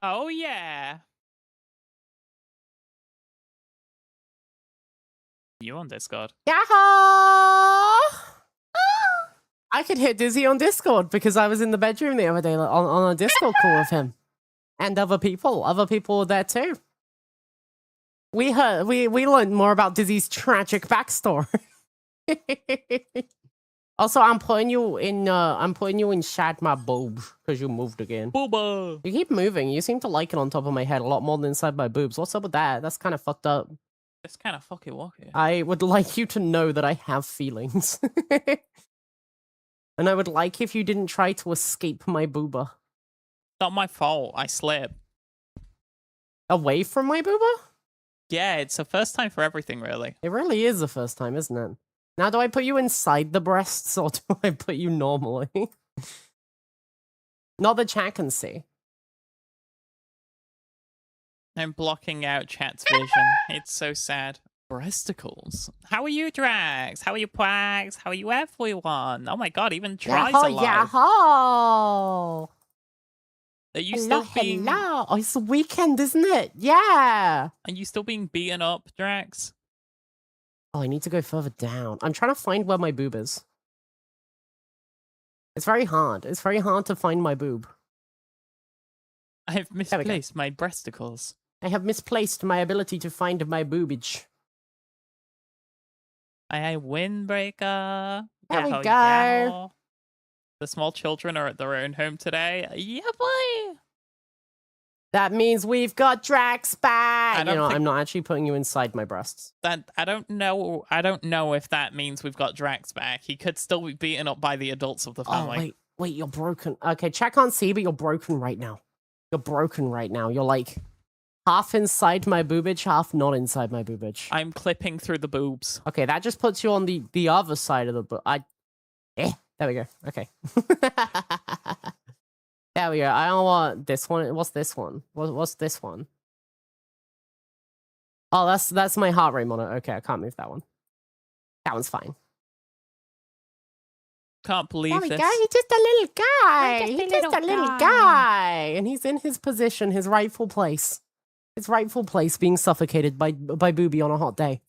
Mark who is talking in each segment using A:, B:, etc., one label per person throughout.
A: Oh, yeah. You on Discord?
B: Yaho! I could hit Dizzy on Discord because I was in the bedroom the other day on a Discord call with him. And other people. Other people were there too. We learned more about Dizzy's tragic backstory. Also, I'm putting you in shad my boobs because you moved again.
A: Booba!
B: You keep moving. You seem to like it on top of my head a lot more than inside my boobs. What's up with that? That's kind of fucked up.
A: It's kind of fucky wucky.
B: I would like you to know that I have feelings. And I would like if you didn't try to escape my booba.
A: Not my fault. I slipped.
B: Away from my booba?
A: Yeah, it's the first time for everything, really.
B: It really is the first time, isn't it? Now, do I put you inside the breasts or do I put you normally? Not the chat can see.
A: I'm blocking out chat's vision. It's so sad. Breasticles. How are you, Drax? How are you, Plags? How are you, everyone? Oh my god, even Try's alive.
B: Yaho!
A: Are you still being...
B: Hello! Oh, it's the weekend, isn't it? Yeah!
A: Are you still being beaten up, Drax?
B: Oh, I need to go further down. I'm trying to find where my boob is. It's very hard. It's very hard to find my boob.
A: I have misplaced my breasticles.
B: I have misplaced my ability to find my boobage.
A: I windbreaker.
B: There we
A: Yaho,
B: go.
A: yaho. The small children are at their own home today. Yeah, boy.
B: That means we've got Drax back. You know, I'm not actually putting you inside my breasts.
A: That I don't know. I don't know if that means we've got Drax back. He could still be beaten up by the adults of the family.
B: Oh, wait, you're broken. Okay, chat can't see, but you're broken right now. You're broken right now. You're like half inside my boobage, half not inside my boobage.
A: I'm clipping through the boobs.
B: Okay, that just puts you on the other side of the boob. There we go. Okay. There we go. I don't want this one. What's this one? What's this one? Oh, that's my heart rate monitor. Okay, I can't move that one. That one's fine.
A: Can't believe this.
B: There we go. He's just a little guy. He's just a little guy. And he's in his position, his rightful place. His rightful place being suffocated by Booby on a hot day.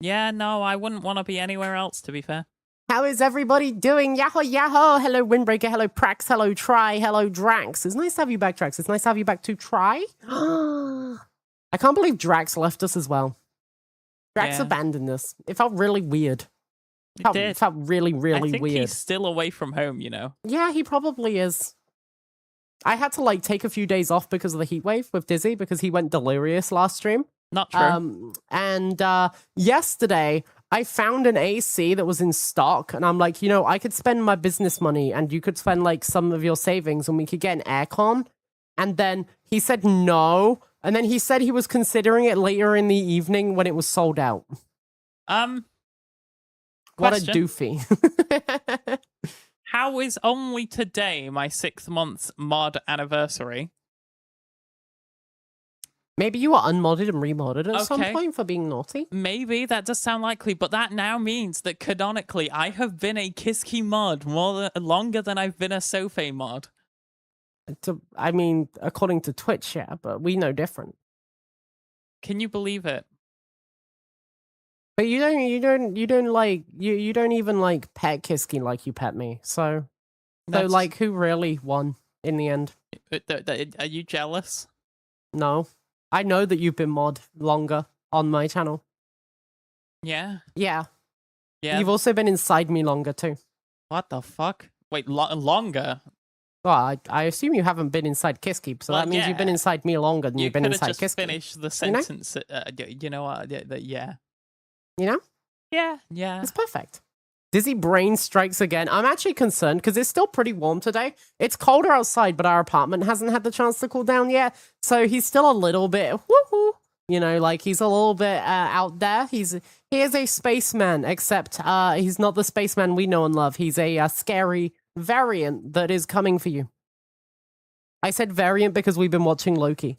A: Yeah, no, I wouldn't want to be anywhere else, to be fair.
B: How is everybody doing? Yaho, yaho. Hello, Windbreaker. Hello, Prax. Hello, Try. Hello, Drax. It's nice to have you back, Drax. It's nice to have you back to Try. I can't believe Drax left us as well. Drax abandoned us. It felt really weird. It felt really, really
A: I think
B: weird.
A: He's still away from home, you know?
B: Yeah, he probably is. I had to, like, take a few days off because of the heat wave with Dizzy because he went delirious last stream.
A: Not true.
B: And yesterday, I found an AC that was in stock, and I'm like, you know, I could spend my business money, and you could spend, like, some of your savings, and we could get an aircon. And then he said no, and then he said he was considering it later in the evening when it was sold out. What a doofy.
A: How is only today my 6 months mod anniversary?
B: Maybe you were unmodded and remodded at some point for being naughty.
A: Maybe, that does sound likely, but that now means that canonically I have been a Kiski mod longer than I've been a Sofae mod.
B: I mean, according to Twitch, yeah, but we know different.
A: Can you believe it?
B: But you don't even like pet Kiski like you pet me. So like, who really won in the end?
A: Are you jealous?
B: No. I know that you've been mod longer on my channel.
A: Yeah?
B: Yeah.
A: Yeah.
B: You've also been inside me longer too.
A: What the fuck? Wait, longer?
B: Well, I assume you haven't been inside Kiski, so that means you've been inside me longer than you've been inside Kiski.
A: You could have just finished the sentence. You know what? Yeah.
B: You know?
A: Yeah.
B: It's perfect. Dizzy brain strikes again. I'm actually concerned because it's still pretty warm today. It's colder outside, but our apartment hasn't had the chance to cool down yet. So he's still a little bit, woohoo. You know, like he's a little bit out there. He is a spaceman, except he's not the spaceman we know and love. He's a scary variant that is coming for you. I said variant because we've been watching Loki.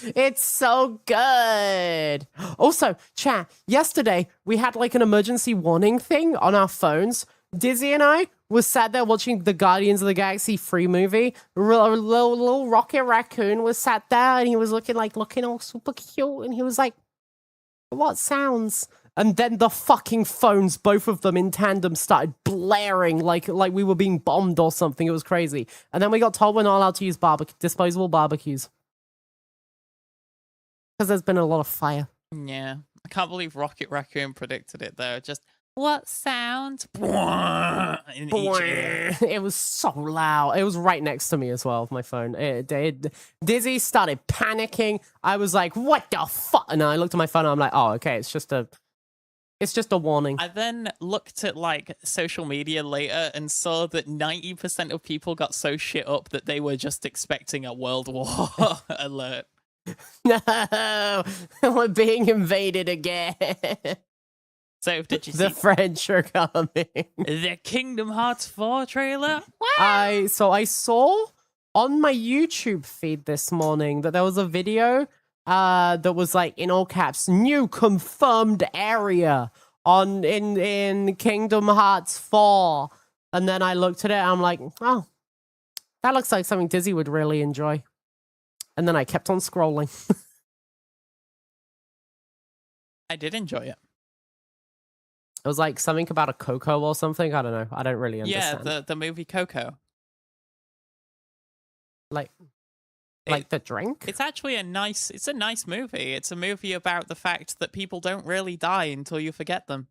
B: It's so good. Also, chat, yesterday we had like an emergency warning thing on our phones. Dizzy and I was sat there watching the Guardians of the Galaxy 3 movie. Little Rocket Raccoon was sat there and he was looking all super cute. And he was like, what sounds? And then the fucking phones, both of them in tandem, started blaring like we were being bombed or something. It was crazy. And then we got told we're not allowed to use disposable barbecues. Because there's been a lot of fire.
A: Yeah. I can't believe Rocket Raccoon predicted it, though. Just, what sound? In each ear.
B: It was so loud. It was right next to me as well, my phone. Dizzy started panicking. I was like, what the fuck? And I looked at my phone and I'm like, oh, okay, it's just a warning.
A: I then looked at like social media later and saw that 90% of people got so shit up that they were just expecting a World War alert.
B: No, we're being invaded again.
A: So did you see
B: the French are coming?
A: The Kingdom Hearts 4 trailer?
B: I saw on my YouTube feed this morning that there was a video that was like in all caps, new confirmed area in Kingdom Hearts 4. And then I looked at it and I'm like, oh, that looks like something Dizzy would really enjoy. And then I kept on scrolling.
A: I did enjoy it.
B: It was like something about a Coco or something. I don't know. I don't really understand.
A: Yeah, the movie Coco.
B: Like the drink?
A: It's actually a nice movie. It's a movie about the fact that people don't really die until you forget them.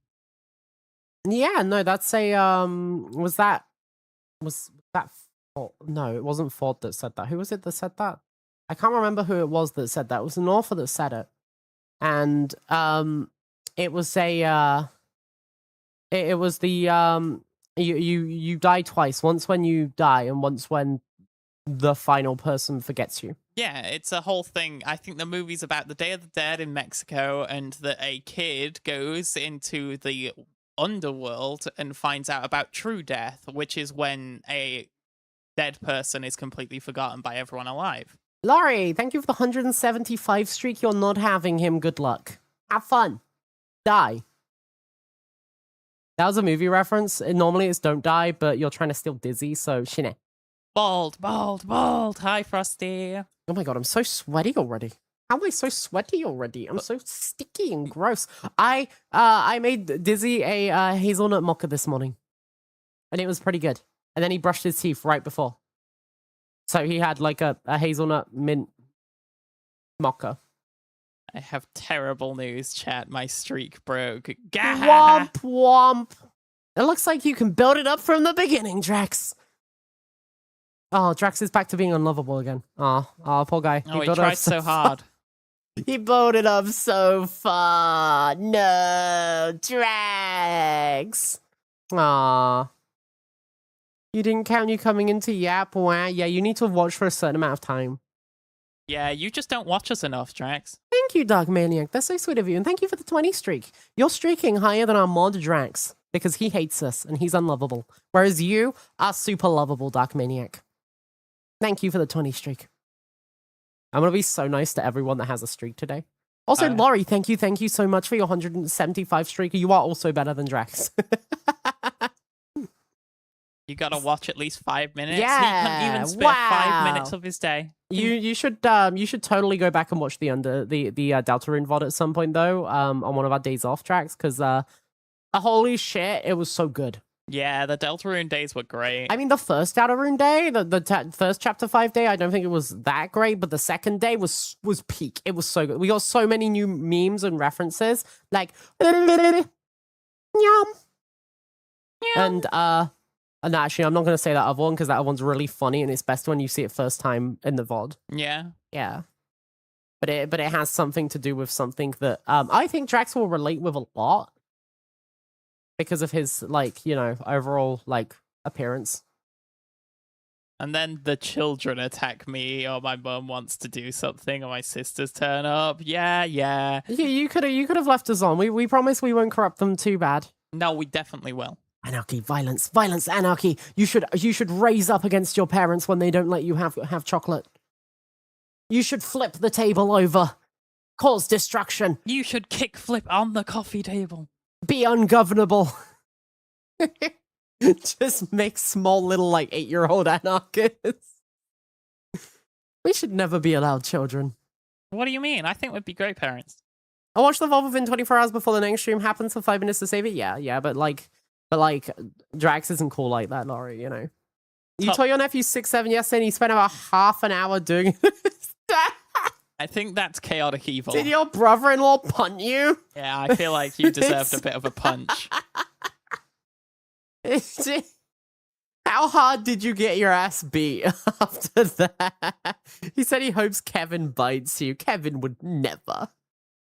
B: Yeah, no, that's a was that Ford? No, it wasn't Ford that said that. Who was it that said that? I can't remember who it was that said that. It was an author that said it. And it was it was the you die twice, once when you die and once when the final person forgets you.
A: Yeah, it's a whole thing. I think the movie's about the Day of the Dead in Mexico and that a kid goes into the underworld and finds out about true death, which is when a dead person is completely forgotten by everyone alive.
B: Laurie, thank you for the 175 streak. You're not having him. Good luck. Have fun. Die. That was a movie reference. Normally it's don't die, but you're trying to steal Dizzy, so shine.
A: Bald, bald, bald. Hi, Frosty.
B: Oh my god, I'm so sweaty already. How am I so sweaty already? I'm so sticky and gross. I made Dizzy a hazelnut mocha this morning. And it was pretty good. And then he brushed his teeth right before. So he had like a hazelnut mint mocha.
A: I have terrible news, chat. My streak broke. Gah!
B: Womp womp. It looks like you can build it up from the beginning, Drax. Oh, Drax is back to being unlovable again. Oh, poor guy.
A: Oh, he tried so hard.
B: He built it up so far. No, Drax. Aw. You didn't count you coming into Yap? Wow. Yeah, you need to watch for a certain amount of time.
A: Yeah, you just don't watch us enough, Drax.
B: Thank you, Dark Maniac. That's so sweet of you. And thank you for the 20 streak. You're streaking higher than our mod Drax because he hates us and he's unlovable. Whereas you are super lovable, Dark Maniac. Thank you for the 20 streak. I'm going to be so nice to everyone that has a streak today. Also, Laurie, thank you so much for your 175 streak. You are also better than Drax.
A: You gotta watch at least 5 minutes.
B: Yeah,
A: he couldn't even spare 5 minutes of his day.
B: You should totally go back and watch the Deltarune VOD at some point though, on one of our days off tracks, because holy shit, it was so good.
A: Yeah, the Deltarune days were great.
B: I mean, the first Deltarune day, the first Chapter 5 day, I don't think it was that great, but the second day was peak. It was so good. We got so many new memes and references, like yum. And actually, I'm not going to say that other one because that one's really funny and it's best when you see it first time in the VOD.
A: Yeah.
B: Yeah. But it has something to do with something that I think Drax will relate with a lot because of his, like, you know, overall, like, appearance.
A: And then the children attack me, or my mum wants to do something, or my sisters turn up. Yeah.
B: You could have left us on. We promise we won't corrupt them too bad.
A: No, we definitely will.
B: Anarchy, violence, anarchy. You should raise up against your parents when they don't let you have chocolate. You should flip the table over. Cause destruction.
A: You should kickflip on the coffee table.
B: Be ungovernable. Just make small little like 8-year-old anarchists. We should never be allowed children.
A: What do you mean? I think we'd be great parents.
B: I watched the VOD within 24 hours before the next stream happens for 5 minutes to save it. Yeah, but Drax isn't cool like that, Laurie, you know. You told your nephew 6'7" yesterday and he spent about half an hour doing this.
A: I think that's chaotic evil.
B: Did your brother-in-law punt you?
A: Yeah, I feel like you deserved a bit of a punch.
B: How hard did you get your ass beat after that? He said he hopes Kevin bites you. Kevin would never.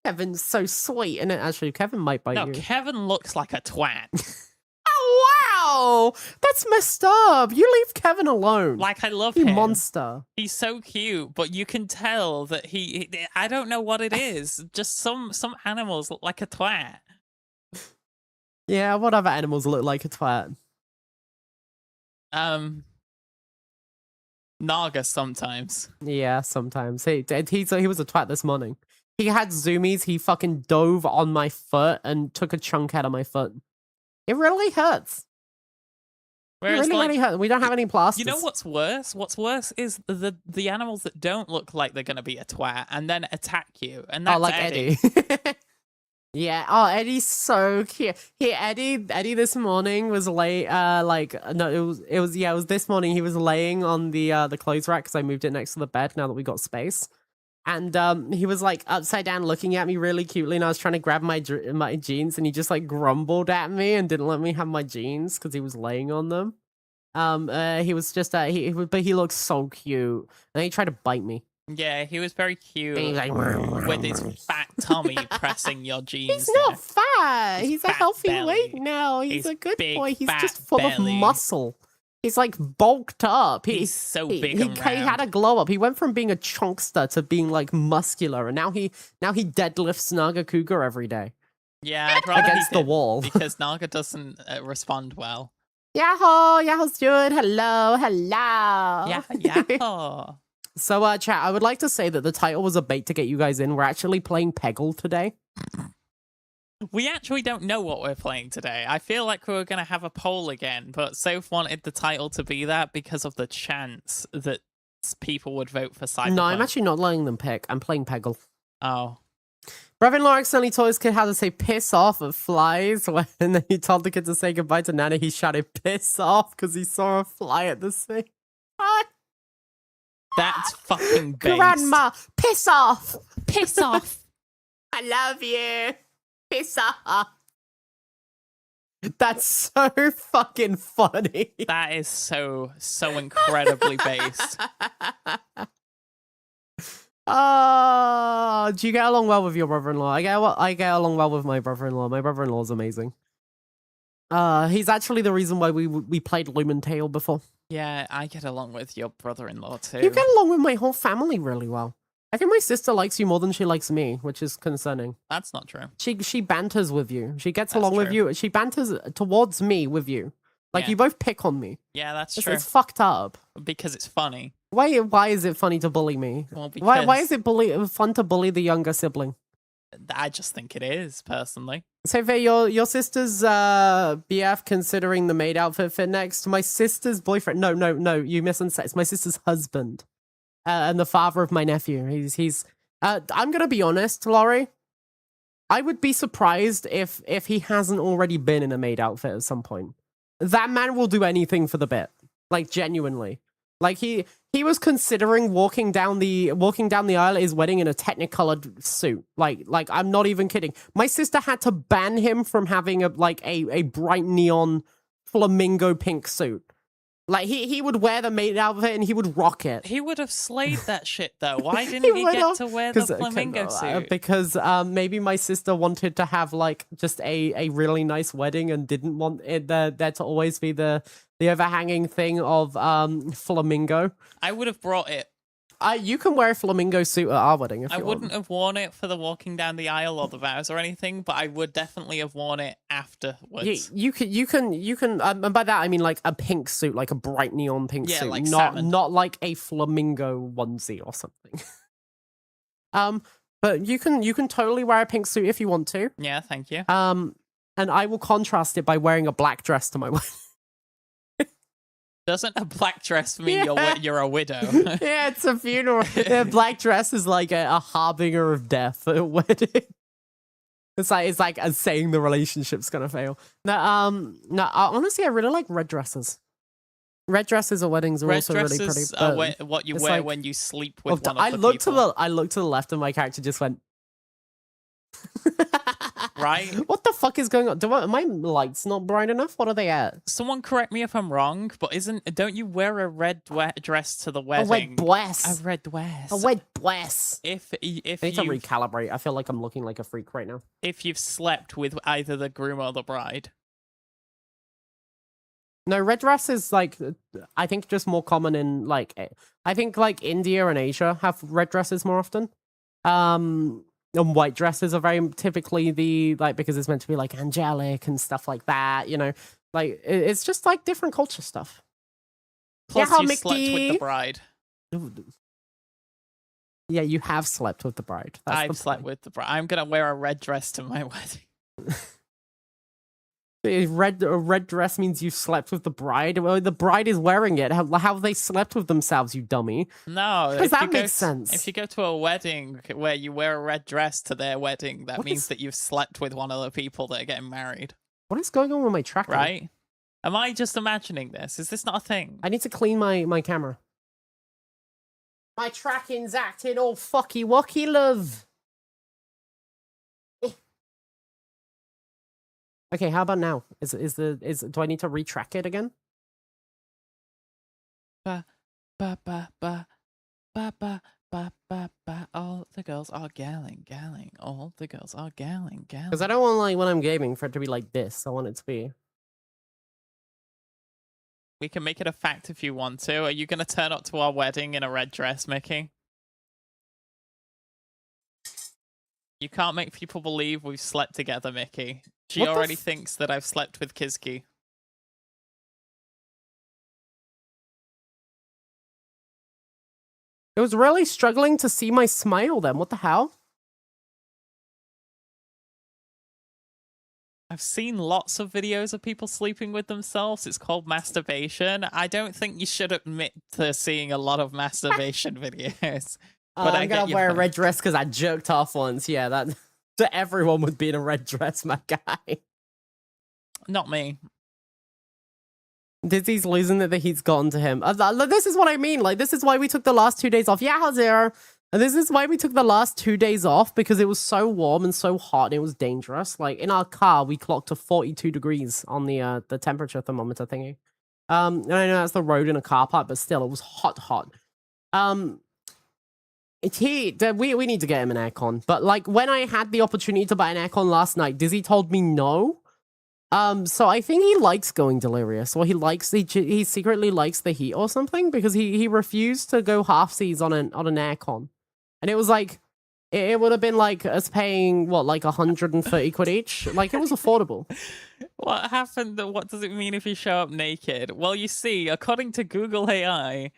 B: Kevin's so sweet. And actually, Kevin might bite you.
A: No, Kevin looks like a twat.
B: Oh, wow. That's messed up. You leave Kevin alone.
A: Like, I love
B: you
A: him.
B: monster.
A: He's so cute, but you can tell that I don't know what it is. Just some animals look like a twat.
B: Yeah, what other animals look like a twat?
A: Naga sometimes.
B: Yeah, sometimes. He was a twat this morning. He had zoomies. He fucking dove on my foot and took a chunk out of my foot. It really hurts.
A: Whereas,
B: it really hurts. We don't have any plasters.
A: You know what's worse? What's worse is the animals that don't look like they're gonna be a twat and then attack you. And that's Eddie.
B: Yeah. Oh, Eddie's so cute. Eddie this morning was lay it was this morning. He was laying on the clothes rack because I moved it next to the bed now that we got space. And he was like upside down looking at me really cutely, and I was trying to grab my jeans, and he just like grumbled at me and didn't let me have my jeans because he was laying on them. He was just but he looks so cute, and he tried to bite me.
A: Yeah, he was very cute.
B: And he's like,
A: with his fat tummy pressing your jeans.
B: He's not fat. He's a healthy weight now. He's a good boy. He's just full of muscle. He's like bulked up.
A: He's so big and round.
B: He had a glow up. He went from being a chunkster to being like muscular, and now he deadlifts Naga Cougar every day.
A: Yeah,
B: against the wall
A: because Naga doesn't respond well.
B: Yaho's good. Hello.
A: Yaho.
B: So, chat, I would like to say that the title was a bait to get you guys in. We're actually playing Peggle today.
A: We actually don't know what we're playing today. I feel like we were going to have a poll again, but Soph wanted the title to be that because of the chance that people would vote for cyberpunk.
B: No, I'm actually not letting them pick. I'm playing Peggle.
A: Oh.
B: Brevin accidentally taught his kid how to say piss off at flies when he told the kid to say goodbye to Nana. He shouted piss off because he saw a fly at the same time.
A: That's fucking based.
B: Grandma, piss off.
A: Piss off.
B: I love you. Piss off. That's so fucking funny.
A: That is so incredibly based.
B: Do you get along well with your brother-in-law? I get along well with my brother-in-law. My brother-in-law is amazing. He's actually the reason why we played Lumen Tale before.
A: Yeah, I get along with your brother-in-law too.
B: You get along with my whole family really well. I think my sister likes you more than she likes me, which is concerning.
A: That's not true.
B: She banters with you. She gets along with you. She banters towards me with you. Like, you both pick on me.
A: Yeah, that's true.
B: It's fucked up.
A: Because it's funny.
B: Why is it funny to bully me?
A: Well, because...
B: Why is it fun to bully the younger sibling?
A: I just think it is, personally.
B: Sofae, your sister's BF considering the maid outfit fit next. My sister's boyfriend. No, you misunderstand. It's my sister's husband. And the father of my nephew. He's I'm gonna be honest, Laurie. I would be surprised if he hasn't already been in a maid outfit at some point. That man will do anything for the bit. Like, genuinely. Like, he was considering walking down the aisle at his wedding in a technicolored suit. Like I'm not even kidding. My sister had to ban him from having a bright neon flamingo pink suit. Like, he would wear the maid outfit and he would rock it.
A: He would have slayed that shit, though. Why didn't he get to wear the flamingo suit?
B: Because maybe my sister wanted to have, like, just a really nice wedding and didn't want there to always be the overhanging thing of flamingo.
A: I would have brought it.
B: You can wear a flamingo suit at our wedding if you want.
A: I wouldn't have worn it for the walking down the aisle or the vows or anything, but I would definitely have worn it afterwards.
B: You can, and by that I mean like a pink suit, like a bright neon pink suit,
A: like
B: not like a flamingo onesie or something. But you can totally wear a pink suit if you want to.
A: Yeah, thank you.
B: And I will contrast it by wearing a black dress to my wedding.
A: Doesn't a black dress mean you're a widow?
B: Yeah, it's a funeral. A black dress is like a harbinger of death at a wedding. It's like saying the relationship's gonna fail. No, honestly, I really like red dresses. Red dresses at weddings are also really pretty.
A: What you wear when you sleep with one of
B: I
A: the
B: looked
A: people.
B: I looked to the left, and my character just went.
A: Right?
B: What the fuck is going on? Are my lights not bright enough? What are they at?
A: Someone correct me if I'm wrong, but don't you wear a red dress to the wedding?
B: A red dress.
A: A red dress.
B: A red dress.
A: If
B: I need to recalibrate. I feel like I'm looking like a freak right now.
A: If you've slept with either the groom or the bride.
B: No, red dress is like, I think just more common in like, I think like India and Asia have red dresses more often. And white dresses are very typically because it's meant to be like angelic and stuff like that, you know, like it's just like different culture stuff.
A: Plus you slept with the bride.
B: Yeah, you have slept with the bride.
A: I've slept with the bride. I'm going to wear a red dress to my wedding.
B: A red dress means you slept with the bride. Well, the bride is wearing it. How have they slept with themselves, you dummy?
A: No.
B: Does that make sense?
A: If you go to a wedding where you wear a red dress to their wedding, that means that you've slept with one of the people that are getting married.
B: What is going on with my tracking?
A: Right? Am I just imagining this? Is this not a thing?
B: I need to clean my camera. My tracking's acting all fucky wucky, love. Okay, how about now? Do I need to retrack it again?
A: Ba ba ba ba ba ba ba ba ba. All the girls are galling. All the girls are galling.
B: Because I don't want like when I'm gaming for it to be like this. I want it to be.
A: We can make it a fact if you want to. Are you going to turn up to our wedding in a red dress, Mickey? You can't make people believe we've slept together, Mickey. She already thinks that I've slept with Kizki.
B: It was really struggling to see my smile then. What the hell?
A: I've seen lots of videos of people sleeping with themselves. It's called masturbation. I don't think you should admit to seeing a lot of masturbation videos. But
B: I'm gonna wear a red dress because I jerked off once. Yeah, that everyone would be in a red dress, my guy.
A: Not me.
B: Dizzy's losing it that he's gotten to him. This is what I mean. Like, this is why we took the last 2 days off. Yeah, Zero. And this is why we took the last 2 days off, because it was so warm and so hot and it was dangerous. Like, in our car, we clocked to 42 degrees on the temperature thermometer thingy. And I know that's the road in a car park, but still, it was hot. We need to get him an aircon. But, like, when I had the opportunity to buy an aircon last night, Dizzy told me no. So I think he likes going delirious, or he secretly likes the heat or something, because he refused to go half-seas on an aircon. And it was like, it would have been like us paying, what, like 130 quid each? Like, it was affordable.
A: What happened? What does it mean if you show up naked? Well, you see, according to Google AI,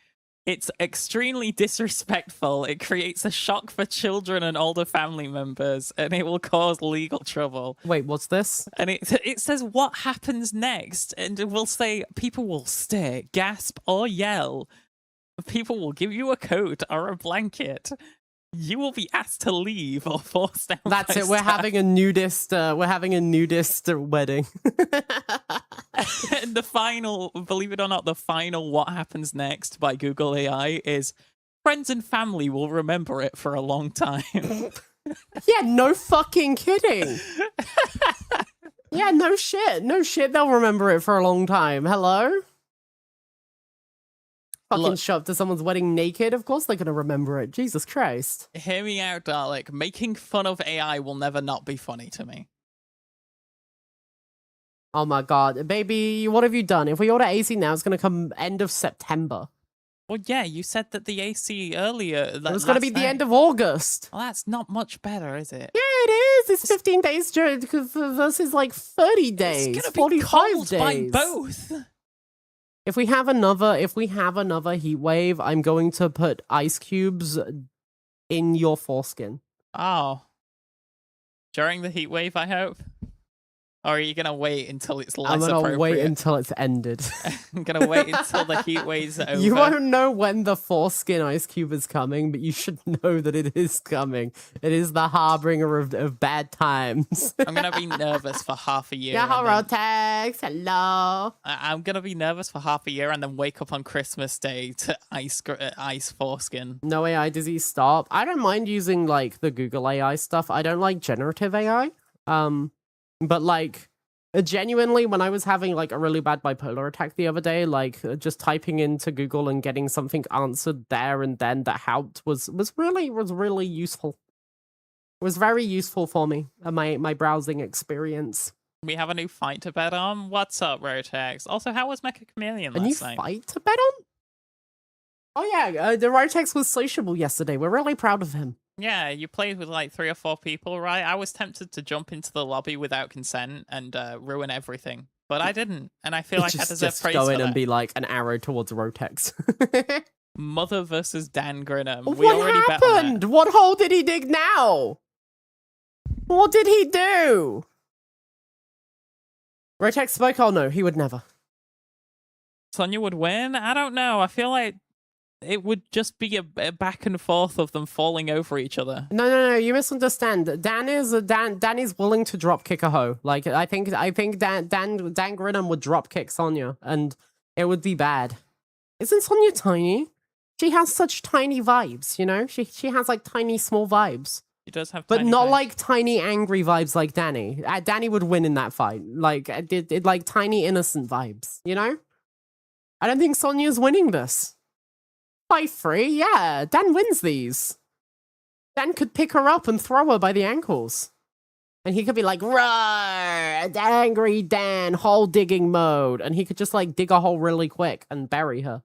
A: it's extremely disrespectful. It creates a shock for children and older family members, and it will cause legal trouble.
B: Wait, what's this?
A: And it says what happens next, and it will say people will stare, gasp, or yell. People will give you a coat or a blanket. You will be asked to leave or forced out.
B: That's it. We're having a nudist. We're having a nudist wedding.
A: And the final, believe it or not, the final "What Happens Next" by Google AI is friends and family will remember it for a long time.
B: Yeah, no fucking kidding. Yeah, no shit. No shit. They'll remember it for a long time. Hello. Fucking show up to someone's wedding naked. Of course they're gonna remember it. Jesus Christ.
A: Hear me out, Dalek. Making fun of AI will never not be funny to me.
B: Oh my god. Baby, what have you done? If we order AC now, it's gonna come end of September.
A: Well, yeah, you said that the AC earlier.
B: It was gonna be the end of August.
A: Well, that's not much better, is it?
B: Yeah, it is. It's 15 days versus like 30 days.
A: It's gonna be
B: 45
A: cold
B: days.
A: by both.
B: If we have another heat wave, I'm going to put ice cubes in your foreskin.
A: Oh. During the heat wave, I hope. Or are you gonna wait until it's less
B: I'm gonna
A: appropriate?
B: wait until it's ended.
A: I'm gonna wait until the heat waves are over.
B: You won't know when the foreskin ice cube is coming, but you should know that it is coming. It is the harbinger of bad times.
A: I'm gonna be nervous for half a year.
B: Yaho Rotex, hello.
A: I'm gonna be nervous for half a year and then wake up on Christmas Day to ice foreskin.
B: No AI disease, stop. I don't mind using like the Google AI stuff. I don't like generative AI. But like genuinely, when I was having like a really bad bipolar attack the other day, like just typing into Google and getting something answered there and then that helped was really useful. It was very useful for me, my browsing experience.
A: We have a new fight to bet on. What's up, Rotex? Also, how was Mecha Chameleon last night?
B: A new fight to bet on? Oh yeah, the Rotex was sociable yesterday. We're really proud of him.
A: Yeah, you played with like 3 or 4 people, right? I was tempted to jump into the lobby without consent and ruin everything, but I didn't, and I feel like I deserve praise
B: go
A: for
B: in and
A: that.
B: be like an arrow towards Rotex.
A: Mother versus Dan Grinham.
B: What happened? What hole did he dig now? What did he do? Rotex spoke. Oh no, he would never.
A: Sonya would win? I don't know. I feel like it would just be a back and forth of them falling over each other.
B: No, you misunderstand. Dan is willing to drop kick a hoe. Like I think Dan Grinham would drop kick Sonya, and it would be bad. Isn't Sonya tiny? She has such tiny vibes, you know. She has like tiny small vibes.
A: She does have,
B: but not
A: vibes.
B: Like tiny angry vibes like Danny. Danny would win in that fight. Like it like tiny innocent vibes, you know. I don't think Sonya's winning this. 5-3, yeah. Dan wins these. Dan could pick her up and throw her by the ankles. And he could be like, roar, angry Dan, hole digging mode. And he could just like dig a hole really quick and bury her.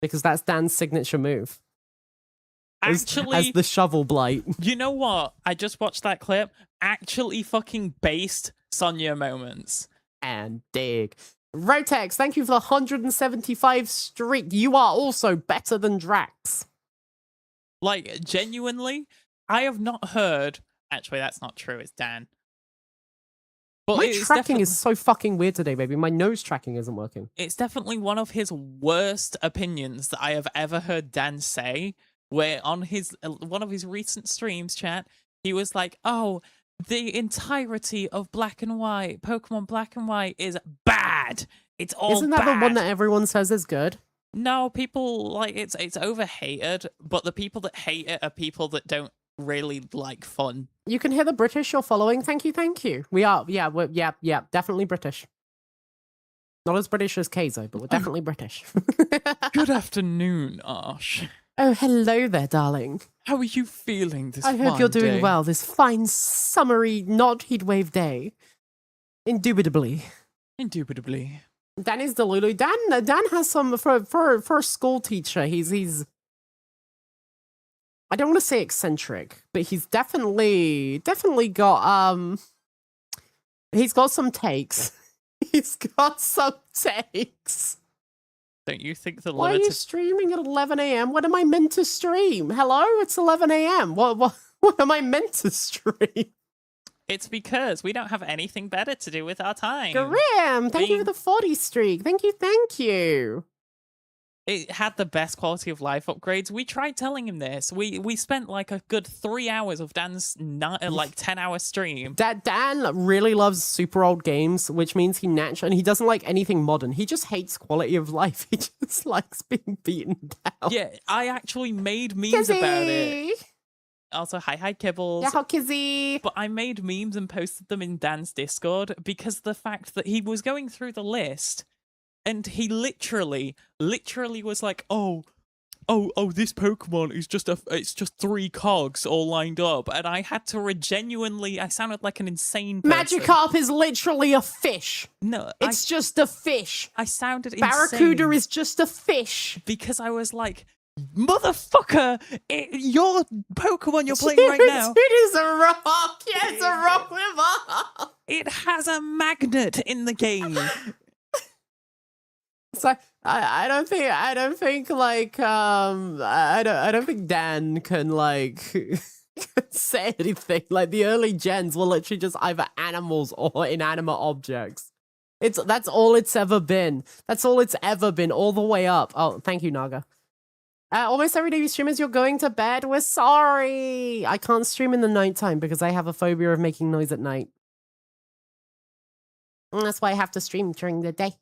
B: Because that's Dan's signature move.
A: Actually,
B: as the shovel blight.
A: You know what? I just watched that clip. Actually fucking based Sonya moments.
B: And dig. Rotex, thank you for the 175 streak. You are also better than Drax.
A: Like, genuinely, I have not heard... Actually, that's not true. It's Dan. But
B: my tracking is so fucking weird today, baby. My nose tracking isn't working.
A: It's definitely one of his worst opinions that I have ever heard Dan say, where on his one of his recent streams, chat, he was like, oh... the entirety of Black and White, Pokemon Black and White, is bad. It's all
B: Isn't that
A: bad.
B: the one that everyone says is good?
A: No, people like it's overhated, but the people that hate it are people that don't really like fun.
B: You can hear the British you're following. Thank you. We are, yeah, definitely British. Not as British as Keizo, but we're definitely British.
A: Good afternoon, Ash.
B: Oh, hello there, darling.
A: How are you feeling this
B: I hope you're doing
A: day?
B: well this fine, summery, not heatwave day. Indubitably. Dan is Delulu. Dan has some, for a school teacher, he's I don't want to say eccentric, but he's definitely got, he's got some takes. He's got some takes.
A: Don't you think the
B: Why are you streaming at 11 a.m.? What am I meant to stream? Hello? It's 11 a.m. What am I meant to stream?
A: It's because we don't have anything better to do with our time.
B: Grim, thank you for the 40 streak. Thank you.
A: It had the best quality of life upgrades. We tried telling him this. We spent like a good 3 hours of Dan's 10-hour stream.
B: Dan really loves super old games, which means and he doesn't like anything modern. He just hates quality of life. He just likes being beaten down.
A: Yeah, I actually made memes about it. Also, hi Kibbles.
B: Yeah, Kizzy.
A: But I made memes and posted them in Dan's Discord because of the fact that he was going through the list. And he literally was like, oh, this Pokemon is it's just 3 cogs all lined up. And I had to I sounded like an insane person.
B: Magikarp is literally a fish.
A: No,
B: it's just a fish.
A: I sounded
B: Barracuda
A: insane.
B: Is just a fish.
A: Because I was like, motherfucker, your Pokemon you're playing right now.
B: It is a rock. Yeah, it's a rock with
A: It has a magnet in the game.
B: So I don't think like I don't think Dan can like say anything. Like, the early gens were literally just either animals or inanimate objects. That's all it's ever been. That's all it's ever been, all the way up. Oh, thank you, Naga. Almost every day you stream as you're going to bed. We're sorry. I can't stream in the nighttime because I have a phobia of making noise at night. And that's why I have to stream during the day.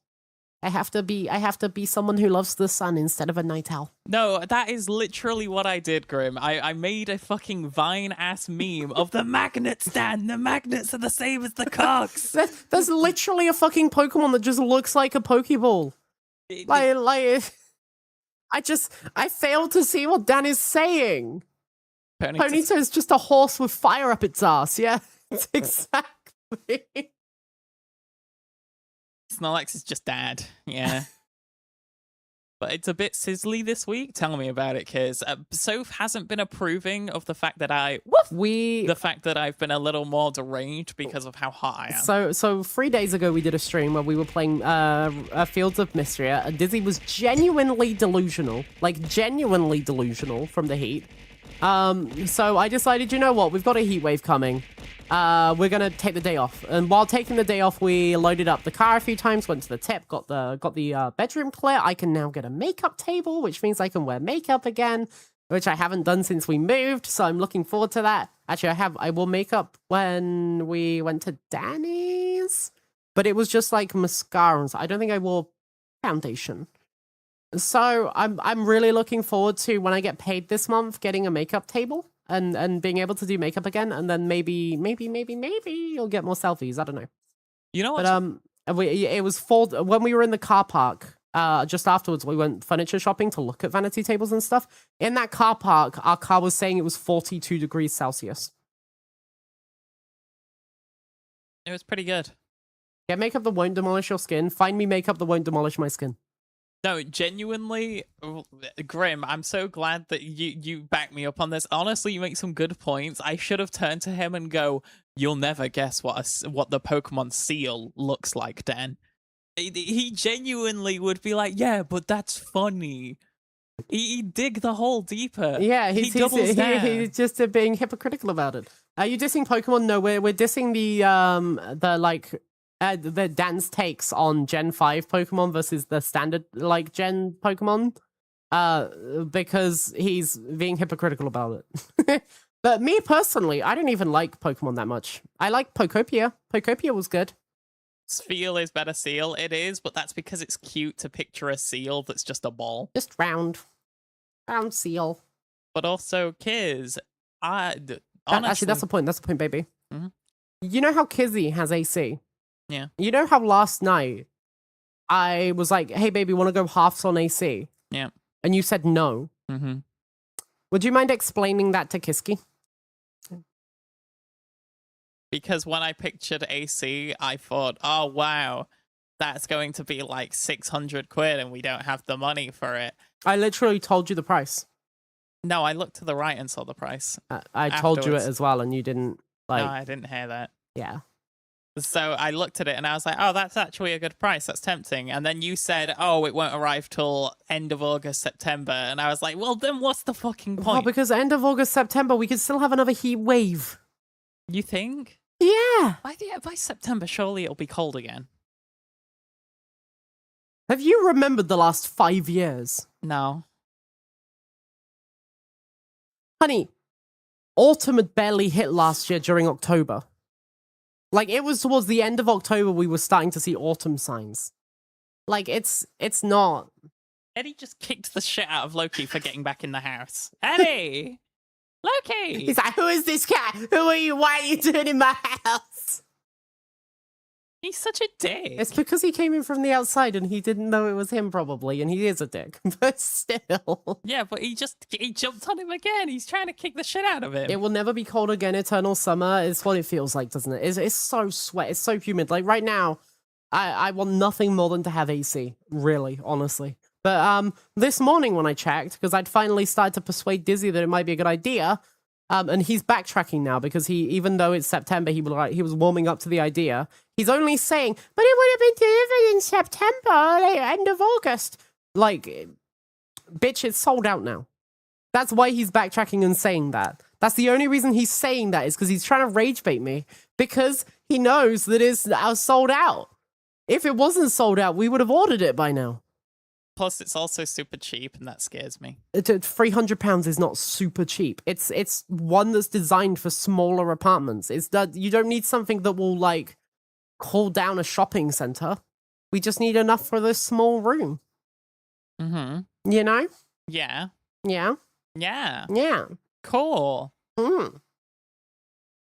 B: I have to be someone who loves the sun instead of a night owl.
A: No, that is literally what I did, Grim. I made a fucking Vine-ass meme of the magnets, Dan. The magnets are the same as the cocks.
B: There's literally a fucking Pokemon that just looks like a Pokeball. I failed to see what Dan is saying. Ponyta is just a horse with fire up its ass. Yeah, it's exactly.
A: Snorlax is just dad. Yeah. But it's a bit sizzly this week. Tell me about it, Kiz. Soph hasn't been approving of the fact that the fact that I've been a little more deranged because of how hot I am.
B: So 3 days ago we did a stream where we were playing Fields of Mystria, and Dizzy was genuinely delusional, from the heat. So I decided, you know what, we've got a heat wave coming. We're gonna take the day off, and while taking the day off, we loaded up the car a few times, went to the tip, got the bedroom clear. I can now get a makeup table, which means I can wear makeup again, which I haven't done since we moved. So I'm looking forward to that. Actually, I wore makeup when we went to Danny's, but it was just like mascara. I don't think I wore foundation. So I'm really looking forward to, when I get paid this month, getting a makeup table. And being able to do makeup again, and then maybe you'll get more selfies. I don't know.
A: You know what?
B: But it was when we were in the car park. Just afterwards, we went furniture shopping to look at vanity tables and stuff. In that car park, our car was saying it was 42 degrees Celsius.
A: It was pretty good.
B: Get makeup that won't demolish your skin. Find me makeup that won't demolish my skin.
A: No, genuinely, Grim, I'm so glad that you back me up on this. Honestly, you make some good points. I should have turned to him and go, "You'll never guess what the Pokemon seal looks like, Dan." He genuinely would be like, "Yeah, but that's funny." He dig the hole deeper.
B: Yeah,
A: he doubles down.
B: He's just being hypocritical about it. Are you dissing Pokemon? No, we're dissing the Dan's takes on Gen 5 Pokemon versus the standard Gen Pokemon, because he's being hypocritical about it. But me personally, I don't even like Pokemon that much. I like Pokopia. Pokopia was good.
A: Spheal is better seal. It is, but that's because it's cute to picture a seal that's just a ball.
B: Just round seal.
A: But also, Kiz, honestly...
B: Actually, that's the point. That's the point, baby.
A: Mm-hmm.
B: You know how Kizzy has AC?
A: Yeah.
B: You know how last night I was like, "Hey, baby, want to go halves on AC?"
A: Yeah.
B: And you said no.
A: Mm-hmm.
B: Would you mind explaining that to Kiski?
A: Because when I pictured AC, I thought, "Oh wow, that's going to be like 600 quid, and we don't have the money for it."
B: I literally told you the price.
A: No, I looked to the right and saw the price.
B: I told you it as well, and you didn't like.
A: No, I didn't hear that.
B: Yeah.
A: So I looked at it and I was like, "Oh, that's actually a good price. That's tempting." And then you said, "Oh, it won't arrive till end of August, September." And I was like, "Well, then what's the fucking point?"
B: Well, because end of August, September, we could still have another heat wave.
A: You think?
B: Yeah.
A: By September, surely it'll be cold again.
B: Have you remembered the last 5 years?
A: No.
B: Honey, autumn had barely hit last year during October. Like, it was towards the end of October we were starting to see autumn signs. Like, it's not...
A: Eddie just kicked the shit out of Loki for getting back in the house. Eddie! Loki!
B: He's like, "Who is this cat? Who are you? Why are you doing in my house?"
A: He's such a dick.
B: It's because he came in from the outside and he didn't know it was him, probably, and he is a dick. But still.
A: Yeah, but he jumped on him again. He's trying to kick the shit out of him.
B: It will never be cold again, eternal summer. It's what it feels like, doesn't it? It's so sweat. It's so humid. Like, right now, I want nothing more than to have AC. Really, honestly. But this morning when I checked, because I'd finally started to persuade Dizzy that it might be a good idea, and he's backtracking now because even though it's September, he was warming up to the idea. He's only saying, "But it would have been delivered in September, like, end of August." Like, bitch, it's sold out now. That's why he's backtracking and saying that. That's the only reason he's saying that, is because he's trying to rage bait me, because he knows that it's sold out. If it wasn't sold out, we would have ordered it by now.
A: Plus, it's also super cheap, and that scares me.
B: £300 is not super cheap. It's one that's designed for smaller apartments. It's that you don't need something that will like cool down a shopping center. We just need enough for this small room.
A: Mm-hmm.
B: You know?
A: Yeah.
B: Yeah.
A: Yeah.
B: Yeah.
A: Cool.
B: Mm.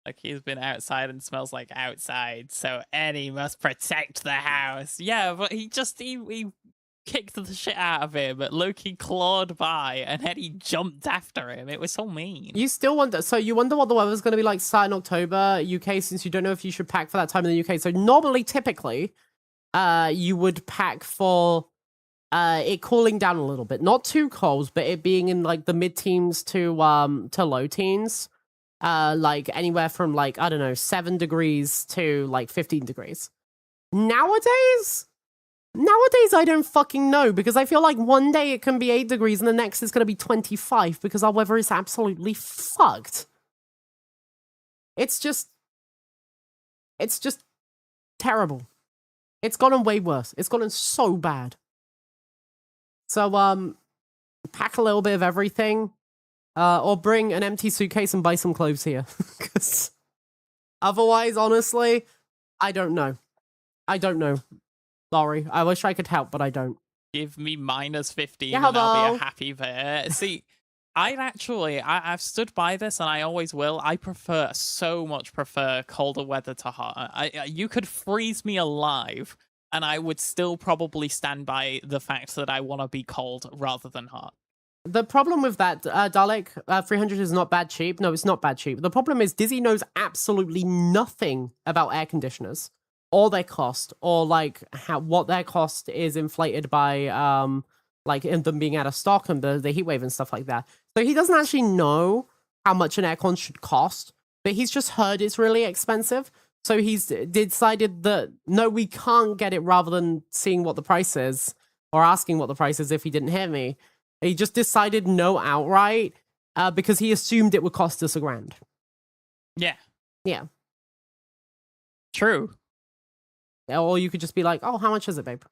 A: Like, he's been outside and smells like outside, so Eddie must protect the house. Yeah, but he kicked the shit out of him, but Loki clawed by, and Eddie jumped after him. It was so mean.
B: You still wonder, so you wonder what the weather's going to be like starting October, UK, since you don't know if you should pack for that time in the UK. So normally, typically, you would pack for it cooling down a little bit. Not too cold, but it being in like the mid-teens to low teens. Like anywhere from like, I don't know, 7 degrees to like 15 degrees. Nowadays, I don't fucking know, because I feel like one day it can be 8 degrees and the next is going to be 25, because our weather is absolutely fucked. It's just terrible. It's gotten way worse. It's gotten so bad. So, pack a little bit of everything, or bring an empty suitcase and buy some clothes here. Because otherwise, honestly, I don't know. Sorry, I wish I could help, but I don't.
A: Give me -15
B: Yeah,
A: and I'll be
B: hello.
A: a happy bear. See, I've stood by this, and I always will. I so much prefer colder weather to hot. You could freeze me alive, and I would still probably stand by the fact that I want to be cold rather than hot.
B: The problem with that, Dalek, 300 is not bad cheap. No, it's not bad cheap. The problem is Dizzy knows absolutely nothing about air conditioners, or their cost, or like what their cost is inflated by like in them being out of stock and the heat wave and stuff like that. So he doesn't actually know how much an aircon should cost, but he's just heard it's really expensive. So he's decided that no, we can't get it, rather than seeing what the price is or asking what the price is if he didn't hear me. He just decided no outright because he assumed it would cost us $1,000.
A: Yeah.
B: Yeah.
A: True.
B: Or you could just be like, oh, how much is it, babe?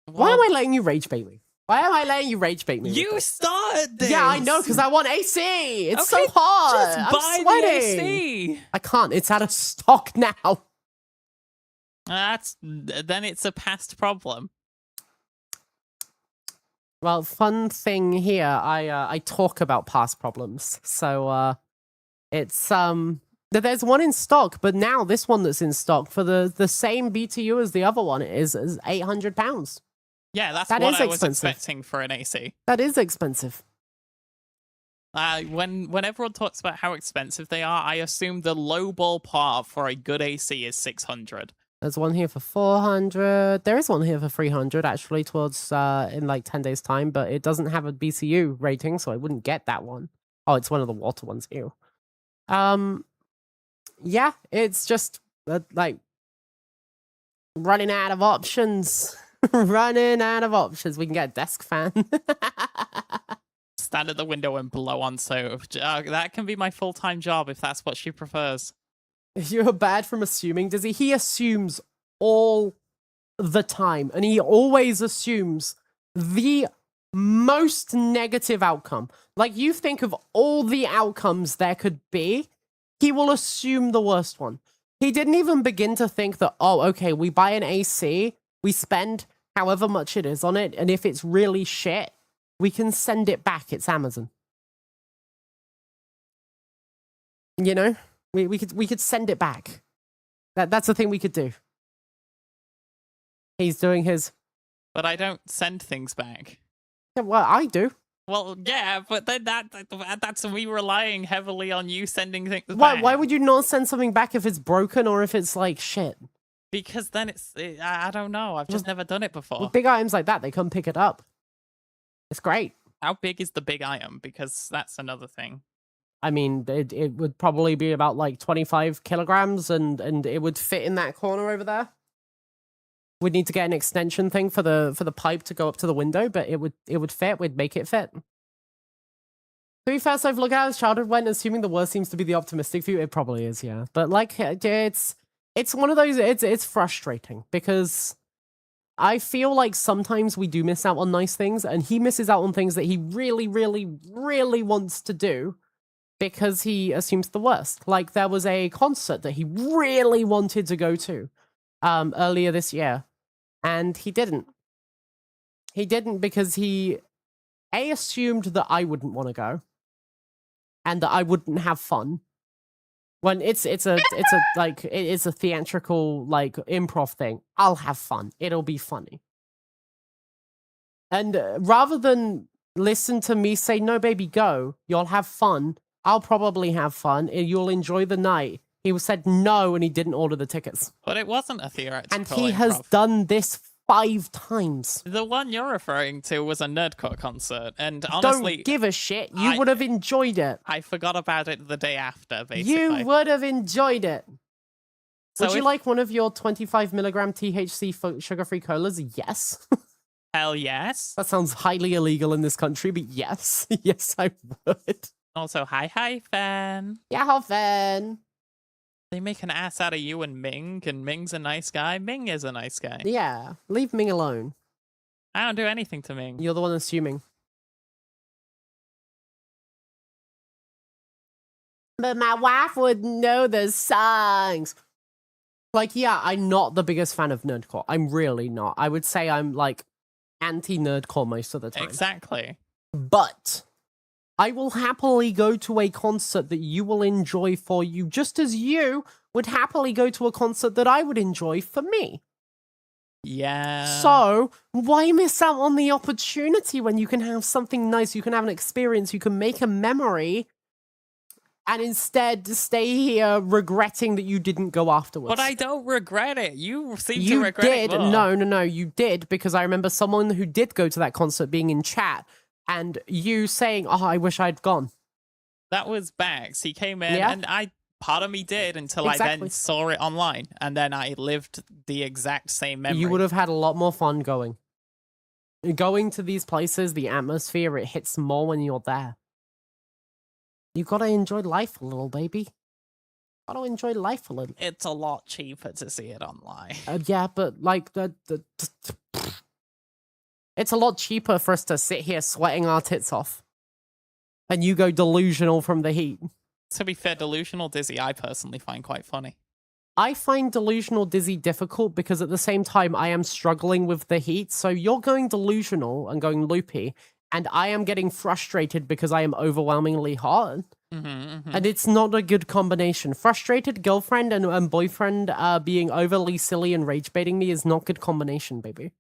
A: Well,
B: Why am I letting you rage bait me? Why am I letting you rage bait me?
A: You started this!
B: Yeah, I know, because I want AC! It's
A: Okay,
B: so hot!
A: Just
B: I'm
A: buy
B: sweating!
A: the AC!
B: I can't, it's out of stock now!
A: Then it's a past problem.
B: Well, fun thing here, I talk about past problems. So, it's, there's one in stock, but now this one that's in stock for the same BTU as the other one is £800.
A: Yeah, that's
B: That
A: what
B: is
A: I was
B: expensive.
A: expecting for an AC.
B: That is expensive.
A: When everyone talks about how expensive they are, I assume the lowball part for a good AC is 600.
B: There's one here for 400. There is one here for 300, actually, towards in like 10 days' time, but it doesn't have a BCU rating, so I wouldn't get that one. Oh, it's one of the water ones. Ew. Yeah, it's just like running out of options. Running out of options. We can get a desk fan.
A: Stand at the window and blow on soap. That can be my full-time job if that's what she prefers.
B: You're bad from assuming, does he? He assumes all the time, and he always assumes the most negative outcome. Like, you think of all the outcomes there could be, he will assume the worst one. He didn't even begin to think that, oh, okay, we buy an AC, we spend however much it is on it, and if it's really shit, we can send it back. It's Amazon. You know? We could send it back. That's the thing we could do. He's doing his...
A: But I don't send things back.
B: Yeah, well, I do.
A: Well, yeah, but then that's me relying heavily on you sending things back.
B: Why would you not send something back if it's broken or if it's like shit?
A: Because then I don't know. I've just never done it before.
B: With big items like that, they come pick it up. It's great.
A: How big is the big item? Because that's another thing.
B: I mean, it would probably be about like 25 kilograms, and it would fit in that corner over there. We'd need to get an extension thing for the pipe to go up to the window, but it would fit. We'd make it fit. To be fair, so if look at how his childhood went, assuming the worst seems to be the optimistic view, it probably is, yeah. But like, it's one of those. It's frustrating because I feel like sometimes we do miss out on nice things, and he misses out on things that he really, really, really wants to do because he assumes the worst. Like there was a concert that he really wanted to go to earlier this year, and he didn't. He didn't because he assumed that I wouldn't want to go. And that I wouldn't have fun. When it's a theatrical like improv thing. I'll have fun. It'll be funny. And rather than listen to me say, "No, baby, go. You'll have fun. I'll probably have fun. And you'll enjoy the night." He said no, and he didn't order the tickets.
A: But it wasn't a theoretical
B: And he
A: improv.
B: has done this 5 times.
A: The one you're referring to was a Nerdcore concert, and honestly,
B: don't give a shit. You would have enjoyed it.
A: I forgot about it the day after, basically.
B: You would have enjoyed it.
A: So
B: would you like one of your 25 milligram THC sugar-free colas? Yes.
A: Hell yes.
B: That sounds highly illegal in this country, but yes. Yes, I would.
A: Also, hi, fan.
B: Yaho, fan.
A: They make an ass out of you and Ming's a nice guy. Ming is a nice guy.
B: Yeah, leave Ming alone.
A: I don't do anything to Ming.
B: You're the one assuming. But my wife would know the songs. Like, yeah, I'm not the biggest fan of nerdcore. I'm really not. I would say I'm, like, anti-nerdcore most of the time.
A: Exactly.
B: But I will happily go to a concert that you will enjoy for you, just as you would happily go to a concert that I would enjoy for me.
A: Yeah.
B: So, why miss out on the opportunity when you can have something nice, you can have an experience, you can make a memory, and instead stay here regretting that you didn't go afterwards?
A: But I don't regret it. You seem to regret it more.
B: No, you did, because I remember someone who did go to that concert being in chat, and you saying, "Oh, I wish I'd gone."
A: That was Bex. He came in, and part of me did until I then saw it online, and then I lived the exact same memory.
B: You would have had a lot more fun going. Going to these places, the atmosphere, it hits more when you're there. You gotta enjoy life a little, baby. Gotta enjoy life a little.
A: It's a lot cheaper to see it online.
B: Yeah, but like it's a lot cheaper for us to sit here sweating our tits off. And you go delusional from the heat.
A: To be fair, delusional dizzy I personally find quite funny.
B: I find delusional dizzy difficult because at the same time I am struggling with the heat. So you're going delusional and going loopy, and I am getting frustrated because I am overwhelmingly hot. And it's not a good combination. Frustrated girlfriend and boyfriend being overly silly and rage baiting me is not good combination, baby.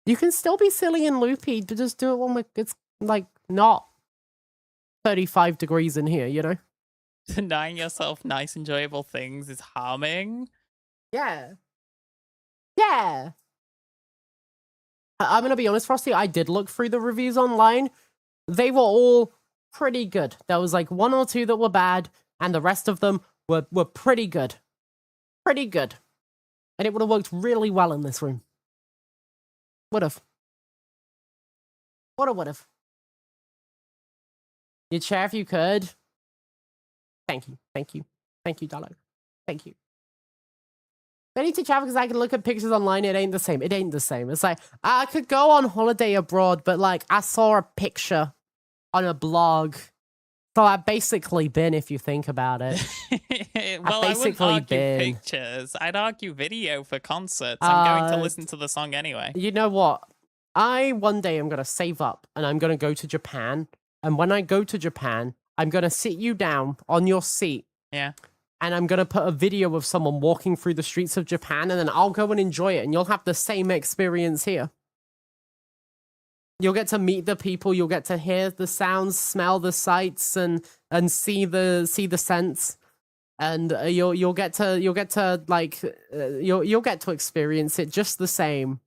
B: You can still be silly and loopy, to just do it when it's like not 35 degrees in here, you know?
A: Denying yourself nice, enjoyable things is harming.
B: Yeah. Yeah. I'm gonna be honest, Frosty, I did look through the reviews online. They were all pretty good. There was like 1 or 2 that were bad, and the rest of them were pretty good. Pretty good. And it would have worked really well in this room. Would've. Would've. You'd share if you could. Thank you. Thank you. Thank you, Dallo. Thank you. I need to travel because I can look at pictures online. It ain't the same. It ain't the same. It's like, I could go on holiday abroad, but like, I saw a picture on a blog. So I've basically been, if you think about it.
A: Well, I wouldn't argue pictures. I'd argue video for concerts. I'm going to listen to the song anyway.
B: You know what? One day I'm going to save up and I'm going to go to Japan. And when I go to Japan, I'm going to sit you down on your seat.
A: Yeah.
B: And I'm going to put a video of someone walking through the streets of Japan, and then I'll go and enjoy it, and you'll have the same experience here. You'll get to meet the people, you'll get to hear the sounds, smell the sights, and see the scents. And you'll get to experience it just the same.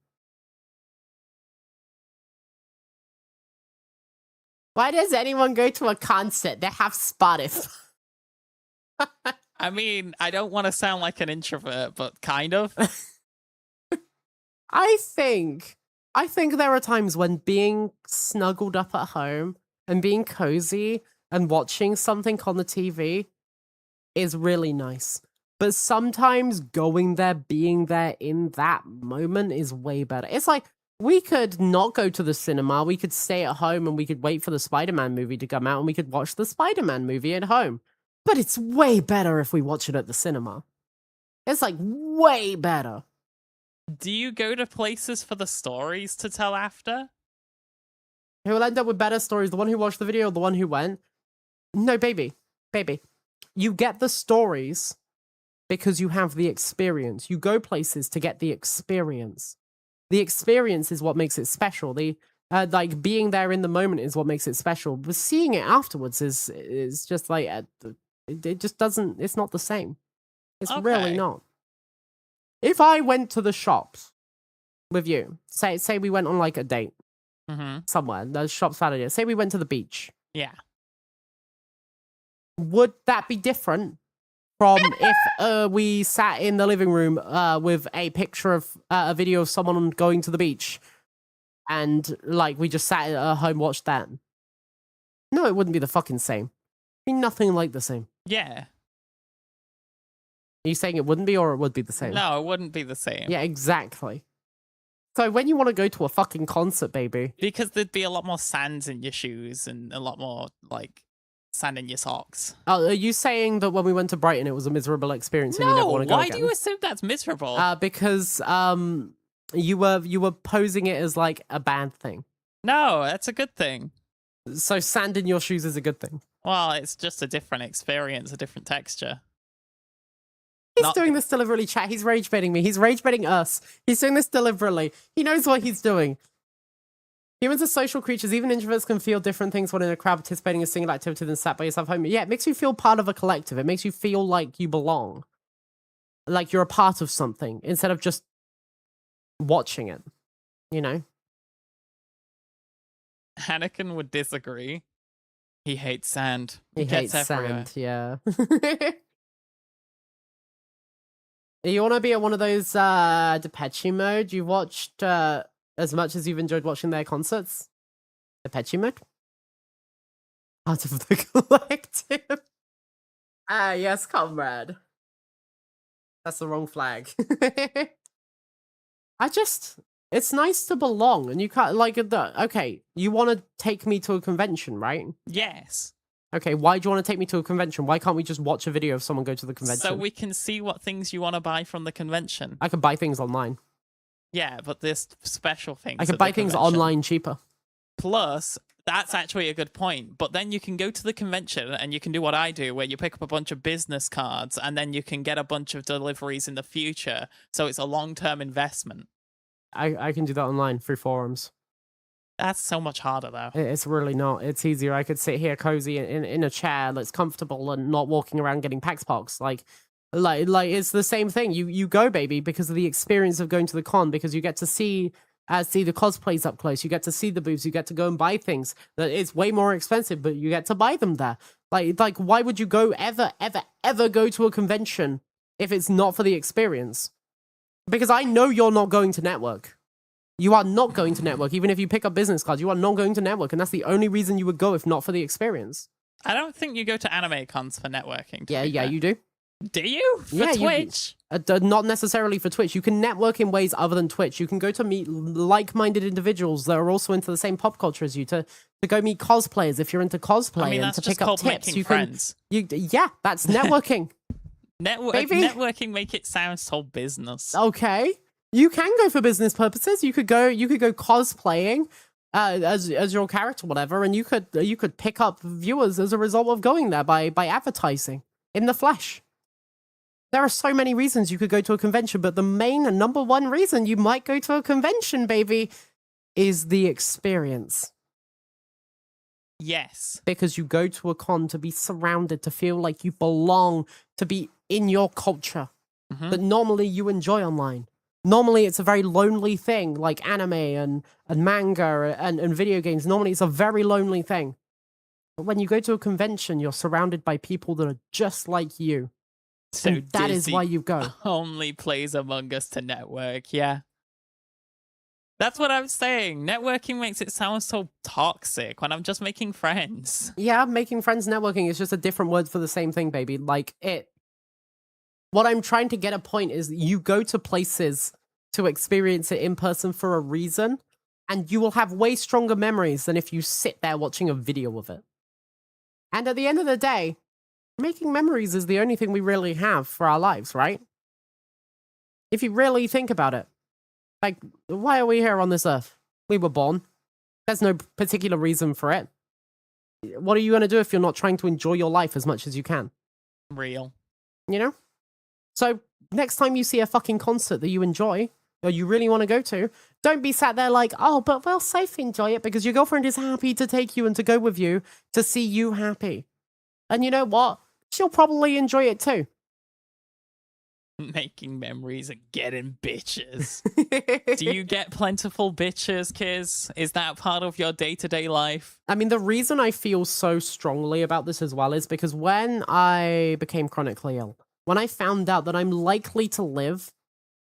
B: Why does anyone go to a concert? They have Spotify.
A: I mean, I don't want to sound like an introvert, but kind of.
B: I think there are times when being snuggled up at home and being cozy and watching something on the TV is really nice. But sometimes going there, being there in that moment is way better. It's like, we could not go to the cinema. We could stay at home and we could wait for the Spider-Man movie to come out and we could watch the Spider-Man movie at home. But it's way better if we watch it at the cinema. It's like way better.
A: Do you go to places for the stories to tell after?
B: Who will end up with better stories? The one who watched the video or the one who went? No, baby. Baby. You get the stories because you have the experience. You go places to get the experience. The experience is what makes it special. The like being there in the moment is what makes it special. But seeing it afterwards is just like it just doesn't. It's not the same. It's really not. If I went to the shops with you, say we went on like a date somewhere, the shop's Saturday. Say we went to the beach.
A: Yeah.
B: Would that be different from if we sat in the living room with a picture of a video of someone going to the beach and like we just sat at home watched that? No, it wouldn't be the fucking same. It'd be nothing like the same.
A: Yeah.
B: Are you saying it wouldn't be or it would be the same?
A: No, it wouldn't be the same.
B: Yeah, exactly. So when you want to go to a fucking concert, baby.
A: Because there'd be a lot more sand in your shoes and a lot more, like, sand in your socks.
B: Oh, are you saying that when we went to Brighton it was a miserable experience and you never want to go
A: why
B: again?
A: do you assume that's miserable?
B: Because you were posing it as like a bad thing.
A: No, that's a good thing.
B: So sand in your shoes is a good thing.
A: Well, it's just a different experience, a different texture.
B: He's doing this deliberately, chat. He's rage baiting me. He's rage baiting us. He's doing this deliberately. He knows what he's doing. Humans are social creatures. Even introverts can feel different things when in a crowd participating in a single activity than sat by yourself home. Yeah, it makes you feel part of a collective. It makes you feel like you belong. Like you're a part of something instead of just watching it. You know?
A: Anakin would disagree. He hates sand.
B: He hates
A: everywhere.
B: sand, yeah. You want to be at one of those Depeche mode? You watched as much as you've enjoyed watching their concerts? Depeche mode? Part of the collective. Ah, yes, comrade. That's the wrong flag. It's nice to belong, and you can't, like, okay, you want to take me to a convention, right?
A: Yes.
B: Okay, why do you want to take me to a convention? Why can't we just watch a video of someone go to the convention?
A: So we can see what things you want to buy from the convention.
B: I could buy things online.
A: Yeah, but there's special things.
B: I could buy things online cheaper.
A: Plus, that's actually a good point. But then you can go to the convention and you can do what I do, where you pick up a bunch of business cards and then you can get a bunch of deliveries in the future. So it's a long-term investment.
B: I can do that online through forums.
A: That's so much harder, though.
B: It's really not. It's easier. I could sit here cozy in a chair that's comfortable and not walking around getting Paxpox. Like it's the same thing. You go, baby, because of the experience of going to the con, because you get to see the cosplays up close. You get to see the booths. You get to go and buy things that it's way more expensive, but you get to buy them there. Like why would you go ever go to a convention if it's not for the experience? Because I know you're not going to network. You are not going to network, even if you pick up business cards. You are not going to network, and that's the only reason you would go if not for the experience.
A: I don't think you go to anime cons for networking.
B: Yeah, you do.
A: Do you? For Twitch?
B: Not necessarily for Twitch. You can network in ways other than Twitch. You can go to meet like-minded individuals that are also into the same pop culture as you, to go meet cosplayers if you're into cosplay,
A: I mean,
B: and
A: that's
B: to
A: just
B: pick up
A: called
B: tips.
A: making friends.
B: Yeah, that's networking.
A: Networking make it sound so business.
B: Okay. You can go for business purposes. You could go cosplaying as your character, whatever, and you could pick up viewers as a result of going there by advertising in the flesh. There are so many reasons you could go to a convention, but the main and number one reason you might go to a convention, baby, is the experience.
A: Yes.
B: Because you go to a con to be surrounded, to feel like you belong, to be in your culture that normally you enjoy online. Normally, it's a very lonely thing, like anime and manga and video games. Normally, it's a very lonely thing. But when you go to a convention, you're surrounded by people that are just like you.
A: So
B: and that is why you go.
A: Only plays Among Us to network, yeah. That's what I'm saying. Networking makes it sound so toxic when I'm just making friends.
B: Yeah, making friends, networking is just a different word for the same thing, baby. Like, what I'm trying to get a point is you go to places to experience it in person for a reason, and you will have way stronger memories than if you sit there watching a video of it. And at the end of the day, making memories is the only thing we really have for our lives, right? If you really think about it. Like, why are we here on this earth? We were born. There's no particular reason for it. What are you going to do if you're not trying to enjoy your life as much as you can?
A: Real.
B: You know? So, next time you see a fucking concert that you enjoy, or you really want to go to, don't be sat there like, oh, but we'll safe enjoy it because your girlfriend is happy to take you and to go with you to see you happy. And you know what? She'll probably enjoy it too.
A: Making memories and getting bitches. Do you get plentiful bitches, Kiz? Is that part of your day-to-day life?
B: I mean, the reason I feel so strongly about this as well is because when I became chronically ill, when I found out that I'm likely to live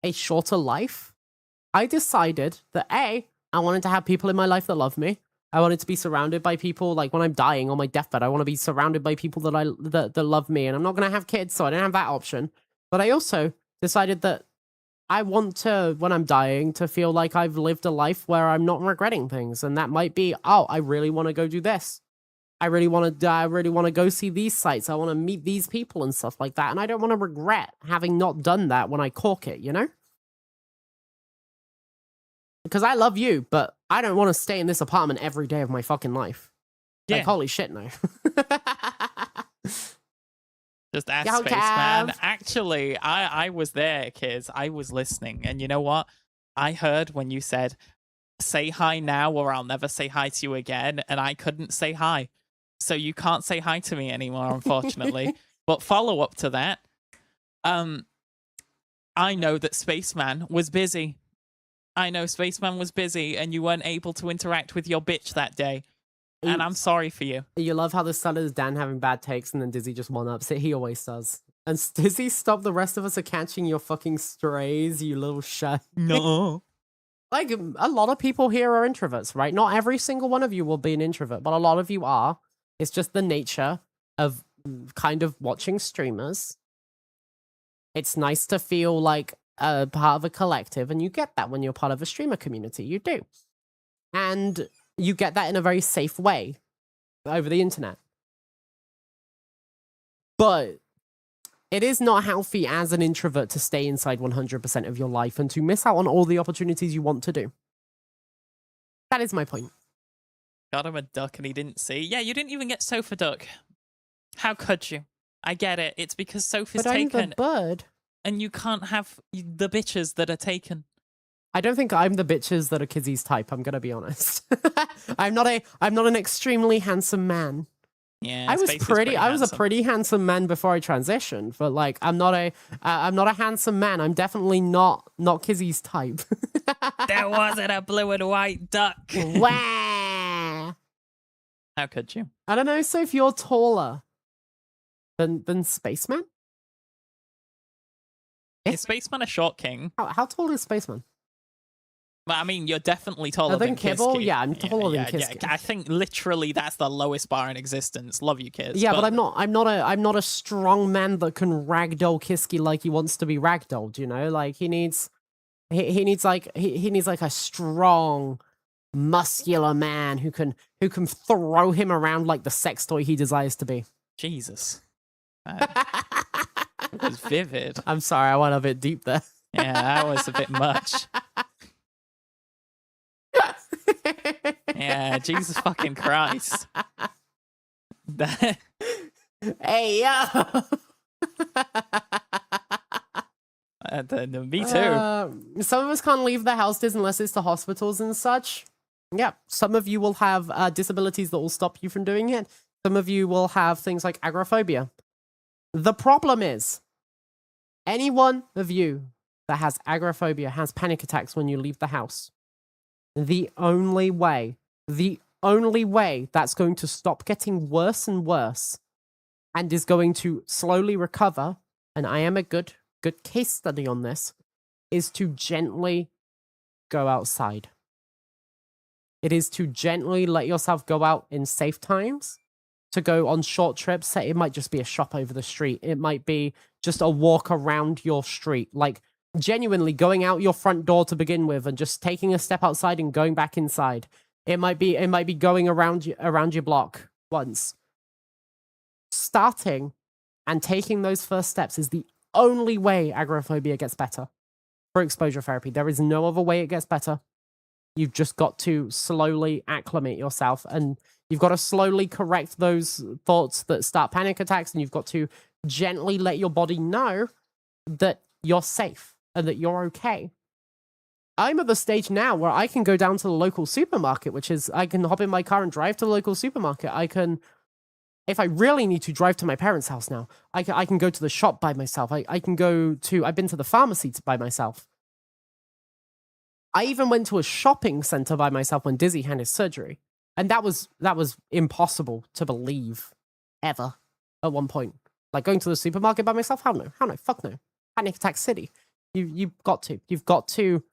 B: a shorter life, I decided that I wanted to have people in my life that love me. I wanted to be surrounded by people, like when I'm dying on my deathbed, I want to be surrounded by people that love me, and I'm not going to have kids, so I don't have that option. But I also decided that I want to, when I'm dying, to feel like I've lived a life where I'm not regretting things. And that might be, oh, I really want to go do this. I really want to go see these sites. I want to meet these people and stuff like that. And I don't want to regret having not done that when I cork it, you know? Because I love you, but I don't want to stay in this apartment every day of my fucking life.
A: Yeah.
B: Like, holy shit, no.
A: Just ask
B: Yo,
A: Spaceman.
B: Cav.
A: Actually, I was there, kids. I was listening. And you know what? I heard when you said, say hi now or I'll never say hi to you again. And I couldn't say hi. So you can't say hi to me anymore, unfortunately. But follow up to that. I know that Spaceman was busy. I know Spaceman was busy and you weren't able to interact with your bitch that day. And I'm sorry for you.
B: You love how the start is Dan having bad takes and then Dizzy just one-ups it. He always does. And Dizzy, stop, the rest of us are catching your fucking strays, you little shit.
A: No.
B: Like, a lot of people here are introverts, right? Not every single one of you will be an introvert, but a lot of you are. It's just the nature of kind of watching streamers. It's nice to feel like a part of a collective, and you get that when you're part of a streamer community. You do. And you get that in a very safe way over the internet. But it is not healthy as an introvert to stay inside 100% of your life and to miss out on all the opportunities you want to do. That is my point.
A: Got him a duck and he didn't see. Yeah, you didn't even get Sofa Duck. How could you? I get it. It's because Sophie's
B: But I'm
A: taken.
B: the bird.
A: And you can't have the bitches that are taken.
B: I don't think I'm the bitches that are Kizzy's type, I'm gonna be honest. I'm not an extremely handsome man.
A: Yeah,
B: I was a pretty handsome man before I transitioned, but like I'm not a handsome man. I'm definitely not Kizzy's type.
A: There wasn't a blue and white duck.
B: Wah!
A: How could you?
B: I don't know, so if you're taller than Spaceman?
A: Is Spaceman a short king?
B: How tall is Spaceman?
A: Well, I mean, you're definitely taller than
B: Kibble?
A: Kiski.
B: Yeah, I'm taller than Kiski.
A: Yeah. I think literally that's the lowest bar in existence. Love you, kids.
B: Yeah, but I'm not a strong man that can ragdoll Kiski like he wants to be ragdolled, you know? Like he needs like a strong, muscular man who can throw him around like the sex toy he desires to be.
A: Jesus. It was vivid.
B: I'm sorry, I went a bit deep there.
A: Yeah, that was a bit much. Yeah, Jesus fucking Christ.
B: Hey, yo!
A: Me too.
B: Some of us can't leave the houses unless it's to hospitals and such. Yeah, some of you will have disabilities that will stop you from doing it. Some of you will have things like agoraphobia. The problem is, any one of you that has agoraphobia has panic attacks when you leave the house. The only way that's going to stop getting worse and worse and is going to slowly recover, and I am a good case study on this, is to gently go outside. It is to gently let yourself go out in safe times, to go on short trips. Say it might just be a shop over the street. It might be just a walk around your street. Like genuinely going out your front door to begin with and just taking a step outside and going back inside. It might be going around your block once. Starting and taking those first steps is the only way agoraphobia gets better for exposure therapy. There is no other way it gets better. You've just got to slowly acclimate yourself, and you've got to slowly correct those thoughts that start panic attacks, and you've got to gently let your body know that you're safe and that you're okay. I'm at the stage now where I can go down to the local supermarket, which is I can hop in my car and drive to the local supermarket. I can, if I really need to, drive to my parents' house now. I can go to the shop by myself. I've been to the pharmacy by myself. I even went to a shopping center by myself when Dizzy had his surgery. And that was impossible to believe ever at one point. Like going to the supermarket by myself? How no? Fuck no. Panic attack city. You've got to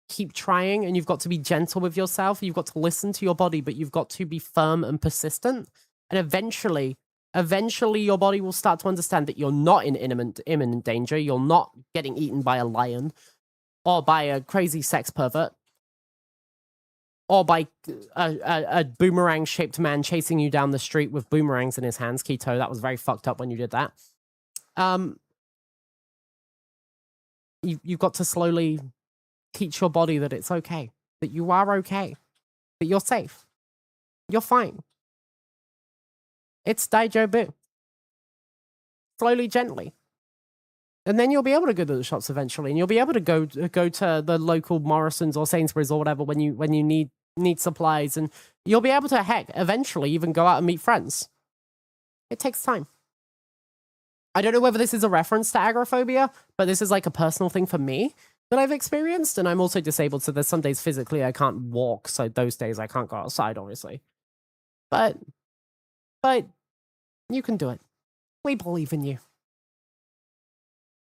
B: keep trying, and you've got to be gentle with yourself. You've got to listen to your body, but you've got to be firm and persistent. And eventually your body will start to understand that you're not in imminent danger. You're not getting eaten by a lion or by a crazy sex pervert or by a boomerang-shaped man chasing you down the street with boomerangs in his hands. Keto, that was very fucked up when you did that. You've got to slowly teach your body that it's okay, that you are okay, that you're safe, you're fine. It's Daijobu. Slowly, gently. And then you'll be able to go to the shops eventually, and you'll be able to go to the local Morrison's or Sainsbury's or whatever when you need supplies, and you'll be able to, heck, eventually even go out and meet friends. It takes time. I don't know whether this is a reference to agoraphobia, but this is like a personal thing for me that I've experienced, and I'm also disabled, so there's some days physically I can't walk, so those days I can't go outside, obviously. But you can do it. We believe in you.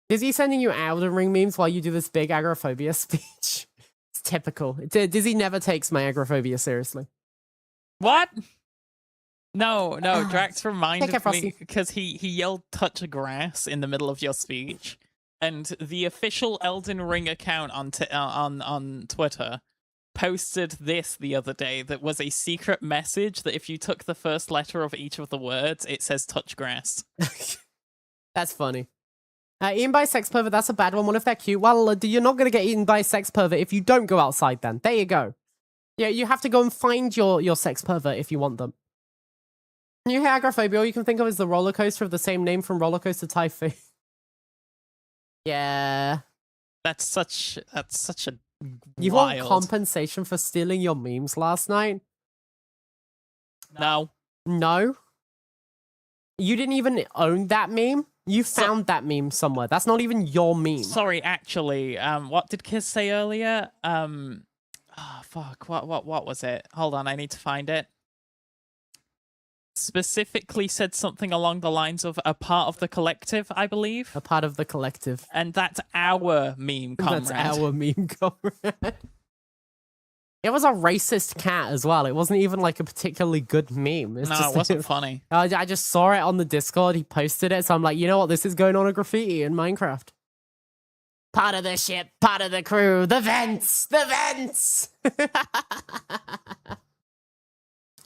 B: Is he sending you Elden Ring memes while you do this big agoraphobia speech? It's typical. Dizzy never takes my agoraphobia seriously.
A: What? No, Drax reminded me because he yelled "touch grass" in the middle of your speech, and the official Elden Ring account on Twitter posted this the other day that was a secret message that if you took the first letter of each of the words, it says "touch grass."
B: That's funny. Eaten by a sex pervert, that's a bad one. What if they're cute? Well, you're not going to get eaten by a sex pervert if you don't go outside then. There you go. Yeah, you have to go and find your sex pervert if you want them. New agoraphobia, all you can think of is the roller coaster of the same name from Roller Coaster Typhoon. Yeah.
A: That's such a
B: You
A: wild...
B: want compensation for stealing your memes last night?
A: No.
B: No? You didn't even own that meme? You found that meme somewhere. That's not even your meme.
A: Sorry, actually. What did Kiz say earlier? Oh, fuck. What was it? Hold on, I need to find it. Specifically said something along the lines of a part of the collective, I believe.
B: A part of the collective.
A: And that's our meme, comrade.
B: That's our meme, comrade. It was a racist cat as well. It wasn't even like a particularly good meme.
A: It wasn't funny.
B: I just saw it on the Discord. He posted it. So I'm like, you know what? This is going on a graffiti in Minecraft. Part of the ship, part of the crew, the vents.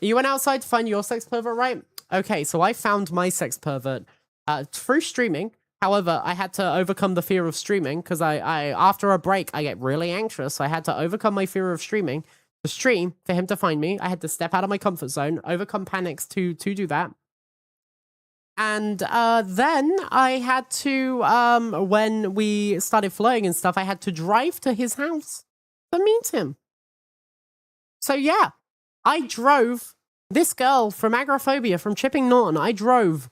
B: You went outside to find your sex pervert, right? Okay, so I found my sex pervert through streaming. However, I had to overcome the fear of streaming because I after a break, I get really anxious. So I had to overcome my fear of streaming to stream for him to find me. I had to step out of my comfort zone, overcome panics to do that. And then I had to, when we started flirting and stuff, I had to drive to his house to meet him. So yeah, I drove this girl from Agoraphobia, from Chipping Norton. I drove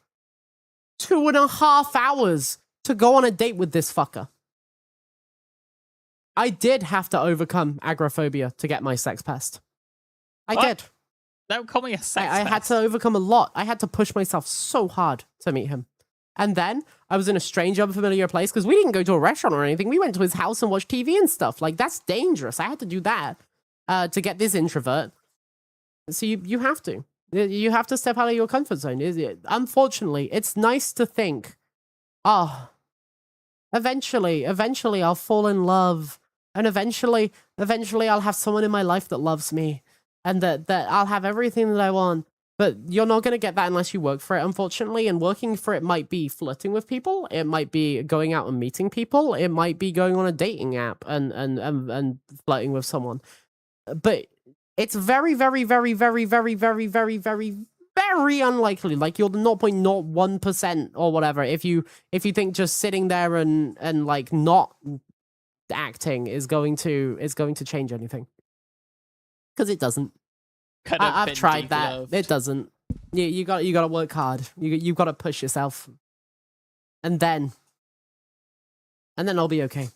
B: 2.5 hours to go on a date with this fucker. I did have to overcome agoraphobia to get my sex pest. I did.
A: Don't call me a sex pest.
B: I had to overcome a lot. I had to push myself so hard to meet him. And then I was in a strange, unfamiliar place because we didn't go to a restaurant or anything. We went to his house and watched TV and stuff. Like, that's dangerous. I had to do that to get this introvert. So you have to. You have to step out of your comfort zone. Unfortunately, it's nice to think, oh, eventually I'll fall in love, and eventually I'll have someone in my life that loves me, and that I'll have everything that I want. But you're not going to get that unless you work for it, unfortunately. And working for it might be flirting with people. It might be going out and meeting people. It might be going on a dating app and flirting with someone. But it's very, very, very, very, very, very, very, very, very unlikely. Like you're the 0.01% or whatever. If you think just sitting there and like not acting is going to change anything, because it doesn't. I've tried that. It doesn't. You got to work hard. You've got to push yourself, and then I'll be okay.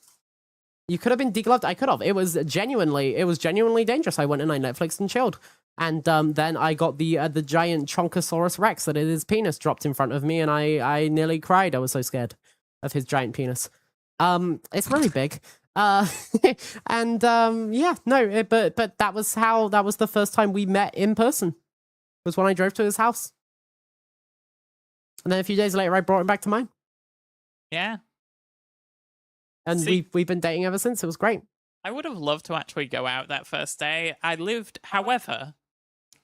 B: You could have been degloved. I could have. It was genuinely dangerous. I went and I Netflixed and chilled, and then I got the giant Chonkosaurus Rex that his penis dropped in front of me, and I nearly cried. I was so scared of his giant penis. It's really big. And yeah, no, but that was the first time we met in person. Was when I drove to his house, and then a few days later I brought him back to mine.
A: Yeah.
B: And we've been dating ever since. It was great.
A: I would have loved to actually go out that first day. I lived, however,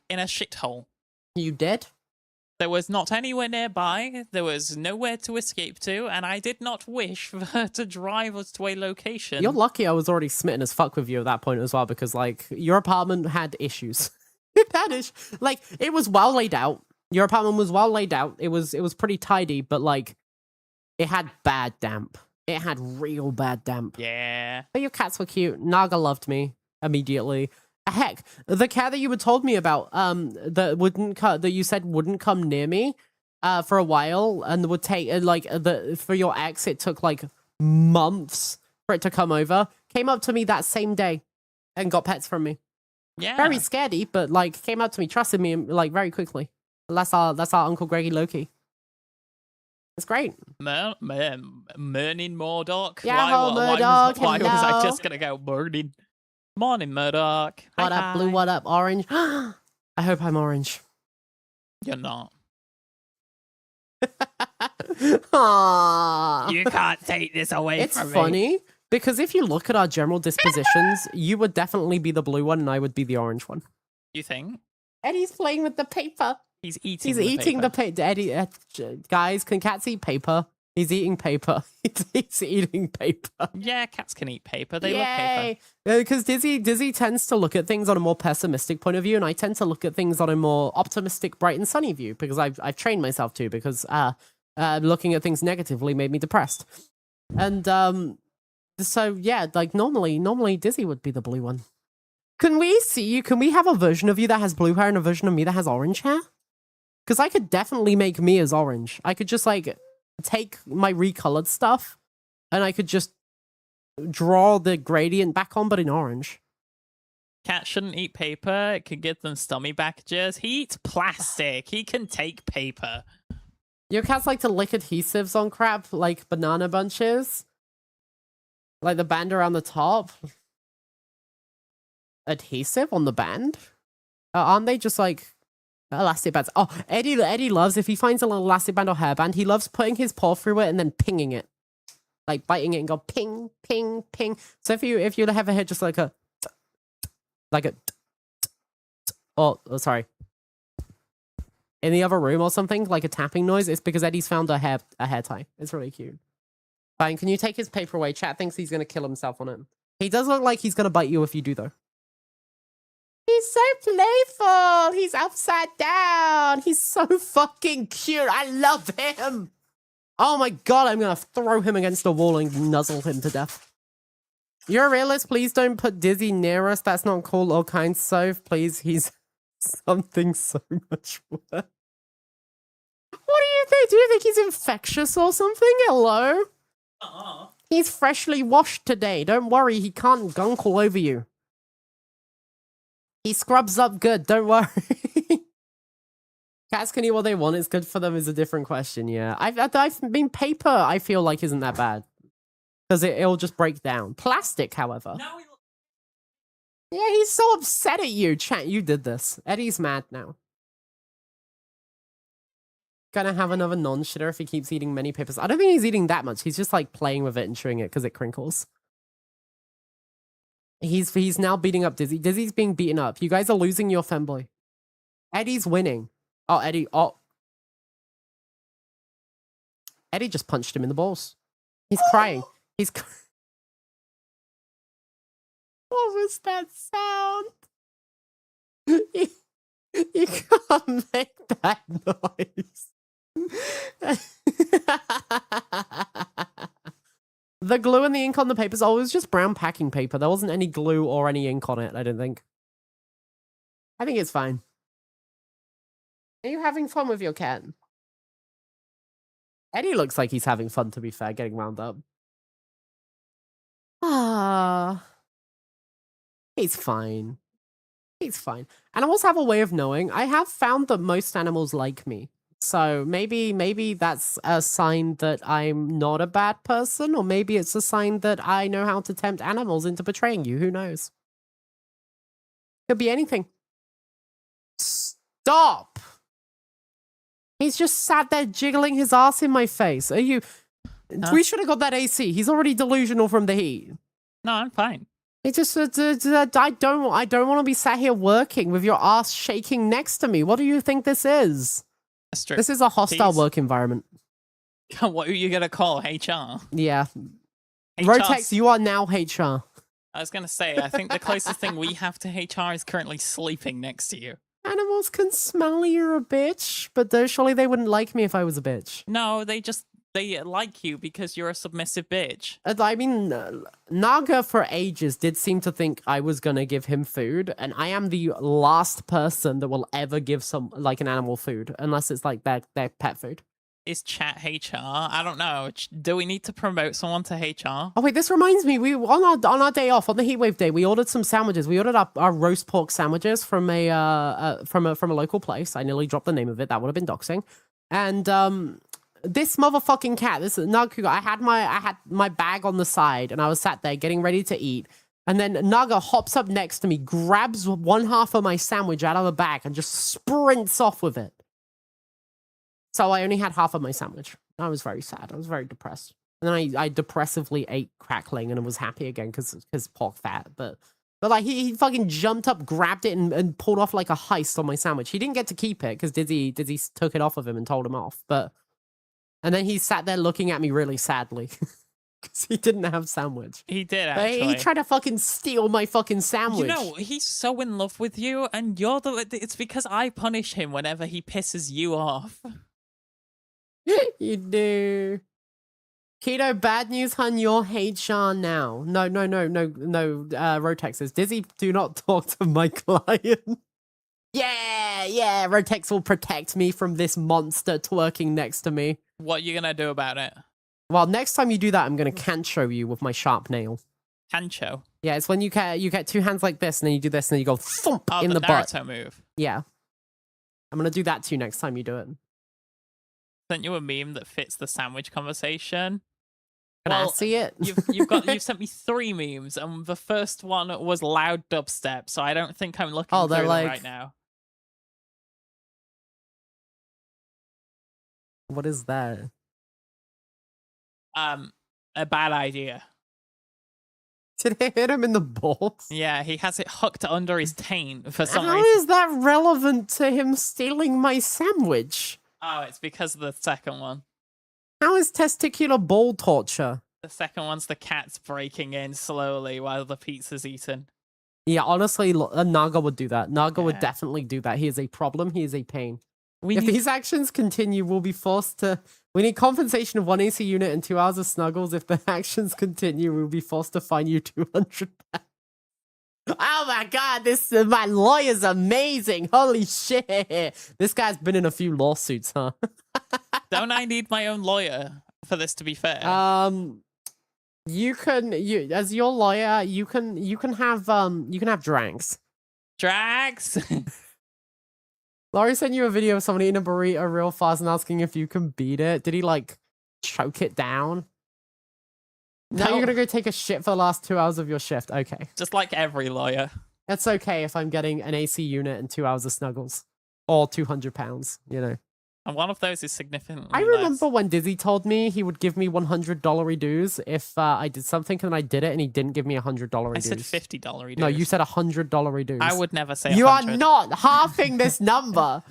A: in a shithole.
B: You did?
A: There was not anywhere nearby. There was nowhere to escape to, and I did not wish for her to drive us to a location.
B: You're lucky I was already smitten as fuck with you at that point as well, because like your apartment had issues. It had issues. Like it was well laid out. Your apartment was well laid out. It was pretty tidy, but like it had bad damp. It had real bad damp.
A: Yeah.
B: But your cats were cute. Naga loved me immediately. Heck, the cat that you had told me about, that you said wouldn't come near me, for a while, and would take for your ex, it took like months for it to come over. Came up to me that same day, and got pets from me.
A: Yeah.
B: Very scaredy, but like came up to me, trusted me, like very quickly. That's our Uncle Greggy Loki. It's great.
A: Morning, Murdoch.
B: Yaho, Murdoch.
A: Why was I just gonna go morning? Morning, Murdoch.
B: What up, blue? What up, orange? I hope I'm orange.
A: You're not.
B: Aww.
A: You can't take this away from me.
B: It's funny, because if you look at our general dispositions, you would definitely be the blue one, and I would be the orange one.
A: You think?
B: Eddie's playing with the paper.
A: He's eating
B: the paper. Eddie, guys, can cats eat paper? He's eating paper. He's eating paper.
A: Yeah, cats can eat paper. They love paper.
B: Because Dizzy tends to look at things on a more pessimistic point of view, and I tend to look at things on a more optimistic, bright and sunny view, because I've trained myself to, because looking at things negatively made me depressed. And so yeah, like normally Dizzy would be the blue one. Can we see you? Can we have a version of you that has blue hair and a version of me that has orange hair? Because I could definitely make me as orange. I could just like take my recolored stuff and I could just draw the gradient back on, but in orange.
A: Cats shouldn't eat paper. It could give them stomach packages. He eats plastic. He can take paper.
B: Your cats like to lick adhesives on crap, like banana bunches. Like the band around the top. Adhesive on the band? Aren't they just like elastic bands? Oh, Eddie loves, if he finds a little elastic band or hairband, he loves putting his paw through it and then pinging it. Like biting it and go ping, ping, ping. So if you ever hear just like a oh sorry, in the other room or something, like a tapping noise, it's because Eddie's found a hair tie. It's really cute. Fine, can you take his paper away? Chat thinks he's gonna kill himself on it. He does look like he's gonna bite you if you do though. He's so playful. He's upside down. He's so fucking cute. I love him. Oh my god, I'm gonna throw him against the wall and nuzzle him to death. You're a realist. Please don't put Dizzy near us. That's not cool or kind. So please, he's something so much worse. What do you think? Do you think he's infectious or something? Hello? He's freshly washed today. Don't worry, he can't gunk all over you. He scrubs up good, don't worry. Cats can eat what they want, it's good for them is a different question, yeah. I mean, paper, I feel like isn't that bad. Because it'll just break down. Plastic, however. Yeah, he's so upset at you. Chat, you did this. Eddie's mad now. Gonna have another non-shitter if he keeps eating many papers. I don't think he's eating that much. He's just like playing with it and chewing it because it crinkles. He's now beating up Dizzy. Dizzy's being beaten up. You guys are losing your femboy. Eddie's winning. Oh, Eddie. Oh. Eddie just punched him in the balls. He's crying. He's What was that sound? You can't make that noise. The glue and the ink on the papers, oh, it was just brown packing paper. There wasn't any glue or any ink on it, I don't think. I think it's fine. Are you having fun with your cat? Eddie looks like he's having fun, to be fair, getting wound up. Ah. He's fine. He's fine. Animals have a way of knowing. I have found that most animals like me. So maybe that's a sign that I'm not a bad person, or maybe it's a sign that I know how to tempt animals into betraying you. Who knows? Could be anything. Stop! He's just sat there jiggling his ass in my face. Are you... Huh? We should have got that AC. He's already delusional from the heat.
A: No, I'm fine.
B: It just... I don't want to be sat here working with your ass shaking next to me. What do you think this is?
A: That's true.
B: This is a hostile work environment.
A: What are you going to call HR?
B: Yeah. Rotex, you are now HR.
A: I was going to say, I think the closest thing we have to HR is currently sleeping next to you.
B: Animals can smell you're a bitch, but surely they wouldn't like me if I was a bitch.
A: No, they like you because you're a submissive bitch.
B: I mean, Naga for ages did seem to think I was gonna give him food, and I am the last person that will ever give an animal food, unless it's like their pet food.
A: Is chat HR? I don't know. Do we need to promote someone to HR?
B: Oh wait, this reminds me. We on our day off, on the heatwave day, we ordered some sandwiches. We ordered our roast pork sandwiches from a local place. I nearly dropped the name of it. That would have been doxing. And this motherfucking cat, this Naga, I had my bag on the side, and I was sat there getting ready to eat. And then Naga hops up next to me, grabs one half of my sandwich out of the bag, and just sprints off with it. So I only had half of my sandwich. I was very sad. I was very depressed. And then I depressively ate crackling and was happy again because pork fat. But like he fucking jumped up, grabbed it, and pulled off like a heist on my sandwich. He didn't get to keep it because Dizzy took it off of him and told him off. And then he sat there looking at me really sadly because he didn't have sandwich.
A: He did, actually.
B: But he tried to fucking steal my fucking sandwich.
A: You know, he's so in love with you, and it's because I punish him whenever he pisses you off.
B: You do. Keto, bad news, hun. You're HR now. No. Rotex says, Dizzy, do not talk to my client. Yeah. Rotex will protect me from this monster twerking next to me.
A: What are you gonna do about it?
B: Well, next time you do that, I'm gonna cancho you with my sharp nail.
A: Cancho?
B: Yeah, it's when you get two hands like this, and then you do this, and then you go thump in the butt.
A: Naruto move.
B: Yeah. I'm gonna do that to you next time you do it.
A: Sent you a meme that fits the sandwich conversation.
B: Can I see it?
A: You've sent me 3 memes, and the first one was loud dubstep, so I don't think I'm looking through them right now.
B: What is that?
A: A bad idea.
B: Did it hit him in the balls?
A: Yeah, he has it hooked under his taint for some reason.
B: How is that relevant to him stealing my sandwich?
A: Oh, it's because of the second one.
B: How is testicular ball torture?
A: The second one's the cat's breaking in slowly while the pizza's eaten.
B: Yeah, honestly, Naga would do that. Naga would definitely do that. He is a problem. He is a pain. If these actions continue, we'll be forced to... We need compensation of 1 AC unit and 2 hours of snuggles. If the actions continue, we'll be forced to fine you 200 pounds. Oh my god, my lawyer's amazing. Holy shit. This guy's been in a few lawsuits, huh?
A: Don't I need my own lawyer for this to be fair?
B: As your lawyer, you can have drags.
A: Drags?
B: Laurie sent you a video of someone eating a burrito real fast and asking if you can beat it. Did he like choke it down? No. Now you're gonna go take a shit for the last 2 hours of your shift. Okay.
A: Just like every lawyer.
B: It's okay if I'm getting an AC unit and 2 hours of snuggles. Or 200 pounds, you know.
A: And one of those is significantly
B: I
A: less.
B: remember when Dizzy told me he would give me $100 dues if I did something and I did it and he didn't give me $100
A: I
B: dues.
A: said $50 dues.
B: No, you said $100 dues.
A: I would never say
B: You
A: 100.
B: are not halving this number.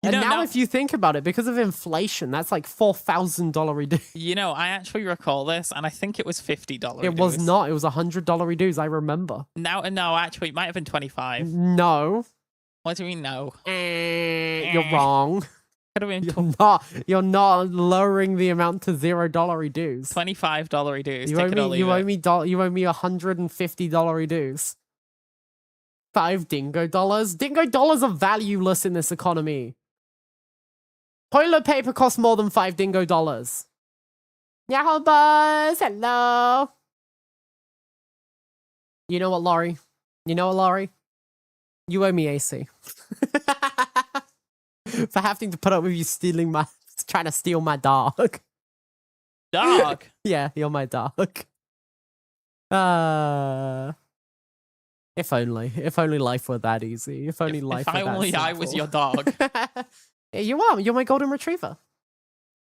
A: You
B: And
A: don't
B: now
A: know-
B: if you think about it, because of inflation, that's like $4,000 dues.
A: You know, I actually recall this, and I think it was $50.
B: It was not. It was $100 dues. I remember.
A: No, actually, it might have been 25.
B: No.
A: What do you mean no?
B: You're wrong.
A: Could have been
B: You're not lowering the amount to $0 dues.
A: $25 dues.
B: You owe me $150 dues. 5 dingo dollars. Dingo dollars are valueless in this economy. Toilet paper costs more than 5 dingo dollars. Yaho buzz, hello. You know what, Laurie? You owe me AC. For having to put up with you trying to steal my dog.
A: Dog?
B: Yeah, you're my dog. If only life were that easy. If only life were that
A: only I was your dog.
B: You are. You're my golden retriever.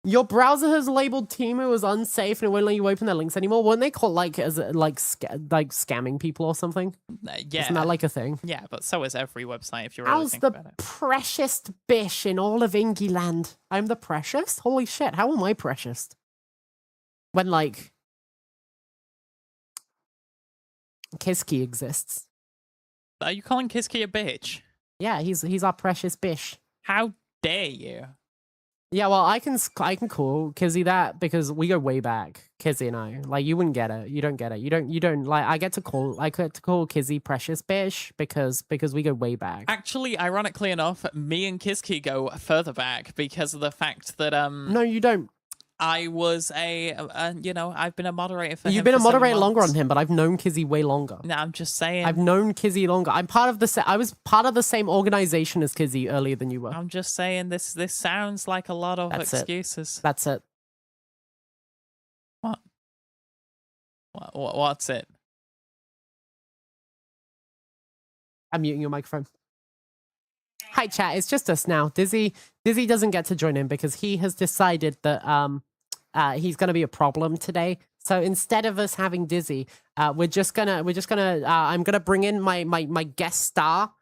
B: Your browser has labeled Temu as unsafe and it won't let you open their links anymore. Wouldn't they call scamming people or something?
A: Yeah.
B: Isn't that like a thing?
A: Yeah, but so is every website if you really
B: How's
A: think
B: the
A: about it.
B: precious bish in all of Ingyland? I'm the precious? Holy shit, how am I precious? When, like, Kiski exists.
A: Are you calling Kiski a bitch?
B: Yeah, he's our precious bish.
A: How dare you?
B: Yeah, well, I can call Kizzy that because we go way back, Kizzy and I. Like, you wouldn't get it. You don't get it. You don't like. I get to call Kizzy precious bish because we go way back.
A: Actually, ironically enough, me and Kiski go further back because of the fact that
B: No, you don't.
A: I was I've been a moderator for him.
B: You've been a
A: for 7
B: moderator longer
A: months.
B: on him, but I've known Kizzy way longer.
A: No, I'm just saying.
B: I've known Kizzy longer. I was part of the same organization as Kizzy earlier than you were.
A: I'm just saying this sounds like a lot of excuses.
B: That's it.
A: What? What's it?
B: I'm muting your microphone. Hi chat, it's just us now. Dizzy doesn't get to join in because he has decided that he's gonna be a problem today. So instead of us having Dizzy, I'm gonna bring in my guest star.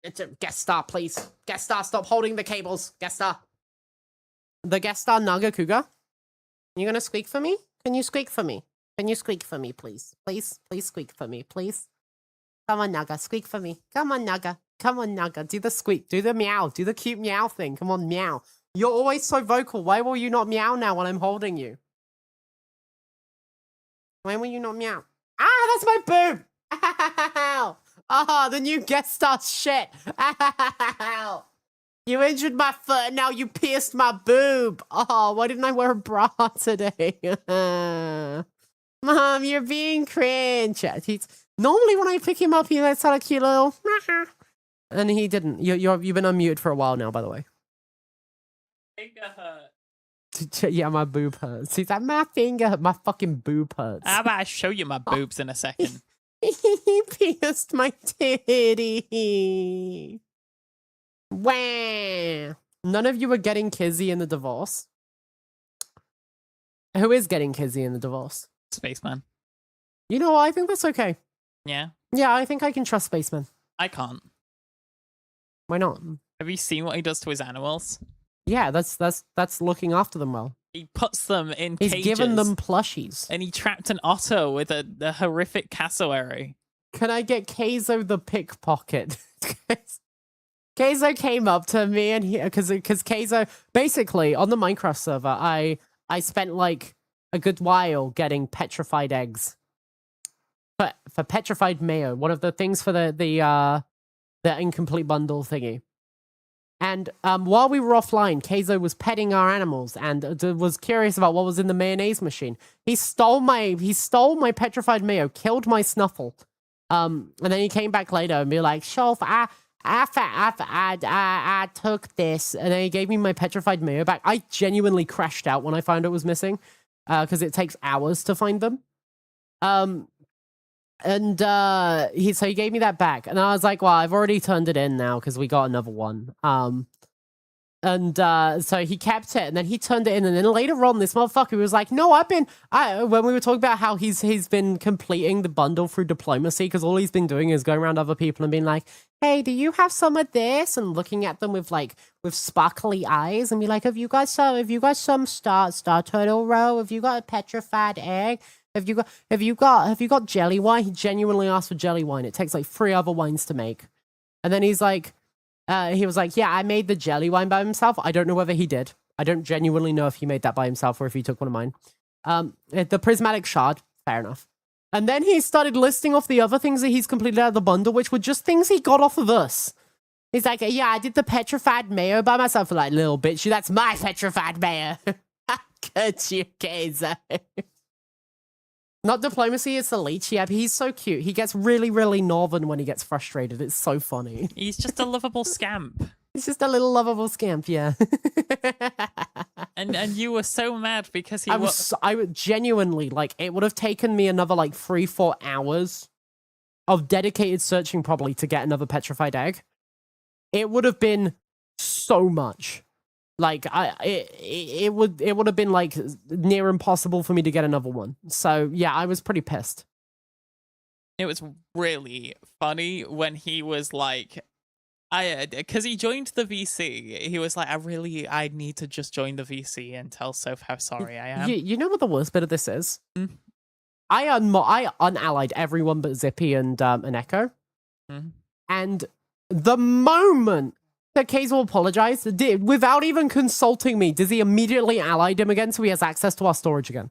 B: It's a guest star, please. Guest star, stop holding the cables. Guest star. The guest star Naga Kuga. You gonna squeak for me? Can you squeak for me? Can you squeak for me, please? Please squeak for me, please. Come on, Naga, squeak for me. Come on, Naga. Come on, Naga. Do the squeak. Do the meow. Do the cute meow thing. Come on, meow. You're always so vocal. Why will you not meow now when I'm holding you? Why will you not meow? Ah, that's my boob! Ow! Ah, the new guest star shit. Ow! You injured my foot and now you pierced my boob. Oh, why didn't I wear a bra today? Mom, you're being cringe. Normally when I pick him up, he lets out a cute little... And he didn't. You've been unmuted for a while now, by the way.
A: Finger hurt.
B: Yeah, my boob hurts. He's like, my finger, my fucking boob hurts.
A: How about I show you my boobs in a second?
B: He pierced my titty. Wah. None of you are getting Kizzy in the divorce. Who is getting Kizzy in the divorce?
A: Spaceman.
B: You know what? I think that's okay.
A: Yeah?
B: Yeah, I think I can trust Spaceman.
A: I can't.
B: Why not?
A: Have you seen what he does to his animals?
B: Yeah, that's looking after them well.
A: He puts them in
B: He's
A: cages.
B: given them plushies.
A: And he trapped an otter with a horrific cassowary.
B: Can I get Keizo the pickpocket? Keizo came up to me and because Keizo basically on the Minecraft server, I spent like a good while getting petrified eggs. But for petrified mayo, one of the things for the incomplete bundle thingy. And while we were offline, Keizo was petting our animals and was curious about what was in the mayonnaise machine. He stole my petrified mayo, killed my snuffle. And then he came back later and be like, Shof, I took this. And then he gave me my petrified mayo back. I genuinely crashed out when I found it was missing. Because it takes hours to find them. And he gave me that back, and I was like, well, I've already turned it in now because we got another one. And so he kept it, and then he turned it in, and then later on, this motherfucker was like, "No, when we were talking about how he's been completing the bundle through diplomacy, because all he's been doing is going around other people and being like, hey, do you have some of this?' and looking at them with sparkly eyes and be like, have you got some star turtle roe? Have you got a petrified egg? Have you got jelly wine?" He genuinely asked for jelly wine. It takes like 3 other wines to make, and then he's like. He was like, yeah, I made the jelly wine by himself. I don't know whether he did. I don't genuinely know if he made that by himself or if he took one of mine. The prismatic shard, fair enough. And then he started listing off the other things that he's completed out of the bundle, which were just things he got off of us. He's like, yeah, I did the petrified mayo by myself. For like, little bitch, that's my petrified mayo. Cut you, Kaiser. Not diplomacy, it's the leech. Yeah, but he's so cute. He gets really, really northern when he gets frustrated. It's so funny.
A: He's just a lovable scamp.
B: He's just a little lovable scamp, yeah.
A: and you were so mad because he
B: I would genuinely, like, it would have taken me another, like, 3-4 hours of dedicated searching probably to get another petrified egg. It would have been so much. Like, it would have been, like, near impossible for me to get another one. So, yeah, I was pretty pissed.
A: It was really funny when he was like, because he joined the VC. He was like, I need to just join the VC and tell Soph how sorry I am.
B: You know what the worst bit of this is? I unallied everyone but Zippy and Echo. And the moment that Kazel apologized, without even consulting me, does he immediately allied him again so he has access to our storage again?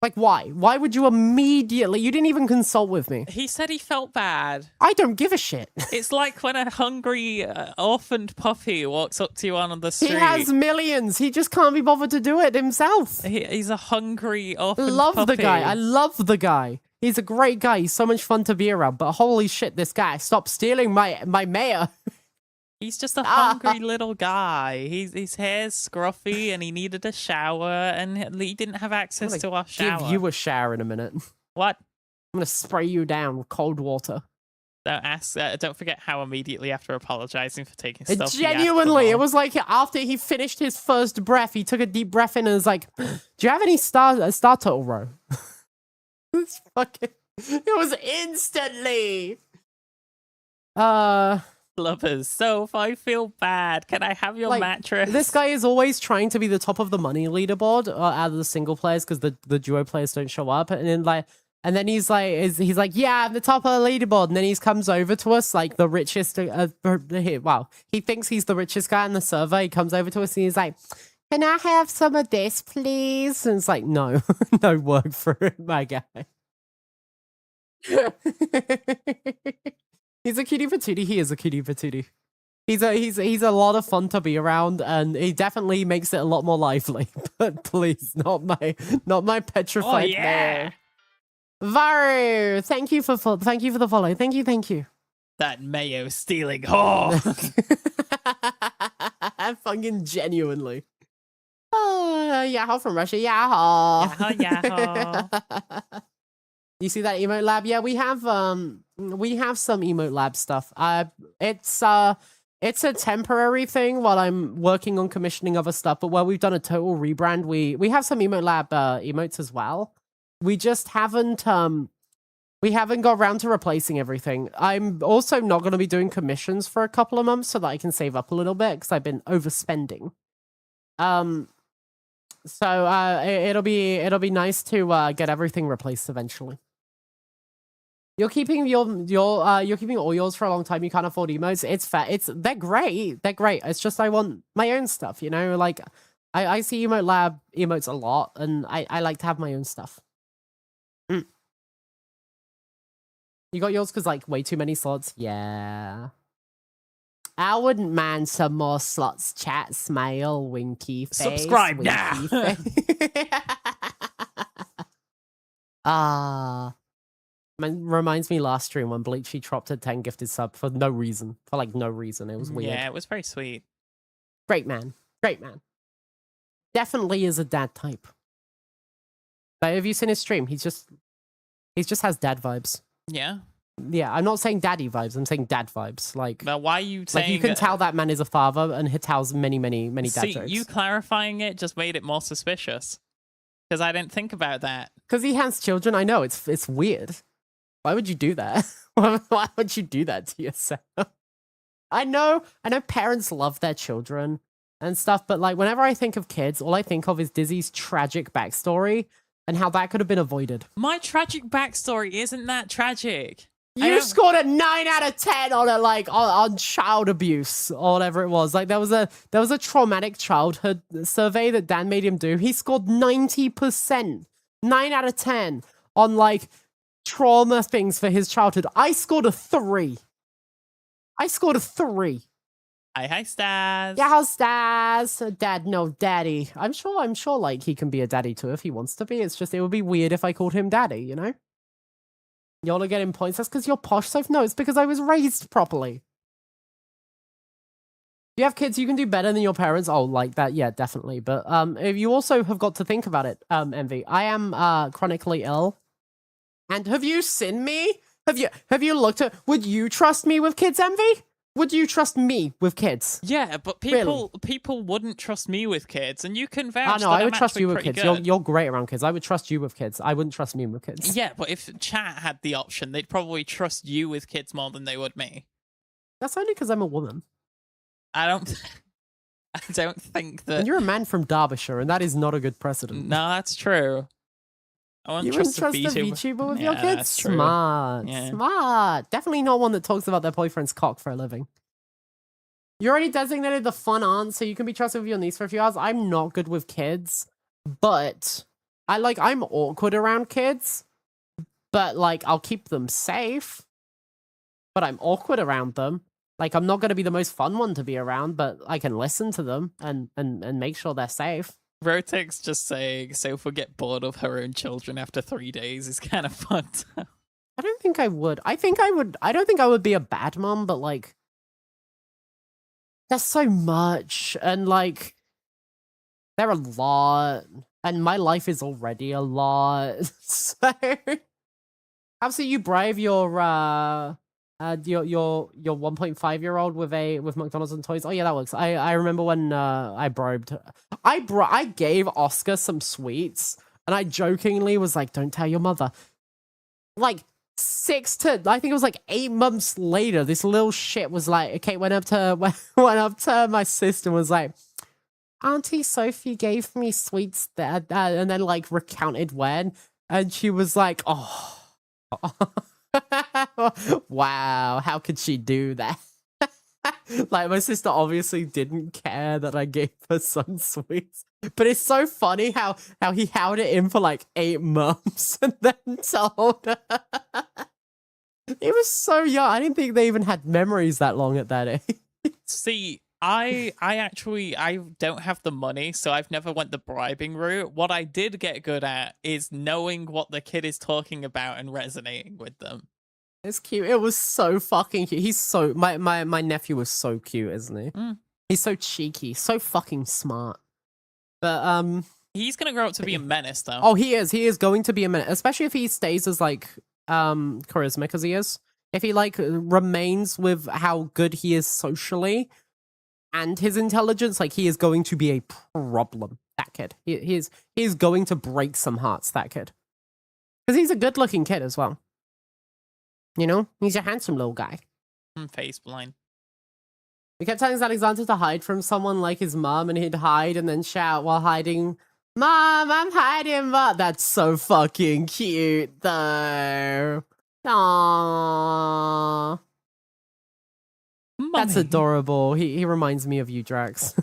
B: Like, why? Why would you immediately? You didn't even consult with me.
A: He said he felt bad.
B: I don't give a shit.
A: It's like when a hungry, orphaned puppy walks up to you on the street.
B: He has millions. He just can't be bothered to do it himself.
A: He's a hungry, orphaned puppy.
B: Love the guy. I love the guy. He's a great guy. He's so much fun to be around. But holy shit, this guy. Stop stealing my mayor.
A: He's just a hungry little guy. His hair's scruffy and he needed a shower and he didn't have access to our shower.
B: Give you a shower in a minute.
A: What?
B: I'm gonna spray you down with cold water.
A: Don't forget how immediately after apologizing for taking stuff.
B: Genuinely, it was like after he finished his first breath, he took a deep breath in and was like, "Do you have any star turtle roe?" It's fucking. It was instantly.
A: Lovers, so if I feel bad, can I have your mattress?
B: This guy is always trying to be the top of the money leaderboard out of the single players because the duo players don't show up, and then he's like, yeah, I'm the top of the leaderboard, and then he comes over to us like the richest. Wow, he thinks he's the richest guy in the server. He comes over to us and he's like, "Can I have some of this, please?" And it's like, no, no work for it, my guy. He's a cutie patootie. He is a cutie patootie. He's a lot of fun to be around, and he definitely makes it a lot more lively. But please, not my petrified man. Varu, thank you for the follow. Thank you.
A: That mayo stealing whore.
B: Fucking genuinely. Oh, Yaho from Russia. Yaho.
A: Yaho.
B: You see that emote lab? Yeah, we have some emote lab stuff. It's a temporary thing while I'm working on commissioning other stuff, but while we've done a total rebrand, we have some emote lab emotes as well. We just haven't got around to replacing everything. I'm also not going to be doing commissions for a couple of months so that I can save up a little bit because I've been overspending. So it'll be nice to get everything replaced eventually. You're keeping you're keeping all yours for a long time. You can't afford emotes. It's fair. They're great. They're great. It's just I want my own stuff. You know, like I see emote lab emotes a lot, and I like to have my own stuff. You got yours because like way too many slots. Yeah. I wouldn't mind some more slots. Chat, smile, winky face.
A: Subscribe now.
B: Reminds me last stream when Bleachy dropped a 10 gifted sub for no reason. For like no reason. It was weird.
A: Yeah, it was very sweet.
B: Great man. Great man. Definitely is a dad type. But have you seen his stream? He just has dad vibes.
A: Yeah.
B: Yeah, I'm not saying daddy vibes. I'm saying dad vibes. Like,
A: Now, why are you saying?
B: like you can tell that man is a father, and he tells many dad
A: See,
B: jokes.
A: you clarifying it just made it more suspicious. Because I didn't think about that.
B: Because he has children. I know it's weird. Why would you do that? Why would you do that to yourself? I know parents love their children and stuff, but like whenever I think of kids, all I think of is Dizzy's tragic backstory and how that could have been avoided.
A: My tragic backstory isn't that tragic.
B: You scored a 9 out of 10 on it, like on child abuse or whatever it was. Like there was a traumatic childhood survey that Dan made him do. He scored 90%, 9 out of 10 on like trauma things for his childhood. I scored a 3. Hi,
A: Stas.
B: Yeah, how's Stas? Dad, no, daddy. I'm sure, like, he can be a daddy too if he wants to be. It's just, it would be weird if I called him daddy, you know? Y'all are getting points. That's because you're posh, Soph. No, it's because I was raised properly. You have kids, you can do better than your parents. Oh, like that, yeah, definitely. But if you also have got to think about it, Envy. I am chronically ill. And have you seen me? Have you looked at? Would you trust me with kids, Envy? Would you trust me with kids?
A: Yeah, but people wouldn't trust me with kids, and you can vouch.
B: No, I would trust you with kids. You're great around kids. I would trust you with kids. I wouldn't trust me with kids.
A: Yeah, but if chat had the option, they'd probably trust you with kids more than they would me.
B: That's only because I'm a woman.
A: I don't think that.
B: And you're a man from Derbyshire, and that is not a good precedent.
A: No, that's true. I wouldn't trust a VTuber
B: with your kids? Smart.
A: Yeah.
B: Smart. Definitely not one that talks about their boyfriend's cock for a living. You already designated the fun aunt, so you can be trusted with your niece for a few hours. I'm not good with kids, but I'm awkward around kids, but like I'll keep them safe. But I'm awkward around them. Like I'm not going to be the most fun one to be around, but I can listen to them and make sure they're safe.
A: Rotex just saying Sofa get bored of her own children after 3 days is kind of fucked up.
B: I don't think I would. I don't think I would be a bad mom, but like there's so much and like they're a lot and my life is already a lot. So absolutely you brave your 1.5-year-old with McDonald's and toys. Oh yeah, that works. I remember when I gave Oscar some sweets and I jokingly was like, don't tell your mother. Like I think it was like 8 months later, this little shit was like, okay, went up to my sister and was like, Auntie Sophie gave me sweets that and then like recounted when, and she was like, oh. Wow, how could she do that? Like my sister obviously didn't care that I gave her some sweets, but it's so funny how he held it in for like 8 months and then told her. It was so young. I didn't think they even had memories that long at that age.
A: See, I don't have the money, so I've never went the bribing route. What I did get good at is knowing what the kid is talking about and resonating with them.
B: It's cute. It was so fucking cute. He's so my nephew was so cute, isn't he?
A: Mm.
B: He's so cheeky, so fucking smart. But
A: he's gonna grow up to be a menace, though.
B: Oh, he is. He is going to be a menace, especially if he stays as like charismatic as he is. If he like remains with how good he is socially and his intelligence, like he is going to be a problem. That kid. He is going to break some hearts. That kid, because he's a good-looking kid as well. You know, he's a handsome little guy.
A: Face blind.
B: We kept telling Alexander to hide from someone like his mom, and he'd hide and then shout while hiding, "Mom, I'm hiding, Mom." That's so fucking cute, though. Aww.
A: Mummy.
B: That's adorable. He reminds me of you, Drax.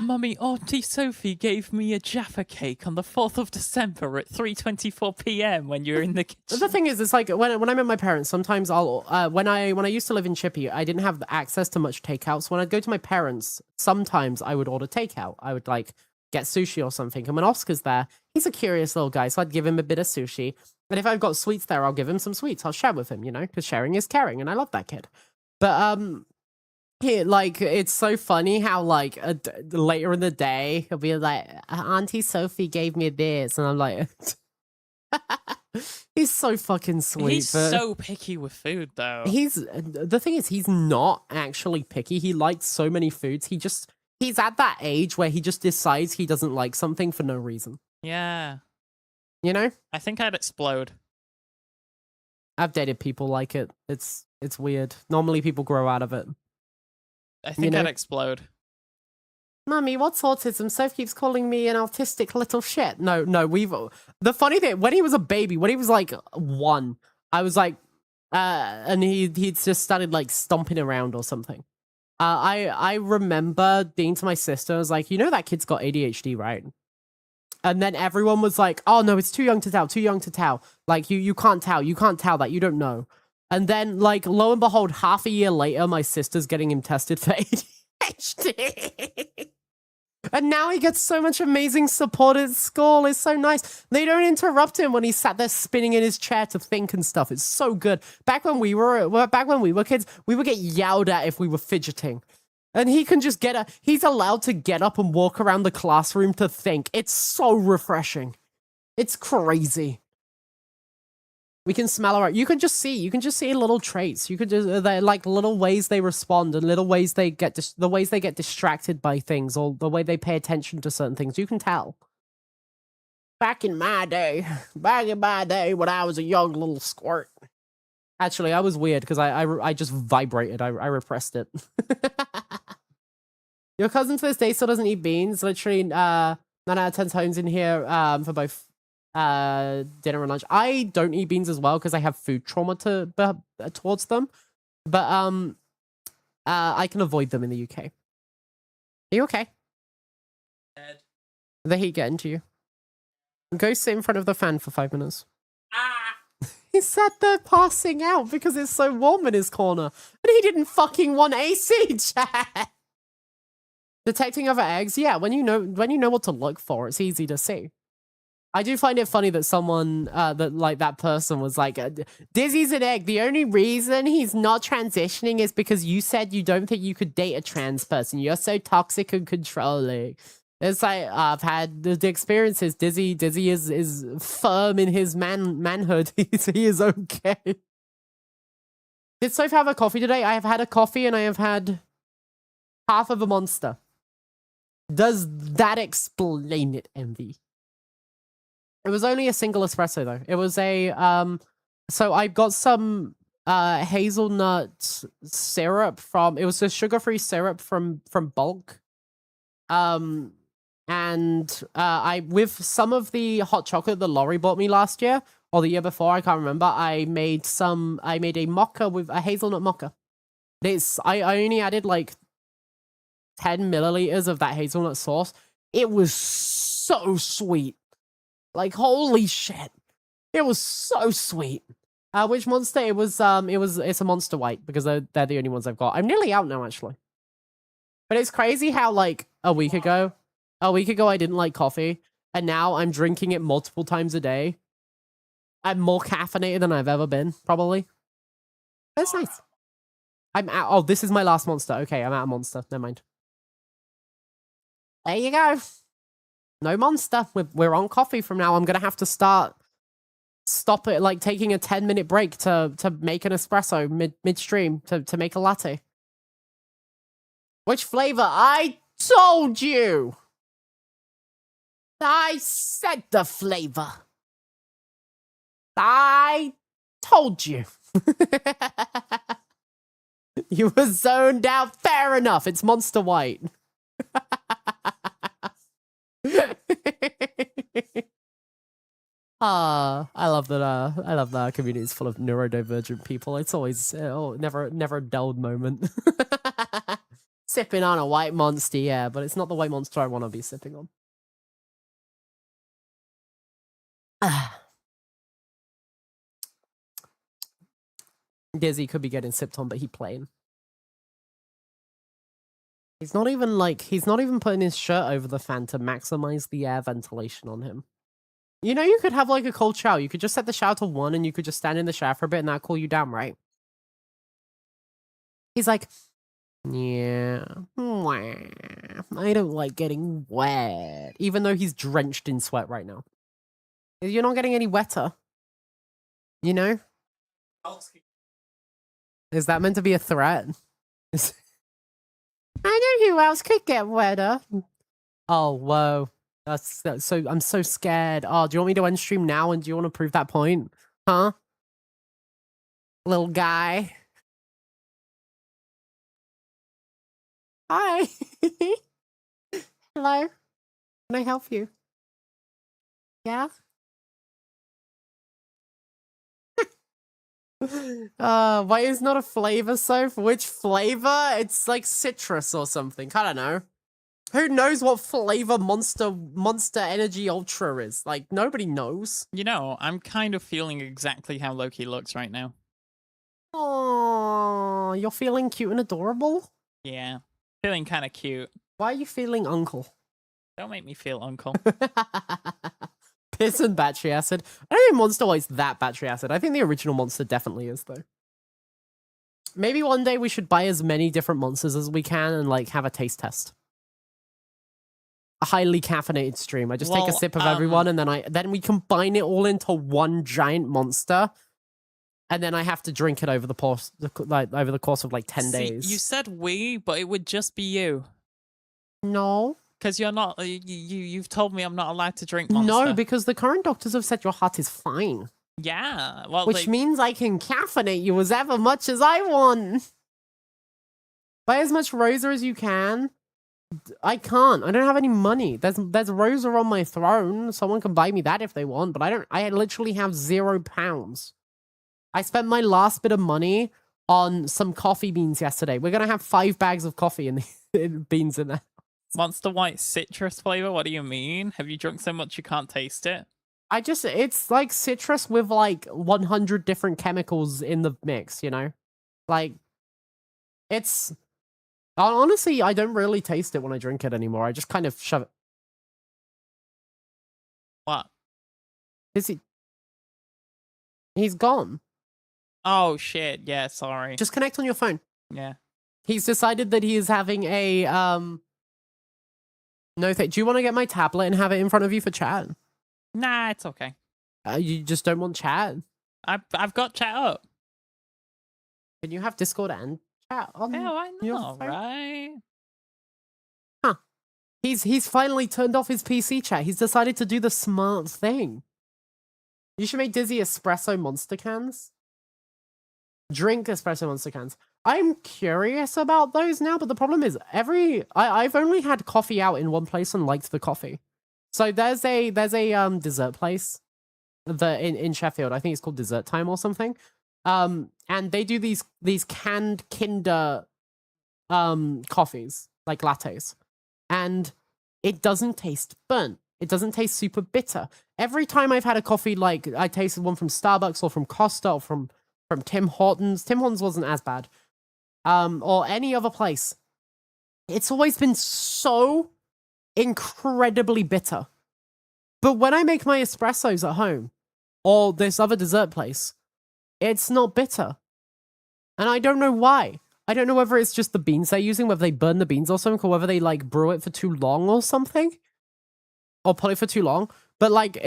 A: Mummy, Auntie Sophie gave me a Jaffa cake on the 4th of December at 3:24 p.m. when you're in the kitchen.
B: The thing is, it's like when I'm at my parents, sometimes I'll when I used to live in Chippy, I didn't have access to much takeout. So when I'd go to my parents, sometimes I would order takeout. I would like get sushi or something. And when Oscar's there, he's a curious little guy, so I'd give him a bit of sushi. And if I've got sweets there, I'll give him some sweets. I'll share with him, you know, because sharing is caring, and I love that kid. But here, like, it's so funny how, like, later in the day, he'll be like, Auntie Sophie gave me this. And I'm like, He's so fucking sweet.
A: He's so picky with food, though.
B: The thing is, he's not actually picky. He likes so many foods. He's at that age where he just decides he doesn't like something for no reason.
A: Yeah.
B: You know?
A: I think I'd explode.
B: I've dated people like it. It's weird. Normally people grow out of it.
A: I think I'd explode.
B: Mummy, what's autism? Soph keeps calling me an autistic little shit. No, the funny thing, when he was a baby, when he was like 1, I was like, and he'd just started like stomping around or something. I remember being to my sister, I was like, you know that kid's got ADHD, right? And then everyone was like, oh no, it's too young to tell. Like, you can't tell that, you don't know. And then, like, lo and behold, half a year later, my sister's getting him tested for ADHD. And now he gets so much amazing support at school. It's so nice. They don't interrupt him when he's sat there spinning in his chair to think and stuff. It's so good. Back when we were kids, we would get yelled at if we were fidgeting. And he can just he's allowed to get up and walk around the classroom to think. It's so refreshing. It's crazy. We can smell around. You can just see little traits. You could just, they're like little ways they respond and little ways they get, the ways they get distracted by things or the way they pay attention to certain things. You can tell. Back in my day when I was a young little squirt. Actually, I was weird because I just vibrated. I repressed it. Your cousin to this day still doesn't eat beans. Literally, 9 out of 10 times in here for both dinner and lunch. I don't eat beans as well because I have food trauma towards them. But I can avoid them in the UK. Are you okay?
A: Dead.
B: The heat getting to you. Go sit in front of the fan for 5 minutes.
A: Ah!
B: He sat there passing out because it's so warm in his corner. And he didn't fucking want AC, chat. Detecting other eggs? Yeah, when you know what to look for, it's easy to see. I do find it funny that someone, that person was like, Dizzy's an egg. The only reason he's not transitioning is because you said you don't think you could date a trans person. You're so toxic and controlling. It's like, I've had the experiences. Dizzy is firm in his manhood. He is okay. Did Sophie have a coffee today? I have had a coffee and I have had half of a monster. Does that explain it, Envy? It was only a single espresso though. It was a so I got some hazelnut syrup from, it was a sugar-free syrup from Bulk. And I, with some of the hot chocolate that Laurie bought me last year or the year before, I can't remember, I made a mocha with a hazelnut mocha. I only added like 10 milliliters of that hazelnut sauce. It was so sweet. Like, holy shit. It was so sweet. Which monster? It's a Monster White because they're the only ones I've got. I'm nearly out now, actually. But it's crazy how, like, a week ago I didn't like coffee, and now I'm drinking it multiple times a day. I'm more caffeinated than I've ever been, probably. That's nice. I'm out. Oh, this is my last monster. Okay, I'm out of monster. Never mind. There you go. No monster. We're on coffee from now. I'm gonna have to stop it, like taking a 10-minute break to make an espresso midstream to make a latte. Which flavor? I told you. I said the flavor. I told you. You were zoned out. Fair enough. It's Monster White. I love that. I love that our community is full of neurodivergent people. It's always never a dull moment. Sipping on a white monster, yeah, but it's not the white monster I want to be sipping on. Dizzy could be getting sipped on, but he plain. He's not even putting his shirt over the fan to maximize the air ventilation on him. You know, you could have like a cold shower. You could just set the shower to 1 and you could just stand in the shower for a bit and that'll cool you down, right? He's like, yeah, I don't like getting wet. Even though he's drenched in sweat right now. You're not getting any wetter. You know? Is that meant to be a threat? I know who else could get wetter. Oh, whoa. That's so. I'm so scared. Oh, do you want me to end stream now? And do you want to prove that point? Huh? Little guy. Hi. Hello. Can I help you? Yeah? Why is not a flavor, Soph? Which flavor? It's like citrus or something. I don't know. Who knows what flavor Monster Energy Ultra is? Like, nobody knows.
A: You know, I'm kind of feeling exactly how Loki looks right now.
B: Oh, you're feeling cute and adorable?
A: Yeah, feeling kind of cute.
B: Why are you feeling uncle?
A: Don't make me feel uncle.
B: Piss and battery acid. I don't think Monster White's that battery acid. I think the original Monster definitely is, though. Maybe one day we should buy as many different monsters as we can and, like, have a taste test. A highly caffeinated stream. I just take a sip of everyone and then we combine it all into one giant monster. And then I have to drink it over the course of like 10 days.
A: You said we, but it would just be you.
B: No.
A: Because you're not, you've told me I'm not allowed to drink Monster.
B: No, because the current doctors have said your heart is fine.
A: Yeah. Well,
B: which means I can caffeinate you as ever much as I want. Buy as much Rosa as you can. I can't. I don't have any money. There's Rosa on my throne. Someone can buy me that if they want, but I don't. I literally have £0. I spent my last bit of money on some coffee beans yesterday. We're gonna have 5 bags of coffee in the beans in there.
A: Monster White citrus flavor? What do you mean? Have you drunk so much you can't taste it?
B: It's like citrus with like 100 different chemicals in the mix, you know? Like, it's... Honestly, I don't really taste it when I drink it anymore. I just kind of shove it.
A: What?
B: Is he... He's gone.
A: Oh, shit. Yeah, sorry.
B: Just connect on your phone.
A: Yeah.
B: He's decided that he is having a, No, do you want to get my tablet and have it in front of you for chat?
A: Nah, it's okay.
B: You just don't want chat?
A: I've got chat up.
B: Can you have Discord and chat on
A: why
B: your
A: not,
B: phone?
A: right?
B: Huh. He's finally turned off his PC chat. He's decided to do the smart thing. You should make Dizzy espresso monster cans. Drink espresso monster cans. I'm curious about those now, but the problem is I've only had coffee out in one place and liked the coffee. So there's a dessert place in Sheffield. I think it's called Dessert Time or something. And they do these canned Kinder coffees, like lattes. And it doesn't taste burnt. It doesn't taste super bitter. Every time I've had a coffee, like I tasted one from Starbucks or from Costa or from Tim Hortons. Tim Hortons wasn't as bad. Or any other place. It's always been so incredibly bitter. But when I make my espressos at home, or this other dessert place, it's not bitter. And I don't know why. I don't know whether it's just the beans they're using, whether they burn the beans or something, or whether they like brew it for too long or something. Or put it for too long. But like,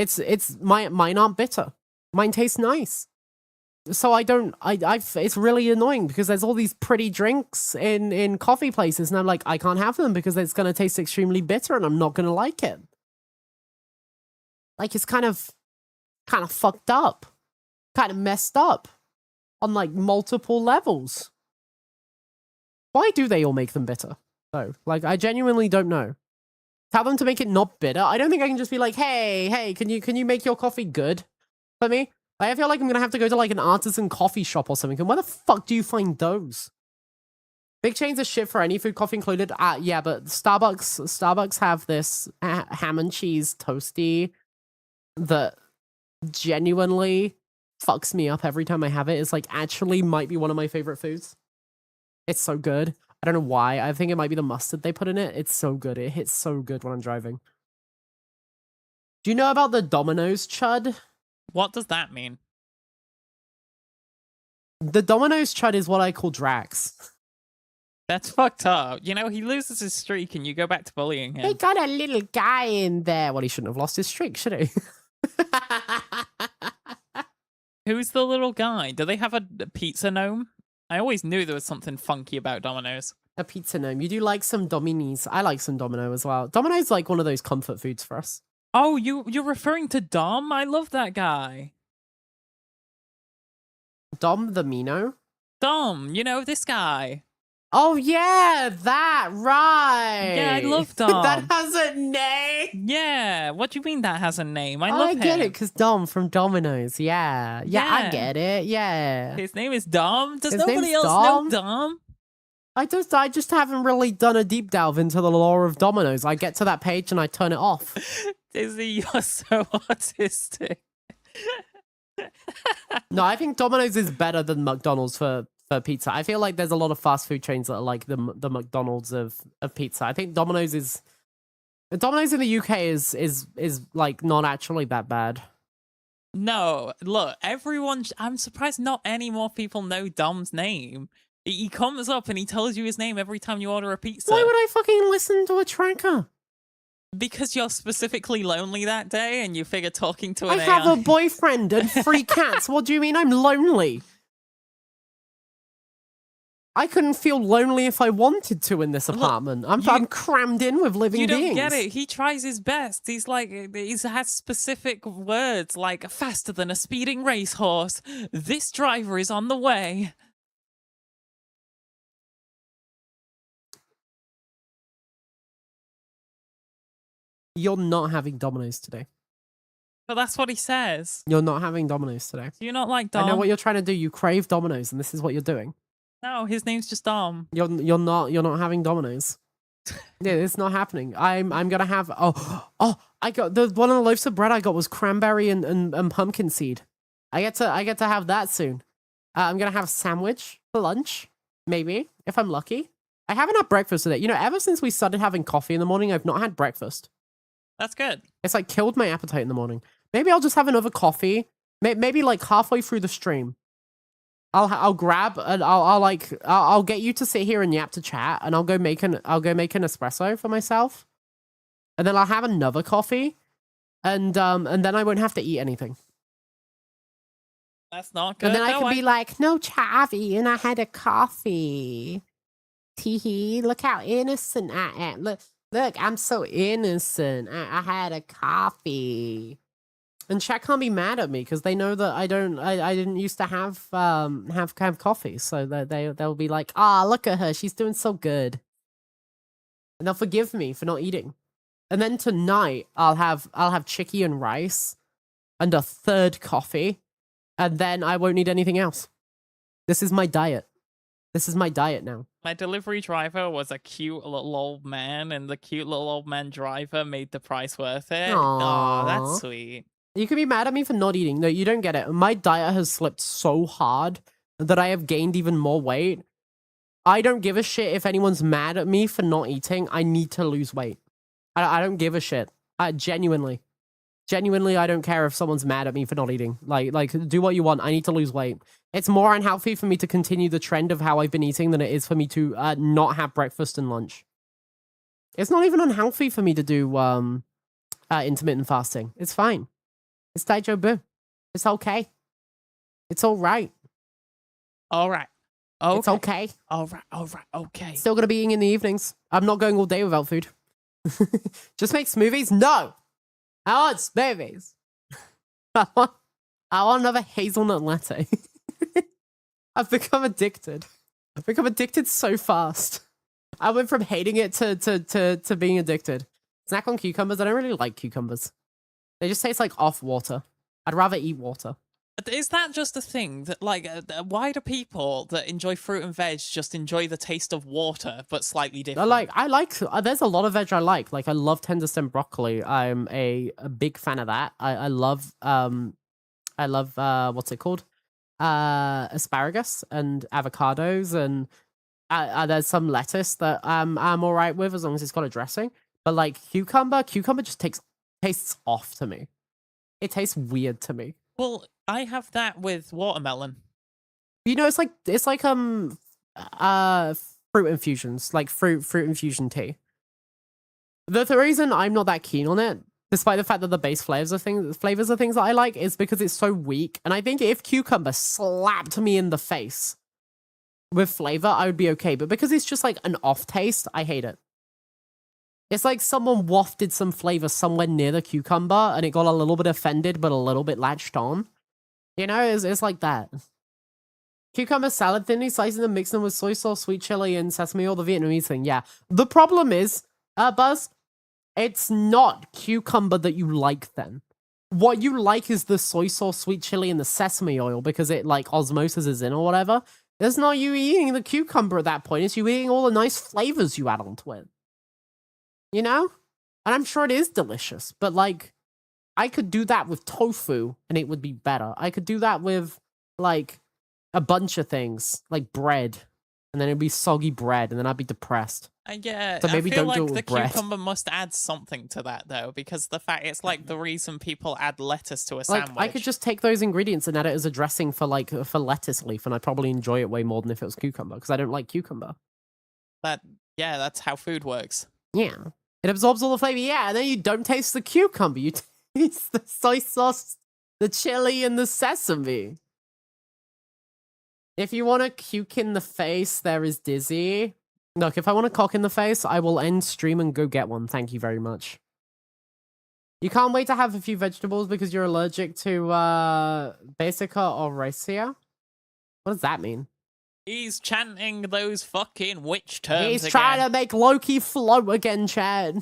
B: mine aren't bitter. Mine tastes nice. So it's really annoying because there's all these pretty drinks in coffee places and I'm like, I can't have them because it's going to taste extremely bitter and I'm not going to like it. Like, it's kind of fucked up. Kind of messed up. On like multiple levels. Why do they all make them bitter? Though, like, I genuinely don't know. Tell them to make it not bitter. I don't think I can just be like, hey, can you make your coffee good for me? I feel like I'm gonna have to go to like an artisan coffee shop or something. And where the fuck do you find those? Big chains are shit for any food, coffee included. Yeah, but Starbucks have this ham and cheese toasty that genuinely fucks me up every time I have it. It's like actually might be one of my favorite foods. It's so good. I don't know why. I think it might be the mustard they put in it. It's so good. It hits so good when I'm driving. Do you know about the Domino's chud?
A: What does that mean?
B: The Domino's chud is what I call Drax.
A: That's fucked up. You know, he loses his streak and you go back to bullying him.
B: They got a little guy in there. Well, he shouldn't have lost his streak, should he?
A: Who's the little guy? Do they have a pizza gnome? I always knew there was something funky about Domino's.
B: A pizza gnome. You do like some Dominis. I like some Domino as well. Domino's like one of those comfort foods for us.
A: Oh, you're referring to Dom? I love that guy.
B: Dom the Mino?
A: Dom, you know, this guy.
B: Oh yeah, that, right.
A: Yeah, I love Dom.
B: That has a name.
A: Yeah, what do you mean that has a name? I love him.
B: I get it, because Dom from Domino's. Yeah, I
A: Yeah.
B: get it. Yeah.
A: His name is Dom? Does
B: His
A: nobody
B: name's
A: else
B: Dom?
A: know Dom?
B: I just haven't really done a deep delve into the lore of Domino's. I get to that page and I turn it off.
A: Dizzy, you're so autistic.
B: No, I think Domino's is better than McDonald's for pizza. I feel like there's a lot of fast food chains that are like the McDonald's of pizza. I think Domino's in the UK is like not actually that bad.
A: No, look, I'm surprised not any more people know Dom's name. He comes up and he tells you his name every time you order a pizza.
B: Why would I fucking listen to a tracker?
A: Because you're specifically lonely that day and you figure talking to an
B: I have
A: AI...
B: a boyfriend and 3 cats. What do you mean I'm lonely? I couldn't feel lonely if I wanted to in this apartment. I'm crammed in with living beings.
A: You don't get it. He tries his best. He has specific words like faster than a speeding racehorse. This driver is on the way.
B: You're not having Domino's today.
A: But that's what he says.
B: You're not having Domino's today.
A: Do you not like Dom?
B: I know what you're trying to do. You crave Domino's, and this is what you're doing.
A: No, his name's just Dom.
B: You're not having Domino's. Yeah, it's not happening. I'm gonna have I got one of the loaves of bread I got was cranberry and pumpkin seed. I get to have that soon. I'm gonna have a sandwich for lunch, maybe, if I'm lucky. I haven't had breakfast today. You know, ever since we started having coffee in the morning, I've not had breakfast.
A: That's good.
B: It's like killed my appetite in the morning. Maybe I'll just have another coffee. Maybe like halfway through the stream, I'll grab and I'll get you to sit here and yap to chat, and I'll go make an espresso for myself, and then I'll have another coffee, and then I won't have to eat anything.
A: That's not good.
B: And then I can be like, no, Chavi, and I had a coffee. Teehee, look how innocent I am. Look, I'm so innocent. I had a coffee. And chat can't be mad at me because they know that I didn't used to have coffee. So they'll be like, look at her, she's doing so good. And they'll forgive me for not eating. And then tonight I'll have chicky and rice and a third coffee. And then I won't need anything else. This is my diet. This is my diet now.
A: My delivery driver was a cute little old man, and the cute little old man driver made the price worth it. Oh, that's sweet.
B: You can be mad at me for not eating. No, you don't get it. My diet has slipped so hard that I have gained even more weight. I don't give a shit if anyone's mad at me for not eating. I need to lose weight. I don't give a shit. Genuinely, I don't care if someone's mad at me for not eating. Like, do what you want. I need to lose weight. It's more unhealthy for me to continue the trend of how I've been eating than it is for me to not have breakfast and lunch. It's not even unhealthy for me to do intermittent fasting. It's fine. It's daijobu. It's okay. It's all right.
A: All right. Okay.
B: It's okay.
A: All right. Okay.
B: Still gonna be eating in the evenings. I'm not going all day without food. Just make smoothies? No! I want smoothies. I want another hazelnut latte. I've become addicted. I've become addicted so fast. I went from hating it to being addicted. Snack on cucumbers. I don't really like cucumbers. They just taste like off water. I'd rather eat water.
A: Is that just a thing that, like, why do people that enjoy fruit and veg just enjoy the taste of water, but slightly different?
B: I like, there's a lot of veg I like. Like, I love tender stem broccoli. I'm a big fan of that. I love, what's it called? Asparagus and avocados, and there's some lettuce that I'm all right with as long as it's got a dressing. But like cucumber just tastes off to me. It tastes weird to me.
A: Well, I have that with watermelon.
B: You know, it's like fruit infusions, like fruit infusion tea. The reason I'm not that keen on it despite the fact that the base flavors are things that I like, is because it's so weak. And I think if cucumber slapped me in the face with flavor, I would be okay. But because it's just like an off taste, I hate it. It's like someone wafted some flavor somewhere near the cucumber and it got a little bit offended, but a little bit latched on. You know, it's like that. Cucumber salad, thinly slicing and mixing them with soy sauce, sweet chili, and sesame oil, the Vietnamese thing. Yeah. The problem is, Buzz, it's not cucumber that you like then. What you like is the soy sauce, sweet chili, and the sesame oil because it like osmosis is in or whatever. It's not you eating the cucumber at that point. It's you eating all the nice flavors you add onto it. You know? And I'm sure it is delicious, but like, I could do that with tofu and it would be better. I could do that with like a bunch of things, like bread, and then it'd be soggy bread, and then I'd be depressed.
A: Yeah,
B: so maybe
A: I feel
B: don't do
A: like
B: it
A: the
B: with bread.
A: cucumber must add something to that though, because the fact it's like the reason people add lettuce to a sandwich.
B: Like I could just take those ingredients and add it as a dressing for like for lettuce leaf, and I'd probably enjoy it way more than if it was cucumber because I don't like cucumber.
A: Yeah, that's how food works.
B: Yeah, it absorbs all the flavor. Yeah, and then you don't taste the cucumber. You taste the soy sauce, the chili, and the sesame. If you want a cuke in the face, there is Dizzy. Look, if I want a cock in the face, I will end stream and go get one. Thank you very much. You can't wait to have a few vegetables because you're allergic to Basica or Racea? What does that mean?
A: He's chanting those fucking witch terms
B: He's
A: again.
B: trying to make Loki float again, Chad.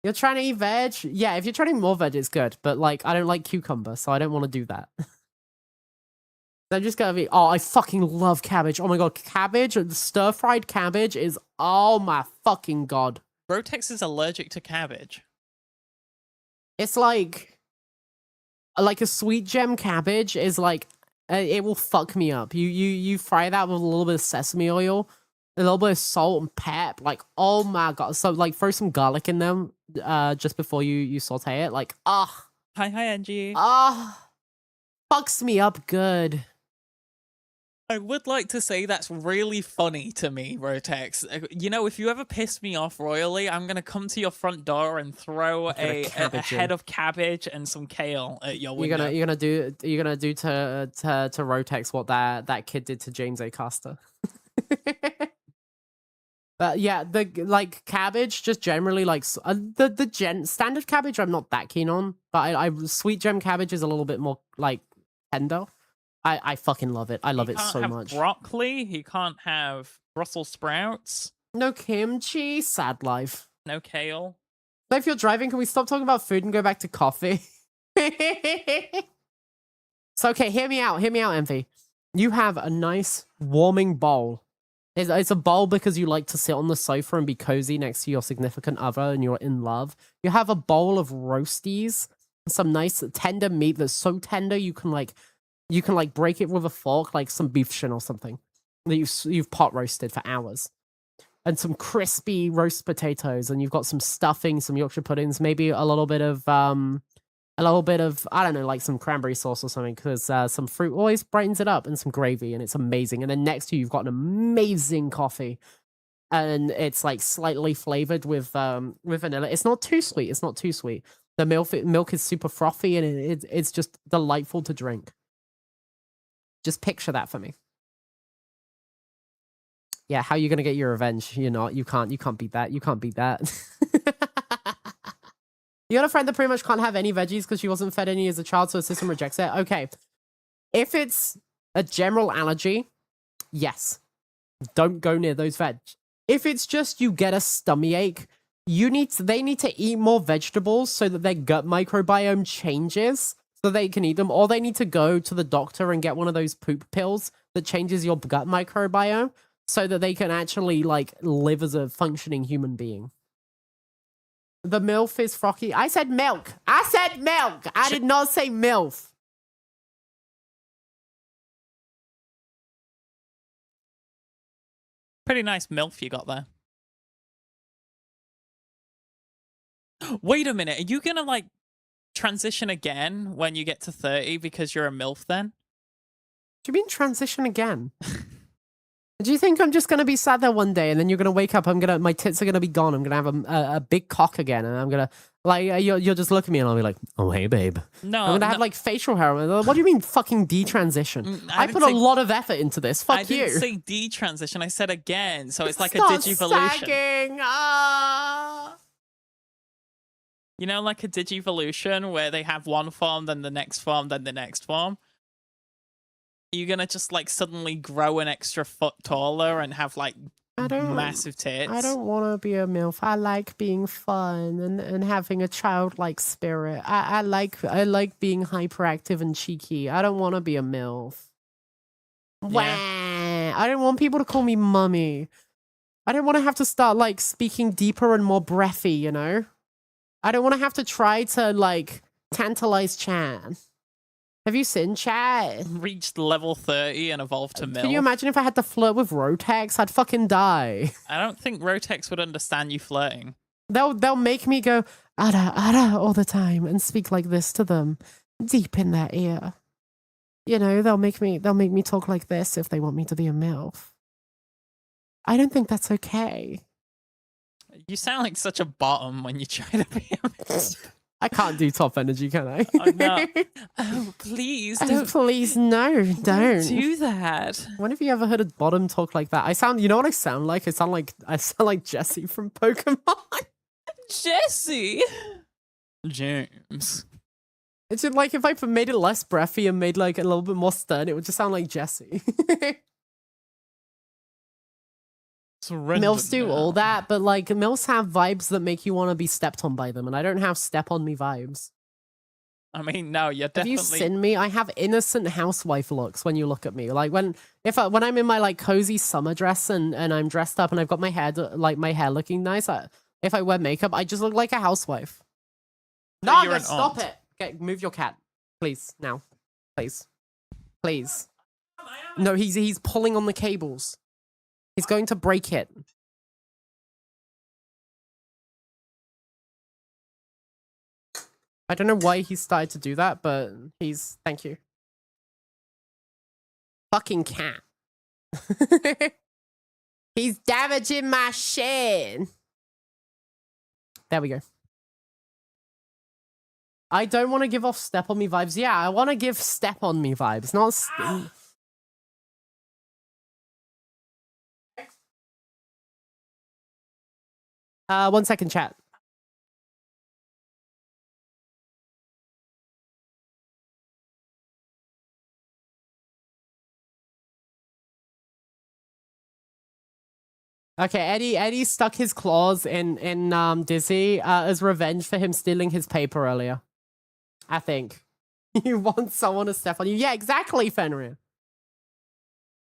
B: You're trying to eat veg? Yeah, if you're trying to eat more veg, it's good. But, like, I don't like cucumber, so I don't want to do that. I'm just gonna be, oh, I fucking love cabbage. Oh my god, cabbage, stir-fried cabbage is, oh my fucking god.
A: Brotex is allergic to cabbage.
B: It's like a sweet gem cabbage is like, it will fuck me up. You fry that with a little bit of sesame oil, a little bit of salt and pep, like, oh my god. So, like, throw some garlic in them just before you saute it, like, ah.
A: Hi, Angie.
B: Fucks me up good.
A: I would like to say that's really funny to me, Rotex. You know, if you ever piss me off royally, I'm gonna come to your front door and throw a head of cabbage and some kale at your window.
B: You're gonna do to Rotex what that kid did to James A. Costa. But yeah, the like cabbage, just generally like the standard cabbage, I'm not that keen on. But I sweet gem cabbage is a little bit more like tender. I fucking love it. I love it so much.
A: Broccoli. He can't have Brussels sprouts.
B: No kimchi. Sad life.
A: No kale.
B: So if you're driving, can we stop talking about food and go back to coffee? So okay, hear me out, Envy. You have a nice warming bowl. It's a bowl because you like to sit on the sofa and be cozy next to your significant other and you're in love. You have a bowl of roasties, some nice tender meat that's so tender you can break it with a fork, like some beef shin or something that you've pot roasted for hours, and some crispy roast potatoes, and you've got some stuffing, some Yorkshire puddings, maybe a little bit of I don't know, like some cranberry sauce or something, because some fruit always brightens it up, and some gravy, and it's amazing. And then next to you, you've got an amazing coffee, and it's like slightly flavored with vanilla. It's not too sweet. The milk is super frothy, and it's just delightful to drink. Just picture that for me. Yeah, how are you gonna get your revenge? You're not. You can't beat that. You can't beat that. You got a friend that pretty much can't have any veggies because she wasn't fed any as a child, so her system rejects it. Okay. If it's a general allergy, yes. Don't go near those veg. If it's just you get a stomach ache, they need to eat more vegetables so that their gut microbiome changes, so they can eat them, or they need to go to the doctor and get one of those poop pills that changes your gut microbiome so that they can actually, like, live as a functioning human being. The MILF is frothy. I said milk. I did not say MILF.
A: Pretty nice MILF you got there. Wait a minute. Are you gonna, like, transition again when you get to 30 because you're a MILF then?
B: Do you mean transition again? Do you think I'm just gonna be sat there one day and then you're gonna wake up? My tits are gonna be gone. I'm gonna have a big cock again, and I'm gonna you'll just look at me and I'll be like, oh hey babe.
A: No,
B: I'm gonna have like facial hair. What do you mean fucking detransition? I put a lot of effort into this. Fuck you.
A: I didn't say detransition. I said again. So it's like
B: Stop
A: a digivolution.
B: Sagging.
A: You know, like a digivolution where they have one form, then the next form, then the next form. You're gonna just like suddenly grow an extra foot taller and have like massive tits.
B: I don't want to be a MILF. I like being fun and having a childlike spirit. I like being hyperactive and cheeky. I don't want to be a MILF. Yeah. Wah. I don't want people to call me mummy. I don't want to have to start like speaking deeper and more breathy, you know? I don't want to have to try to like tantalize Chan. Have you seen Chat?
A: Reached level 30 and evolved to MILF.
B: Can you imagine if I had to flirt with Rotex? I'd fucking die.
A: I don't think Rotex would understand you flirting.
B: They'll make me go ara all the time and speak like this to them, deep in their ear. You know, they'll make me talk like this if they want me to be a MILF. I don't think that's okay.
A: You sound like such a bottom when you try to be a MILF.
B: I can't do top energy, can I?
A: Oh, no. Oh, please don't.
B: Please, no, don't
A: do that.
B: When have you ever heard a bottom talk like that? You know what I sound like? I sound like Jessie from Pokemon.
A: Jessie? James.
B: It's just like if I made it less breathy and made like a little bit more stern, it would just sound like Jessie. MILFs do all that, but like MILFs have vibes that make you want to be stepped on by them, and I don't have step on me vibes.
A: I mean, no, you're definitely.
B: Have you seen me? I have innocent housewife looks when you look at me. Like when I'm in my like cozy summer dress and I'm dressed up and I've got my hair looking nice. If I wear makeup, I just look like a housewife. No, stop it. Okay, move your cat, please now, please. No, he's pulling on the cables. He's going to break it. I don't know why he started to do that, but thank you. Fucking cat. He's damaging my shit. There we go. I don't want to give off step on me vibes. Yeah, I want to give step on me vibes, not... 1 second, chat. Okay, Eddie stuck his claws in Dizzy as revenge for him stealing his paper earlier. I think. You want someone to step on you. Yeah, exactly, Fenrir.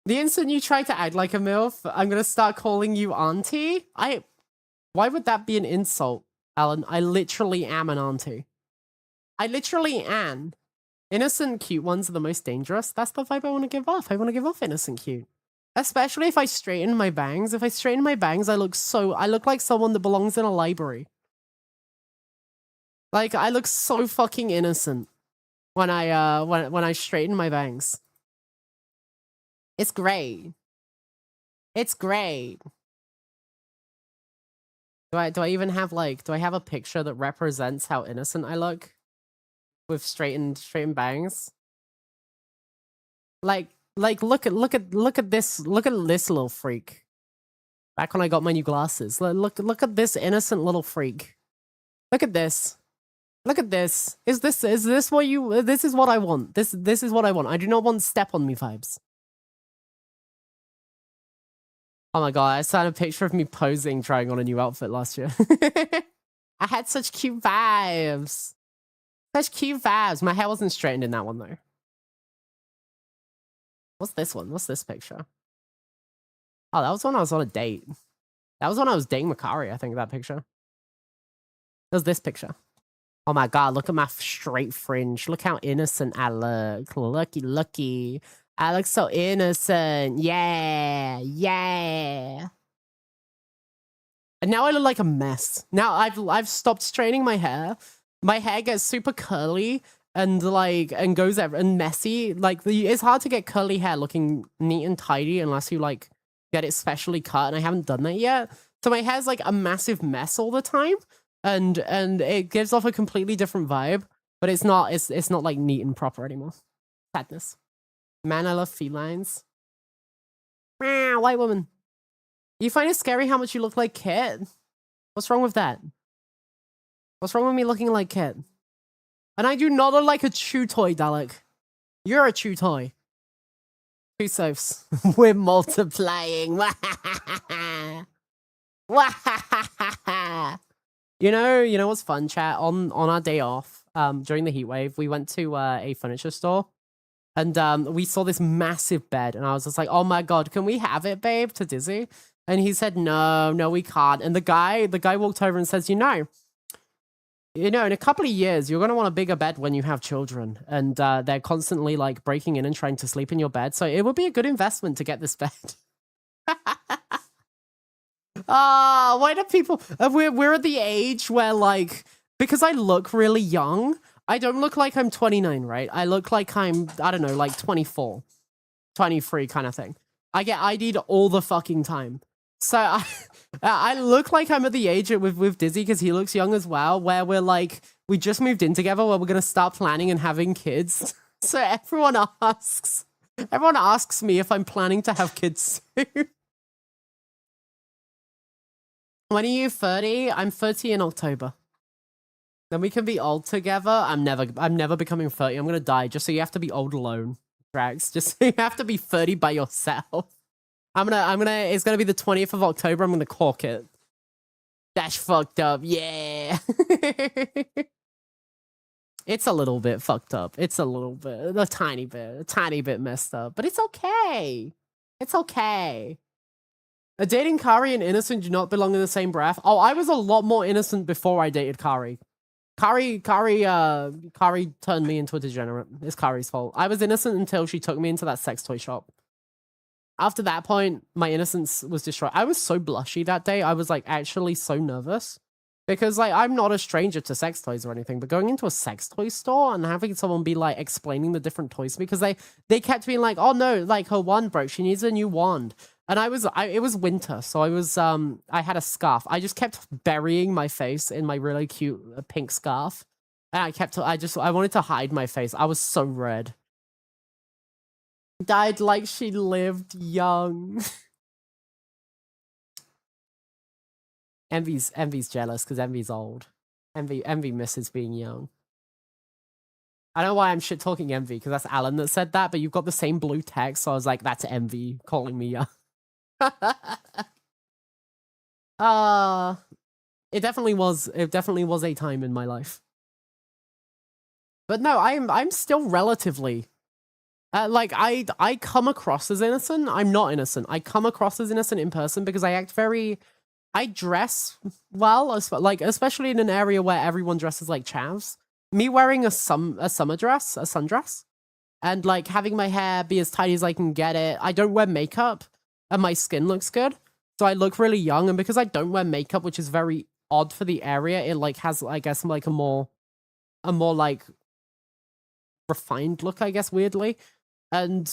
B: The instant you try to act like a MILF, I'm gonna start calling you auntie. Why would that be an insult, Alan? I literally am an auntie. I literally am. Innocent cute ones are the most dangerous. That's the vibe I want to give off. I want to give off innocent cute. Especially if I straighten my bangs. If I straighten my bangs, I look like someone that belongs in a library. Like, I look so fucking innocent when I straighten my bangs. It's great. It's great. Do I even have do I have a picture that represents how innocent I look with straightened bangs? Like look at this little freak. Back when I got my new glasses. Look at this innocent little freak. Look at this. Look at this. Is this what you this is what I want. This is what I want. I do not want step on me vibes. Oh my god, I saw a picture of me posing trying on a new outfit last year. I had such cute vibes. Such cute vibes. My hair wasn't straightened in that one though. What's this one? What's this picture? Oh, that was when I was on a date. That was when I was dating Makari, I think, that picture. It was this picture. Oh my god, look at my straight fringe. Look how innocent I look. Looky. I look so innocent. Yeah. Yeah. And now I look like a mess. Now I've stopped straightening my hair. My hair gets super curly and goes and messy. Like it's hard to get curly hair looking neat and tidy unless you get it specially cut, and I haven't done that yet. So my hair's like a massive mess all the time, and it gives off a completely different vibe. But it's not like neat and proper anymore. Sadness. Man, I love felines. Meow, white woman. You find it scary how much you look like Kit? What's wrong with that? What's wrong with me looking like Kit? And I do not look like a chew toy, Dalek. You're a chew toy. Two Sophs. We're multiplying. You know what's fun, chat? On our day off, during the heat wave, we went to a furniture store, and we saw this massive bed, and I was just like, "Oh my god, can we have it, babe?" To Dizzy, and he said, "No, we can't." And the guy walked over and says, "You know, in a couple of years, you're gonna want a bigger bed when you have children, and they're constantly like breaking in and trying to sleep in your bed, so it would be a good investment to get this bed." Why do people... We're at the age where, like... Because I look really young, I don't look like I'm 29, right? I look like I'm, I don't know, like 24, 23 kind of thing. I get ID'd all the fucking time. So I look like I'm at the age with Dizzy, because he looks young as well, where we're like... We just moved in together, where we're going to start planning and having kids. So everyone asks me if I'm planning to have kids soon. When are you 30? I'm 30 in October. Then we can be old together. I'm never becoming 30. I'm gonna die. Just so you have to be old alone, Drax. Just so you have to be 30 by yourself. It's gonna be the 20th of October. I'm gonna cork it. That's fucked up. Yeah. It's a little bit fucked up. It's a tiny bit messed up. But it's okay. It's okay. Dating Kari and innocent do not belong in the same breath. Oh, I was a lot more innocent before I dated Kari. Kari turned me into a degenerate. It's Kari's fault. I was innocent until she took me into that sex toy shop. After that point, my innocence was destroyed. I was so blushy that day. I was like actually so nervous. Because like I'm not a stranger to sex toys or anything, but going into a sex toy store and having someone be like explaining the different toys, because they kept being like, "Oh no, like her wand broke. She needs a new wand." And it was winter, so I had a scarf. I just kept burying my face in my really cute pink scarf. And I wanted to hide my face. I was so red. Died like she lived young. Envy's jealous because Envy's old. Envy misses being young. I don't know why I'm shit talking Envy, because that's Alan that said that, but you've got the same blue text, so I was like, that's Envy calling me young. It definitely was a time in my life. But no, I'm still relatively like I come across as innocent. I'm not innocent. I come across as innocent in person because I dress well, like especially in an area where everyone dresses like chavs. Me wearing a sundress, and like having my hair be as tidy as I can get it. I don't wear makeup. And my skin looks good, so I look really young. And because I don't wear makeup, which is very odd for the area, it like has, I guess, like a more like refined look, I guess, weirdly. And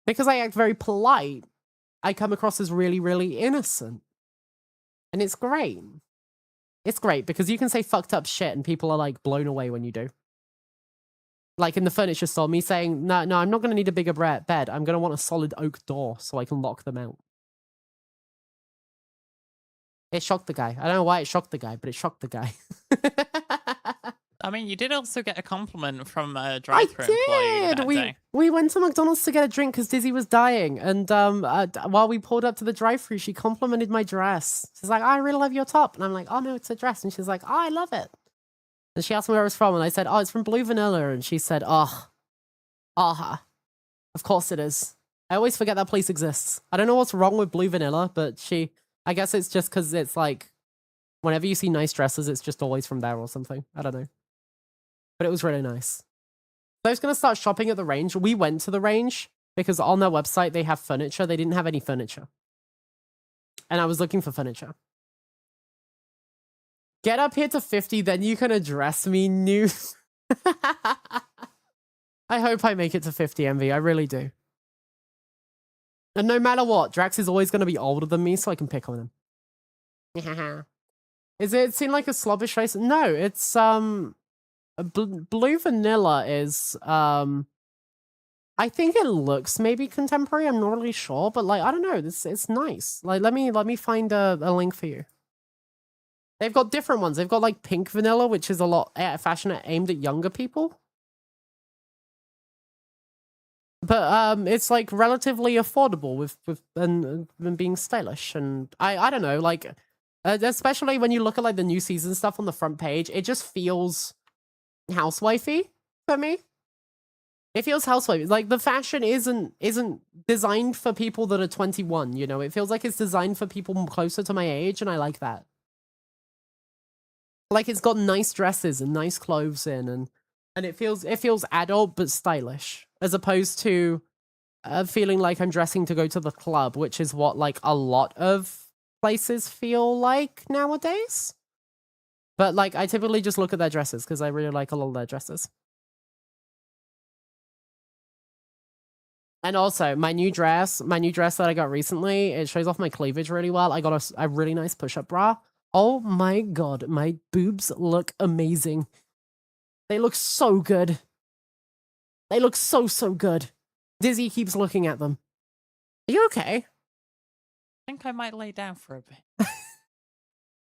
B: because I act very polite, I come across as really, really innocent, and it's great. It's great because you can say fucked up shit, and people are like blown away when you do. Like in the furniture store, me saying, no, I'm not going to need a bigger bed. I'm going to want a solid oak door so I can lock them out. It shocked the guy. I don't know why it shocked the guy, but it shocked the guy.
A: I mean, you did also get a compliment from a drive-thru employee that day.
B: We went to McDonald's to get a drink because Dizzy was dying. And while we pulled up to the drive-thru, she complimented my dress. She's like, I really love your top. And I'm like, oh, no, it's a dress. And she's like, oh, I love it. And she asked me where it was from, and I said, oh, it's from Blue Vanilla. And she said, oh, of course it is. I always forget that place exists. I don't know what's wrong with Blue Vanilla, but I guess it's just because it's like, whenever you see nice dresses, it's just always from there or something. I don't know. But it was really nice. So I was going to start shopping at the range. We went to the range because on their website, they have furniture. They didn't have any furniture. And I was looking for furniture. Get up here to 50, then you can address me, new. I hope I make it to 50, Envy. I really do. And no matter what, Drax is always going to be older than me, so I can pick on him. Is it seem like a slobbish face? No, it's blue vanilla is I think it looks maybe contemporary. I'm not really sure, but like I don't know. It's nice. Like let me find a link for you. They've got different ones. They've got like pink vanilla, which is a lot fashion aimed at younger people. But it's like relatively affordable with and being stylish, and I don't know, like especially when you look at like the new season stuff on the front page, it just feels housewifey for me. It feels housewifey. Like the fashion isn't designed for people that are 21, you know. It feels like it's designed for people closer to my age, and I like that. Like it's got nice dresses and nice clothes in, and it feels adult but stylish, as opposed to feeling like I'm dressing to go to the club, which is what like a lot of places feel like nowadays. But like I typically just look at their dresses because I really like a lot of their dresses. And also my new dress that I got recently, it shows off my cleavage really well. I got a really nice push-up bra. Oh my god, my boobs look amazing. They look so good. They look so good. Dizzy keeps looking at them. Are you okay?
A: I think I might lay down for a bit.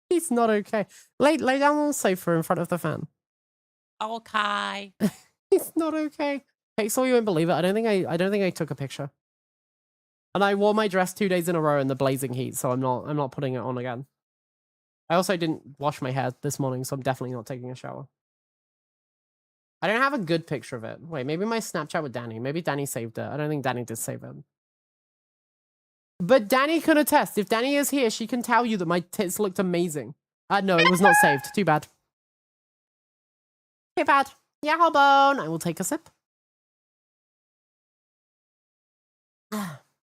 B: He's not okay. Lay down on the sofa in front of the fan.
A: Okay.
B: He's not okay. Pixel, you won't believe it. I don't think I took a picture. And I wore my dress 2 days in a row in the blazing heat, so I'm not putting it on again. I also didn't wash my hair this morning, so I'm definitely not taking a shower. I don't have a good picture of it. Wait, maybe my Snapchat with Danny. Maybe Danny saved it. I don't think Danny did save it. But Danny can attest. If Danny is here, she can tell you that my tits looked amazing. No, it was not saved. Too bad. Too bad. Yaho bone. I will take a sip.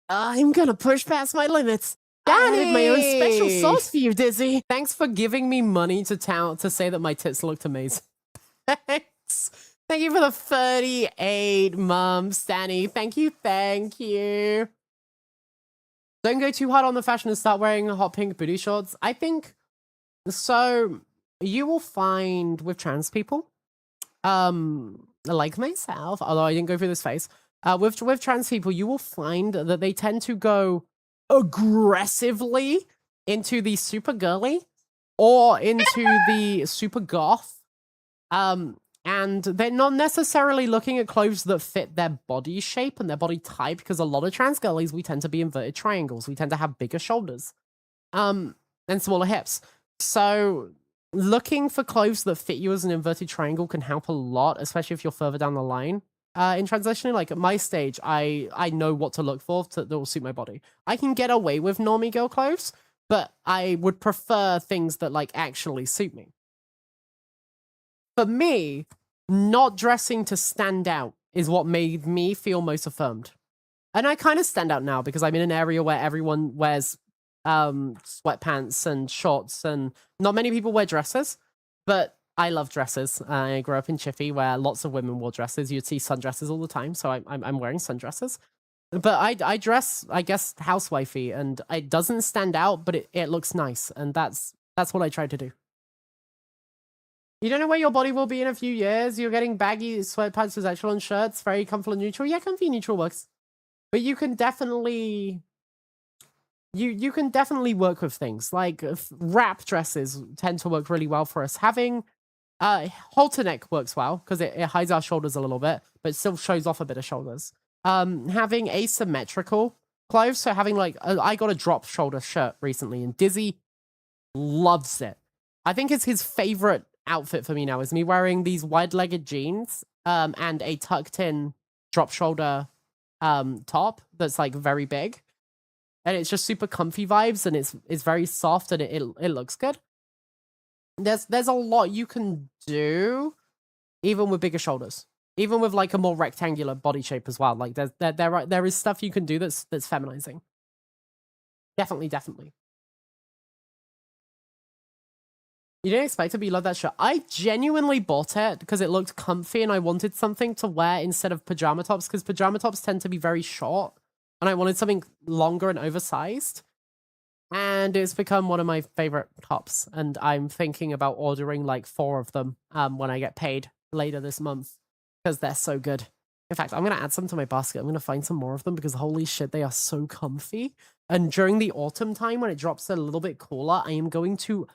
B: I'm gonna push past my limits. Danny! I added my own special sauce for you, Dizzy. Thanks for giving me money to say that my tits looked amazing. Thanks. Thank you for the 38 months, Danny. Thank you. Don't go too hard on the fashion and start wearing hot pink booty shorts. I think, so you will find with trans people, like myself, although I didn't go through this phase, with trans people, you will find that they tend to go aggressively into the super girly or into the super goth. And they're not necessarily looking at clothes that fit their body shape and their body type, because a lot of trans girlies, we tend to be inverted triangles. We tend to have bigger shoulders, and smaller hips. So looking for clothes that fit you as an inverted triangle can help a lot, especially if you're further down the line. In transitioning, like at my stage, I know what to look for that will suit my body. I can get away with normie girl clothes, but I would prefer things that like actually suit me. For me, not dressing to stand out is what made me feel most affirmed. And I kind of stand out now because I'm in an area where everyone wears sweatpants and shorts, and not many people wear dresses, but I love dresses. I grew up in Chiffy where lots of women wore dresses. You'd see sundresses all the time, so I'm wearing sundresses. But I dress, I guess, housewifey, and it doesn't stand out, but it looks nice, and that's what I try to do. You don't know where your body will be in a few years. You're getting baggy sweatpants with echelon shirts, very comfort neutral. Yeah, comfy neutral works. But you can definitely... You can definitely work with things. Like, wrap dresses tend to work really well for us. Having... halter neck works well, because it hides our shoulders a little bit, but it still shows off a bit of shoulders. Having asymmetrical clothes, so having like... I got a drop shoulder shirt recently, and Dizzy loves it. I think it's his favorite outfit for me now, is me wearing these wide-legged jeans and a tucked-in drop shoulder top that's like very big, and it's just super comfy vibes, and it's very soft, and it looks good. There's a lot you can do even with bigger shoulders, even with like a more rectangular body shape as well. Like there is stuff you can do that's feminizing. Definitely. You didn't expect it, but you love that shirt. I genuinely bought it because it looked comfy and I wanted something to wear instead of pajama tops, because pajama tops tend to be very short. and I wanted something longer and oversized. And it's become one of my favorite tops, and I'm thinking about ordering like 4 of them when I get paid later this month because they're so good. In fact, I'm gonna add some to my basket. I'm gonna find some more of them because holy shit, they are so comfy. And during the autumn time when it drops a little bit cooler, I am going to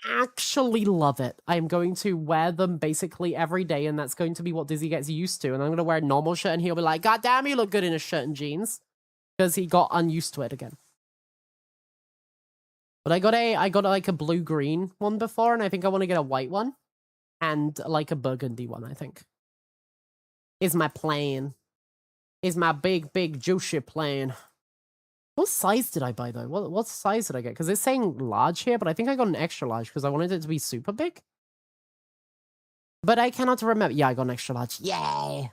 B: actually love it. I am going to wear them basically every day, and that's going to be what Dizzy gets used to. And I'm gonna wear a normal shirt, and he'll be like, "God damn, you look good in a shirt and jeans," because he got unused to it again. But I got like a blue-green one before, and I think I want to get a white one. And like a burgundy one, I think. Is my plan. Is my big, big, juicy plan. What size did I buy, though? What size did I get? Because it's saying large here, but I think I got an extra large because I wanted it to be super big. But I cannot remember. Yeah, I got an extra large. Yay!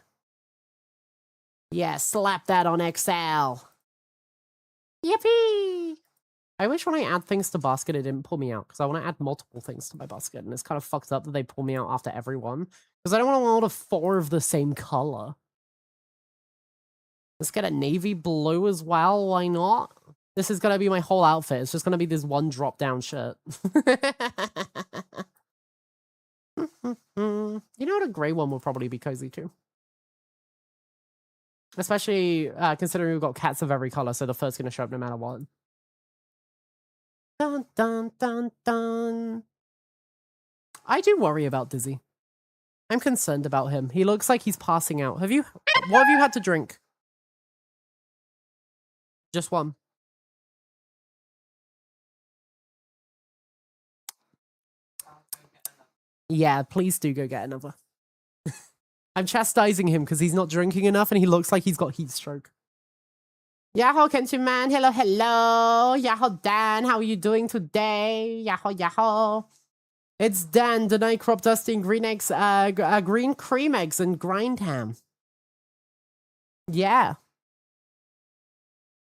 B: Yeah, slap that on XL. Yippee! I wish when I add things to basket, it didn't pull me out, because I want to add multiple things to my basket, and it's kind of fucked up that they pull me out after every one, because I don't want to order 4 of the same color. Let's get a navy blue as well, why not? This is going to be my whole outfit. It's just going to be this one drop-down shirt. You know what? A grey one will probably be cozy too. Especially considering we've got cats of every color, so the fur's going to show up no matter what. Dun, dun, dun, dun. I do worry about Dizzy. I'm concerned about him. He looks like he's passing out. What have you had to drink? Just one. Yeah, please do go get another. I'm chastising him because he's not drinking enough and he looks like he's got heat stroke. Yaho, Kenshi man. Hello, hello. Yaho, Dan. How are you doing today? Yaho, Yaho. It's Dan, the night crop dusting green eggs, green cream eggs and grind ham. Yeah.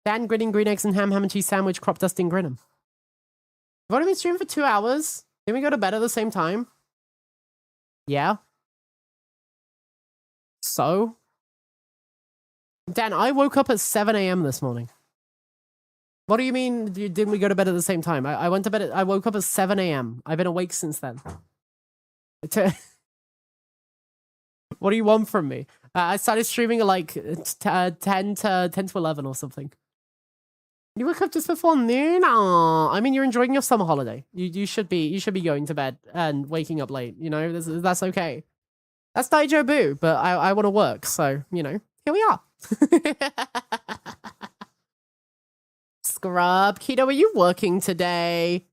B: Dan gritting green eggs and ham and cheese sandwich, crop dusting grinham. I've only been streaming for 2 hours. Can we go to bed at the same time? Yeah. So? Dan, I woke up at 7 a.m. this morning. What do you mean, didn't we go to bed at the same time? I went to bed I woke up at 7 a.m. I've been awake since then. What do you want from me? I started streaming at like 10 to 11 or something. You woke up just before noon? Aww. I mean, you're enjoying your summer holiday. You should be going to bed and waking up late. You know, that's okay. That's Daijo Boo, but I want to work, so you know, here we are. Scrub, Keto, are you working today?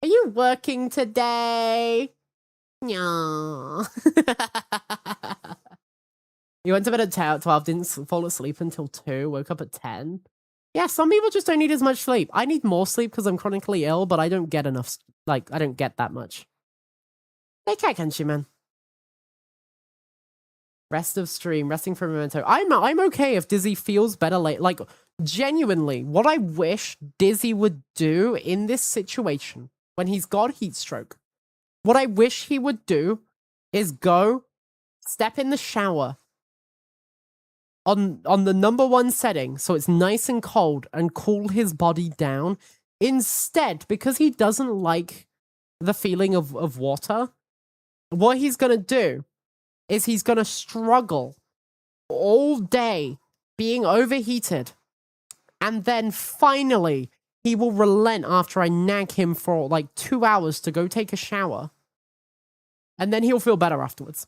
B: Are you working today? No. You went to bed at 12, didn't fall asleep until 2, woke up at 10. Yeah, some people just don't need as much sleep. I need more sleep because I'm chronically ill, but I don't get enough, like, I don't get that much. Okay, Kenshi, man. Rest of stream, resting for a memento. I'm okay if Dizzy feels better late. Like, genuinely, what I wish Dizzy would do in this situation, when he's got heat stroke, what I wish he would do is go, step in the shower, on the #1 setting, so it's nice and cold, and cool his body down. Instead, because he doesn't like the feeling of water, what he's gonna do is he's gonna struggle all day being overheated, and then finally he will relent after I nag him for like 2 hours to go take a shower, and then he'll feel better afterwards.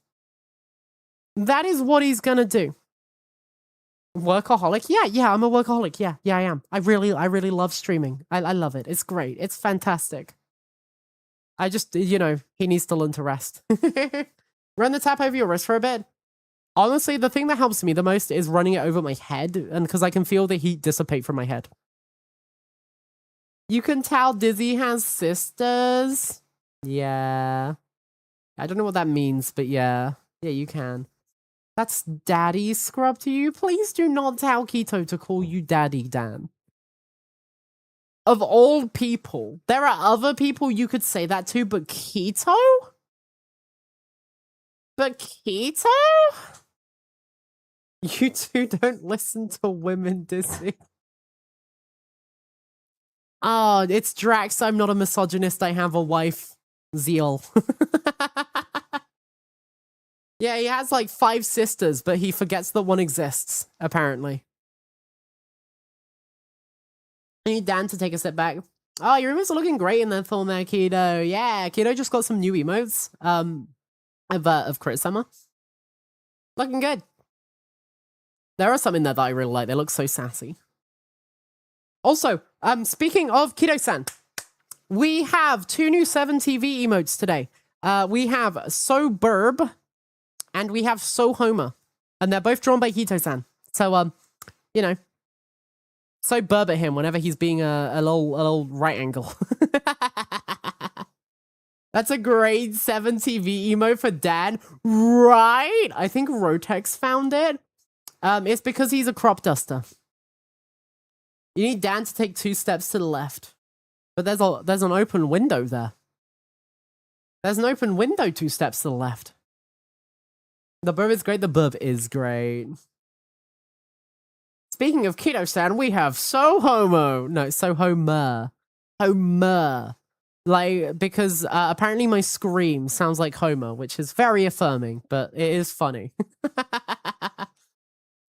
B: That is what he's gonna do. Workaholic? Yeah, I'm a workaholic. Yeah, I am. I really love streaming. I love it. It's great. It's fantastic. I just, you know, he needs to learn to rest. Run the tap over your wrist for a bit. Honestly, the thing that helps me the most is running it over my head, and because I can feel the heat dissipate from my head. You can tell Dizzy has sisters. Yeah. I don't know what that means, but yeah. Yeah, you can. That's daddy scrub to you. Please do not tell Keto to call you Daddy Dan. Of all people, there are other people you could say that to, but Keto? But Keto? You two don't listen to women, Dizzy. Oh, it's Drax. I'm not a misogynist. I have a wife. Zeal. Yeah, he has like 5 sisters, but he forgets that one exists, apparently. I need Dan to take a step back. Oh, your emotes are looking great in that film there, Keto. Yeah, Keto just got some new emotes of Crit Summer. Looking good. There are some in there that I really like. They look so sassy. Also, speaking of Keto-san, we have 2 new 7TV emotes today. We have So Burb and we have So Homer. And they're both drawn by Keto-san. So, you know, so burb at him whenever he's being a little right angle. That's a grade 7 TV emo for Dan, right? I think Rotex found it. It's because he's a crop duster. You need Dan to take 2 steps to the left. But there's an open window there. There's an open window 2 steps to the left. The burb is great. The burb is great. Speaking of Keto-san, we have So Homo. No, So Homer. Homer. Like, because apparently my scream sounds like Homer, which is very affirming, but it is funny.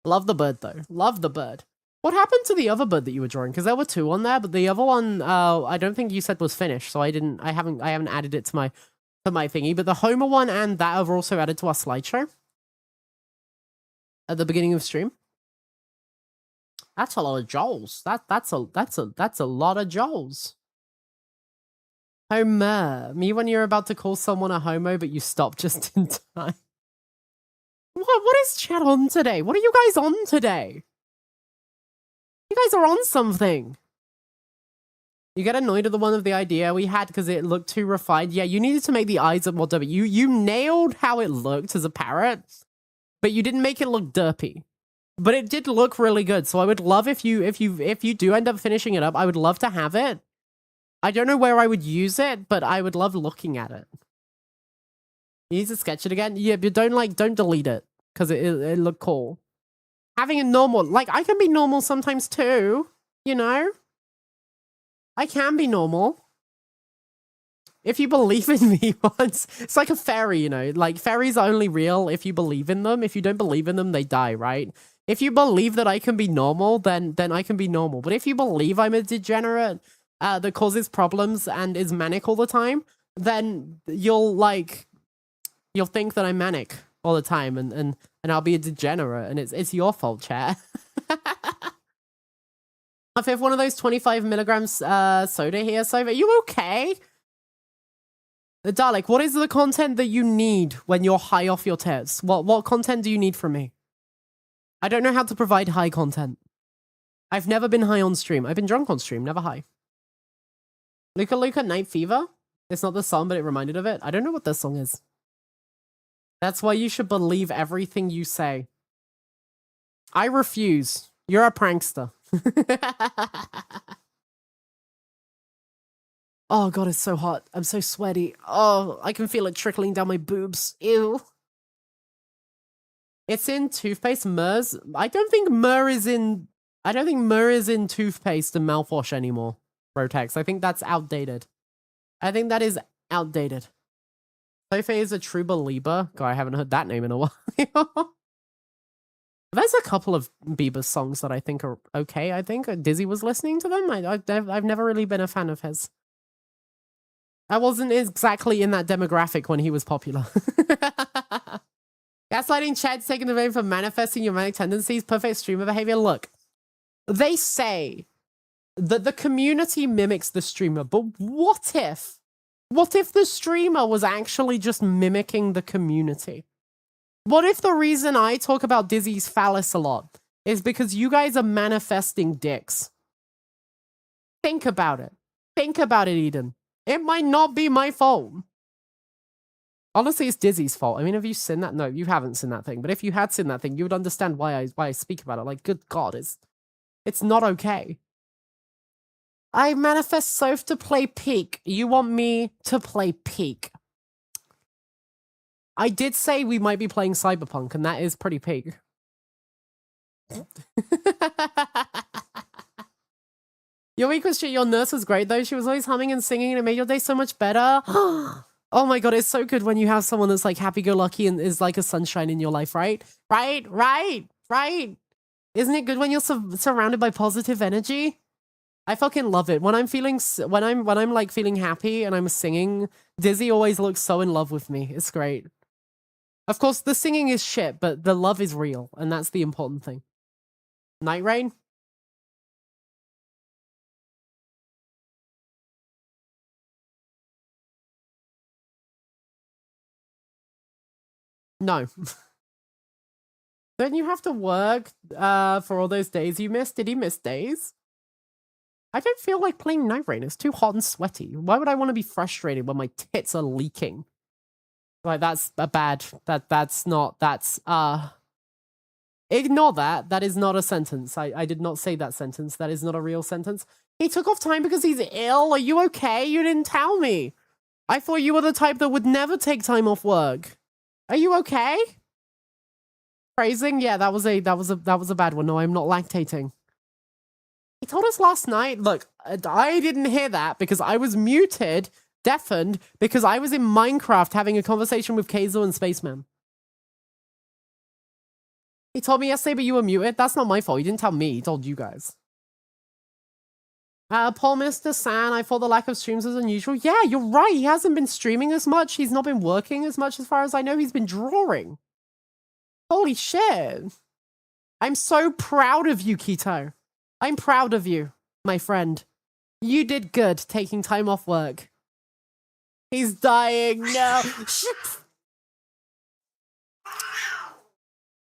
B: Love the bird, though. Love the bird. What happened to the other bird that you were drawing? Because there were 2 on there, but the other one, I don't think you said was finished, so I haven't added it to my thingy. But the Homer one and that are also added to our slideshow at the beginning of stream. That's a lot of Joels. That's a lot of Joels. Homer. Me when you're about to call someone a homo, but you stop just in time. What is chat on today? What are you guys on today? You guys are on something. You get annoyed at the one of the idea we had because it looked too refined. Yeah, you needed to make the eyes up more derpy. You nailed how it looked as a parrot, but you didn't make it look derpy. But it did look really good, so I would love if you do end up finishing it up, I would love to have it. I don't know where I would use it, but I would love looking at it. You need to sketch it again? Yeah, but don't delete it, because it looked cool. Having a normal, like, I can be normal sometimes too, you know? I can be normal. If you believe in me once, it's like a fairy, you know? Like, fairies are only real if you believe in them. If you don't believe in them, they die, right? If you believe that I can be normal, then I can be normal. But if you believe I'm a degenerate that causes problems and is manic all the time, then you'll think that I'm manic all the time and I'll be a degenerate and it's your fault, chat. If I have one of those 25 milligrams soda here, Sofae, are you okay? Dalek, what is the content that you need when you're high off your tits? What content do you need from me? I don't know how to provide high content. I've never been high on stream. I've been drunk on stream, never high. Luca Luca Night Fever? It's not the song, but it reminded of it. I don't know what this song is. That's why you should believe everything you say. I refuse. You're a prankster. Oh god, it's so hot. I'm so sweaty. Oh, I can feel it trickling down my boobs. Ew. It's in toothpaste. Murs. I don't think myrrh is in toothpaste and mouthwash anymore. Rotex. I think that's outdated. I think that is outdated. Sofae is a true believer. God, I haven't heard that name in a while. There's a couple of Bieber songs that I think are okay. I think Dizzy was listening to them. I've never really been a fan of his. I wasn't exactly in that demographic when he was popular. Gaslighting Chad's taking the blame for manifesting your manic tendencies. Perfect streamer behavior. Look, they say that the community mimics the streamer, but what if the streamer was actually just mimicking the community? What if the reason I talk about Dizzy's phallus a lot is because you guys are manifesting dicks? Think about it. Think about it, Eden. It might not be my fault. Honestly, it's Dizzy's fault. I mean, have you seen that? No, you haven't seen that thing. But if you had seen that thing, you would understand why I speak about it. Like, good God, it's not okay. I manifest Soph to play Peak. You want me to play Peak. I did say we might be playing Cyberpunk, and that is pretty peak. Your week was shit. Your nurse was great though. She was always humming and singing and it made your day so much better. Oh my god, it's so good when you have someone that's like happy-go-lucky and is like a sunshine in your life, right? Right. Isn't it good when you're surrounded by positive energy? I fucking love it. When I'm feeling when I'm like feeling happy and I'm singing, Dizzy always looks so in love with me. It's great. Of course, the singing is shit, but the love is real, and that's the important thing. Night Rain? No. Don't you have to work for all those days you missed? Did he miss days? I don't feel like playing Night Rain. It's too hot and sweaty. Why would I want to be frustrated when my tits are leaking? Like, that's a bad... That's not... That's... Ignore that. That is not a sentence. I did not say that sentence. That is not a real sentence. He took off time because he's ill. Are you okay? You didn't tell me. I thought you were the type that would never take time off work. Are you okay? Phrasing? Yeah, that was a bad one. No, I'm not lactating. He told us last night. Look, I didn't hear that because I was muted, deafened, because I was in Minecraft having a conversation with Kaizo and Spaceman. He told me yesterday, but you were muted. That's not my fault. He didn't tell me. He told you guys. Paul Mr. San, I thought the lack of streams was unusual. Yeah, you're right. He hasn't been streaming as much. He's not been working as much as far as I know. He's been drawing. Holy shit. I'm so proud of you, Keto. I'm proud of you, my friend. You did good taking time off work. He's dying. No.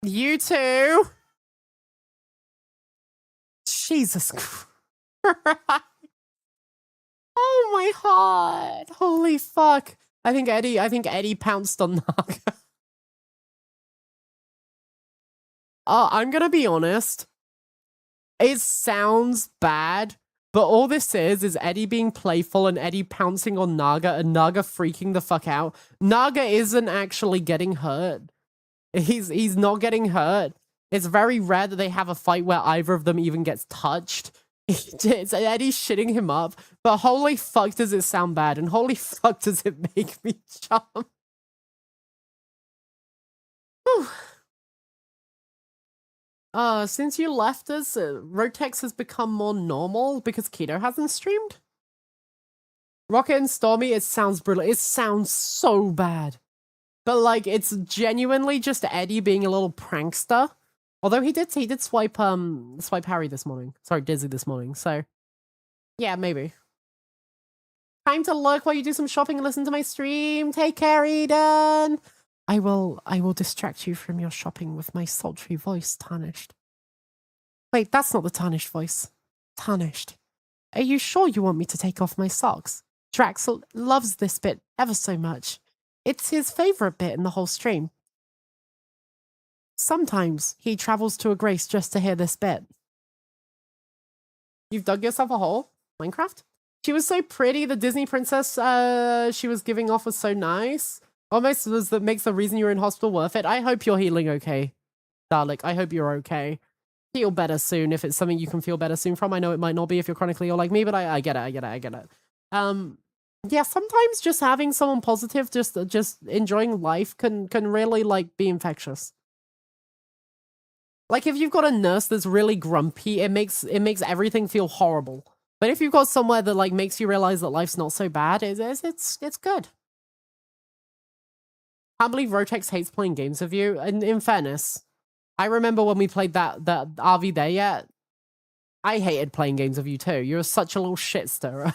B: You too. Jesus Christ. Oh my heart. Holy fuck. I think Eddie pounced on Naga. I'm gonna be honest. It sounds bad, but all this is Eddie being playful and Eddie pouncing on Naga and Naga freaking the fuck out. Naga isn't actually getting hurt. He's not getting hurt. It's very rare that they have a fight where either of them even gets touched. It's Eddie shitting him up, but holy fuck does it sound bad, and holy fuck does it make me jump. Since you left us, Rotex has become more normal because Keto hasn't streamed? Rocket and Stormy, it sounds brutal. It sounds so bad. But, like, it's genuinely just Eddie being a little prankster. Although he did swipe Harry this morning. Sorry, Dizzy this morning, so... Yeah, maybe. Time to lurk while you do some shopping and listen to my stream. Take care, Eden! I will distract you from your shopping with my sultry voice, Tarnished. Wait, that's not the Tarnished voice. Tarnished. Are you sure you want me to take off my socks? Drax loves this bit ever so much. It's his favorite bit in the whole stream. Sometimes he travels to a grace just to hear this bit. You've dug yourself a hole? Minecraft? She was so pretty. The Disney princess she was giving off was so nice. Almost that makes the reason you're in hospital worth it. I hope you're healing okay, Dalek. I hope you're okay. Feel better soon if it's something you can feel better soon from. I know it might not be if you're chronically ill like me, but I get it. Yeah, sometimes just having someone positive, just enjoying life can really like be infectious. Like if you've got a nurse that's really grumpy, it makes everything feel horrible. But if you've got somewhere that like makes you realize that life's not so bad, it's good. I can't believe Rotex hates playing games with you. And in fairness, I remember when we played that RV there yet. I hated playing games with you too. You're such a little shit stirrer.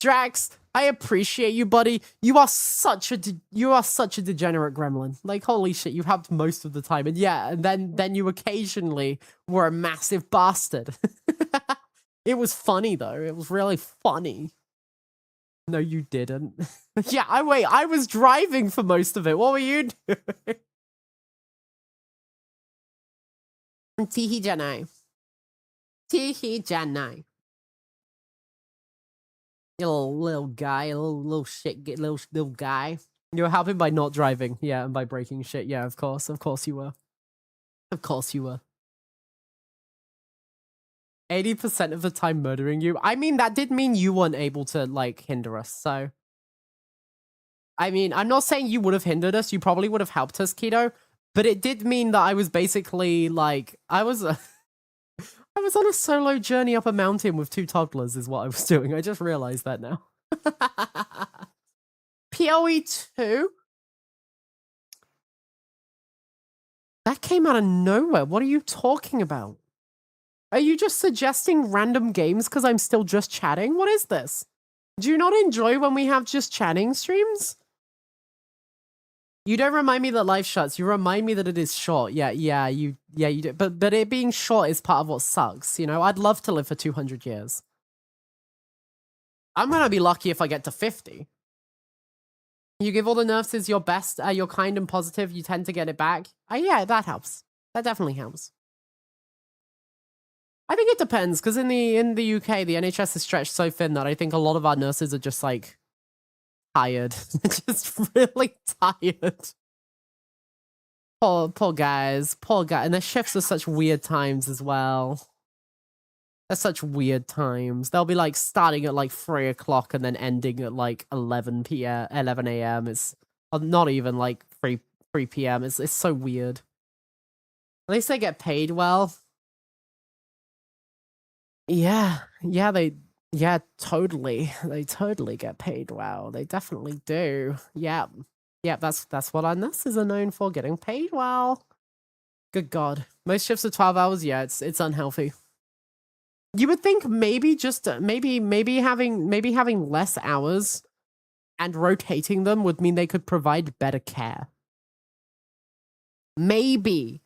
B: Drax, I appreciate you, buddy. You are such a degenerate gremlin. Like holy shit, you helped most of the time, and yeah, and then you occasionally were a massive bastard. It was funny though. It was really funny. No, you didn't. Yeah, I was driving for most of it. What were you doing? Tihi Janai. You little guy, little shit, little guy. You were helping by not driving, yeah, and by breaking shit, yeah, of course you were. Of course you were. 80% of the time murdering you. I mean, that did mean you weren't able to, like, hinder us, so. I mean, I'm not saying you would have hindered us. You probably would have helped us, Keto. But it did mean that I was basically, like, I was on a solo journey up a mountain with 2 toddlers is what I was doing. I just realized that now. PoE 2? That came out of nowhere. What are you talking about? Are you just suggesting random games because I'm still just chatting? What is this? Do you not enjoy when we have just chatting streams? You don't remind me that life shuts. You remind me that it is short. Yeah, you do. But it being short is part of what sucks. You know, I'd love to live for 200 years. I'm gonna be lucky if I get to 50. You give all the nurses your best, you're kind and positive, you tend to get it back. Yeah, that helps. That definitely helps. I think it depends, because in the UK, the NHS is stretched so thin that I think a lot of our nurses are just, like, tired. Just really tired. Poor guys. Poor guys. And their shifts are such weird times as well. They're such weird times. They'll be, like, starting at, like, 3 o'clock and then ending at, like, 11 a.m. It's not even, like, 3 p.m. It's so weird. At least they get paid well. Yeah, totally. They totally get paid well. They definitely do. Yeah, that's what our nurses are known for, getting paid well. Good God. Most shifts are 12 hours. Yeah, it's unhealthy. You would think maybe just maybe having less hours and rotating them would mean they could provide better care. Maybe.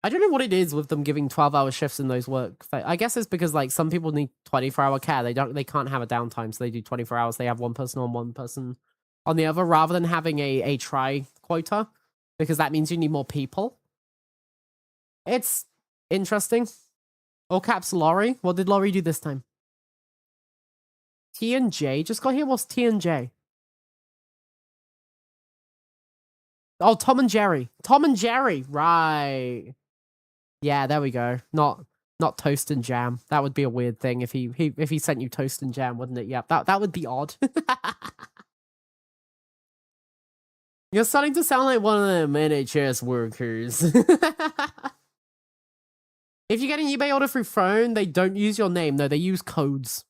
B: I don't know what it is with them giving 12-hour shifts in those work. I guess it's because, like, some people need 24-hour care. They can't have a downtime, so they do 24 hours. They have one person on one person on the other, rather than having a try quota, because that means you need more people. It's interesting. All caps Laurie. What did Laurie do this time? T and J just got here. What's T and J? Oh, Tom and Jerry. Tom and Jerry. Right. Yeah, there we go. Not toast and jam. That would be a weird thing if he sent you toast and jam, wouldn't it? Yeah, that would be odd. You're starting to sound like one of them NHS workers. If you get an eBay order through phone, they don't use your name. No, they use codes.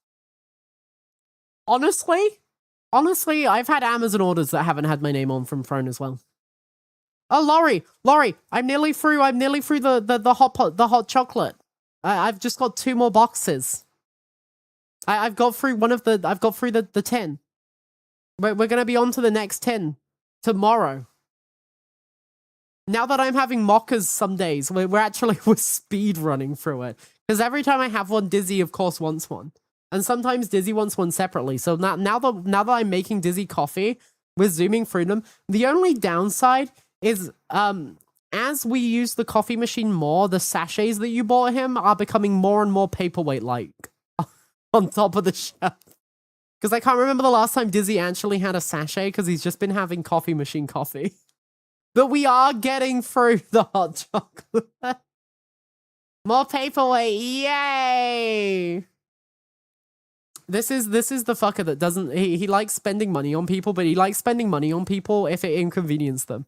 B: Honestly, I've had Amazon orders that haven't had my name on from phone as well. Oh, Laurie, I'm nearly through the hot chocolate. I've just got 2 more boxes. I've got through the 10. We're gonna be on to the next 10 tomorrow. Now that I'm having mockers some days, we're speed running through it. Because every time I have one, Dizzy of course wants one. And sometimes Dizzy wants one separately. So now that I'm making Dizzy coffee, we're zooming through them. The only downside is as we use the coffee machine more, the sachets that you bought him are becoming more and more paperweight-like on top of the shelf. Because I can't remember the last time Dizzy actually had a sachet, because he's just been having coffee machine coffee. But we are getting through the hot chocolate. More paperweight, yay! This is the fucker that doesn't... He likes spending money on people, but he likes spending money on people if it inconveniences them.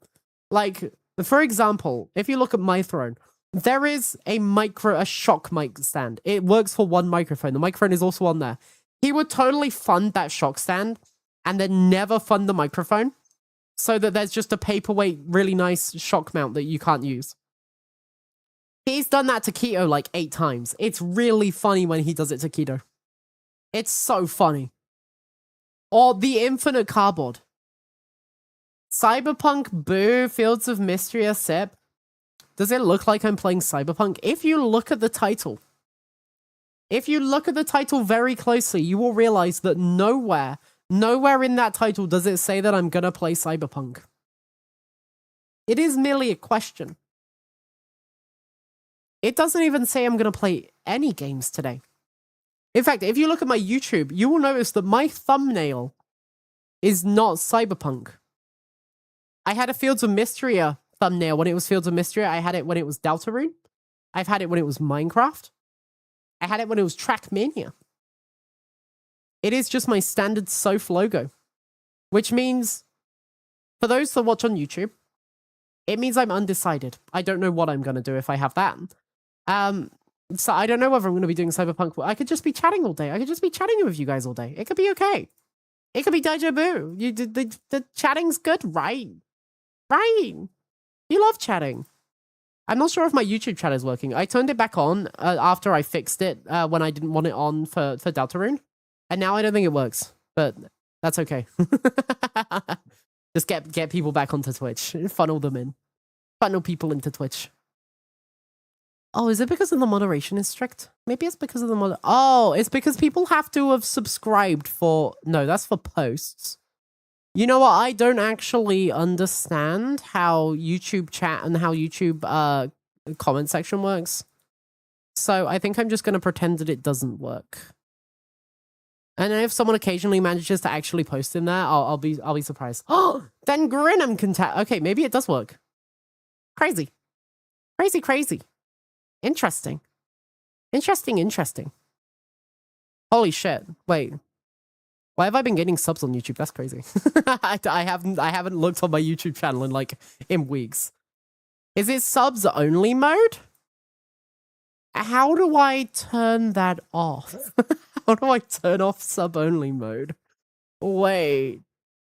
B: Like, for example, if you look at my throne, there is a shock mic stand. It works for one microphone. The microphone is also on there. He would totally fund that shock stand and then never fund the microphone, so that there's just a paperweight, really nice shock mount that you can't use. He's done that to Keto like 8 times. It's really funny when he does it to Keto. It's so funny. Or the infinite cardboard. Cyberpunk, boo, Fields of Mystery, a sip. Does it look like I'm playing Cyberpunk? If you look at the title, very closely, you will realize that nowhere in that title does it say that I'm gonna play Cyberpunk. It is merely a question. It doesn't even say I'm gonna play any games today. In fact, if you look at my YouTube, you will notice that my thumbnail is not Cyberpunk. I had a Fields of Mystery thumbnail when it was Fields of Mystery. I had it when it was Deltarune. I've had it when it was Minecraft. I had it when it was Trackmania. It is just my standard Soph logo, which means for those that watch on YouTube, it means I'm undecided. I don't know what I'm going to do if I have that. So I don't know whether I'm going to be doing cyberpunk. I could just be chatting all day. I could just be chatting with you guys all day. It could be okay. It could be deja vu. The chatting's good, right? Right. You love chatting. I'm not sure if my YouTube chat is working. I turned it back on after I fixed it when I didn't want it on for Deltarune. And now I don't think it works. But that's okay. Just get people back onto Twitch. Funnel them in. Funnel people into Twitch. Oh, is it because of the moderation is strict? Maybe it's because of the Oh, it's because people have to have subscribed for... No, that's for posts. You know what? I don't actually understand how YouTube chat and how YouTube comment section works. So I think I'm just going to pretend that it doesn't work. And then if someone occasionally manages to actually post in there, I'll be surprised. Oh, then Grinham can okay, maybe it does work. Crazy. Crazy, crazy. Interesting. Interesting, interesting. Holy shit. Wait. Why have I been getting subs on YouTube? That's crazy. I haven't looked on my YouTube channel in weeks. Is it subs only mode? How do I turn that off? How do I turn off sub only mode? Wait.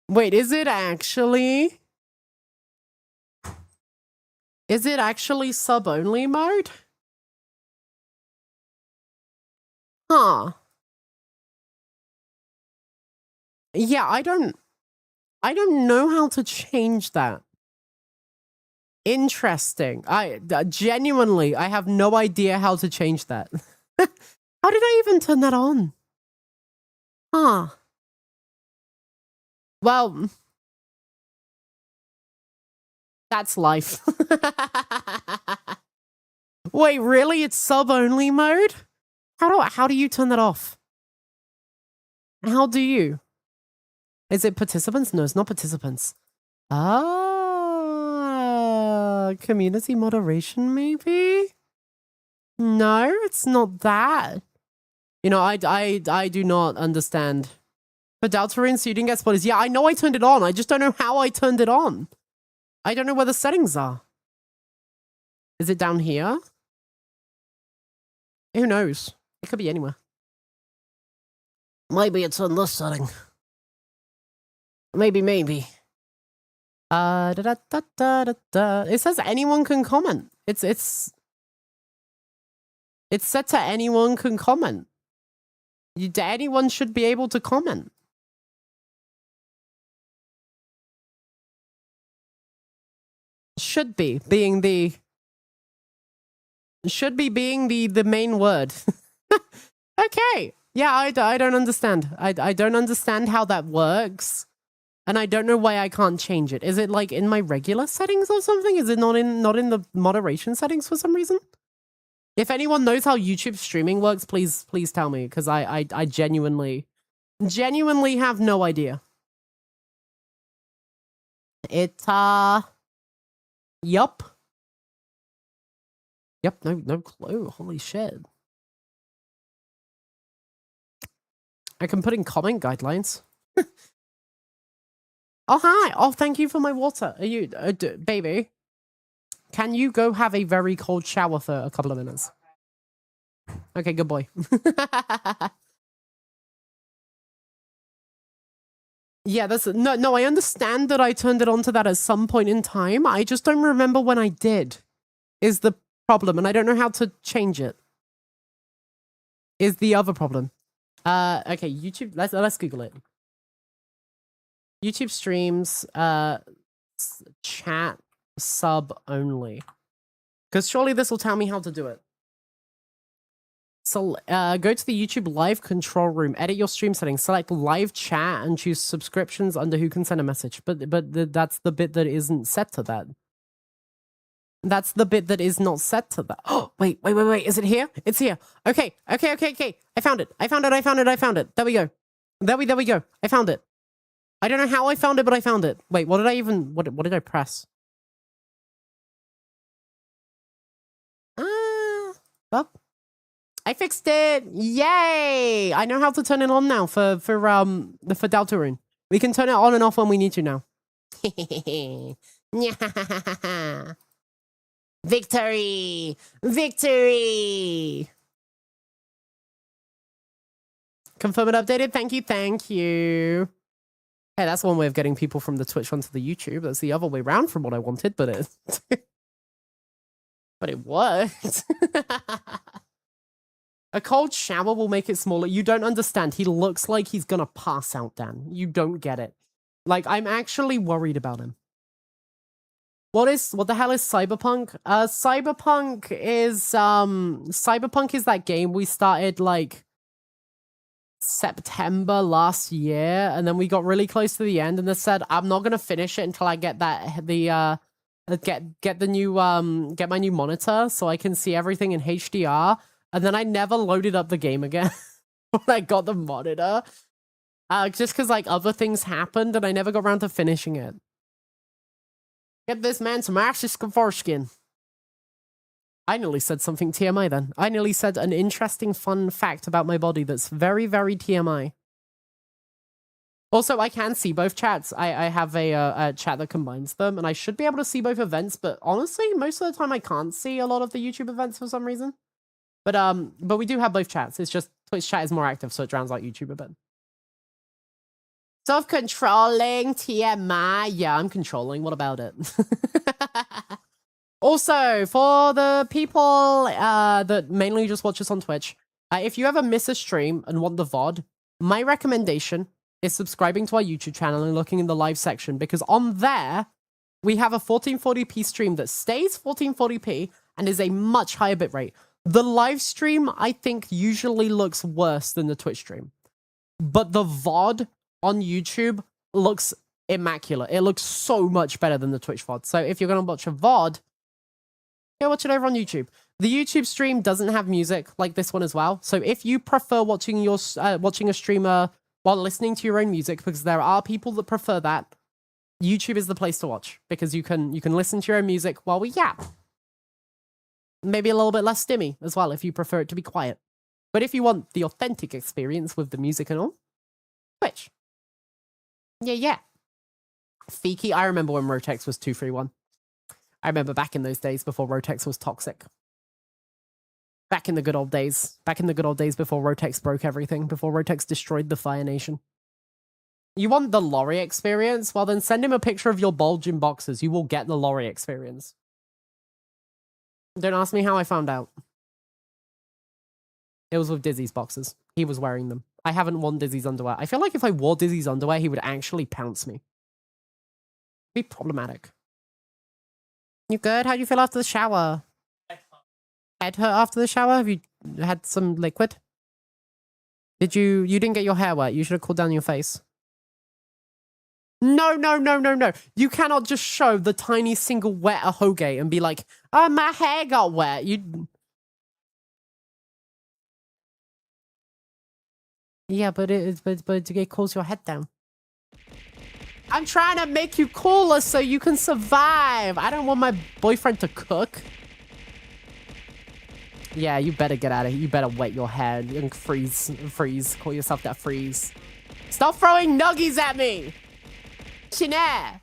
B: Wait, is it actually? Is it actually sub only mode? Huh. Yeah, I don't know how to change that. Interesting. Genuinely, I have no idea how to change that. How did I even turn that on? Huh. Well, that's life. Wait, really? It's sub-only mode? How do you turn that off? How do you? Is it participants? No, it's not participants. Ah, community moderation, maybe? No, it's not that. You know, I do not understand. For Deltarune, so you didn't get spoilers. Yeah, I know I turned it on. I just don't know how I turned it on. I don't know where the settings are. Is it down here? Who knows? It could be anywhere. Maybe it's on this setting. Maybe. It says anyone can comment. It's set to anyone can comment. Anyone should be able to comment. Should be being the main word. Okay. Yeah, I don't understand. I don't understand how that works. And I don't know why I can't change it. Is it like in my regular settings or something? Is it not in the moderation settings for some reason? If anyone knows how YouTube streaming works, please tell me, because I genuinely have no idea. Yup. Yep, no clue. Holy shit. I can put in comment guidelines. Oh, hi. Oh, thank you for my water. Are you, baby? Can you go have a very cold shower for a couple of minutes? Okay, good boy. Yeah, that's no. I understand that I turned it on to that at some point in time. I just don't remember when I did. Is the problem, and I don't know how to change it. Is the other problem? Okay, YouTube. Let's Google it. YouTube streams, chat sub only. Because surely this will tell me how to do it. So go to the YouTube live control room, edit your stream settings, select live chat, and choose subscriptions under who can send a message. But that's the bit that isn't set to that. That's the bit that is not set to that. Oh, wait. Is it here? It's here. Okay. I found it. There we go. There we go. I found it. I don't know how I found it, but I found it. Wait, what did I press? Well, I fixed it. Yay! I know how to turn it on now for Deltarune. We can turn it on and off when we need to now. Victory! Victory! Confirm and updated. Thank you. Thank you. Hey, that's one way of getting people from the Twitch onto the YouTube. That's the other way around from what I wanted, but it but it worked. A cold shower will make it smaller. You don't understand. He looks like he's gonna pass out, Dan. You don't get it. Like, I'm actually worried about him. What the hell is cyberpunk? Cyberpunk is that game we started like September last year, and then we got really close to the end, and they said I'm not gonna finish it until I get get my new monitor so I can see everything in HDR. And then I never loaded up the game again when I got the monitor, just because like other things happened, and I never got around to finishing it. Get this man some ashes foreskin. I nearly said something TMI then. I nearly said an interesting, fun fact about my body that's very, very TMI. Also, I can see both chats. I have a chat that combines them, and I should be able to see both events, but honestly, most of the time I can't see a lot of the YouTube events for some reason. But we do have both chats. It's just Twitch chat is more active, so it drowns out YouTube a bit. Self-controlling TMI. Yeah, I'm controlling. What about it? Also, for the people that mainly just watch us on Twitch, if you ever miss a stream and want the VOD, my recommendation is subscribing to our YouTube channel and looking in the live section, because on there, we have a 1440p stream that stays 1440p and is a much higher bitrate. The live stream, I think, usually looks worse than the Twitch stream. But the VOD on YouTube looks immaculate. It looks so much better than the Twitch VOD. So if you're going to watch a VOD, yeah, watch it over on YouTube. The YouTube stream doesn't have music like this one as well. So if you prefer watching watching a streamer while listening to your own music, because there are people that prefer that, YouTube is the place to watch, because you can listen to your own music while we yap. Maybe a little bit less stimmy as well if you prefer it to be quiet. But if you want the authentic experience with the music and all, Twitch. Yeah. Fiki, I remember when Rotex was 231. I remember back in those days before Rotex was toxic. Back in the good old days. Back in the good old days before Rotex broke everything. Before Rotex destroyed the Fire Nation. You want the lorry experience? Well, then send him a picture of your bulging boxes. You will get the lorry experience. Don't ask me how I found out. It was with Dizzy's boxes. He was wearing them. I haven't worn Dizzy's underwear. I feel like if I wore Dizzy's underwear, he would actually pounce me. Be problematic. You good? How do you feel after the shower? Head hurt after the shower? Have you had some liquid? You didn't get your hair wet. You should have cooled down your face. No. You cannot just show the tiny single wet ahoge and be like, oh, my hair got wet. Yeah, but it cools your head down. I'm trying to make you cooler so you can survive. I don't want my boyfriend to cook. Yeah, you better get out of here. You better wet your hair and freeze. Call yourself that freeze. Stop throwing nuggies at me! Chinair!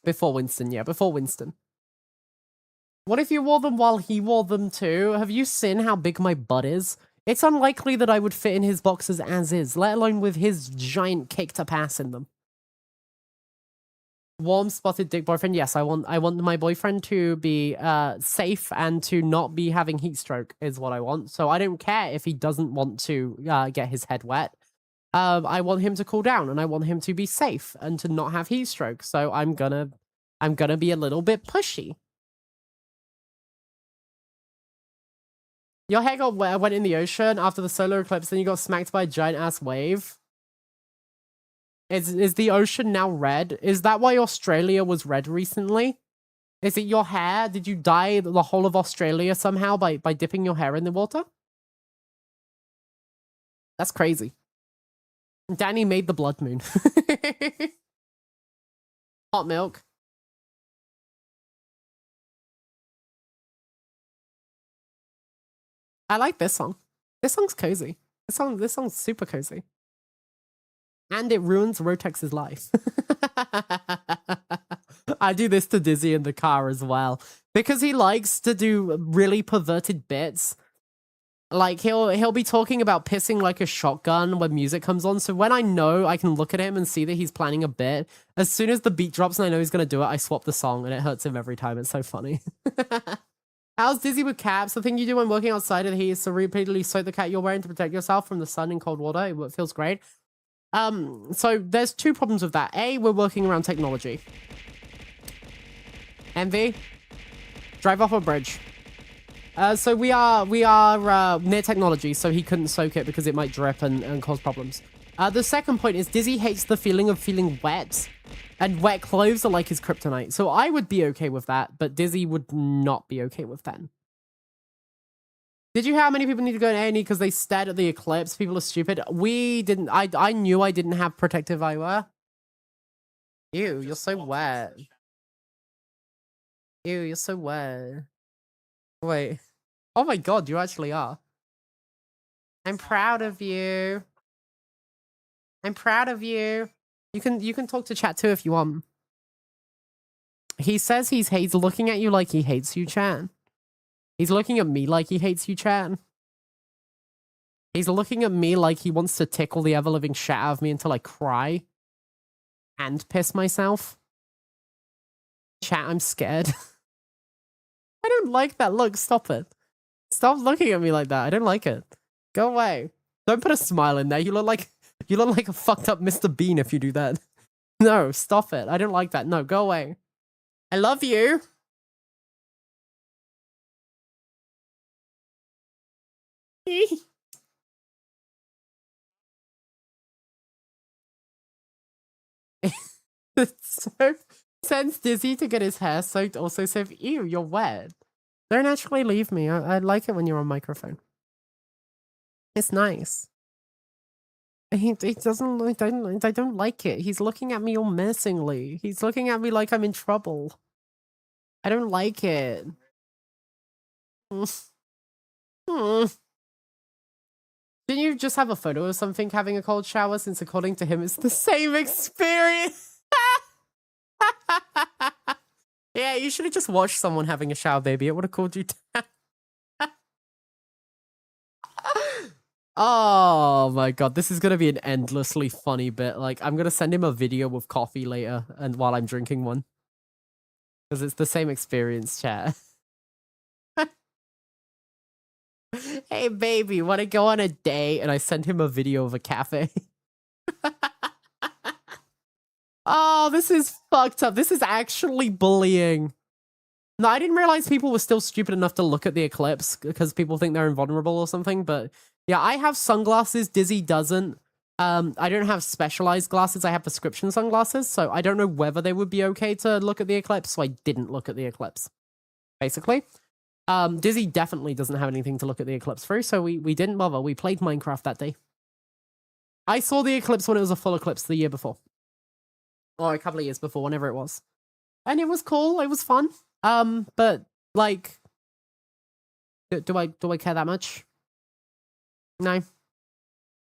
B: Before Winston, yeah, before Winston. What if you wore them while he wore them too? Have you seen how big my butt is? It's unlikely that I would fit in his boxes as is, let alone with his giant caked up ass in them. Warm spotted dick boyfriend. Yes, I want my boyfriend to be safe and to not be having heat stroke is what I want. So I don't care if he doesn't want to get his head wet. I want him to cool down, and I want him to be safe and to not have heat stroke. So I'm gonna be a little bit pushy. Your hair went in the ocean after the solar eclipse, then you got smacked by a giant ass wave. Is the ocean now red? Is that why Australia was red recently? Is it your hair? Did you dye the whole of Australia somehow by dipping your hair in the water? That's crazy. Danny made the blood moon. Hot milk. I like this song. This song's cozy. This song's super cozy. And it ruins Rotex's life. I do this to Dizzy in the car as well. Because he likes to do really perverted bits. Like, he'll be talking about pissing like a shotgun when music comes on. So when I know I can look at him and see that he's planning a bit, as soon as the beat drops and I know he's going to do it, I swap the song and it hurts him every time. It's so funny. How's Dizzy with caps? The thing you do when working outside of the heat is to repeatedly soak the cat you're wearing to protect yourself from the sun in cold water. It feels great. So there's two problems with that. A, we're working around technology. MV, drive off a bridge. So we are near technology, so he couldn't soak it because it might drip and cause problems. The second point is Dizzy hates the feeling of feeling wet, and wet clothes are like his kryptonite. So I would be okay with that, but Dizzy would not be okay with that. Did you hear how many people need to go to A&E because they stared at the eclipse? People are stupid. We didn't. I knew I didn't have protective eyewear. Ew, you're so wet. Ew, you're so wet. Wait. Oh my god, you actually are. I'm proud of you. I'm proud of you. You can talk to chat too if you want. He says he's looking at you like he hates you, chat. He's looking at me like he hates you, chat. He's looking at me like he wants to tickle the ever-living shit out of me until I cry. And piss myself. Chat, I'm scared. I don't like that look. Stop it. Stop looking at me like that. I don't like it. Go away. Don't put a smile in there. You look like a fucked up Mr. Bean if you do that. No, stop it. I don't like that. No, go away. I love you. So sends Dizzy to get his hair soaked. Also says, ew, you're wet. Don't actually leave me. I like it when you're on microphone. It's nice. He doesn't. I don't like it. He's looking at me all menacingly. He's looking at me like I'm in trouble. I don't like it. Didn't you just have a photo of something having a cold shower since according to him it's the same experience? Yeah, you should have just watched someone having a shower, baby. It would have called you down. Oh my god, this is gonna be an endlessly funny bit. Like, I'm gonna send him a video with coffee later and while I'm drinking one. Because it's the same experience, chat. Hey baby, wanna go on a date? And I sent him a video of a cafe. Oh, this is fucked up. This is actually bullying. No, I didn't realize people were still stupid enough to look at the eclipse because people think they're invulnerable or something. But yeah, I have sunglasses. Dizzy doesn't. I don't have specialized glasses. I have prescription sunglasses. So I don't know whether they would be okay to look at the eclipse. So I didn't look at the eclipse, basically. Dizzy definitely doesn't have anything to look at the eclipse through. So we didn't bother. We played Minecraft that day. I saw the eclipse when it was a full eclipse the year before. Or a couple of years before, whenever it was. And it was cool. It was fun. But like, do I care that much? No.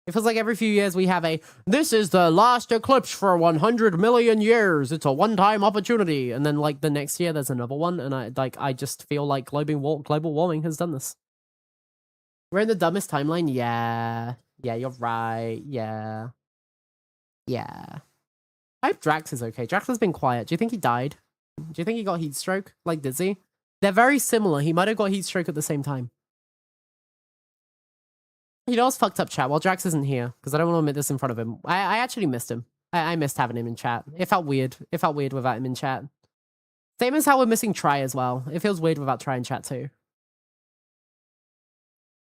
B: It feels like every few years we have this is the last eclipse for 100 million years. It's a one-time opportunity. And then like the next year there's another one. And I just feel like global warming has done this. We're in the dumbest timeline. Yeah. Yeah, you're right. Yeah. Yeah. I hope Drax is okay. Drax has been quiet. Do you think he died? Do you think he got heat stroke like Dizzy? They're very similar. He might have got heat stroke at the same time. You know what's fucked up, chat? Well, Drax isn't here because I don't want to admit this in front of him. I actually missed him. I missed having him in chat. It felt weird. It felt weird without him in chat. Same as how we're missing Try as well. It feels weird without Try in chat too.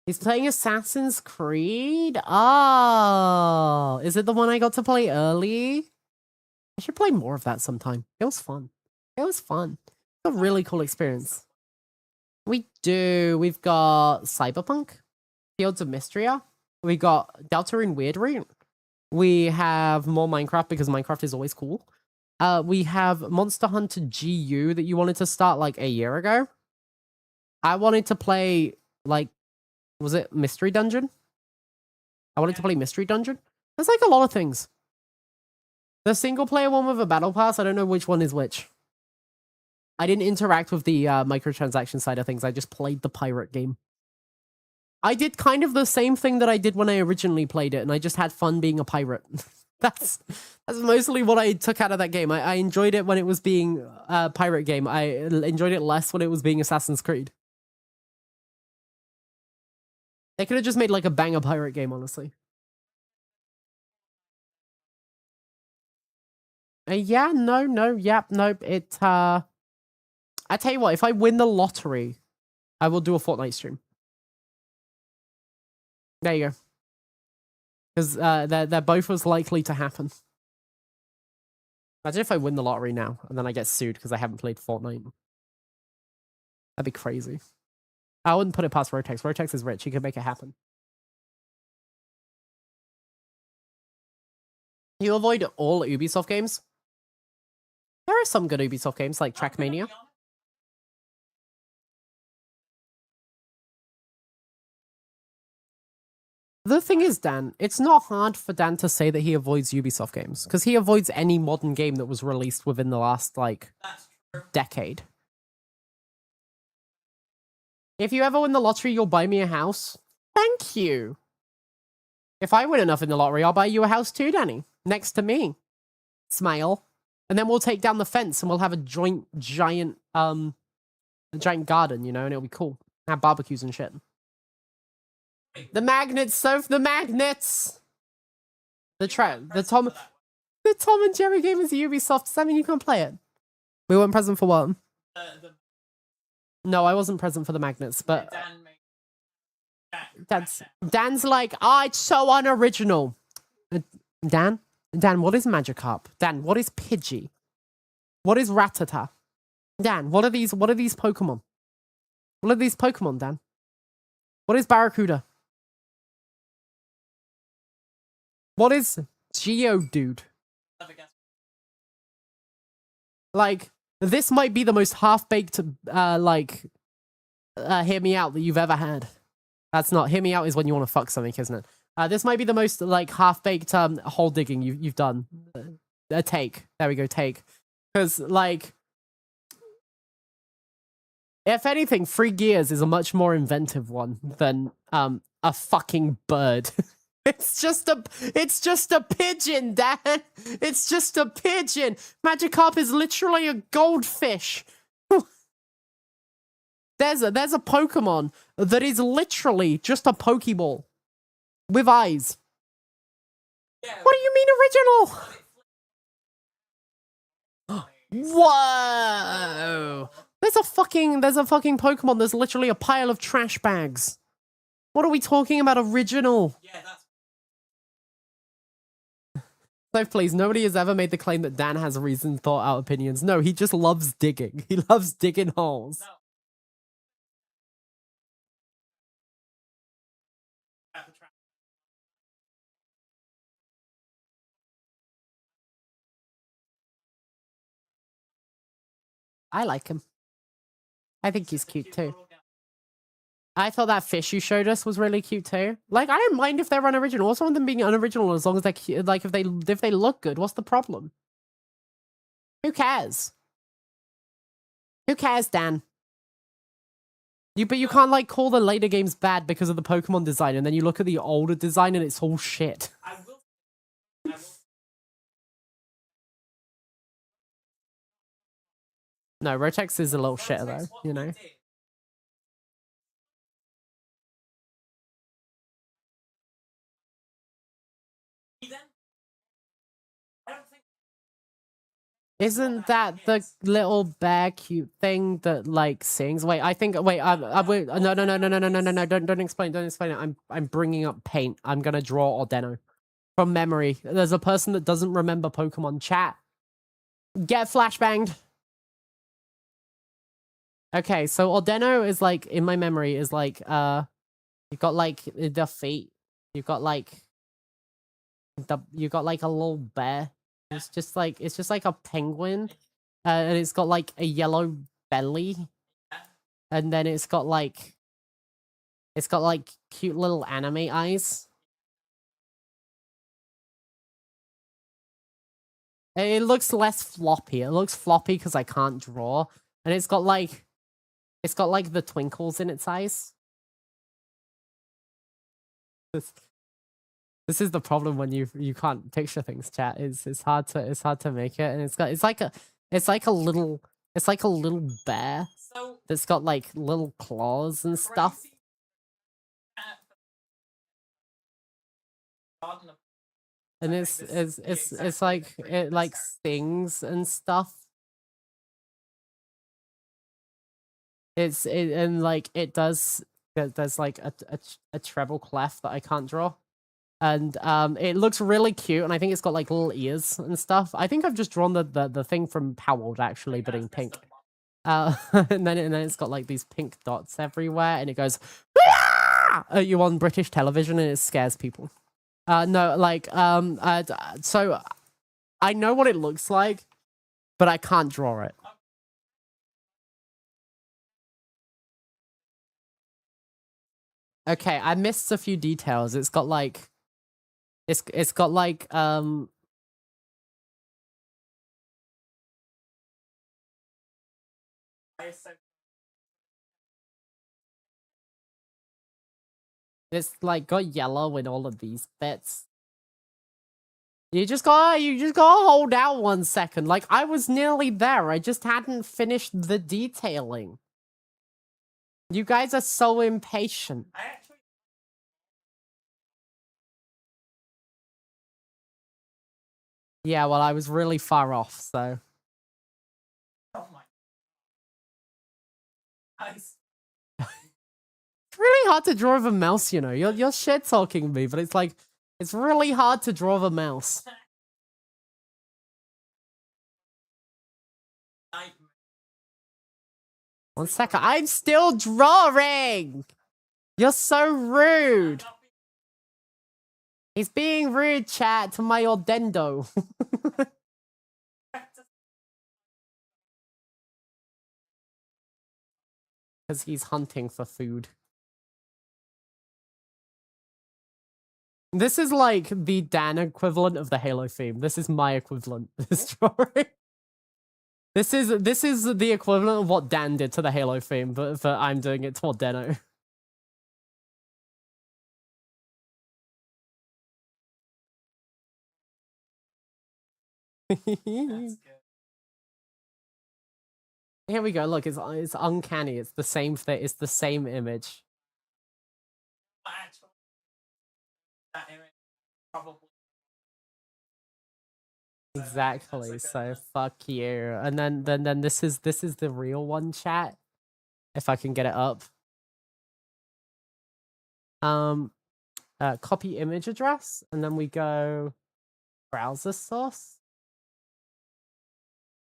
B: He's playing Assassin's Creed? Oh, is it the one I got to play early? I should play more of that sometime. It was fun. It was fun. It's a really cool experience. We do. We've got Cyberpunk, Fields of Mystria. We got Deltarune Weirdroot. We have more Minecraft because Minecraft is always cool. We have Monster Hunter GU that you wanted to start like a year ago. I wanted to play like Was it Mystery Dungeon? I wanted to play Mystery Dungeon. There's like a lot of things. The single player one with a battle pass, I don't know which one is which. I didn't interact with the microtransaction side of things. I just played the pirate game. I did kind of the same thing that I did when I originally played it, and I just had fun being a pirate. That's mostly what I took out of that game. I enjoyed it when it was being a pirate game. I enjoyed it less when it was being Assassin's Creed. They could have just made like a banger pirate game, honestly. Yeah, no, yep, nope. I tell you what, if I win the lottery, I will do a Fortnite stream. There you go. Because they're both as likely to happen. Imagine if I win the lottery now, and then I get sued because I haven't played Fortnite. That'd be crazy. I wouldn't put it past Rotex. Rotex is rich. He could make it happen. You avoid all Ubisoft games? There are some good Ubisoft games, like Trackmania. The thing is, Dan, it's not hard for Dan to say that he avoids Ubisoft games, because he avoids any modern game that was released within the last, like, decade. If you ever win the lottery, you'll buy me a house. Thank you. If I win enough in the lottery, I'll buy you a house too, Danny. Next to me. Smile. And then we'll take down the fence and we'll have a giant garden, you know, and it'll be cool. Have barbecues and shit. The magnets, Soph, the magnets! The Tom and Jerry game is Ubisoft. Does that mean you can't play it? We weren't present for what? No, I wasn't present for the magnets, but Dan's like, it's so unoriginal. Dan, what is Magikarp? Dan, what is Pidgey? What is Rattata? Dan, what are these Pokemon? What are these Pokemon, Dan? What is Barracuda? What is Geodude? Like, this might be the most half-baked, hear me out that you've ever had. That's not, hear me out is when you want to fuck something, isn't it? This might be the most, like, half-baked, hole digging you've done. A take. There we go, take. Because, like, if anything, Free Gears is a much more inventive one than, a fucking bird. It's just a pigeon, Dan. It's just a pigeon. Magikarp is literally a goldfish. There's a Pokemon that is literally just a Pokeball with eyes. Yeah. What do you mean original? Whoa! There's a fucking Pokemon. There's literally a pile of trash bags. What are we talking about? Original? Yeah, that's. So please, nobody has ever made the claim that Dan has reasoned, thought out opinions. No, he just loves digging. He loves digging holes. No. I like him. I think he's cute too. I thought that fish you showed us was really cute too. Like, I don't mind if they're unoriginal. What's wrong with them being unoriginal as long as they're cute? Like, if they look good, what's the problem? Who cares? Who cares, Dan? But you can't, like, call the later games bad because of the Pokemon design, and then you look at the older design and it's all shit. I will. No, Rotex is a little shit though, you know? Isn't that the little bear cute thing that like sings? Wait, I think. Wait, no, don't explain. Don't explain it. I'm bringing up paint. I'm gonna draw Ordeno from memory. There's a person that doesn't remember Pokemon. Chat. Get flashbanged. Okay, so Ordeno is like in my memory is like you've got like the feet. You've got like a little bear. It's just like a penguin, and it's got like a yellow belly, and then it's got like It's got like cute little anime eyes. It looks less floppy. It looks floppy because I can't draw. And it's got like the twinkles in its eyes. This is the problem when you can't picture things, chat. It's hard to make it, and it's like a little bear that's got like little claws and stuff. And it's like it like stings and stuff. And like it does. There's like a treble clef that I can't draw. And it looks really cute, and I think it's got like little ears and stuff. I think I've just drawn the thing from Power World actually, but in pink. And then it's got like these pink dots everywhere, and it goes at you on British television, and it scares people. No, like so I know what it looks like, but I can't draw it. Okay, I missed a few details. It's got like it's got like it's like got yellow in all of these bits. You just gotta hold out 1 second. Like I was nearly there. I just hadn't finished the detailing. You guys are so impatient. Yeah, well, I was really far off, so. Oh my. Nice. It's really hard to draw with a mouse, you know. You're shit talking me, but it's like it's really hard to draw with a mouse. 1 second, I'm still drawing. You're so rude. He's being rude, chat, to my Ordendo. Because he's hunting for food. This is like the Dan equivalent of the Halo theme. This is my equivalent. This drawing. This is the equivalent of what Dan did to the Halo theme, but I'm doing it to Ordeno. Here we go. Look, it's uncanny. It's the same thing. It's the same image. Exactly. So fuck you. And then this is the real one, chat. If I can get it up. Copy image address, and then we go browser source.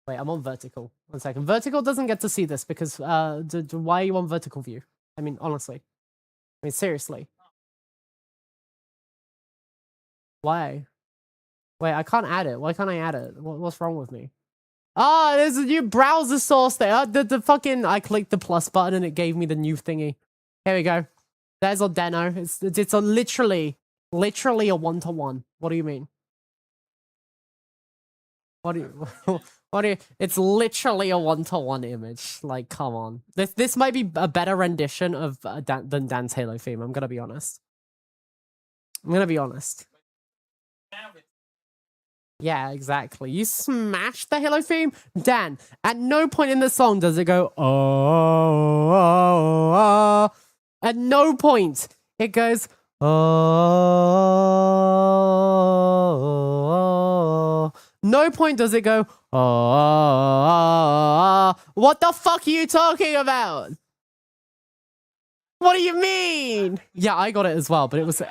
B: Wait, I'm on vertical. 1 second. Vertical doesn't get to see this because why are you on vertical view? I mean, honestly. I mean, seriously. Why? Wait, I can't add it. Why can't I add it? What's wrong with me? Oh, there's a new browser source there. The fucking I clicked the plus button and it gave me the new thingy. Here we go. There's Ordeno. It's a literally a 1-to-1. What do you mean? What do you it's literally a 1-to-1 image. Like, come on. This might be a better rendition of than Dan's Halo theme. I'm gonna be honest. Yeah, exactly. You smashed the Halo theme? Dan, at no point in the song does it go, oh, oh, oh. At no point. It goes, oh, oh, oh. No point does it go, oh, oh, oh. What the fuck are you talking about? What do you mean? Yeah, I got it as well, but it was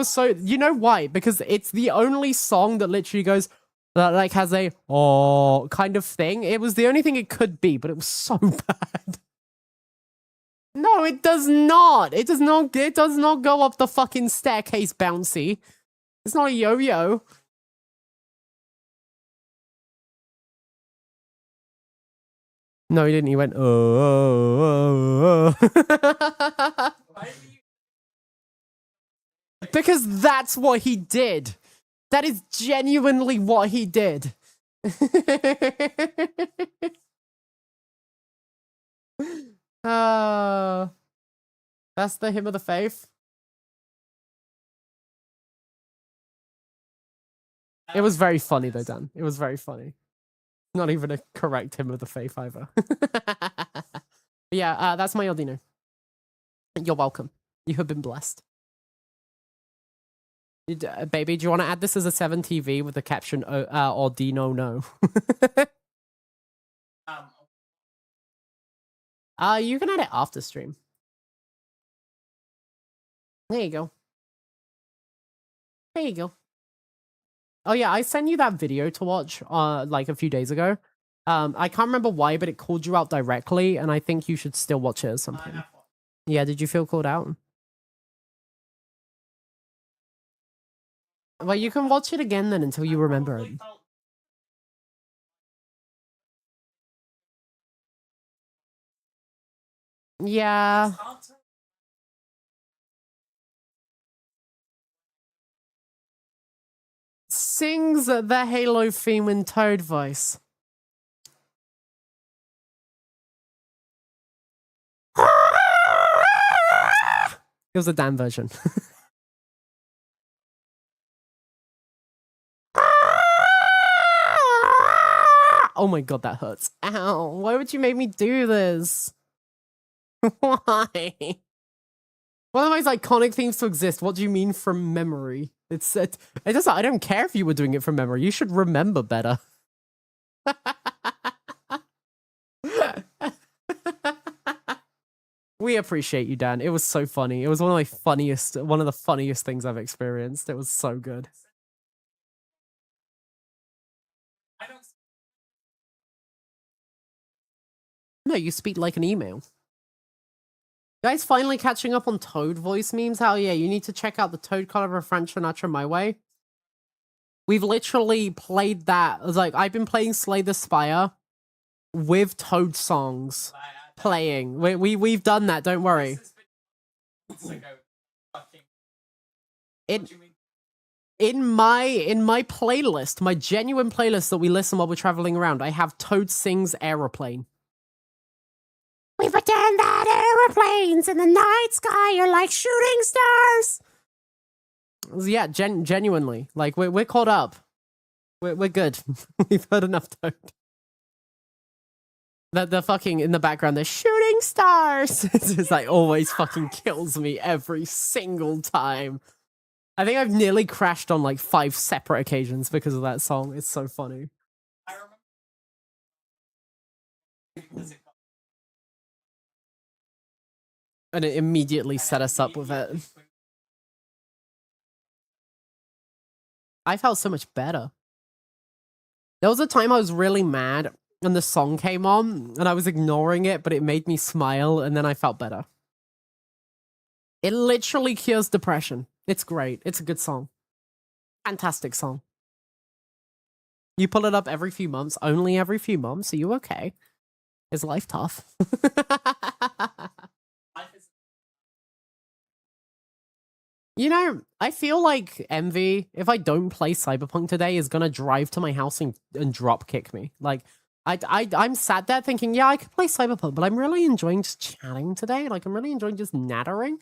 B: so, you know why? Because it's the only song that literally goes, that like has a oh kind of thing. It was the only thing it could be, but it was so bad. No, it does not. It does not go up the fucking staircase bouncy. It's not a yo-yo. No, he didn't. He went, oh, oh, oh, oh. Because that's what he did. That is genuinely what he did. That's the hymn of the faith. It was very funny though, Dan. It was very funny. Not even a correct hymn of the faith either. Yeah, that's my Ordino. You're welcome. You have been blessed. Baby, do you want to add this as a 7 TV with the caption Ordino no? You can add it after stream. There you go. There you go. Oh yeah, I sent you that video to watch like a few days ago. I can't remember why, but it called you out directly, and I think you should still watch it at some point. Yeah, did you feel called out? Well, you can watch it again then until you remember it. Yeah. Sings the Halo theme in Toad voice. It was a Dan version. Oh my god, that hurts. Ow, why would you make me do this? Why? One of the most iconic themes to exist. What do you mean from memory? It doesn't, I don't care if you were doing it from memory. You should remember better. We appreciate you, Dan. It was so funny. It was one of the funniest things I've experienced. It was so good. No, you speak like an email. Guys, finally catching up on Toad voice memes. Hell yeah, you need to check out the Toad Color of French Sinatra My Way. We've literally played that. It was like, I've been playing Slay the Spire with Toad songs playing. We've done that, don't worry. In my playlist, my genuine playlist that we listen while we're traveling around, I have Toad Sings Aeroplane. We pretend that aeroplanes in the night sky are like shooting stars. Yeah, genuinely. Like, we're caught up. We're good. We've heard enough Toad. The fucking, in the background, they're shooting stars. It's like, always fucking kills me every single time. I think I've nearly crashed on like 5 separate occasions because of that song. It's so funny. I remember. And it immediately set us up with it. I felt so much better. There was a time I was really mad and the song came on and I was ignoring it, but it made me smile and then I felt better. It literally cures depression. It's great. It's a good song. Fantastic song. You pull it up every few months, only every few months. Are you okay? Is life tough? You know, I feel like Envy, if I don't play Cyberpunk today, is gonna drive to my house and drop kick me. Like, I'm sat there thinking, yeah, I could play Cyberpunk, but I'm really enjoying just chatting today. Like, I'm really enjoying just nattering.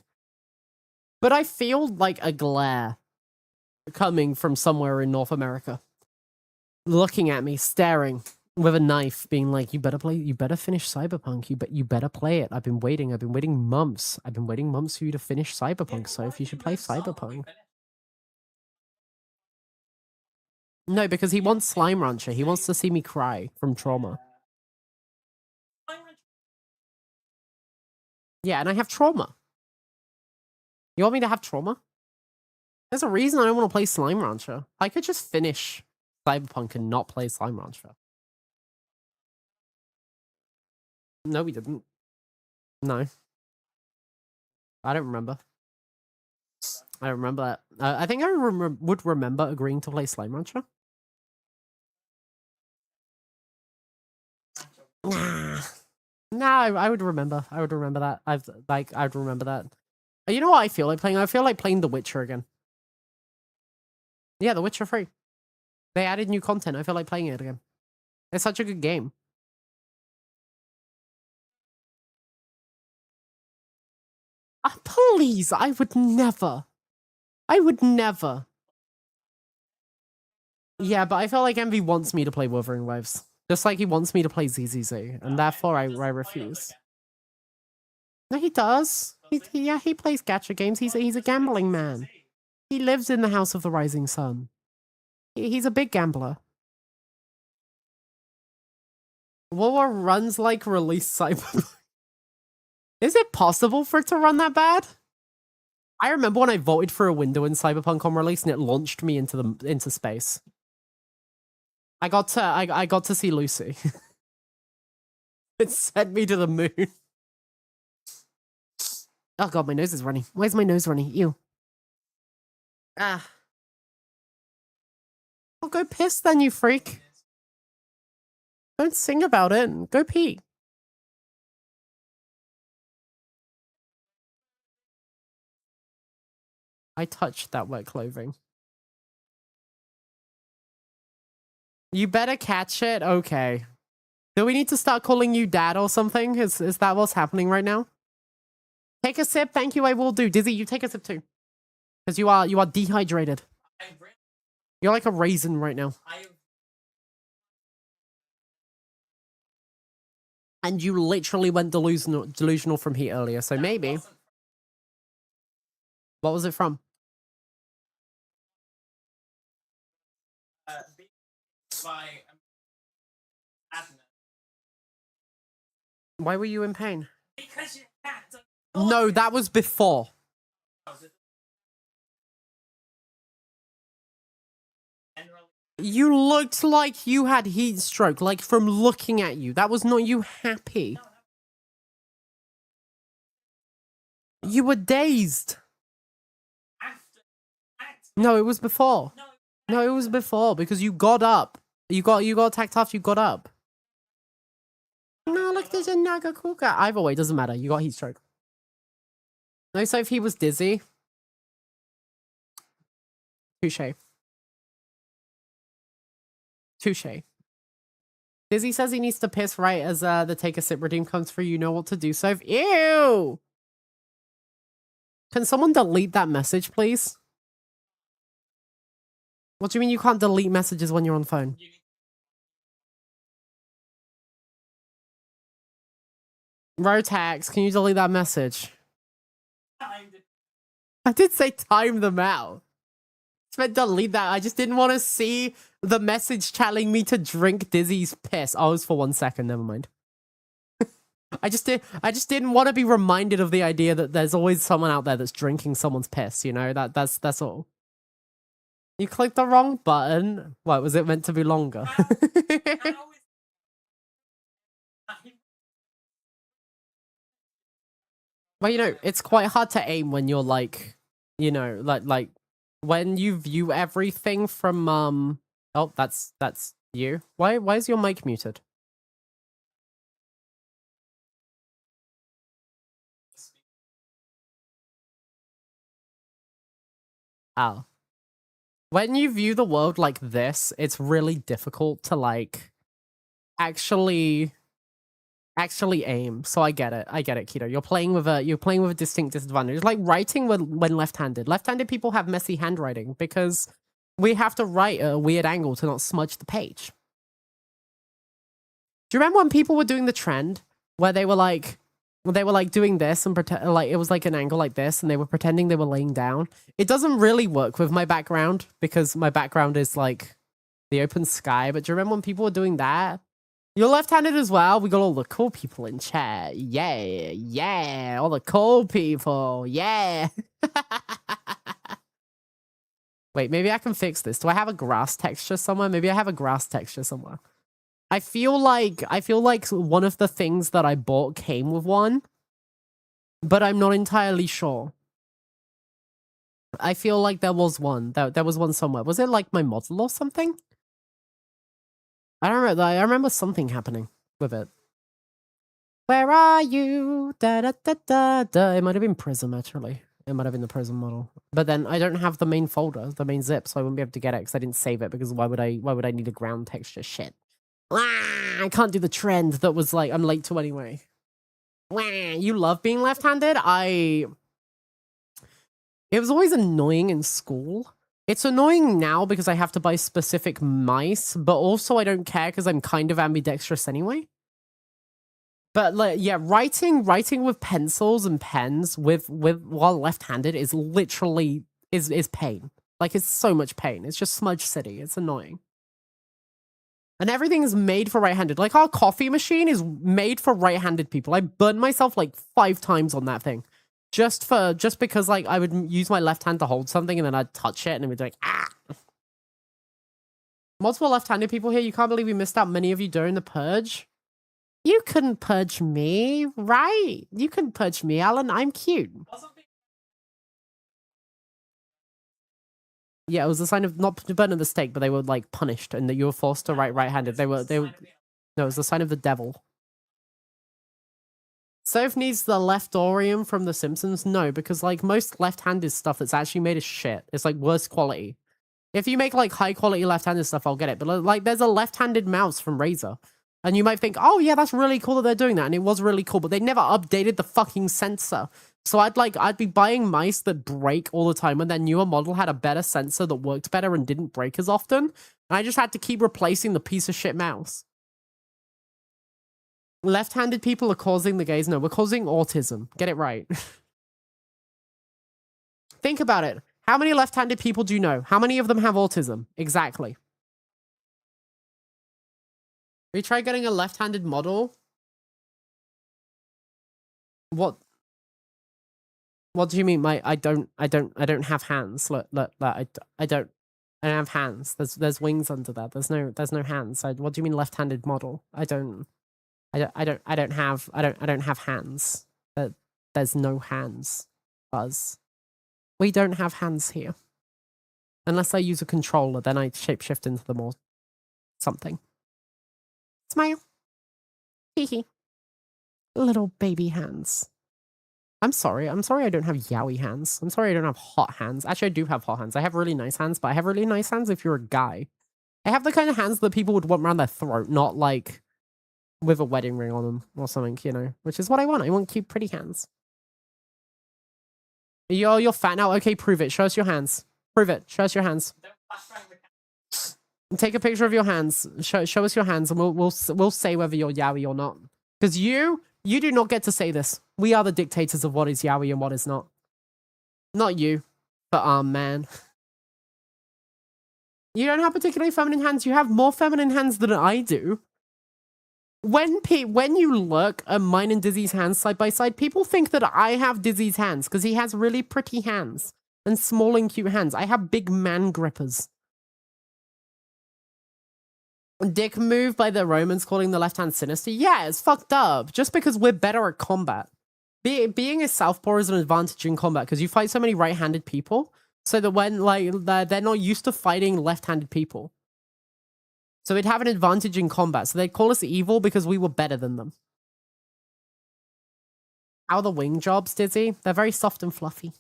B: But I feel like a glare coming from somewhere in North America, looking at me, staring with a knife, being like, you better finish Cyberpunk, you better play it. I've been waiting months. I've been waiting months for you to finish Cyberpunk, so if you should play Cyberpunk. No, because he wants Slime Rancher. He wants to see me cry from trauma. Yeah, and I have trauma. You want me to have trauma? There's a reason I don't want to play Slime Rancher. I could just finish Cyberpunk and not play Slime Rancher. No, we didn't. No. I don't remember. I don't remember that. I think I would remember agreeing to play Slime Rancher. Nah. Nah, I would remember. I would remember that. I'd remember that. You know what I feel like playing? I feel like playing The Witcher again. Yeah, The Witcher 3. They added new content. I feel like playing it again. It's such a good game. Please, I would never. I would never. Yeah, but I feel like Envy wants me to play Wuthering Waves. Just like he wants me to play ZZZ, and therefore I refuse. No, he does. Yeah, he plays gacha games. He's a gambling man. He lives in the House of the Rising Sun. He's a big gambler. Wawa runs like release cyberpunk. Is it possible for it to run that bad? I remember when I voted for a window in Cyberpunk on release and it launched me into space. I got to see Lucy. It sent me to the moon. Oh god, my nose is running. Why is my nose running? Ew. Ah. Well, go piss then, you freak. Don't sing about it. Go pee. I touched that wet clothing. You better catch it? Okay. Do we need to start calling you dad or something? Is that what's happening right now? Take a sip. Thank you, I will do. Dizzy, you take a sip too. Because you are dehydrated. You're like a raisin right now. And you literally went delusional from heat earlier, so maybe. What was it from? Why were you in pain? Because you had to. No, that was before. You looked like you had heat stroke, like from looking at you. That was not you happy. You were dazed. No, it was before. No, it was before because you got up. You got attacked after you got up. No, look, there's a Naga Kuka. Either way, doesn't matter. You got heat stroke. No, so if he was dizzy. Touche. Touche. Dizzy says he needs to piss right as the take a sip redeem comes through. You know what to do, so ew! Can someone delete that message, please? What do you mean you can't delete messages when you're on phone? Rotax, can you delete that message? I did say time them out. It's meant delete that. I just didn't want to see the message telling me to drink Dizzy's piss. Oh, it was for 1 second. Never mind. I just didn't want to be reminded of the idea that there's always someone out there that's drinking someone's piss. You know, that's all. You clicked the wrong button. What, was it meant to be longer? Well, you know, it's quite hard to aim when you're like, you know, like when you view everything from oh, that's you. Why is your mic muted? Oh. When you view the world like this, it's really difficult to like actually aim. So I get it, Keto. You're playing with a distinct disadvantage. It's like writing when left-handed. Left-handed people have messy handwriting because we have to write at a weird angle to not smudge the page. Do you remember when people were doing the trend where they were like doing this and pretend like it was like an angle like this and they were pretending they were laying down? It doesn't really work with my background because my background is like the open sky. But do you remember when people were doing that? You're left-handed as well. We got all the cool people in chat. Yeah, all the cool people. Yeah. Wait, maybe I can fix this. Do I have a grass texture somewhere? Maybe I have a grass texture somewhere. I feel like one of the things that I bought came with one, but I'm not entirely sure. I feel like there was one. There was one somewhere. Was it like my model or something? I don't remember. I remember something happening with it. Where are you? Da da da da da. It might have been Prism actually. it might have been the Prism model. But then I don't have the main folder, the main zip, so I wouldn't be able to get it because I didn't save it. Because why would I need a ground texture? Shit. I can't do the trend that was like I'm late to anyway. You love being left-handed? It was always annoying in school. It's annoying now because I have to buy specific mice, but also I don't care because I'm kind of ambidextrous anyway. But like, yeah, writing with pencils and pens while left-handed is literally is pain. Like, it's so much pain. It's just smudge city. It's annoying. And everything is made for right-handed. Like, our coffee machine is made for right-handed people. I burned myself like 5 times on that thing. Just because like I would use my left hand to hold something and then I'd touch it and it would be like, ah. Multiple left-handed people here. You can't believe we missed out, many of you, during the purge. You couldn't purge me, right? You couldn't purge me, Alan. I'm cute. Yeah, it was a sign of not burning the stake, but they were like punished and that you were forced to write right-handed. They were no, it was the sign of the devil. Soph needs the leftorium from The Simpsons? No, because like most left-handed stuff that's actually made is shit. It's like worse quality. If you make like high-quality left-handed stuff, I'll get it. But like there's a left-handed mouse from Razer. And you might think, oh yeah, that's really cool that they're doing that. And it was really cool, but they never updated the fucking sensor. So I'd be buying mice that break all the time when their newer model had a better sensor that worked better and didn't break as often. And I just had to keep replacing the piece of shit mouse. Left-handed people are causing the gays. No, we're causing autism. Get it right. Think about it. How many left-handed people do you know? How many of them have autism? Exactly. We tried getting a left-handed model. What do you mean? I don't have hands. Look, I don't have hands. There's wings under that. There's no hands. What do you mean left-handed model? I don't have hands. There's no hands. Buzz. We don't have hands here. Unless I use a controller, then I shapeshift into them or something. Smile. Hee. Little baby hands. I'm sorry I don't have yaoi hands. I'm sorry I don't have hot hands. Actually, I do have hot hands. I have really nice hands, but I have really nice hands if you're a guy. I have the kind of hands that people would want around their throat, not like with a wedding ring on them or something, you know, which is what I want. I want cute, pretty hands. You're fat now. Okay, prove it. Show us your hands. Prove it. Show us your hands. Take a picture of your hands. Show us your hands, and we'll say whether you're yaoi or not. Because you do not get to say this. We are the dictators of what is yaoi and what is not. Not you, but man. You don't have particularly feminine hands. You have more feminine hands than I do. When you look at mine and Dizzy's hands side by side, people think that I have Dizzy's hands because he has really pretty hands and small and cute hands. I have big man grippers. Dick move by the Romans calling the left hand sinister. Yeah, it's fucked up. Just because we're better at combat. Being a southpaw is an advantage in combat because you fight so many right-handed people, so that when like they're not used to fighting left-handed people. So we'd have an advantage in combat. So they'd call us evil because we were better than them. How are the wing jobs, Dizzy? They're very soft and fluffy.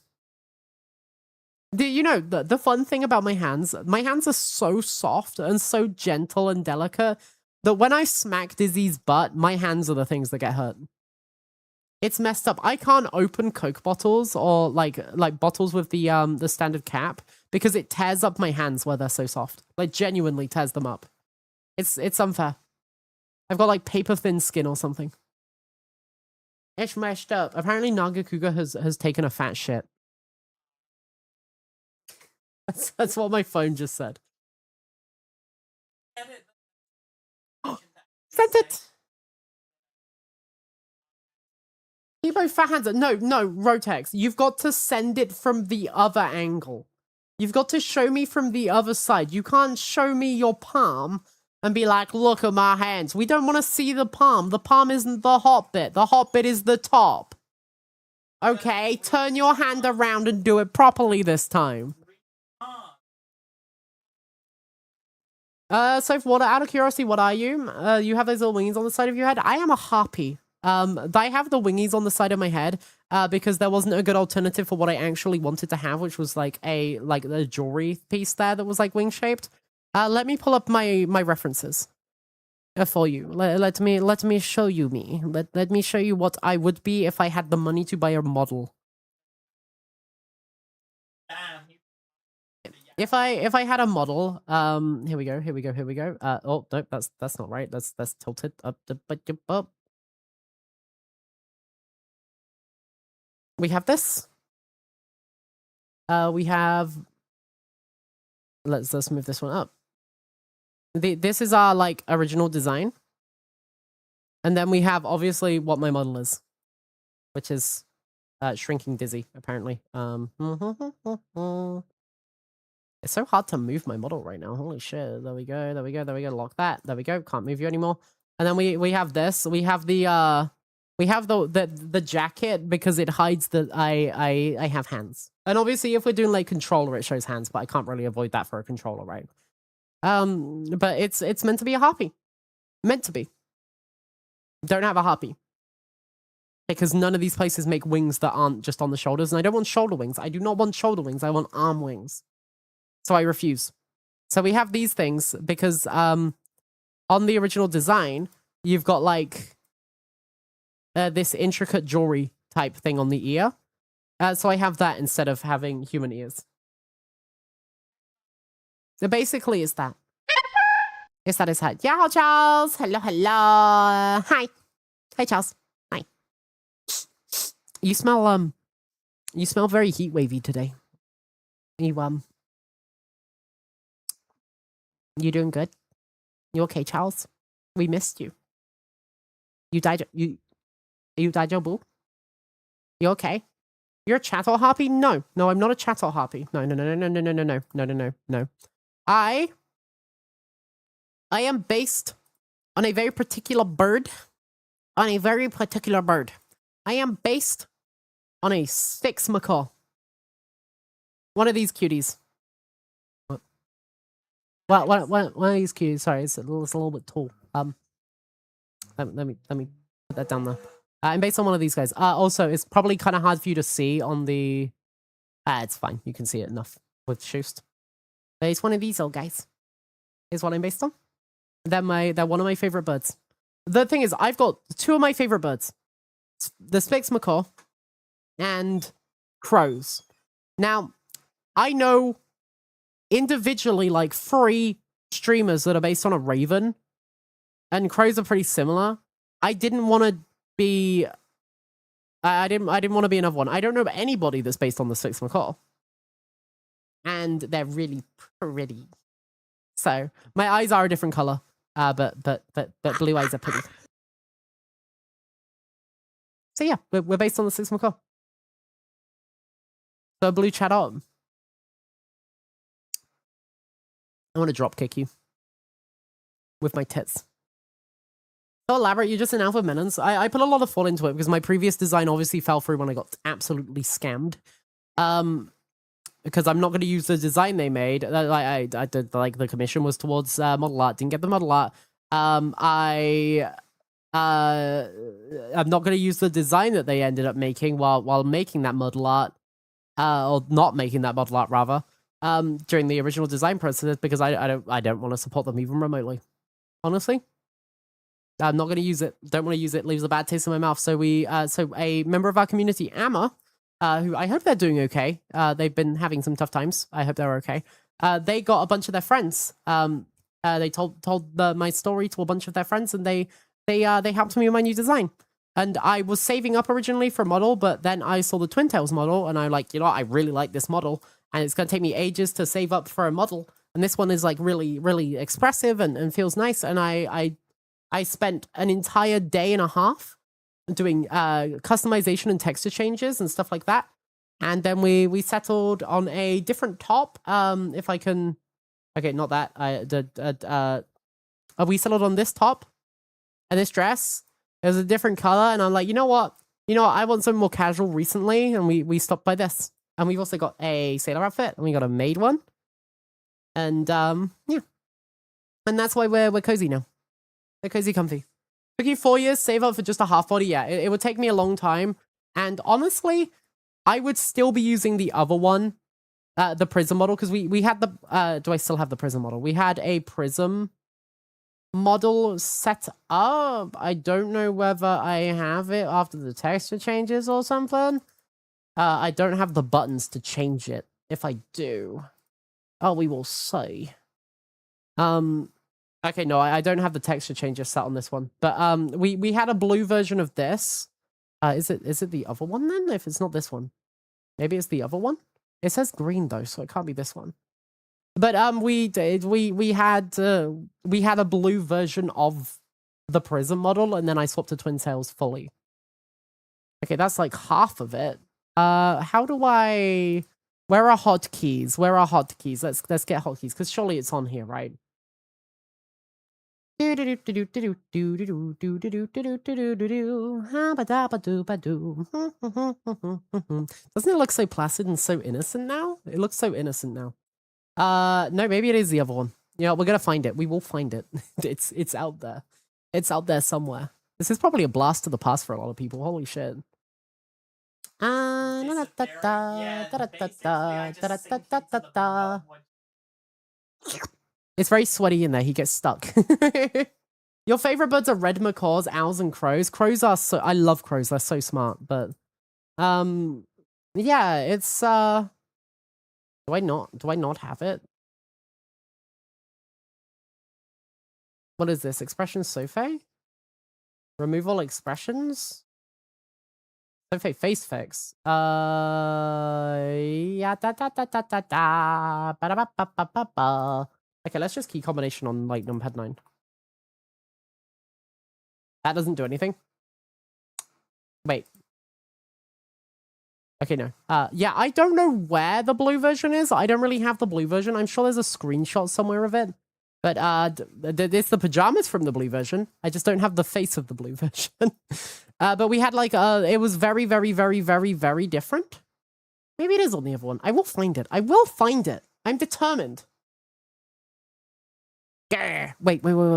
B: You know, the fun thing about my hands are so soft and so gentle and delicate that when I smack Dizzy's butt, my hands are the things that get hurt. It's messed up. I can't open Coke bottles or like bottles with the standard cap because it tears up my hands where they're so soft. Like genuinely tears them up. It's unfair. I've got like paper thin skin or something. It's messed up. Apparently Nagakuga has taken a fat shit. That's what my phone just said. Sent it. People fat hands. No, Rotex. You've got to send it from the other angle. You've got to show me from the other side. You can't show me your palm and be like, look at my hands. We don't want to see the palm. The palm isn't the hot bit. The hot bit is the top. Okay, turn your hand around and do it properly this time. So out of curiosity, what are you? You have those little wingies on the side of your head? I am a harpy. I have the wingies on the side of my head, because there wasn't a good alternative for what I actually wanted to have, which was like a jewelry piece there that was like wing shaped. Let me pull up my references for you. Let me show you me. Let me show you what I would be if I had the money to buy a model. If I had a model, here we go. Oh no, that's not right. That's tilted up. We have this. We have. Let's move this one up. This is our like original design, and then we have obviously what my model is, which is shrinking Dizzy apparently. It's so hard to move my model right now. Holy shit! There we go. Lock that. There we go. Can't move you anymore. And then we have this. We have the jacket because it hides that I have hands. And obviously, if we're doing like controller, it shows hands, but I can't really avoid that for a controller, right? But it's meant to be a harpy. Meant to be. Don't have a harpy. Because none of these places make wings that aren't just on the shoulders, and I don't want shoulder wings. I do not want shoulder wings. I want arm wings. So I refuse. So we have these things because on the original design, you've got like this intricate jewelry type thing on the ear. So I have that instead of having human ears. So basically it's that. It's that. Yaho, Charles. Hello. Hi. Hi, Charles. Hi. You smell very heat wavy today. You doing good? You okay, Charles? We missed you. You died your boo? You okay? You're a chattel harpy? No, I'm not a chattel harpy. No. I am based on a very particular bird. I am based on a Sphinx macaw. One of these cuties. What? One of these cuties. Sorry, it's a little bit tall. Let me put that down there. I'm based on one of these guys. Also, it's probably kind of hard for you to see on the. It's fine. You can see it enough with Shoost. But it's one of these old guys. Is what I'm based on. They're one of my favorite birds. The thing is, I've got two of my favorite birds: the Sphinx macaw and crows. Now, I know individually like 3 streamers that are based on a raven, and crows are pretty similar. I didn't want to be. I didn't want to be another one. I don't know anybody that's based on the Sphinx macaw, and they're really pretty. So my eyes are a different color, but blue eyes are pretty. So yeah, we're based on the Sphinx macaw. So blue chat on. I want to drop kick you with my tits. So elaborate, you're just an alpha melons. I put a lot of thought into it because my previous design obviously fell through when I got absolutely scammed. Because I'm not going to use the design they made. I did like the commission was towards model art. Didn't get the model art. I'm not going to use the design that they ended up making while making that model art, or not making that model art rather. During the original design process because I don't want to support them even remotely. Honestly. I'm not going to use it. Don't want to use it. Leaves a bad taste in my mouth. So so a member of our community, Amma, who I hope they're doing okay. They've been having some tough times. I hope they're okay. They got a bunch of their friends. They told my story to a bunch of their friends, and they helped me with my new design. And I was saving up originally for a model, but then I saw the Twin Tails model, and I'm like, I really like this model, and it's going to take me ages to save up for a model. And this one is like really, really expressive and feels nice. And I spent an entire day and a half doing customization and texture changes and stuff like that. And then we settled on a different top. If I can, okay, not that. We settled on this top and this dress. It was a different color, and I'm like, you know what? I want something more casual recently, and we stopped by this. And we've also got a sailor outfit, and we got a maid one. And yeah. And that's why we're cozy now. We're cozy comfy. Took you 4 years, save up for just a half body. Yeah, it would take me a long time. And honestly, I would still be using the other one, the prism model, because we had the do I still have the prism model? We had a prism model set up. I don't know whether I have it after the texture changes or something. I don't have the buttons to change it. If I do, oh, we will see. Okay, no, I don't have the texture changer set on this one. But we had a blue version of this. Is it the other one then? If it's not this one, maybe it's the other one. It says green though, so it can't be this one. But we had a blue version of the prism model, and then I swapped to twin tails fully. Okay, that's like half of it. How do I? Where are hotkeys? Where are hotkeys? Let's get hotkeys, because surely it's on here, right? Doesn't it look so placid and so innocent now? It looks so innocent now. No, maybe it is the other one. Yeah, we're gonna find it. We will find it. It's out there. It's out there somewhere. This is probably a blast to the past for a lot of people. Holy shit. It's very sweaty in there. He gets stuck. Your favorite birds are red macaws, owls, and crows. Crows are so... I love crows. They're so smart. But, yeah, it's, Do I not have it? What is this? Expression Sofae? Remove all expressions? Sofae face fix. Yeah, Okay, let's just key combination on, like, numpad 9. That doesn't do anything. Wait. Okay, no. Yeah, I don't know where the blue version is. I don't really have the blue version. I'm sure there's a screenshot somewhere of it. But it's the pajamas from the blue version. I just don't have the face of the blue version. But we had like it was very, very, very, very, very different. Maybe it is on the other one. I will find it. I will find it. I'm determined. Wait. Maybe.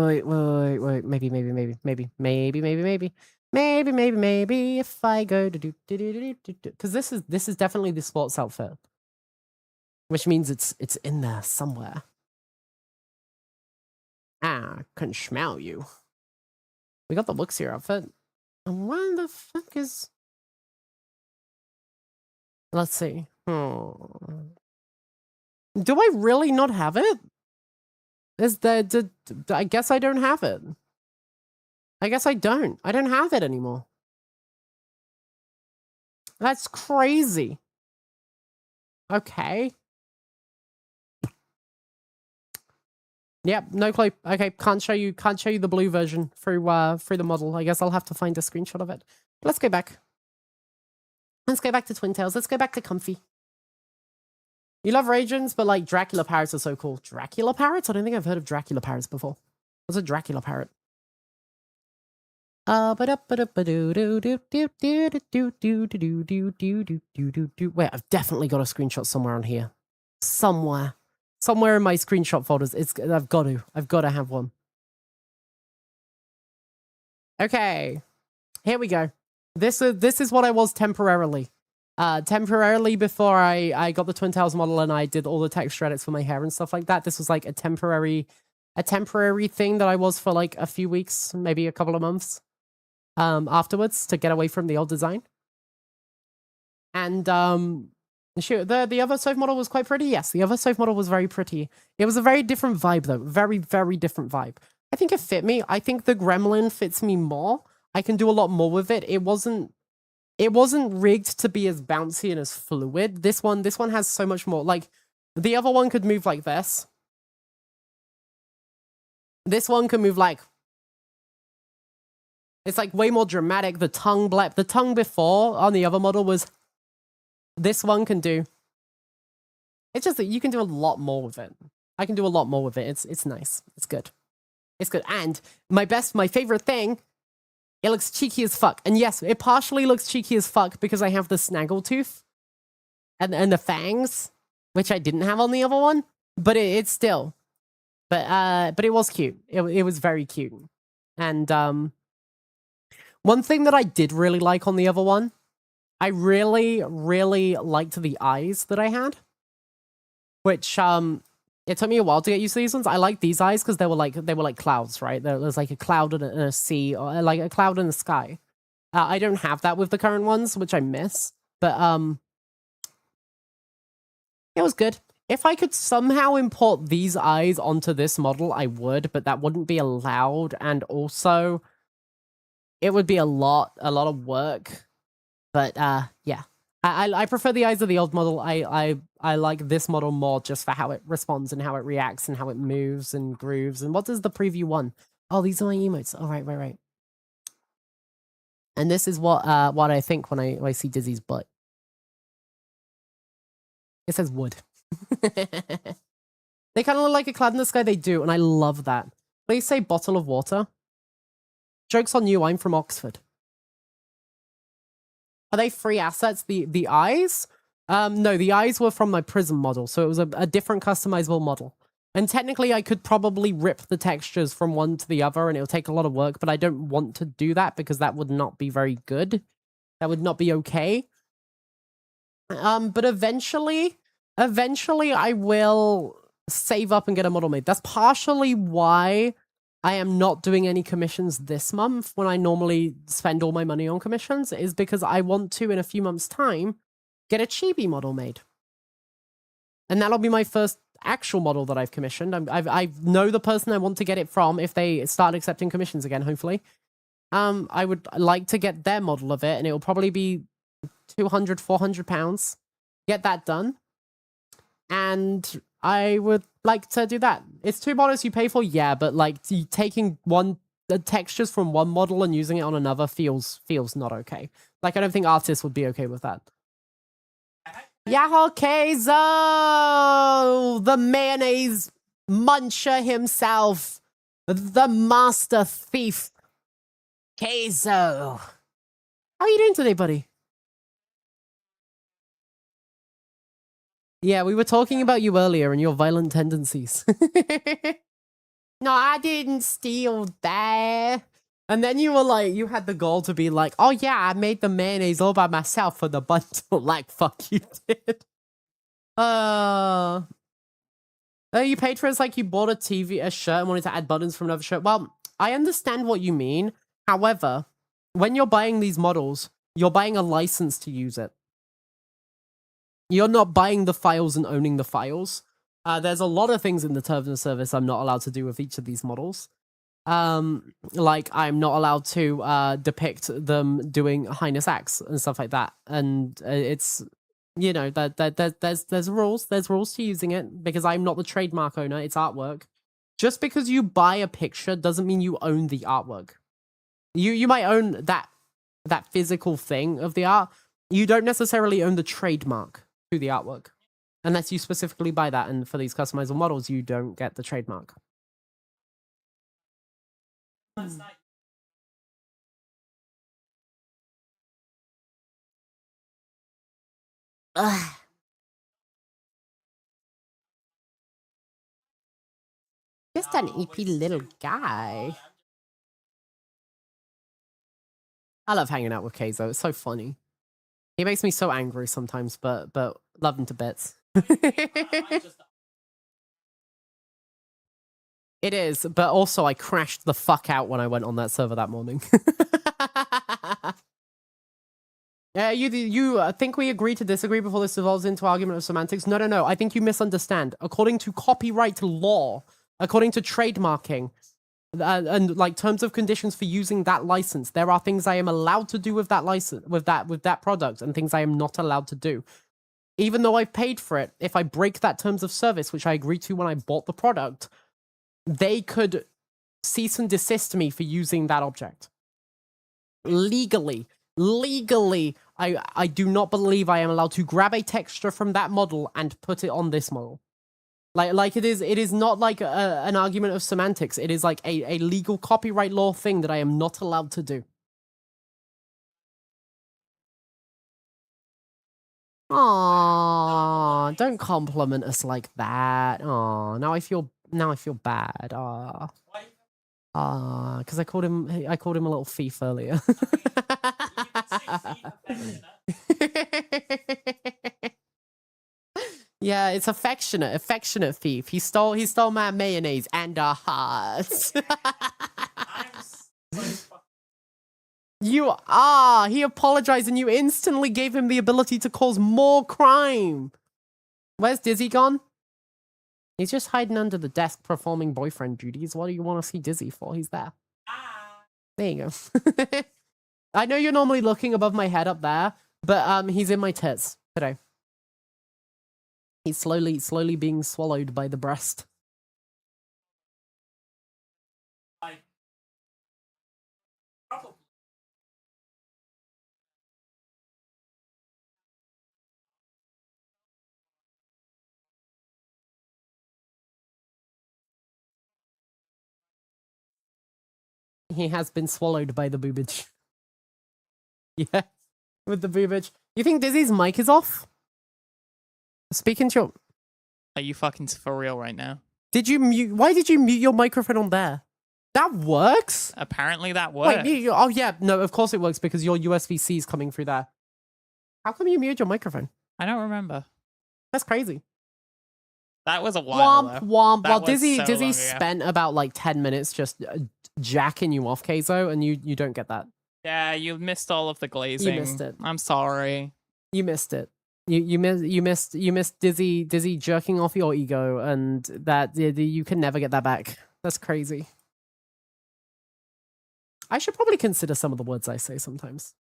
B: If I go to because this is definitely the sports outfit, which means it's in there somewhere. I can smell you. We got the looks here outfit. What the fuck is? Let's see. Do I really not have it? I guess I don't have it. I guess I don't. I don't have it anymore. That's crazy. Okay. Yep, no clue. Okay, can't show you the blue version through the model. I guess I'll have to find a screenshot of it. Let's go back. Let's go back to Twin Tails. Let's go back to Comfy. You love Radians, but like Dracula parrots are so cool. Dracula parrots? I don't think I've heard of Dracula parrots before. What's a Dracula parrot? Wait, I've definitely got a screenshot somewhere on here. Somewhere in my screenshot folders. I've got to have one. Okay, here we go. This is what I was temporarily. Temporarily before I got the Twin Tails model and I did all the texture edits for my hair and stuff like that. This was like a temporary thing that I was for like a few weeks, maybe a couple of months afterwards to get away from the old design. And shoot, the other Sofae model was quite pretty. Yes, the other Sofae model was very pretty. It was a very different vibe though. Very, very different vibe. I think it fit me. I think the gremlin fits me more. I can do a lot more with it. It wasn't rigged to be as bouncy and as fluid. This one has so much more. Like, the other one could move like this. This one can move like... It's like way more dramatic. The tongue blep. The tongue before on the other model was... This one can do... It's just that you can do a lot more with it. I can do a lot more with it. It's nice. It's good. It's good. And my favorite thing... It looks cheeky as fuck. And yes, it partially looks cheeky as fuck because I have the snaggletooth and the fangs, which I didn't have on the other one. But it's still. But it was cute. It was very cute. And one thing that I did really like on the other one I really, really liked the eyes that I had. Which it took me a while to get used to these ones. I like these eyes because they were like clouds, right? There's like a cloud and a sea, or like a cloud in the sky. I don't have that with the current ones, which I miss. But it was good. If I could somehow import these eyes onto this model, I would, but that wouldn't be allowed, and also it would be a lot of work. But yeah. I prefer the eyes of the old model. I like this model more just for how it responds and how it reacts and how it moves and grooves. And what does the preview one? Oh, these are my emotes. Oh, right. And this is what I think when I see Dizzy's butt. It says wood. They kind of look like a cloud in the sky. They do, and I love that. Please say bottle of water. Joke's on you, I'm from Oxford. Are they free assets, the eyes? No, the eyes were from my Prism model, so it was a different customizable model. And technically, I could probably rip the textures from one to the other, and it'll take a lot of work, but I don't want to do that because that would not be very good. That would not be okay. But eventually I will save up and get a model made. That's partially why I am not doing any commissions this month when I normally spend all my money on commissions, is because I want to, in a few months' time, get a chibi model made. And that'll be my first actual model that I've commissioned. I know the person I want to get it from if they start accepting commissions again, hopefully. I would like to get their model of it, and it will probably be 200, 400 pounds. Get that done. And I would like to do that. It's $2 you pay for, yeah, but like taking the textures from one model and using it on another feels not okay. Like I don't think artists would be okay with that. Yaho Keizo! The mayonnaise muncher himself. The master thief. Keizo. How are you doing today, buddy? Yeah, we were talking about you earlier and your violent tendencies. No, I didn't steal that. And then you were like, you had the goal to be like, oh yeah, I made the mayonnaise all by myself for the bundle. Like, fuck you did. You paid for it, it's like you bought a shirt and wanted to add buttons from another shirt. Well, I understand what you mean. However, when you're buying these models, you're buying a license to use it. You're not buying the files and owning the files. There's a lot of things in the terms of service I'm not allowed to do with each of these models. Like I'm not allowed to depict them doing heinous acts and stuff like that. And it's, you know, there's rules. There's rules to using it because I'm not the trademark owner. It's artwork. Just because you buy a picture doesn't mean you own the artwork. You might own that physical thing of the art. You don't necessarily own the trademark to the artwork. Unless you specifically buy that, and for these customizable models, you don't get the trademark. Ugh. Just an EP little guy. I love hanging out with Keizo. It's so funny. He makes me so angry sometimes, but love him to bits. It is, but also I crashed the fuck out when I went on that server that morning. Yeah, you think we agree to disagree before this evolves into argument of semantics? No. I think you misunderstand. According to copyright law, according to trademarking, and like terms of conditions for using that license, there are things I am allowed to do with that license, with that product, and things I am not allowed to do. Even though I've paid for it, if I break that terms of service, which I agreed to when I bought the product, they could cease and desist me for using that object. Legally, I do not believe I am allowed to grab a texture from that model and put it on this model. Like it is not like an argument of semantics. It is like a legal copyright law thing that I am not allowed to do. Aww, don't compliment us like that. Aww, now I feel bad. Aww. Because I called him a little thief earlier. Yeah, it's affectionate thief. He stole my mayonnaise and our hearts. He apologized and you instantly gave him the ability to cause more crime. Where's Dizzy gone? He's just hiding under the desk performing boyfriend duties. What do you want to see Dizzy for? He's there. There you go. I know you're normally looking above my head up there, but he's in my tits today. He's slowly being swallowed by the breast. He has been swallowed by the boobage. Yeah, with the boobage. You think Dizzy's mic is off? Speaking to your...
A: Are you fucking for real right now?
B: Did you mute... Why did you mute your microphone on there? That works?
A: Apparently that works.
B: Wait, oh yeah, no, of course it works because your USB-C is coming through there. How come you muted your microphone?
A: I don't remember.
B: That's crazy.
A: That was a while
B: Womp,
A: though.
B: womp.
A: That
B: Well,
A: was
B: Dizzy
A: so
B: spent about like 10 minutes just jacking you off, Keizo, and you don't get that.
A: Yeah, you missed all of the glazing.
B: You missed it.
A: I'm sorry.
B: You missed it. You missed Dizzy jerking off your ego, and that you can never get that back. That's crazy. I should probably consider some of the words I say sometimes.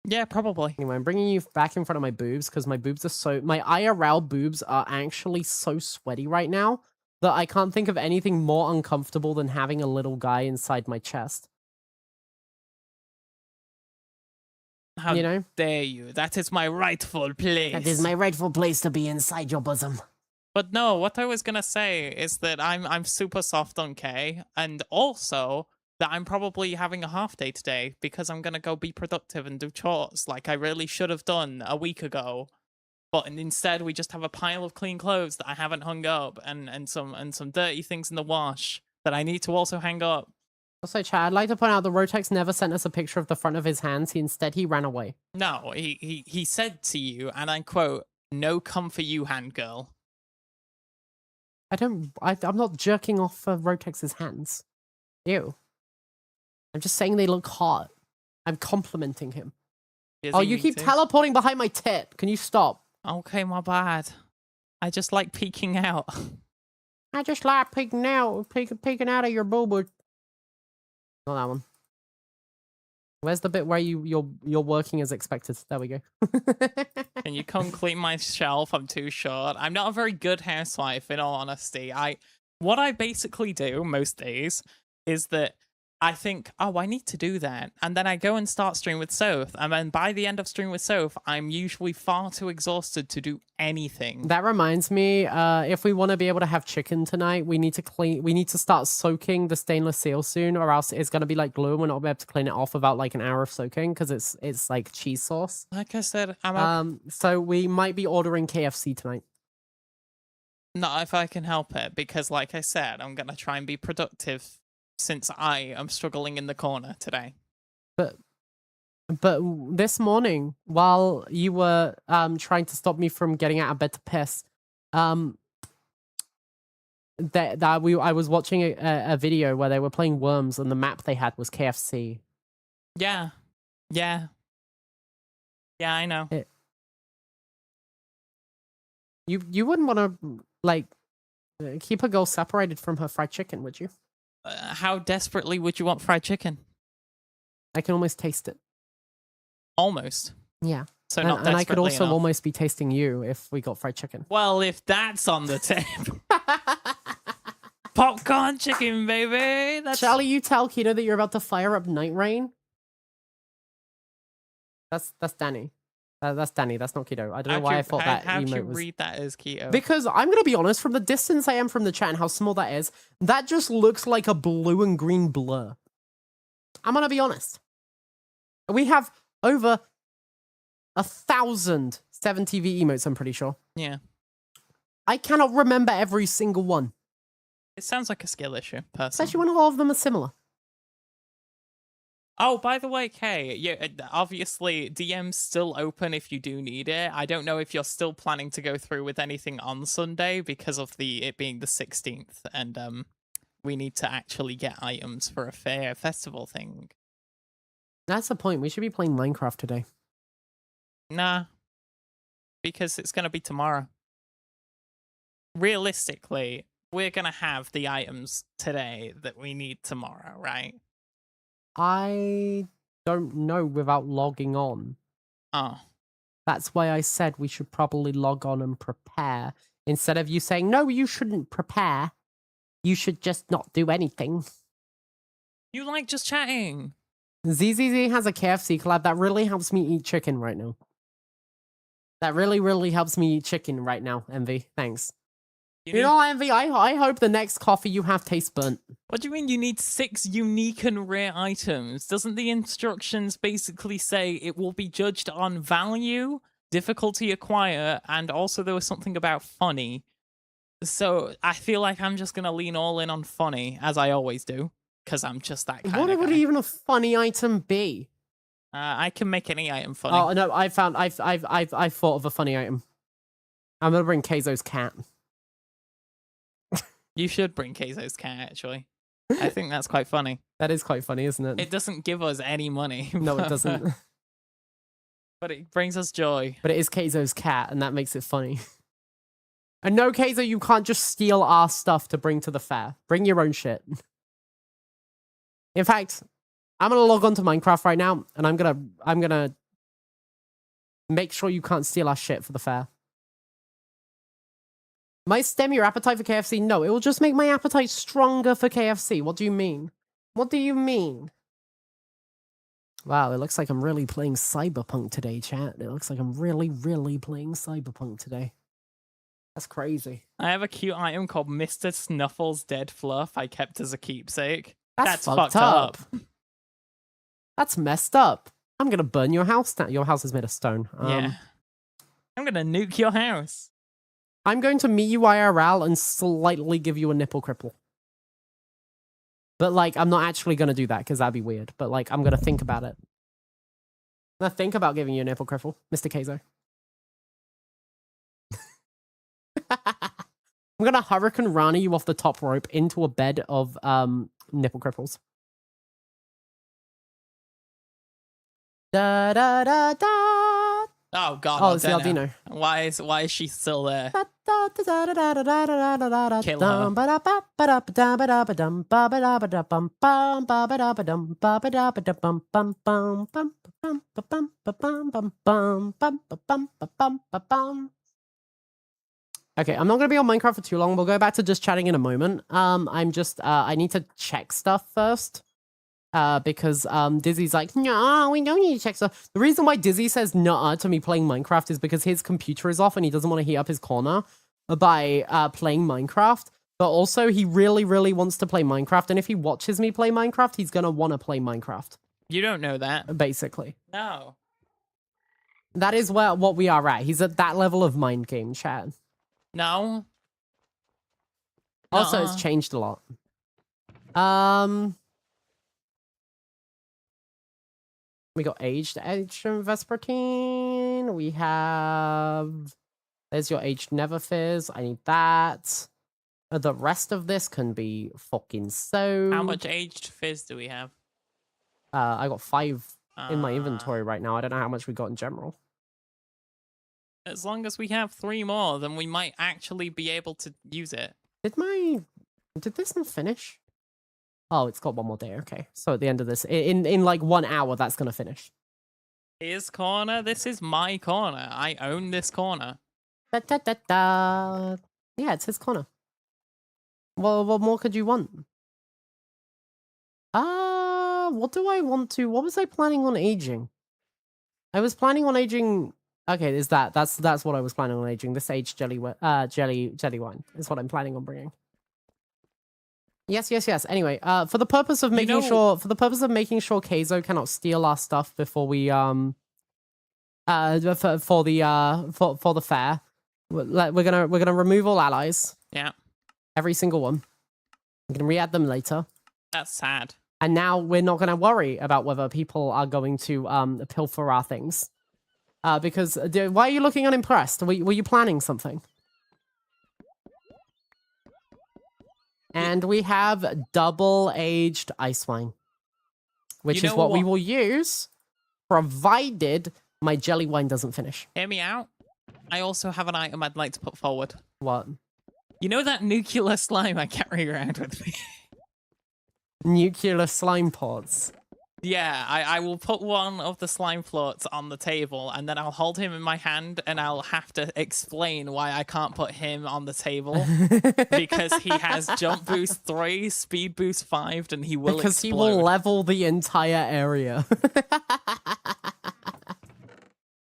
A: Yeah, probably.
B: Anyway, I'm bringing you back in front of my boobs because my boobs are my IRL boobs are actually so sweaty right now that I can't think of anything more uncomfortable than having a little guy inside my chest.
A: How dare you? That is my rightful place.
B: That is my rightful place to be inside your bosom.
A: But no, what I was gonna say is that I'm super soft on K, and also that I'm probably having a half day today because I'm gonna go be productive and do chores like I really should have done a week ago. But instead we just have a pile of clean clothes that I haven't hung up and some dirty things in the wash that I need to also hang up.
B: Also, Chad, I'd like to point out that Rotex never sent us a picture of the front of his hands. Instead, he ran away.
A: No, he said to you, and I quote, "No come for you, hand girl."
B: I'm not jerking off Rotex's hands. Ew. I'm just saying they look hot. I'm complimenting him. Oh, you keep teleporting behind my tit. Can you stop?
A: Okay, my bad. I just like peeking out.
B: I just like peeking out of your boo-boo. Not that one. Where's the bit where you're working as expected? There we go.
A: Can you come clean my shelf? I'm too short. I'm not a very good housewife, in all honesty. What I basically do most days is that I think, oh, I need to do that. And then I go and start Stream with Soph. And then by the end of Stream with Soph, I'm usually far too exhausted to do anything.
B: That reminds me, if we want to be able to have chicken tonight, we need to start soaking the stainless steel soon, or else it's going to be like glue and we're not going to be able to clean it off without like an hour of soaking because it's like cheese sauce.
A: Like I said,
B: so we might be ordering KFC tonight.
A: Not if I can help it, because like I said, I'm going to try and be productive since I am struggling in the corner today. But
B: this morning, while you were trying to stop me from getting out of bed to piss, I was watching a video where they were playing Worms and the map they had was KFC.
A: Yeah, I know.
B: You wouldn't want to like keep a girl separated from her fried chicken, would you?
A: How desperately would you want fried chicken?
B: I can almost taste it.
A: Almost?
B: Yeah.
A: So not desperately
B: and I could also
A: enough.
B: almost be tasting you if we got fried chicken.
A: Well, if that's on the table. Popcorn chicken, baby!
B: Shall you tell Keto that you're about to fire up Night Rain? That's Danny. That's Danny, that's not Keto. I don't know why I thought that emote was...
A: How'd you read that as Keto?
B: Because I'm going to be honest, from the distance I am from the chat and how small that is, that just looks like a blue and green blur. I'm going to be honest. We have over 1,000 7TV emotes, I'm pretty sure.
A: Yeah.
B: I cannot remember every single one.
A: It sounds like a skill issue, personally.
B: Especially when a lot of them are similar.
A: Oh, by the way, Kay, yeah, obviously DM's still open if you do need it. I don't know if you're still planning to go through with anything on Sunday because of it being the 16th, and we need to actually get items for a festival thing.
B: That's the point. We should be playing Minecraft today.
A: Nah, because it's gonna be tomorrow. Realistically, we're gonna have the items today that we need tomorrow, right?
B: I don't know without logging on.
A: Oh.
B: That's why I said we should probably log on and prepare. Instead of you saying, no, you shouldn't prepare. You should just not do anything.
A: You like just chatting.
B: ZZZ has a KFC collab that really helps me eat chicken right now. That really, really helps me eat chicken right now, Envy. Thanks. You know, Envy, I hope the next coffee you have tastes burnt.
A: What do you mean you need 6 unique and rare items? Doesn't the instructions basically say it will be judged on value, difficulty acquire, and also there was something about funny? So I feel like I'm just going to lean all in on funny, as I always do, because I'm just that kind of guy.
B: What would even a funny item be?
A: I can make any item funny.
B: Oh, no, I've thought of a funny item. I'm going to bring Keizo's cat.
A: You should bring Keizo's cat, actually. I think that's quite funny.
B: That is quite funny, isn't it?
A: It doesn't give us any money.
B: No, it doesn't.
A: But it brings us joy.
B: But it is Keizo's cat, and that makes it funny. And no, Keizo, you can't just steal our stuff to bring to the fair. Bring your own shit. In fact, I'm gonna log on to Minecraft right now, and I'm gonna make sure you can't steal our shit for the fair. Might stem your appetite for KFC? No, it will just make my appetite stronger for KFC. What do you mean? What do you mean? Wow, it looks like I'm really playing cyberpunk today, chat. It looks like I'm really, really playing cyberpunk today. That's crazy.
A: I have a cute item called Mr. Snuffle's Dead Fluff I kept as a keepsake.
B: That's fucked up. That's messed up. I'm gonna burn your house down. Your house is made of stone.
A: Yeah. I'm gonna nuke your house.
B: I'm going to meet you IRL and slightly give you a nipple cripple. But, like, I'm not actually going to do that because that'd be weird. But, like, I'm going to think about it. I'm going to think about giving you a nipple cripple, Mr. Keizo. I'm going to Hurricane Rana you off the top rope into a bed of nipple cripples. Da da da da.
A: Oh god!
B: Oh, it's the Aldino.
A: Why is she still there? Kill
B: her. Okay, I'm not gonna be on Minecraft for too long. We'll go back to just chatting in a moment. I need to check stuff first. Because Dizzy's like, no, we don't need to check stuff. The reason why Dizzy says nah to me playing Minecraft is because his computer is off and he doesn't want to heat up his corner by playing Minecraft. But also, he really, really wants to play Minecraft. And if he watches me play Minecraft, he's going to want to play Minecraft.
A: You don't know that.
B: Basically.
A: No.
B: That is what we are at. He's at that level of mind game, chat.
A: No.
B: Also, it's changed a lot. We got aged Vespertine. We have... There's your aged Neverfizz. I need that. The rest of this can be fucking so...
A: How much aged fizz do we have?
B: I got 5 in my inventory right now. I don't know how much we got in general.
A: As long as we have 3 more, then we might actually be able to use it.
B: Did this not finish? Oh, it's got 1 more day. Okay. So at the end of this, in like 1 hour, that's going to finish.
A: His corner? This is my corner. I own this corner.
B: Da, da, da, da. Yeah, it's his corner. Well, what more could you want? What do I want to... What was I planning on aging? I was planning on aging... Okay, is that's what I was planning on aging. This aged jelly wine is what I'm planning on bringing. Yes. Anyway, for the purpose of making sure Keizo cannot steal our stuff before we for the fair, we're gonna remove all allies.
A: Yeah.
B: Every single one. I'm going to re-add them later.
A: That's sad.
B: And now we're not going to worry about whether people are going to pilfer our things. Because why are you looking unimpressed? Were you planning something? And we have double-aged ice wine, which is what we will use, provided my jelly wine doesn't finish.
A: Hear me out. I also have an item I'd like to put forward.
B: What?
A: You know that nuclear slime I carry around with me?
B: Nuclear slime pods.
A: Yeah, I will put one of the slime floats on the table, and then I'll hold him in my hand, and I'll have to explain why I can't put him on the table. Because he has jump boost 3, speed boost 5, and he will
B: because
A: explode.
B: He will level the entire area.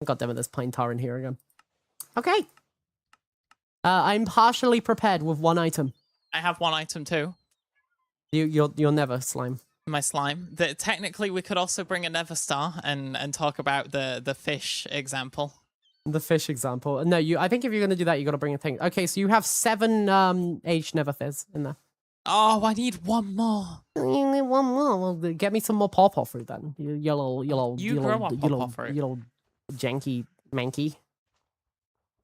B: God damn it, there's pine tar in here again. Okay. I'm partially prepared with one item.
A: I have one item too.
B: You're never slime.
A: My slime. Technically, we could also bring a Nether Star and talk about the fish example.
B: The fish example. No, I think if you're gonna do that, you gotta bring a thing. Okay, so you have 7 aged Nether fizz in there.
A: Oh, I need one more.
B: You need one more. Well, get me some more pawpaw fruit then. You grow on pawpaw fruit. You little janky manky.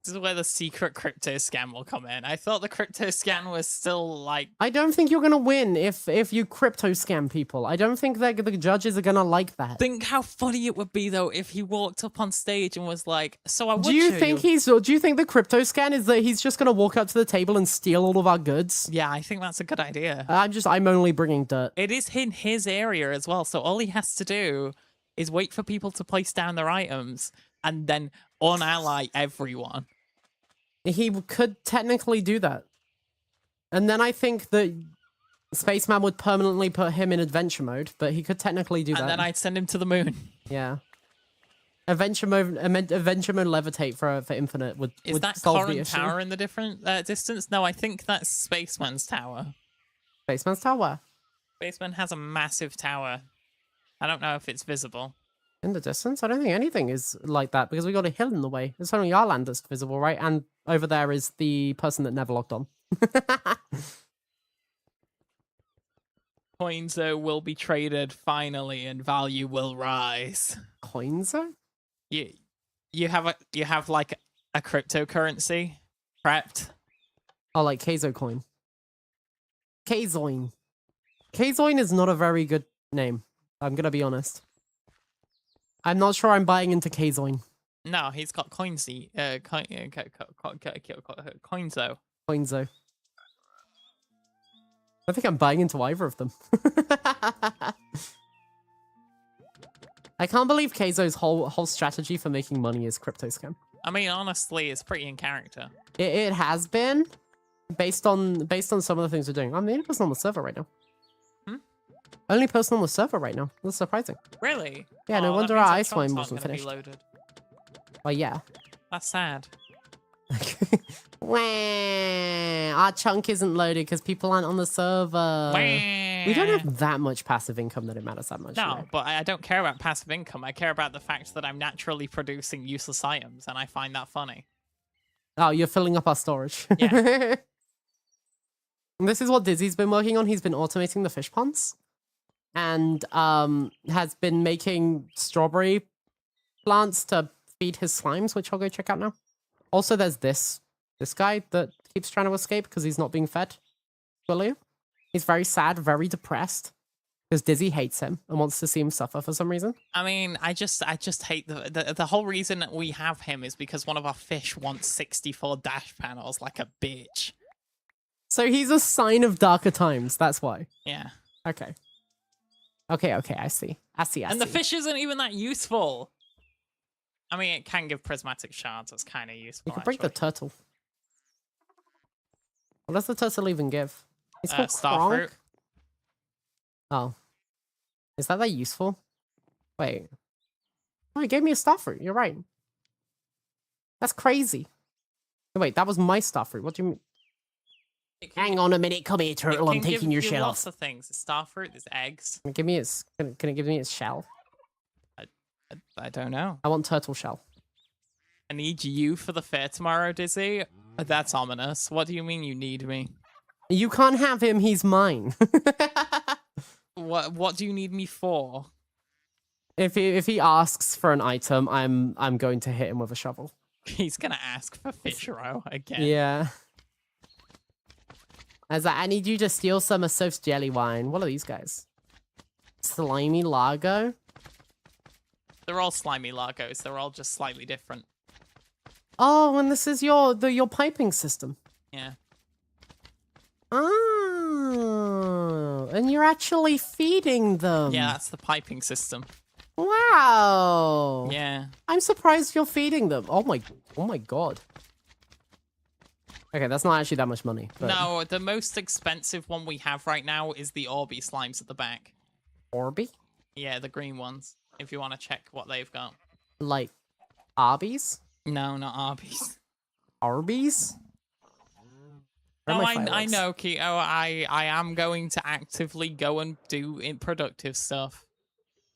A: This is where the secret crypto scan will come in. I thought the crypto scan was still like...
B: I don't think you're going to win if you crypto scam people. I don't think that the judges are going to like that.
A: Think how funny it would be, though, if he walked up on stage and was like, so I would
B: Do you think the crypto scan is that he's just going to walk up to the table and steal all of our goods?
A: Yeah, I think that's a good idea.
B: I'm only bringing dirt.
A: It is in his area as well, so all he has to do is wait for people to place down their items and then unally everyone.
B: He could technically do that. And then I think that Spaceman would permanently put him in adventure mode, but he could technically do that.
A: And then I'd send him to the moon.
B: Yeah. Adventure mode levitate for Infinite would
A: Is that
B: solve the
A: current
B: issue.
A: tower in the different distance? No, I think that's Spaceman's tower.
B: Spaceman's tower?
A: Spaceman has a massive tower. I don't know if it's visible.
B: In the distance? I don't think anything is like that because we got a hill in the way. It's only our land that's visible, right? And over there is the person that never logged on.
A: Coinzo will be traded finally and value will rise.
B: Coinzo?
A: You have like a cryptocurrency prepped?
B: Oh, like Keizo coin. Keizoin. Keizoin is not a very good name. I'm gonna be honest. I'm not sure I'm buying into Keizoin.
A: No, he's got Coinzy. Coinzo.
B: Coinzo. I think I'm buying into either of them. I can't believe Keizo's whole strategy for making money is crypto scam.
A: I mean, honestly, it's pretty in character.
B: It has been based on some of the things we're doing. I'm the only person on the server right now. Only person on the server right now. That's surprising.
A: Really?
B: Yeah, no wonder our ice wine wasn't finished.
A: Loaded.
B: Well, yeah.
A: That's sad.
B: Wah, our chunk isn't loaded because people aren't on the server. We don't have that much passive income that it matters that much.
A: No,
B: right?
A: but I don't care about passive income. I care about the fact that I'm naturally producing useless items, and I find that funny.
B: Oh, you're filling up our storage.
A: Yeah.
B: This is what Dizzy's been working on. He's been automating the fish ponds. And has been making strawberry plants to feed his slimes, which I'll go check out now. Also, there's this guy that keeps trying to escape because he's not being fed. William. He's very sad, very depressed because Dizzy hates him and wants to see him suffer for some reason.
A: I mean, I just hate the whole reason that we have him is because one of our fish wants 64 dash panels like a bitch.
B: So he's a sign of darker times. That's why.
A: Yeah.
B: Okay. Okay, I see.
A: And the fish isn't even that useful. I mean, it can give prismatic shards. That's kind of useful.
B: You can break the turtle. What does the turtle even give? It's called
A: starfruit.
B: Oh. Is that useful? Wait. Oh, he gave me a starfruit. You're right. That's crazy. Wait, that was my starfruit. What do you mean? Hang on a minute. Come here, turtle. I'm taking your shell off.
A: Lots of things. It's starfruit. There's eggs.
B: Can it give me its shell?
A: I don't know.
B: I want turtle shell.
A: I need you for the fair tomorrow, Dizzy. That's ominous. What do you mean you need me?
B: You can't have him. He's mine.
A: What do you need me for?
B: If he asks for an item, I'm going to hit him with a shovel.
A: He's gonna ask for fish roe again.
B: Yeah. I was like, I need you to steal some of Soph's jelly wine. What are these guys? Slimy Largo?
A: They're all slimy Largos. They're all just slightly different.
B: Oh, and this is your piping system.
A: Yeah.
B: Oh, and you're actually feeding them.
A: Yeah, that's the piping system.
B: Wow.
A: Yeah.
B: I'm surprised you're feeding them. Oh my god. Okay, that's not actually that much money. But...
A: No, the most expensive one we have right now is the Orby slimes at the back.
B: Orby?
A: Yeah, the green ones. If you want to check what they've got.
B: Like Arby's?
A: No, not Arby's.
B: Arby's?
A: No, I know, Keto. I am going to actively go and do productive stuff.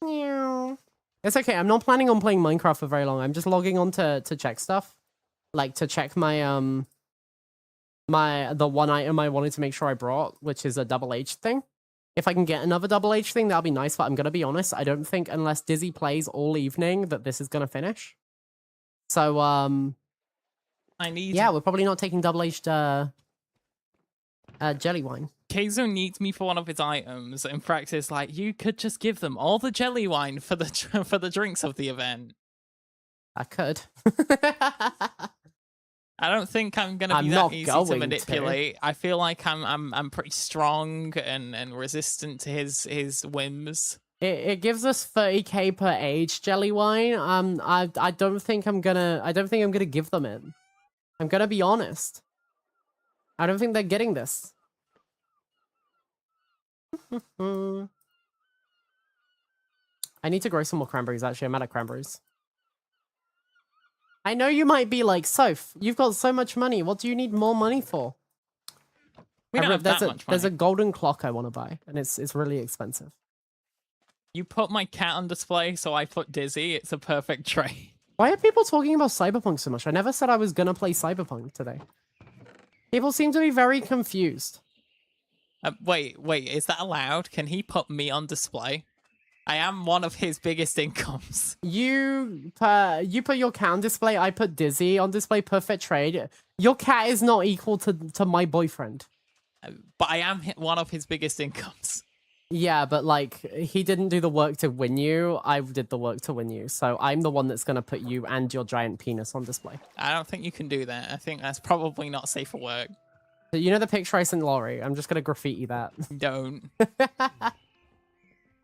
B: Yeah. It's okay. I'm not planning on playing Minecraft for very long. I'm just logging on to check stuff. Like to check my the one item I wanted to make sure I brought, which is a double H thing. If I can get another double H thing, that'll be nice, but I'm gonna be honest, I don't think unless Dizzy plays all evening that this is gonna finish. So
A: I need
B: yeah, we're probably not taking double H jelly wine.
A: Keizo needs me for one of his items. In practice, like, you could just give them all the jelly wine for the drinks of the event.
B: I could.
A: I don't think I'm gonna be that easy to manipulate. I feel like I'm pretty strong and resistant to his whims.
B: It gives us 30k per age jelly wine. I don't think I'm gonna give them it. I'm gonna be honest. I don't think they're getting this. I need to grow some more cranberries, actually. I'm out of cranberries. I know you might be like, Soph, you've got so much money. What do you need more money for?
A: We don't have that much money.
B: There's a golden clock I want to buy, and it's really expensive.
A: You put my cat on display, so I put Dizzy. It's a perfect trade.
B: Why are people talking about Cyberpunk so much? I never said I was gonna play Cyberpunk today. People seem to be very confused.
A: Wait, is that allowed? Can he put me on display? I am one of his biggest incomes.
B: You put your cat on display, I put Dizzy on display, perfect trade. Your cat is not equal to my boyfriend.
A: But I am one of his biggest incomes.
B: Yeah, but like, he didn't do the work to win you, I did the work to win you. So I'm the one that's gonna put you and your giant penis on display.
A: I don't think you can do that. I think that's probably not safe for work.
B: You know the picture I sent Laurie? I'm just gonna graffiti that.
A: Don't.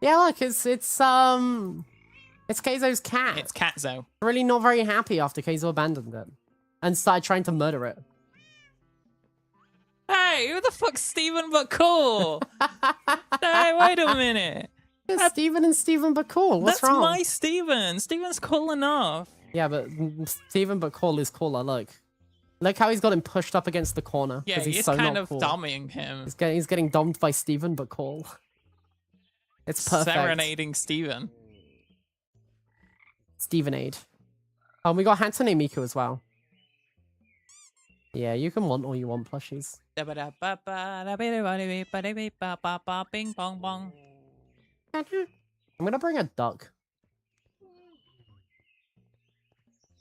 B: Yeah, look, it's Keizo's cat.
A: It's Catzo.
B: Really not very happy after Keizo abandoned it and started trying to murder it.
A: Hey, who the fuck's Steven but cool? Hey, wait a minute.
B: Yeah, Steven and Steven but cool. What's wrong?
A: That's my Steven. Steven's cool enough.
B: Yeah, but Steven but cool is cooler. Look how he's got him pushed up against the corner.
A: Yeah,
B: he's so
A: kind
B: not
A: of
B: cool.
A: dumbing him.
B: He's getting domed by Steven but cool. It's perfect.
A: Serenading Steven.
B: Stevenade. Oh, we got Hatsune Miku as well. Yeah, you can want all you want plushies.
A: Bing bong bong.
B: I'm gonna bring a duck.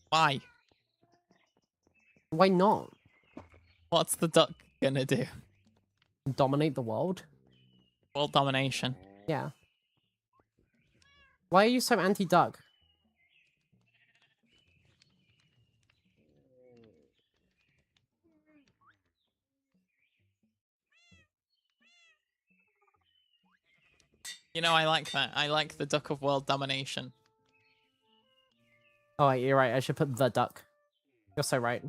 A: Why?
B: Why not?
A: What's the duck gonna do?
B: Dominate the world?
A: World domination.
B: Yeah. Why are you so anti-duck?
A: You know, I like that. I like the duck of world domination.
B: Oh, wait, you're right. I should put the duck. You're so right.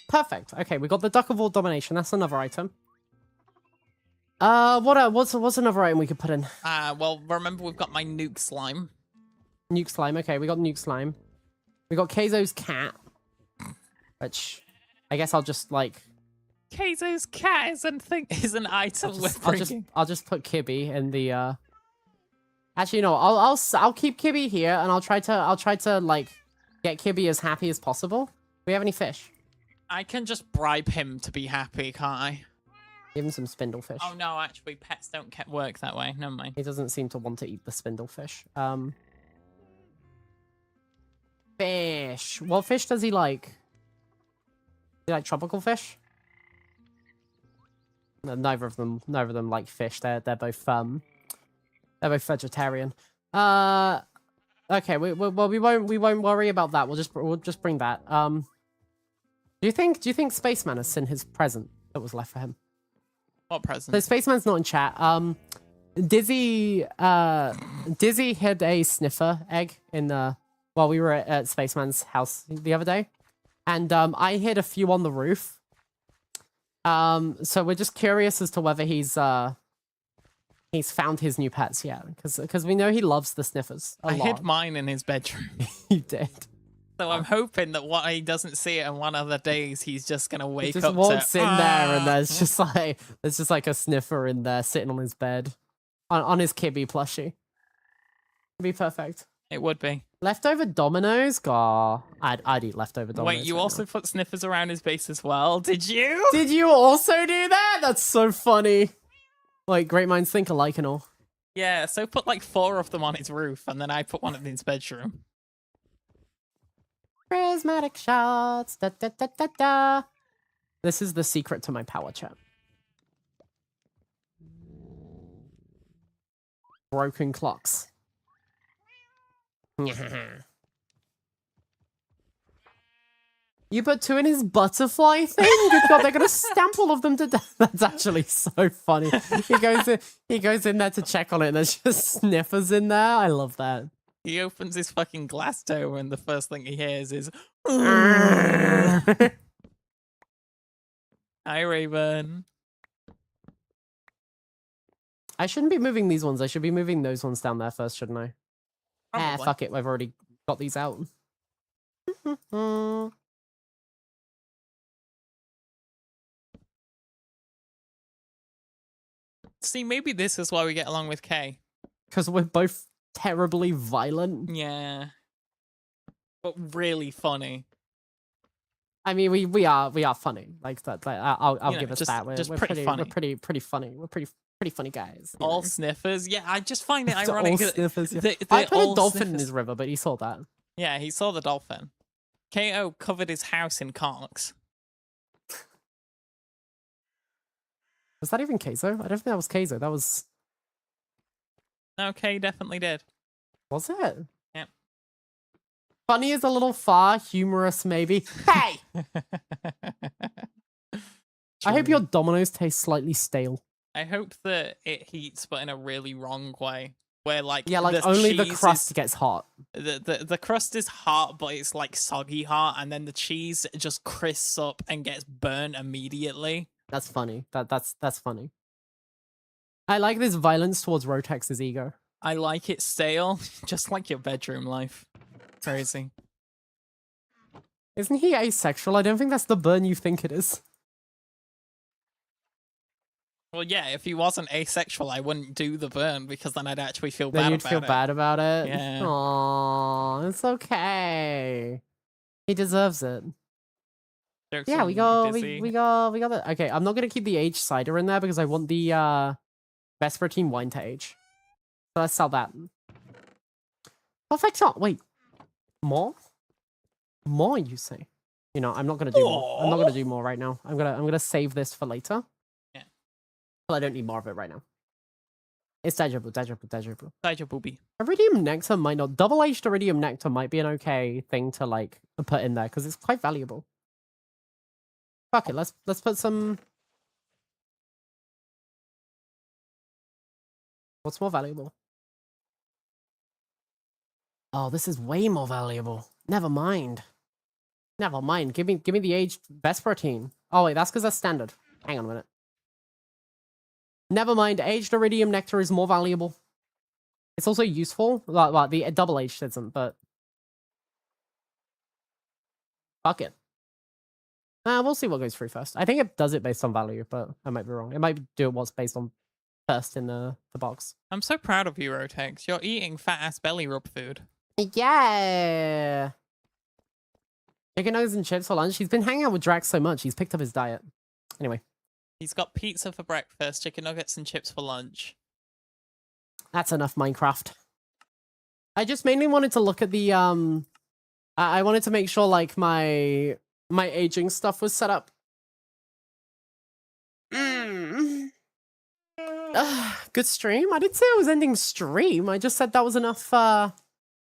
B: Perfect. Okay, we got the duck of world domination. That's another item. What's another item we could put in?
A: Well, remember we've got my nuke slime.
B: Nuke slime. Okay, we got nuke slime. We got Keizo's cat, which I guess I'll just like.
A: Keizo's cat is an item.
B: I'll just put Kibby in the Actually, no. I'll keep Kibby here, and I'll try to like get Kibby as happy as possible. Do we have any fish?
A: I can just bribe him to be happy, can't I?
B: Give him some spindlefish.
A: Oh no, actually, pets don't work that way. Never mind.
B: He doesn't seem to want to eat the spindlefish. Fish. What fish does he like? Does he like tropical fish? No, neither of them like fish. They're both vegetarian. Okay, we won't worry about that. We'll just bring that. Do you think Spaceman has seen his present that was left for him?
A: What present?
B: So Spaceman's not in chat. Dizzy hid a sniffer egg in while we were at Spaceman's house the other day, and I hid a few on the roof. So we're just curious as to whether he's found his new pets yet, because we know he loves the sniffers a lot.
A: I hid mine in his bedroom.
B: You did.
A: So I'm hoping that he doesn't see it, and one of the days he's just gonna wake
B: just
A: up.
B: Walks in there, and there's just like a sniffer in there sitting on his bed, on his Kibby plushie. It'd be perfect.
A: It would be.
B: Leftover Dominoes? God, I'd eat leftover Dominoes.
A: Wait, you also put sniffers around his base as well? Did you?
B: Did you also do that? That's so funny. Like, great minds think alike and all.
A: Yeah, so put like 4 of them on his roof, and then I put one in his bedroom.
B: Prismatic shots. Da, da, da, da, da. This is the secret to my power chat. Broken clocks. You put 2 in his butterfly thing? Good God, they're gonna stamp all of them to death. That's actually so funny. He goes in there to check on it, and there's just sniffers in there. I love that.
A: He opens his fucking glass door, and the first thing he hears is,
B: I
A: "Hi, Raven."
B: shouldn't be moving these ones. I should be moving those ones down there first, shouldn't I?
A: Probably.
B: Fuck it. We've already got these out.
A: See, maybe this is why we get along with Kay.
B: Because we're both terribly violent.
A: Yeah. But really funny.
B: I mean, we are funny. Like that. Like, I'll
A: You know,
B: give us
A: just-
B: that. We're
A: just pretty funny.
B: We're pretty funny. We're pretty funny guys. you
A: All
B: know.
A: sniffers. Yeah, I just find it
B: It's all
A: ironic. that
B: sniffers, yeah.
A: they're
B: I put a
A: all
B: dolphin in
A: sniffers.
B: his river, but he saw that.
A: Yeah, he saw the dolphin. KO covered his house in conchs.
B: Was that even Keizo? I don't think that was Keizo. That was...
A: No, Kay definitely did.
B: Was it?
A: Yep.
B: Funny is a little far. Humorous, maybe. Hey! I hope your Dominoes taste slightly stale.
A: I hope that it heats, but in a really wrong way. Where like
B: Yeah, like
A: the
B: only the
A: cheese
B: crust
A: is-
B: gets hot.
A: the crust is hot, but it's like soggy hot, and then the cheese just crisps up and gets burnt immediately.
B: That's funny. That's funny. I like this violence towards Rotex's ego.
A: I like it stale, just like your bedroom life. Crazy.
B: Isn't he asexual? I don't think that's the burn you think it is.
A: Well, yeah, if he wasn't asexual, I wouldn't do the burn because then I'd actually feel bad
B: Then you'd
A: about
B: feel
A: it.
B: bad about it.
A: Yeah.
B: Aww, it's okay. He deserves it.
A: Jokes
B: Yeah,
A: on
B: we
A: you,
B: got
A: Dizzy.
B: we got the. Okay, I'm not gonna keep the aged cider in there because I want the Vespertine wine to age. So let's sell that. Perfect shot. Wait, more, you say? You know, I'm not gonna do more. I'm not gonna do more right now. I'm gonna save this for later.
A: Yeah.
B: Well, I don't need more of it right now. It's dejavu.
A: Daija booby.
B: Iridium nectar might not. Double-aged iridium nectar might be an okay thing to like put in there because it's quite valuable. Fuck it. Let's put some. What's more valuable? Oh, this is way more valuable. Never mind. Never mind. Give me the aged Vespertine. Oh wait, that's because that's standard. Hang on a minute. Never mind. Aged iridium nectar is more valuable. It's also useful. Well, the double-aged isn't, but fuck it. We'll see what goes through first. I think it does it based on value, but I might be wrong. It might do it what's based on first in the box.
A: I'm so proud of you, Rotex. You're eating fat-ass belly rub food.
B: Yeah. Chicken nuggets and chips for lunch. He's been hanging out with Drax so much, he's picked up his diet. Anyway.
A: He's got pizza for breakfast, chicken nuggets and chips for lunch.
B: That's enough Minecraft. I just mainly wanted to look at the, I wanted to make sure, like, my aging stuff was set up. Good stream? I didn't say I was ending stream. I just said that was enough,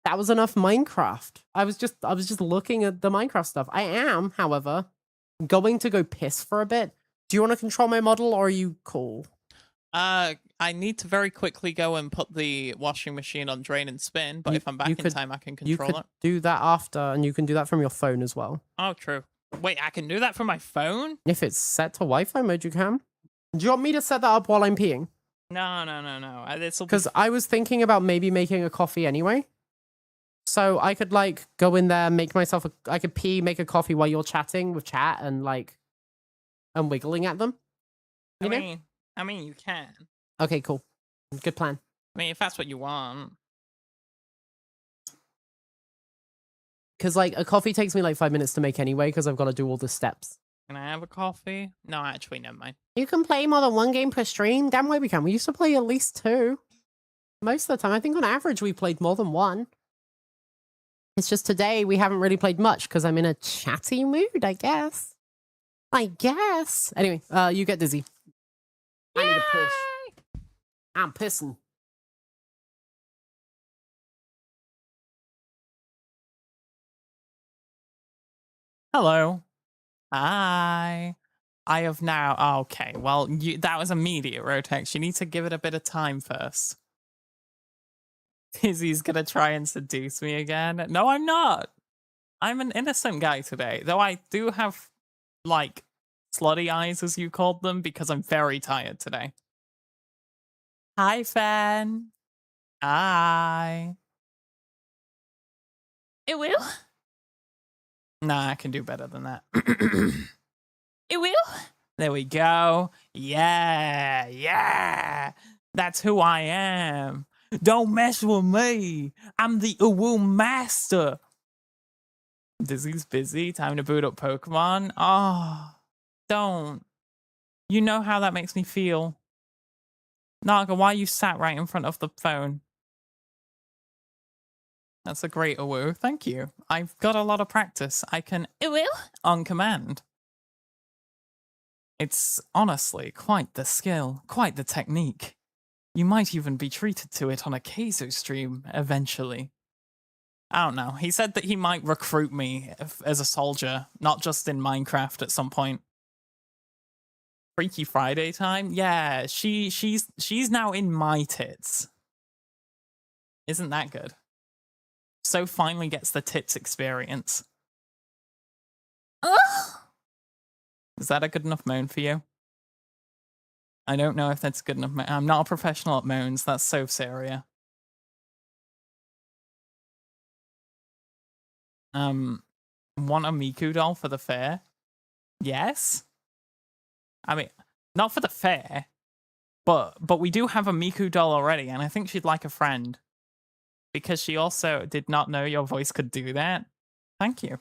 B: Minecraft. I was just looking at the Minecraft stuff. I am, however, going to go piss for a bit. Do you want to control my model, or are you cool?
A: I need to very quickly go and put the washing machine on drain and spin, but if I'm back in time, I can control it.
B: You could do that after, and you can do that from your phone as well.
A: Oh, true. Wait, I can do that from my phone?
B: If it's set to Wi-Fi mode, you can. Do you want me to set that up while I'm peeing?
A: No.
B: Because I was thinking about maybe making a coffee anyway. So I could, like, go in there, make myself I could pee, make a coffee while you're chatting with chat and, like, and wiggling at them.
A: I mean, you can.
B: Okay, cool. Good plan.
A: I mean, if that's what you want.
B: Because, like, a coffee takes me, like, 5 minutes to make anyway, because I've got to do all the steps.
A: Can I have a coffee? No, actually, never mind.
B: You can play more than one game per stream? Damn way we can. We used to play at least 2. Most of the time. I think on average we played more than 1. It's just today we haven't really played much, because I'm in a chatty mood, I guess. Anyway, you get dizzy. I need a piss. I'm pissing.
A: Hello. Hi. I have now... Okay, well, that was immediate, Rotex. You need to give it a bit of time first. Izzy's gonna try and seduce me again. No, I'm not. I'm an innocent guy today. Though I do have, like, slutty eyes, as you called them, because I'm very tired today. Hi, Fan. Hi. It will? Nah, I can do better than that. It will? There we go. Yeah. That's who I am. Don't mess with me. I'm the Uwu master. Dizzy's busy. Time to boot up Pokemon. Oh, don't. You know how that makes me feel. Naga, why you sat right in front of the phone? That's a great Uwu. Thank you. I've got a lot of practice. I can Uwu on command. It's honestly quite the skill, quite the technique. You might even be treated to it on a Keizo stream eventually. I don't know. He said that he might recruit me as a soldier, not just in Minecraft at some point. Freaky Friday time? Yeah, she's now in my tits. Isn't that good? So finally gets the tits experience. Is that a good enough moan for you? I don't know if that's good enough. I'm not a professional at moans. That's so Saria. Want a Miku doll for the fair? Yes. I mean, not for the fair, but we do have a Miku doll already, and I think she'd like a friend. Because she also did not know your voice could do that. Thank you.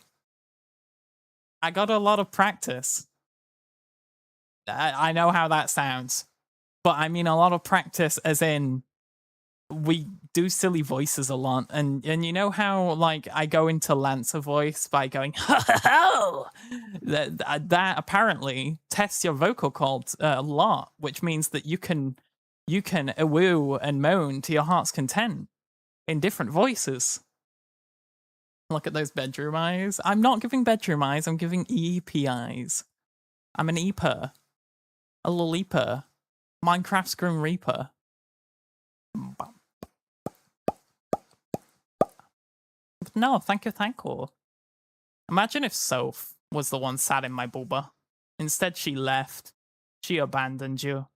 A: I got a lot of practice. I know how that sounds. But I mean a lot of practice as in we do silly voices a lot. And you know how like I go into Lancer voice by going ho. That apparently tests your vocal cords a lot, which means that you can woo and moan to your heart's content in different voices. Look at those bedroom eyes. I'm not giving bedroom eyes, I'm giving EP eyes. I'm an Eeper. A little Eeper. Minecraft's Grim Reaper. No, thank you. Imagine if Soph was the one sat in my booba. Instead, she left. She abandoned you.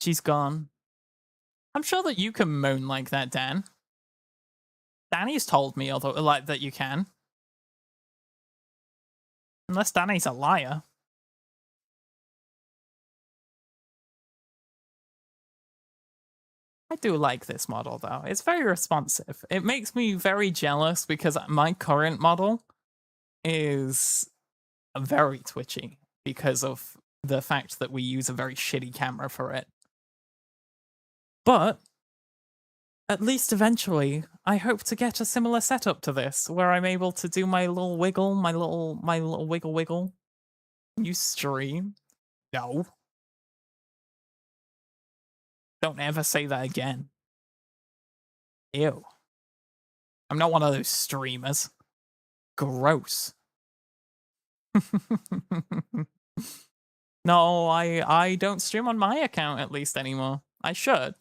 A: She's gone. I'm sure that you can moan like that, Dan. Danny's told me like that you can. Unless Danny's a liar. I do like this model, though. It's very responsive. It makes me very jealous because my current model is very twitchy because of the fact that we use a very shitty camera for it. But at least eventually, I hope to get a similar setup to this, where I'm able to do my little wiggle, my little wiggle. You stream? No. Don't ever say that again. Ew. I'm not one of those streamers. Gross. No, I don't stream on my account at least anymore. I should.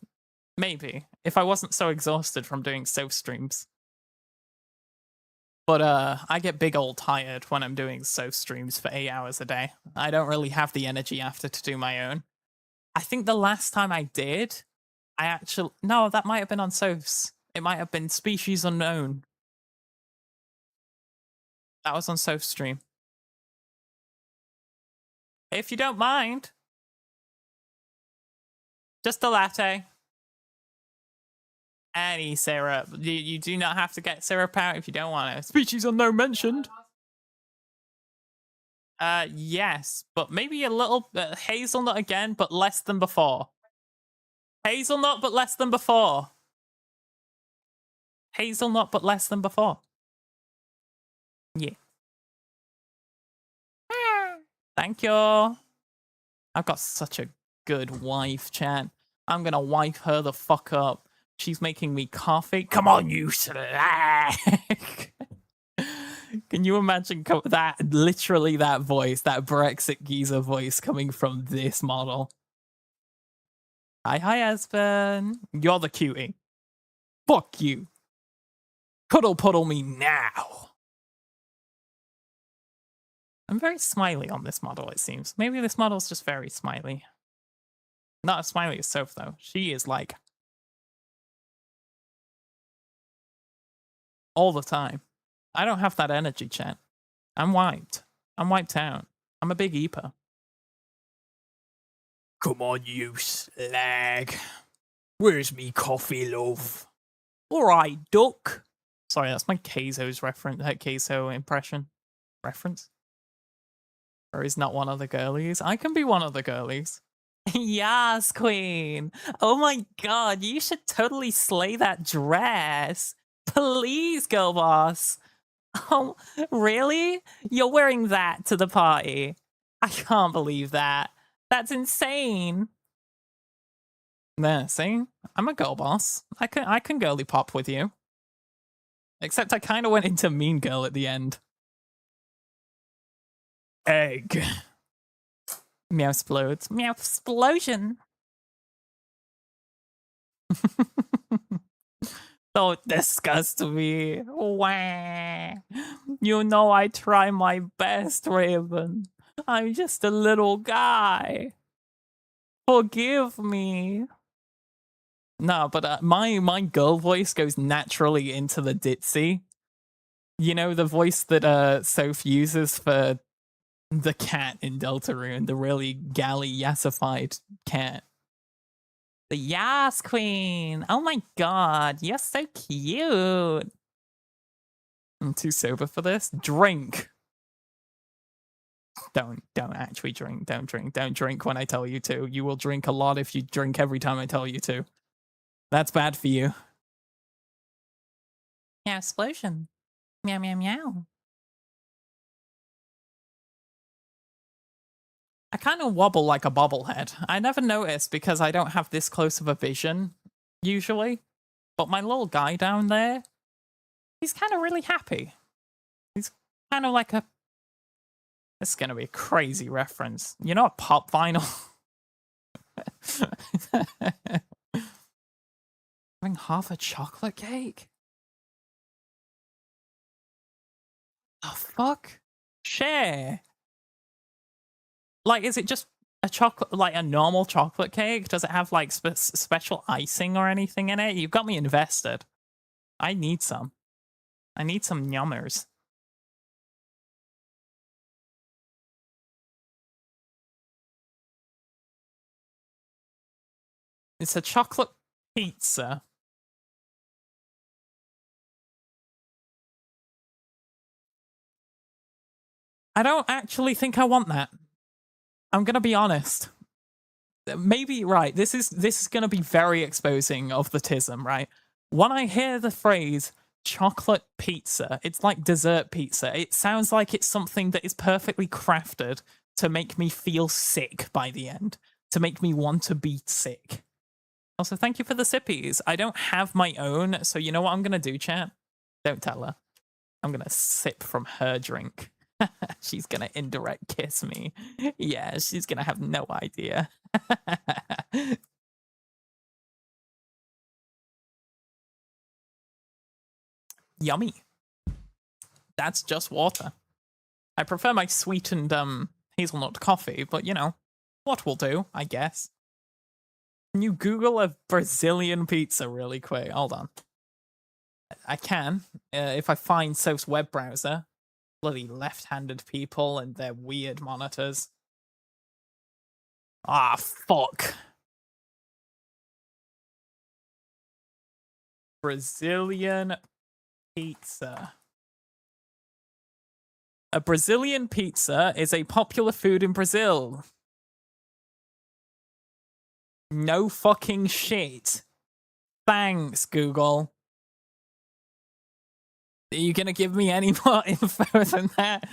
A: Maybe. If I wasn't so exhausted from doing Soph streams. But I get big old tired when I'm doing Soph streams for 8 hours a day. I don't really have the energy after to do my own. I think the last time I did, no, that might have been on Soph's. It might have been Species Unknown. That was on Soph's stream. If you don't mind. Just a latte. Any syrup. You do not have to get syrup out if you don't want it. Species Unknown mentioned. Yes, but maybe a little hazelnut again, but less than before. Hazelnut, but less than before. Hazelnut, but less than before. Yeah. Thank you. I've got such a good wife, chat. I'm gonna wife her the fuck up. She's making me coffee. Come on, you slag! Can you imagine that? Literally that voice, that Brexit geezer voice coming from this model. Hi, Aspen. You're the cutie. Fuck you. Cuddle puddle me now. I'm very smiley on this model, it seems. Maybe this model's just very smiley. Not as smiley as Soph, though. She is like all the time. I don't have that energy, chat. I'm wiped. I'm wiped out. I'm a big eeper. Come on, you slag. Where's me coffee, love? Alright, duck. Sorry, that's my Queso's reference. Queso impression. Reference? Or is not one of the girlies? I can be one of the girlies. Yes, queen. Oh my god, you should totally slay that dress. Please, girl boss. Oh, really? You're wearing that to the party? I can't believe that. That's insane. There, see? I'm a girl boss. I can girly pop with you. Except I kind of went into mean girl at the end. Egg. Meow explodes. Meow explosion. Don't disgust me. Wah. You know I try my best, Raven. I'm just a little guy. Forgive me. No, but my girl voice goes naturally into the ditzy. You know, the voice that Soph uses for the cat in Deltarune, the really galley yassified cat. The Yas Queen. Oh my god, you're so cute. I'm too sober for this. Drink. Don't actually drink. Don't drink. Don't drink when I tell you to. You will drink a lot if you drink every time I tell you to. That's bad for you. Meow explosion. Meow meow meow. I kind of wobble like a bobblehead. I never notice because I don't have this close of a vision, usually. But my little guy down there, he's kind of really happy. He's kind of like a... This is going to be a crazy reference. You know, a pop vinyl? Having half a chocolate cake? The fuck? Share. Like, is it just a chocolate, like a normal chocolate cake? Does it have like special icing or anything in it? You've got me invested. I need some. I need some yummers. It's a chocolate pizza. I don't actually think I want that. I'm gonna be honest. Maybe right. This is gonna be very exposing of the tism, right? When I hear the phrase chocolate pizza, it's like dessert pizza. It sounds like it's something that is perfectly crafted to make me feel sick by the end, to make me want to be sick. Also, thank you for the sippies. I don't have my own, so you know what I'm gonna do, chat? Don't tell her. I'm gonna sip from her drink. She's gonna indirect kiss me. Yeah, she's gonna have no idea. Yummy. That's just water. I prefer my sweetened hazelnut coffee, but you know, what will do, I guess. Can you Google a Brazilian pizza really quick? Hold on. I can, if I find Sofae's web browser. Bloody left-handed people and their weird monitors. Ah, fuck. Brazilian pizza. A Brazilian pizza is a popular food in Brazil. No fucking shit. Thanks, Google. Are you gonna give me any more info than that?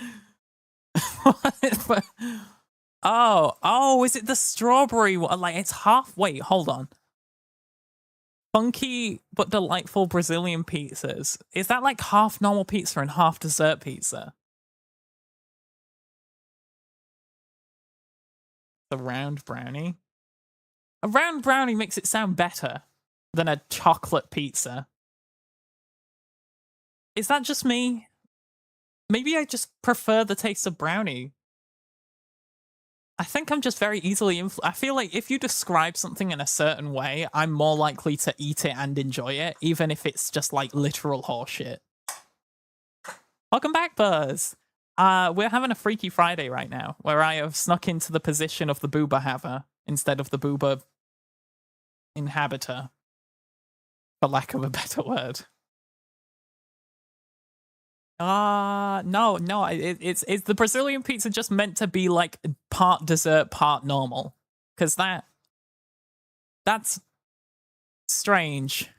A: Oh, is it the strawberry one? Like, it's half. Wait, hold on. Funky but delightful Brazilian pizzas. Is that like half normal pizza and half dessert pizza? The round brownie? A round brownie makes it sound better than a chocolate pizza. Is that just me? Maybe I just prefer the taste of brownie. I think I'm just very easily I feel like if you describe something in a certain way, I'm more likely to eat it and enjoy it, even if it's just like literal horseshit. Welcome back, Buzz. We're having a Freaky Friday right now, where I have snuck into the position of the booba haver instead of the booba inhabiter, for lack of a better word. No, it's the Brazilian pizza just meant to be like part dessert, part normal? Because that's strange.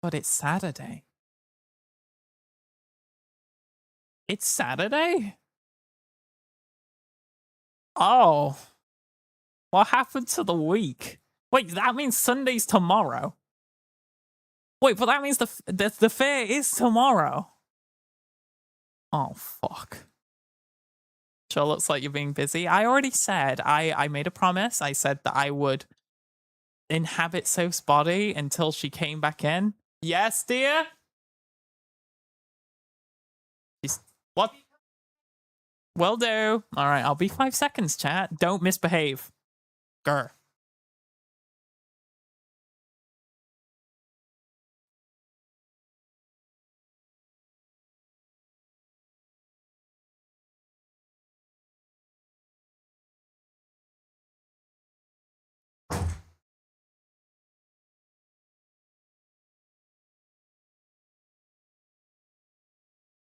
A: But it's Saturday. It's Saturday? Oh. What happened to the week? Wait, that means Sunday's tomorrow. Wait, but that means the fair is tomorrow. Oh, fuck. Sure looks like you're being busy. I already said, I made a promise. I said that I would inhabit Soph's body until she came back in. Yes, dear? What? Will do. Alright, I'll be 5 seconds, chat. Don't misbehave. Grr.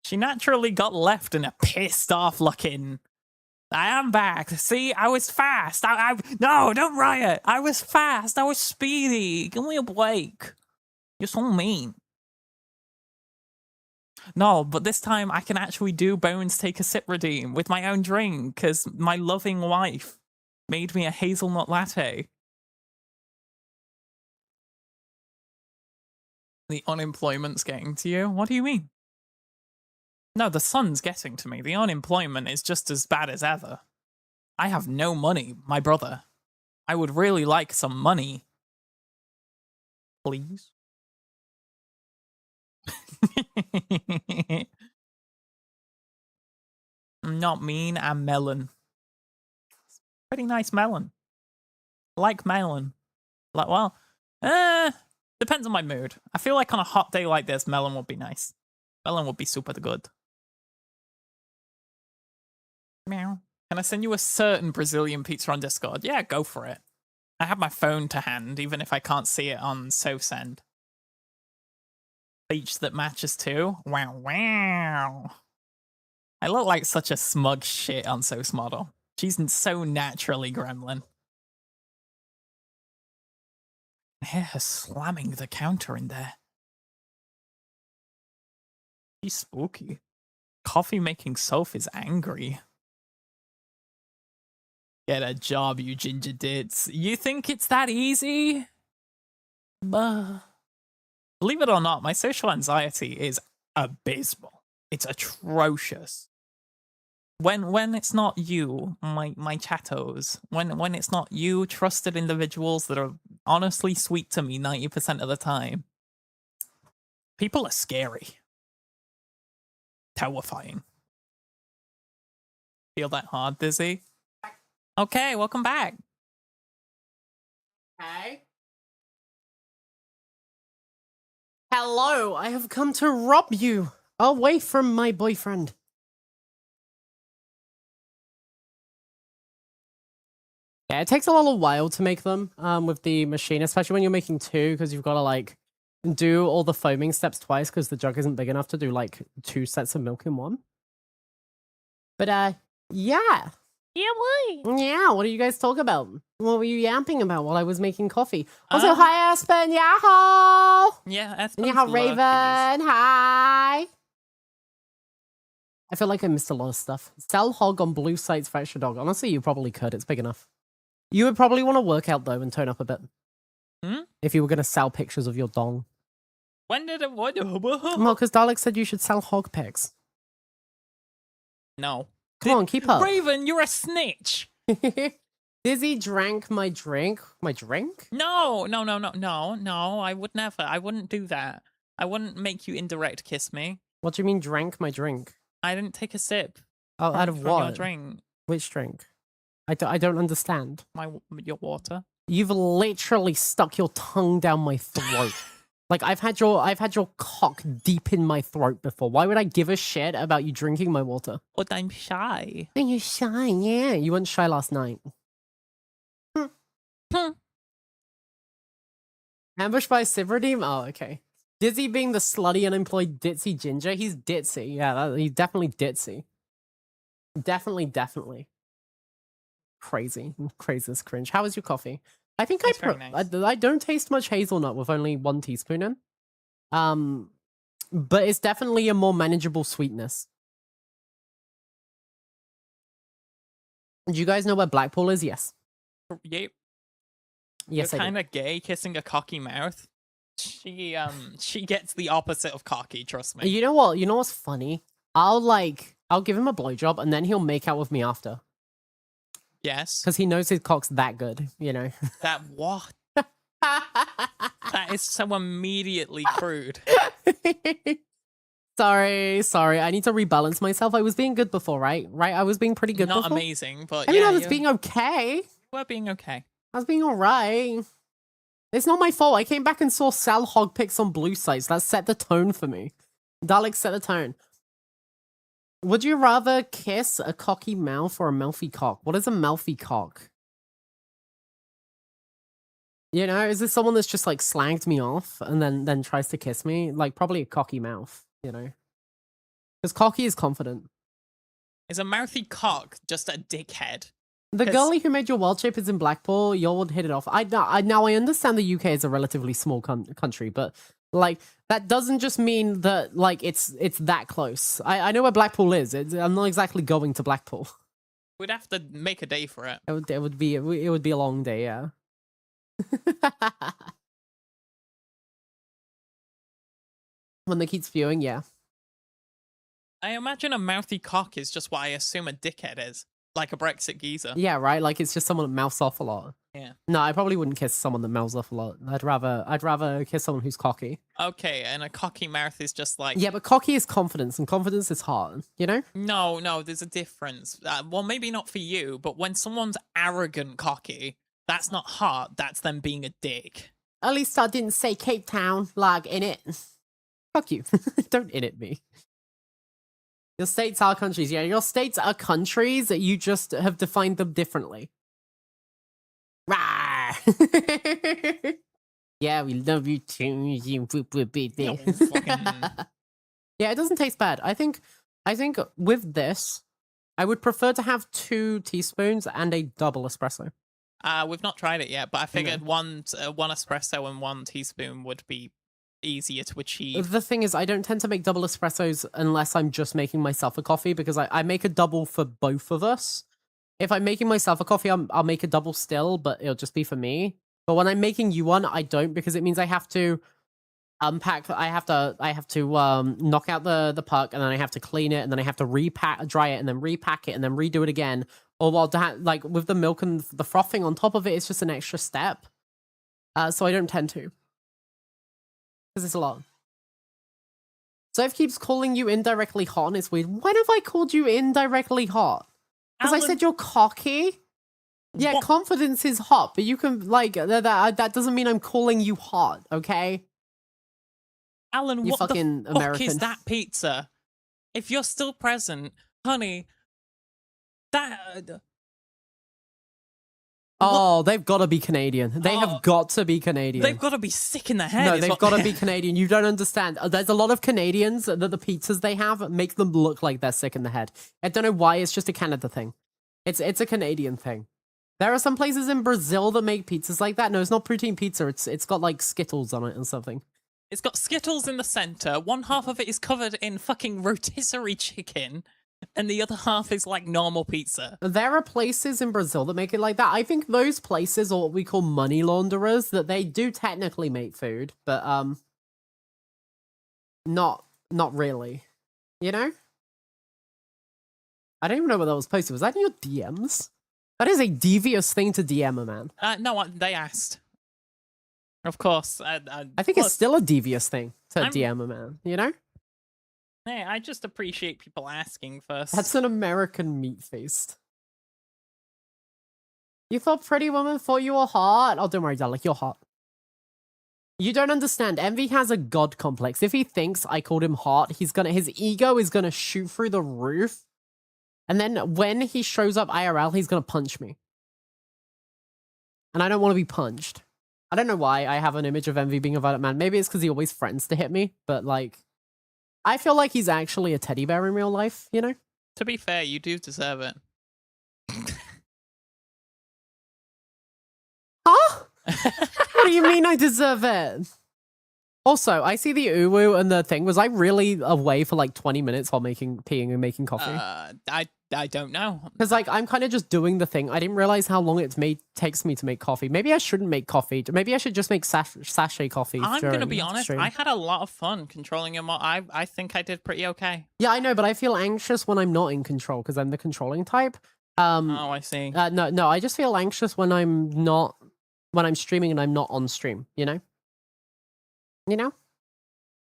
A: She naturally got left in a pissed off looking. I am back. See, I was fast. No, don't riot. I was fast. I was speedy. Give me a break. You're so mean. No, but this time I can actually do Bones Take a Sip redeem with my own drink because my loving wife made me a hazelnut latte. The unemployment's getting to you? What do you mean? No, the sun's getting to me. The unemployment is just as bad as ever. I have no money, my brother. I would really like some money. Please? I'm not mean, I'm melon. Pretty nice melon. Like melon. Like, well, depends on my mood. I feel like on a hot day like this, melon would be nice. Melon would be super good. Meow. Can I send you a certain Brazilian pizza on Discord? Yeah, go for it. I have my phone to hand, even if I can't see it on SoSend. Beach that matches too. Wow, wow. I look like such a smug shit on So's model. She's so naturally gremlin. I hear her slamming the counter in there. She's spooky. Coffee making Soph is angry. Get a job, you ginger dits. You think it's that easy? Believe it or not, my social anxiety is abysmal. It's atrocious. When it's not you, my chattos, when it's not you, trusted individuals that are honestly sweet to me 90% of the time, people are scary. Terrifying. Feel that hard, Dizzy? Okay, welcome back.
B: Okay. Hello, I have come to rob you away from my boyfriend. Yeah, it takes a little while to make them with the machine, especially when you're making two, because you've got to like do all the foaming steps twice because the jug isn't big enough to do like 2 sets of milk in one. But yeah.
A: Yeah, boy.
B: Yeah, what do you guys talk about? What were you yapping about while I was making coffee? Also,
A: Um,
B: hi Aspen, Yaho!
A: Yeah, Espen's
B: Yaho
A: lucky.
B: Raven, hi! I feel like I missed a lot of stuff. Sell hog on blue sites for extra dog. Honestly, you probably could. It's big enough. You would probably want to work out though and tone up a bit. If you were going to sell pictures of your dong.
A: When did it? What?
B: Well, because Dalek said you should sell hog pics.
A: No.
B: Come on, keep up.
A: Raven, you're a snitch.
B: Dizzy drank my drink. My drink?
A: No. I would never. I wouldn't do that. I wouldn't make you indirect kiss me.
B: What do you mean drank my drink?
A: I didn't take a sip.
B: Oh, out of
A: from your
B: what?
A: drink.
B: Which drink? I don't understand.
A: Your water.
B: You've literally stuck your tongue down my throat. Like I've had your cock deep in my throat before. Why would I give a shit about you drinking my water?
A: But I'm shy.
B: And you're shy, yeah. You weren't shy last night. Ambushed by Cyberdeem? Oh, okay. Dizzy being the slutty unemployed ditzy ginger. He's ditzy. Yeah, he's definitely ditzy. Definitely. Crazy as cringe. How was your coffee? I think
A: It's very nice.
B: I don't taste much hazelnut with only 1 teaspoon in. But it's definitely a more manageable sweetness. Do you guys know where Blackpool is? Yes.
A: Yep.
B: Yes,
A: You're
B: I do.
A: kind of gay kissing a cocky mouth. She gets the opposite of cocky, trust me.
B: You know what? You know what's funny? I'll give him a blowjob and then he'll make out with me after.
A: Yes.
B: Because he knows his cock's that good, you know.
A: That what? That is so immediately crude.
B: Sorry. I need to rebalance myself. I was being good before, right? I was being pretty good
A: Not
B: before.
A: amazing, but
B: I mean,
A: yeah,
B: I was being okay.
A: you were being okay.
B: I was being alright. It's not my fault. I came back and saw Sal hog pics on blue sites. That set the tone for me. Dalek set the tone. Would you rather kiss a cocky mouth or a mouthy cock? What is a mouthy cock? You know, is this someone that's just like slagged me off and then tries to kiss me? Like probably a cocky mouth, you know? Because cocky is confident.
A: Is a mouthy cock just a dickhead?
B: The girlie who made your world shape is in Blackpool. Y'all would hit it off. Now I understand the UK is a relatively small country, but like that doesn't just mean that like it's that close. I know where Blackpool is. I'm not exactly going to Blackpool.
A: We'd have to make a day for it.
B: It would be a long day, yeah. When they keep spewing, yeah.
A: I imagine a mouthy cock is just what I assume a dickhead is. Like a Brexit geezer.
B: Yeah, right? Like it's just someone that mouths off a lot.
A: Yeah.
B: No, I probably wouldn't kiss someone that mouths off a lot. I'd rather kiss someone who's cocky.
A: Okay, and a cocky mouth is just like...
B: Yeah, but cocky is confidence, and confidence is hard, you know?
A: No, there's a difference. Well, maybe not for you, but when someone's arrogant cocky, that's not hot, that's them being a dick.
B: At least I didn't say Cape Town, like, in it. Fuck you. Don't in it me. Your states are countries. Yeah, your states are countries. You just have defined them differently. Rawr. are. Yeah, we love you too. You baby. Yeah, it doesn't taste bad. I think with this, I would prefer to have 2 teaspoons and a double espresso.
A: We've not tried it yet, but I figured one espresso and 1 teaspoon would be easier to achieve.
B: The thing is, I don't tend to make double espressos unless I'm just making myself a coffee, because I make a double for both of us. If I'm making myself a coffee, I'll make a double still, but it'll just be for me. But when I'm making you one, I don't, because it means I have to unpack. I have to knock out the puck, and then I have to clean it, and then I have to dry it, and then repack it, and then redo it again. Or while like with the milk and the frothing on top of it, it's just an extra step. So I don't tend to, because it's a lot. Soph keeps calling you indirectly hot, and it's weird. When have I called you indirectly hot? Because I said you're cocky. Yeah, what? Confidence is hot, but you can, like, that doesn't mean I'm calling you hot, okay?
A: Alan,
B: you
A: what
B: fucking
A: the fuck
B: American.
A: is that pizza? If you're still present, honey, that...
B: Oh, they've got to be Canadian. They have got to be Canadian.
A: They've got to be sick in the head.
B: No, they've got to be Canadian. You don't understand. There's a lot of Canadians that the pizzas they have make them look like they're sick in the head. I don't know why. It's just a Canada thing. It's a Canadian thing. There are some places in Brazil that make pizzas like that. No, it's not protein pizza. It's got like Skittles on it and something.
A: It's got Skittles in the center. One half of it is covered in fucking rotisserie chicken, and the other half is like normal pizza.
B: There are places in Brazil that make it like that. I think those places are what we call money launderers, that they do technically make food, but not really. You know? I don't even know what that was posted. Was that in your DMs? That is a devious thing to DM a man.
A: No, they asked. Of course.
B: I think it's still a devious thing to DM a man, you know?
A: Hey, I just appreciate people asking first.
B: That's an American meat-faced. You thought Pretty Woman thought you were hot? Oh, don't worry, darling, you're hot. You don't understand. Envy has a god complex. If he thinks I called him hot, his ego is gonna shoot through the roof. And then when he shows up IRL, he's gonna punch me. And I don't want to be punched. I don't know why I have an image of Envy being a violent man. Maybe it's because he always threatens to hit me, but like, I feel like he's actually a teddy bear in real life, you know?
A: To be fair, you do deserve it.
B: Huh? What do you mean I deserve it? Also, I see the uwu and the thing. Was I really away for like 20 minutes while peeing and making coffee?
A: I don't know.
B: Because like I'm kind of just doing the thing. I didn't realize how long it takes me to make coffee. Maybe I shouldn't make coffee. Maybe I should just make sachet coffee.
A: I'm gonna be honest.
B: Stream.
A: I had a lot of fun controlling him. I think I did pretty okay.
B: Yeah, I know, but I feel anxious when I'm not in control because I'm the controlling type.
A: Oh, I see.
B: No, I just feel anxious when I'm streaming and I'm not on stream. You know. You know?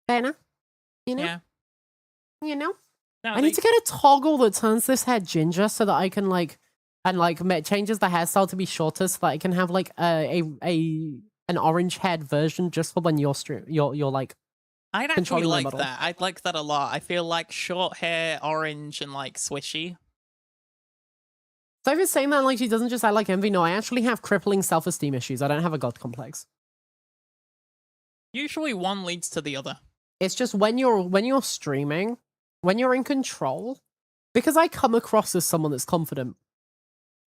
B: Fair enough. You know?
A: Yeah.
B: You know?
A: No,
B: I need to get a toggle that turns this hair ginger so that I can changes the hairstyle to be shorter so that I can have like an orange haired version just for when you're like
A: I'd actually like that. I'd like that a lot. I feel like short hair, orange, and like swishy.
B: So if you're saying that like she doesn't just act like Envy, no, I actually have crippling self-esteem issues. I don't have a god complex.
A: Usually one leads to the other.
B: It's just when you're streaming, when you're in control, because I come across as someone that's confident,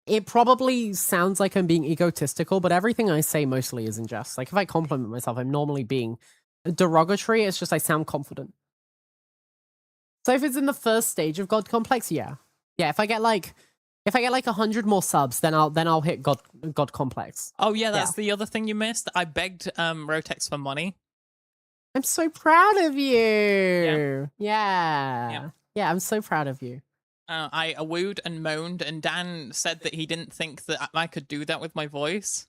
B: it probably sounds like I'm being egotistical, but everything I say mostly is in jest. Like if I compliment myself, I'm normally being derogatory. It's just I sound confident. So if it's in the first stage of god complex, yeah. If I get like 100 more subs, then I'll hit god complex.
A: Oh yeah, that's the other thing you missed. I begged Rotex for money.
B: I'm so proud of you. Yeah, I'm so proud of you.
A: I wooed and moaned, and Dan said that he didn't think that I could do that with my voice.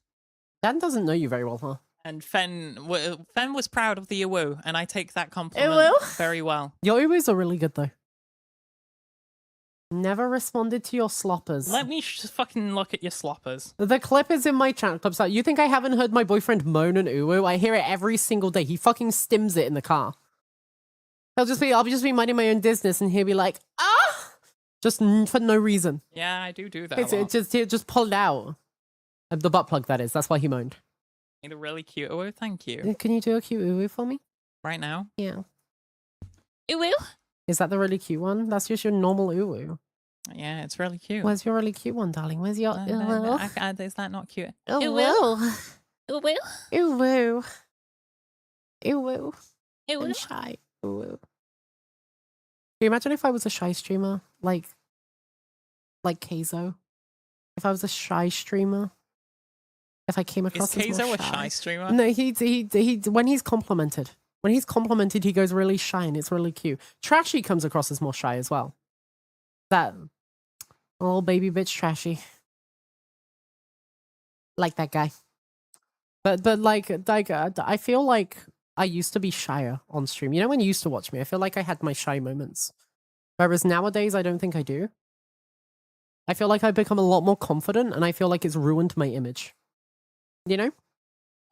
B: Dan doesn't know you very well, huh?
A: And Fen was proud of the Iwu, and I take that compliment very well.
B: Your Iwus are really good though. Never responded to your sloppers.
A: Let me fucking look at your sloppers.
B: The clip is in my chat clips. You think I haven't heard my boyfriend moan an uwu? I hear it every single day. He fucking stims it in the car. I'll just be minding my own business, and he'll be like, ah, just for no reason.
A: Yeah, I do that.
B: He'll just pull it out. The butt plug, that is. That's why he moaned.
A: Need a really cute ooh, thank you.
B: Can you do a cute ooh for me?
A: Right now?
B: Yeah.
A: Ooh.
B: Is that the really cute one? That's just your normal ooh.
A: Yeah, it's really cute.
B: Where's your really cute one, darling? Where's your
A: Is that not cute?
B: Ooh.
A: Ooh.
B: Ooh. Ooh.
A: Ooh.
B: And shy. Ooh. Can you imagine if I was a shy streamer? Like Keizo? If I was a shy streamer? If I came across
A: Is
B: as more
A: Keizo a shy streamer?
B: No, he when he's complimented. When he's complimented, he goes really shy and it's really cute. Trashy comes across as more shy as well. That little baby bitch Trashy. Like that guy. But like I feel like I used to be shyer on stream. You know when you used to watch me, I feel like I had my shy moments. Whereas nowadays I don't think I do. I feel like I've become a lot more confident and I feel like it's ruined my image. You know?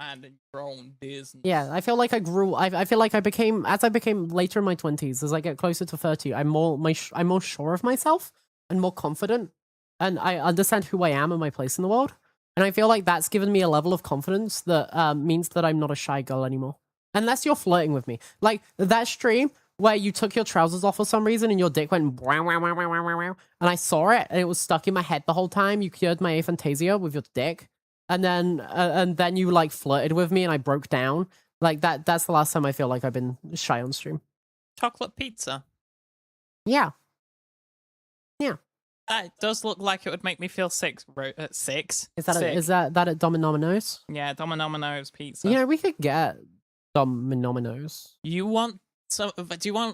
A: And your own business.
B: Yeah, I feel like I grew. I feel like I became later in my 20s, as I get closer to 30, I'm more sure of myself and more confident, and I understand who I am and my place in the world. And I feel like that's given me a level of confidence that means that I'm not a shy girl anymore. Unless you're flirting with me, like that stream where you took your trousers off for some reason and your dick went wow, wow, wow, wow, wow, wow, wow, and I saw it and it was stuck in my head the whole time. You cured my aphantasia with your dick. And then you like flirted with me and I broke down. Like that's the last time I feel like I've been shy on stream.
A: Chocolate pizza.
B: Yeah.
A: That does look like it would make me feel sick. Six.
B: Is that at Domino's?
A: Yeah, Domino's pizza.
B: You know, we could get Domino's.
A: Do you want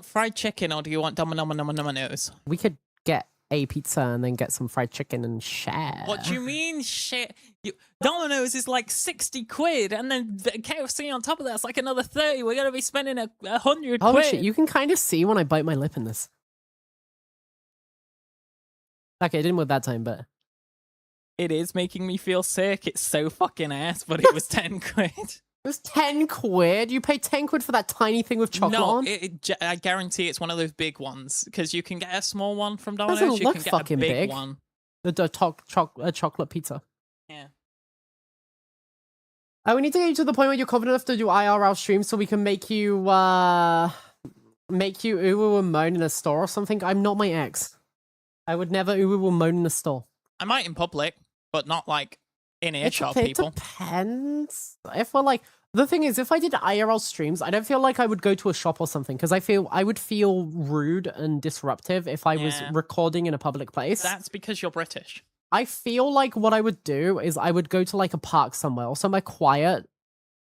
A: fried chicken or do you want Domino's?
B: We could get a pizza and then get some fried chicken and share.
A: What do you mean shit? Domino's is like 60 quid and then the KFC on top of that's like another 30. We're gonna be spending 100
B: Oh
A: quid.
B: shit, you can kind of see when I bite my lip in this. Okay, it didn't work that time, but
A: it is making me feel sick. It's so fucking ass, but it was 10 quid.
B: It was 10 quid? You paid 10 quid for that tiny thing with chocolate on?
A: No, I guarantee it's one of those big ones because you can get a small one from Domino's.
B: Doesn't
A: You
B: look
A: can get
B: fucking
A: a big
B: big.
A: one.
B: The chocolate pizza.
A: Yeah.
B: Oh, we need to get you to the point where you're confident enough to do IRL streams so we can make you ooh and moan in a store or something. I'm not my ex. I would never ooh or moan in a store.
A: I might in public, but not like in earshot people.
B: It depends. If we're like, the thing is, if I did IRL streams, I don't feel like I would go to a shop or something because I would feel rude and disruptive if I was recording in a public place.
A: That's because you're British.
B: I feel like what I would do is I would go to like a park somewhere or somewhere quiet,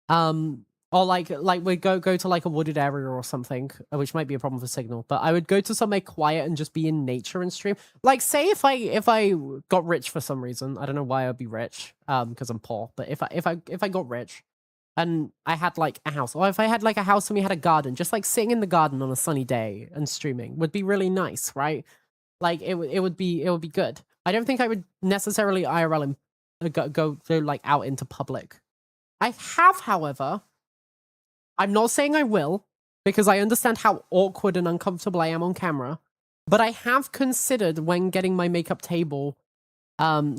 B: or like we go to like a wooded area or something, which might be a problem for signal. But I would go to somewhere quiet and just be in nature and stream. Like, say if I got rich for some reason, I don't know why I'd be rich, because I'm poor. But if I got rich, and I had like a house, or if I had like a house and we had a garden, just like sitting in the garden on a sunny day and streaming would be really nice, right? Like it would be good. I don't think I would necessarily IRL and go like out into public. I have, however. I'm not saying I will, because I understand how awkward and uncomfortable I am on camera, but I have considered when getting my makeup table,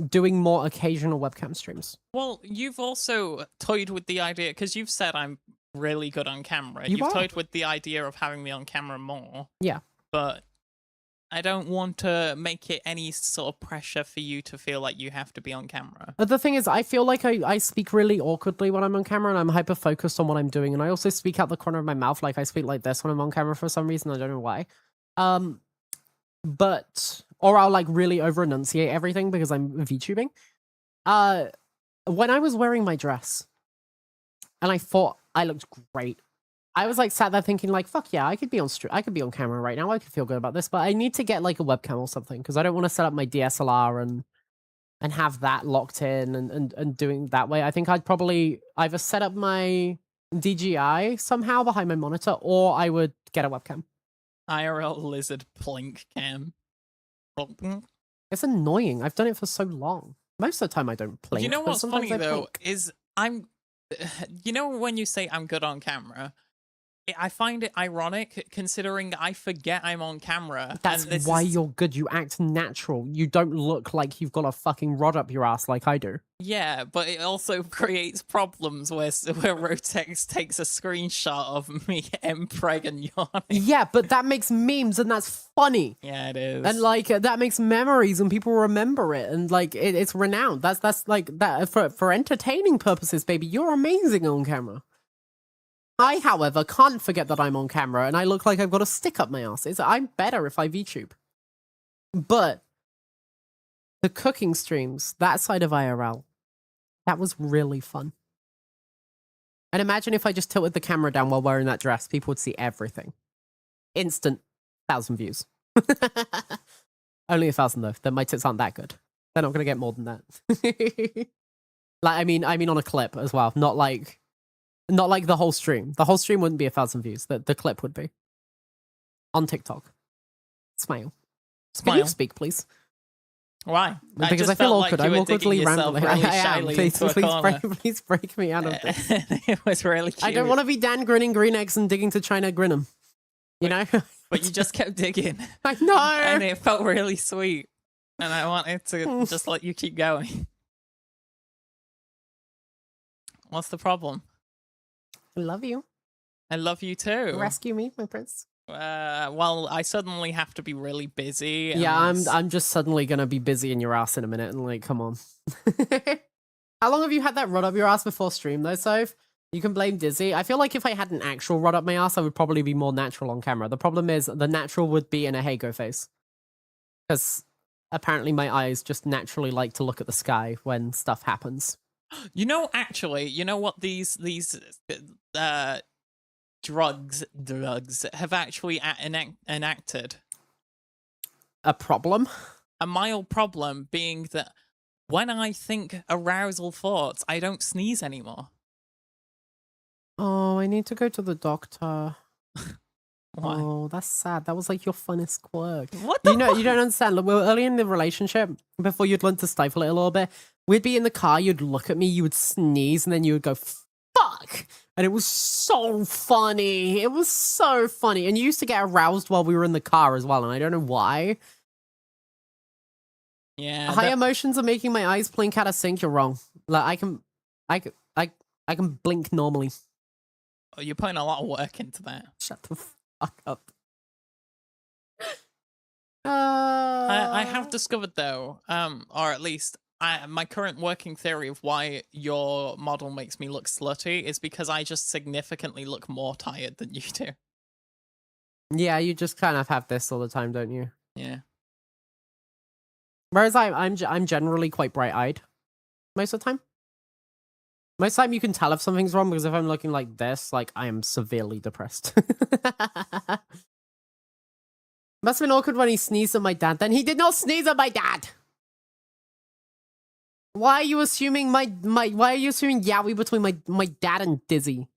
B: doing more occasional webcam streams.
A: Well, you've also toyed with the idea, because you've said I'm really good on camera. You've toyed with the idea of having me on camera more.
B: Yeah.
A: But I don't want to make it any sort of pressure for you to feel like you have to be on camera.
B: But the thing is, I feel like I speak really awkwardly when I'm on camera, and I'm hyper-focused on what I'm doing, and I also speak out the corner of my mouth, like I speak like this when I'm on camera for some reason, I don't know why. Or I'll like really over-enunciate everything because I'm VTubing. When I was wearing my dress, and I thought I looked great, I was like sat there thinking like, fuck yeah, I could be on camera right now. I could feel good about this, but I need to get like a webcam or something because I don't want to set up my DSLR and have that locked in and doing that way. I think I'd probably either set up my DJI somehow behind my monitor, or I would get a webcam.
A: IRL lizard plink cam.
B: It's annoying. I've done it for so long. Most of the time I don't plink.
A: You know what's funny though
B: plink.
A: is you know when you say I'm good on camera, I find it ironic considering I forget I'm on camera.
B: That's
A: and this
B: why
A: is,
B: you're good. You act natural. You don't look like you've got a fucking rod up your ass like I do.
A: Yeah, but it also creates problems where Rotex takes a screenshot of me empreg and yawning.
B: Yeah, but that makes memes and that's funny.
A: Yeah, it is.
B: And like that makes memories and people remember it and like it's renowned. That's like that for entertaining purposes, baby. You're amazing on camera. I, however, can't forget that I'm on camera and I look like I've got a stick up my ass. I'm better if I VTube. But the cooking streams, that side of IRL, that was really fun. And imagine if I just tilted the camera down while wearing that dress, people would see everything. Instant 1,000 views. Only 1,000 though. Then my tits aren't that good. They're not gonna get more than that. Like I mean on a clip as well, not like the whole stream. The whole stream wouldn't be 1,000 views. The clip would be on TikTok. Smile. Can you speak, please?
A: Why?
B: Because I feel awkward. I'm awkwardly rambling.
A: Really
B: I am. Please break me out of this.
A: It was really cute.
B: I don't want to be Dan grinning green eggs and digging to China Grinham. You know?
A: But you just kept digging.
B: I know.
A: And it felt really sweet. And I wanted to just let you keep going. What's the problem?
B: I love you.
A: I love you too.
B: Rescue me, my prince.
A: Well, I suddenly have to be really busy.
B: Yeah, I'm just suddenly gonna be busy in your ass in a minute, and like, come on. How long have you had that rod up your ass before stream though, Soph? You can blame Dizzy. I feel like if I had an actual rod up my ass, I would probably be more natural on camera. The problem is the natural would be in a hey go face, because apparently my eyes just naturally like to look at the sky when stuff happens.
A: You know, actually, you know what these drugs have actually enacted?
B: A problem?
A: A mild problem being that when I think arousal thoughts, I don't sneeze anymore.
B: Oh, I need to go to the doctor.
A: Why?
B: Oh, that's sad. That was like your funnest quirk.
A: What the fuck?
B: You don't understand. Look, we were early in the relationship, before you'd learn to stifle it a little bit. We'd be in the car, you'd look at me, you would sneeze, and then you would go, fuck! And it was so funny. It was so funny. And you used to get aroused while we were in the car as well, and I don't know why.
A: Yeah.
B: High emotions are making my eyes blink out of sync. You're wrong. Like I can blink normally.
A: Oh, you're putting a lot of work into that.
B: Shut the fuck up.
A: I have discovered though, or at least my current working theory of why your model makes me look slutty is because I just significantly look more tired than you do.
B: Yeah, you just kind of have this all the time, don't you?
A: Yeah.
B: Whereas I'm generally quite bright-eyed most of the time. Most of the time you can tell if something's wrong because if I'm looking like this, like I am severely depressed. Must have been awkward when he sneezed at my dad. Then he did not sneeze at my dad. Why are you assuming why are you assuming yaoi between my dad and Dizzy?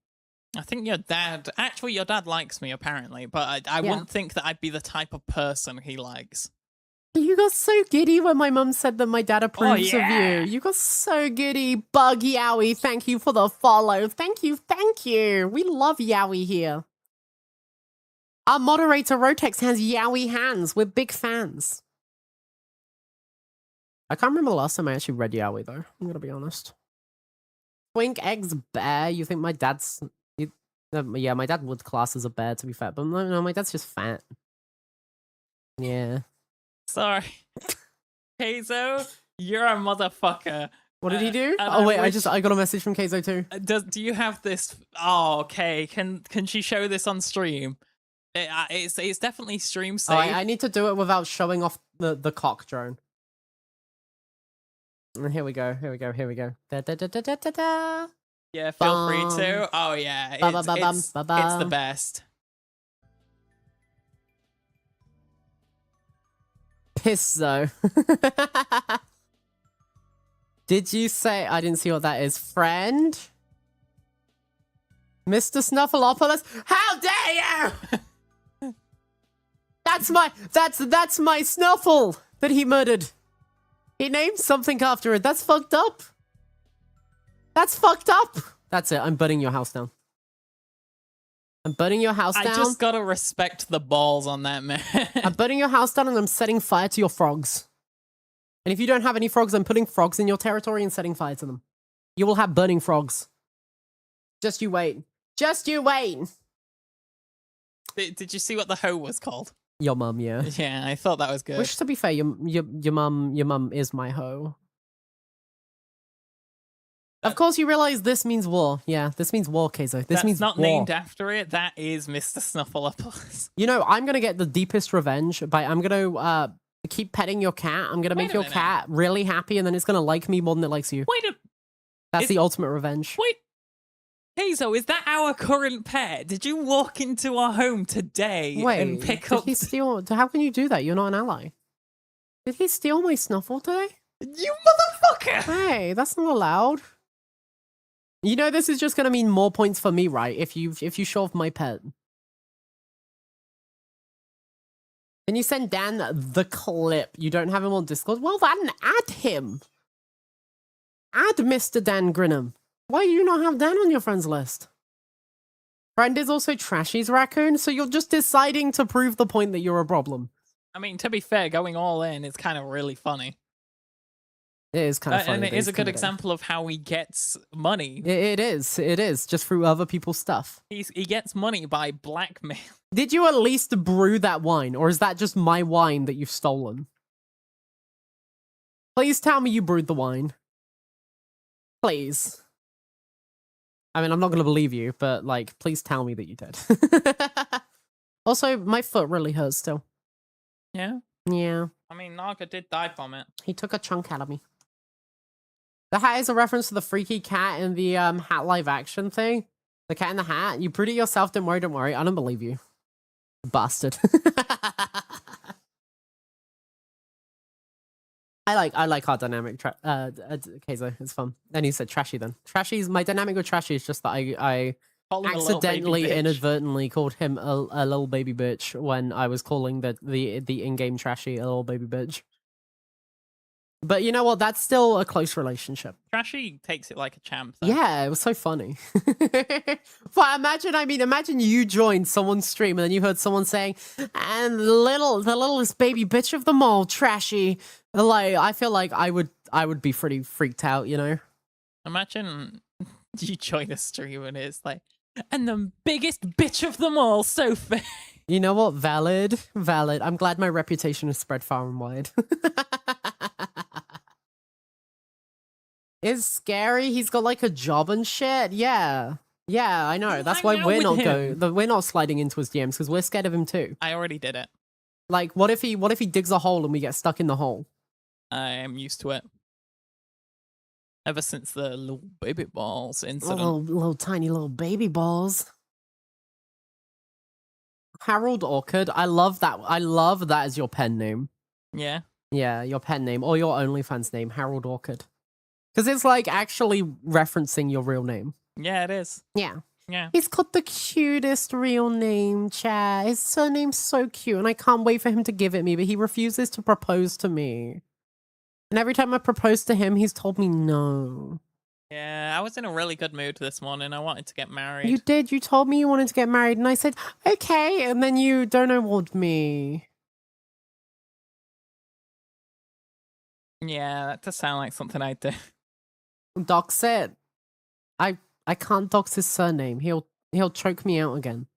A: I think your dad likes me apparently, but I wouldn't think that I'd be the type of person he likes.
B: You got so giddy when my mum said that my dad approves of you. You got so giddy. Bug Yowie, thank you for the follow. Thank you. We love Yowie here. Our moderator Rotex has Yowie hands. We're big fans. I can't remember the last time I actually read Yowie though. I'm gonna be honest. Twink eggs bear. You think my dad's? Yeah, my dad would class as a bear to be fair, but no, my dad's just fat. Yeah.
A: Sorry. Keizo, you're a motherfucker.
B: What did he do? Oh wait, I got a message from Keizo too.
A: Do you have this? Oh, okay. Can she show this on stream? It's definitely stream safe.
B: Oh, I need to do it without showing off the cock drone. And here we go. Da, da, da, da, da, da, da.
A: Yeah, feel free to. Oh yeah, it's the best.
B: Piss though. Did you say? I didn't see what that is. Friend? Mr. Snuffleupagus? How dare you! That's my Snuffle that he murdered. He named something after it. That's fucked up. That's it. I'm burning your house down. I'm burning your house down.
A: I just gotta respect the balls on that man.
B: I'm burning your house down and I'm setting fire to your frogs. And if you don't have any frogs, I'm putting frogs in your territory and setting fire to them. You will have burning frogs. Just you wait. Just you wait.
A: Did you see what the hoe was called?
B: Your mum, yeah.
A: Yeah, I thought that was good.
B: Which, to be fair, your mum is my hoe. Of course, you realize this means war. Yeah, this means war, Keizo. This means
A: not
B: war.
A: named after it. That is Mr. Snuffleupagus.
B: You know, I'm gonna get the deepest revenge by I'm gonna keep petting your cat. I'm gonna make your cat really happy, and then it's gonna like me more than it likes you. That's the ultimate revenge.
A: Wait, Keizo, is that our current pet? Did you walk into our home today and pick up?
B: Did he steal? How can you do that? You're not an ally. Did he steal my Snuffle today?
A: You motherfucker!
B: Hey, that's not allowed. You know this is just gonna mean more points for me, right? If you show off my pet. Then you send Dan the clip. You don't have him on Discord? Well then, add him. Add Mr. Dan Grinham. Why do you not have Dan on your friends list? Friend is also Trashy's raccoon, so you're just deciding to prove the point that you're a problem.
A: I mean, to be fair, going all in is kind of really funny.
B: It is kind of funny.
A: And it is a good example of how he gets money.
B: It is, just through other people's stuff.
A: He gets money by blackmail.
B: Did you at least brew that wine, or is that just my wine that you've stolen? Please tell me you brewed the wine. Please. I mean, I'm not going to believe you, but, like, please tell me that you did. Also, my foot really hurts still.
A: Yeah?
B: Yeah.
A: I mean, Naga did die from it.
B: He took a chunk out of me. The hat is a reference to the freaky cat in the hat live action thing. The cat in the hat. You brewed it yourself, don't worry, don't worry. I don't believe you. Bastard. I like our dynamic Keizo. It's fun. And he said trashy then. Trashy's my dynamic with trashy is just that I accidentally inadvertently called him a little baby bitch when I was calling the in-game trashy a little baby bitch. But you know what? That's still a close relationship.
A: Trashy takes it like a champ, though.
B: Yeah, it was so funny. But imagine you joined someone's stream and then you heard someone saying, and the littlest baby bitch of them all, Trashy. Like, I feel like I would be pretty freaked out, you know?
A: Imagine you join a stream and it's like, and the biggest bitch of them all, Sofae.
B: You know what? Valid. I'm glad my reputation is spread far and wide. It's scary. He's got like a job and shit. Yeah, I know. That's why we're not sliding into his DMs because we're scared of him too.
A: I already did it.
B: Like, what if he digs a hole and we get stuck in the hole?
A: I am used to it. Ever since the little baby balls incident.
B: Little tiny little baby balls. Harold Orchid. I love that. I love that as your pen name.
A: Yeah.
B: Yeah, your pen name or your OnlyFans name, Harold Orchid. Because it's like actually referencing your real name.
A: Yeah, it is.
B: Yeah.
A: Yeah.
B: He's got the cutest real name, chat. His surname's so cute, and I can't wait for him to give it me, but he refuses to propose to me. And every time I propose to him, he's told me no.
A: Yeah, I was in a really good mood this morning. I wanted to get married.
B: You did. You told me you wanted to get married, and I said, okay, and then you don't award me.
A: Yeah, that does sound like something I'd do.
B: Dox it. I can't dox his surname. He'll choke me out again.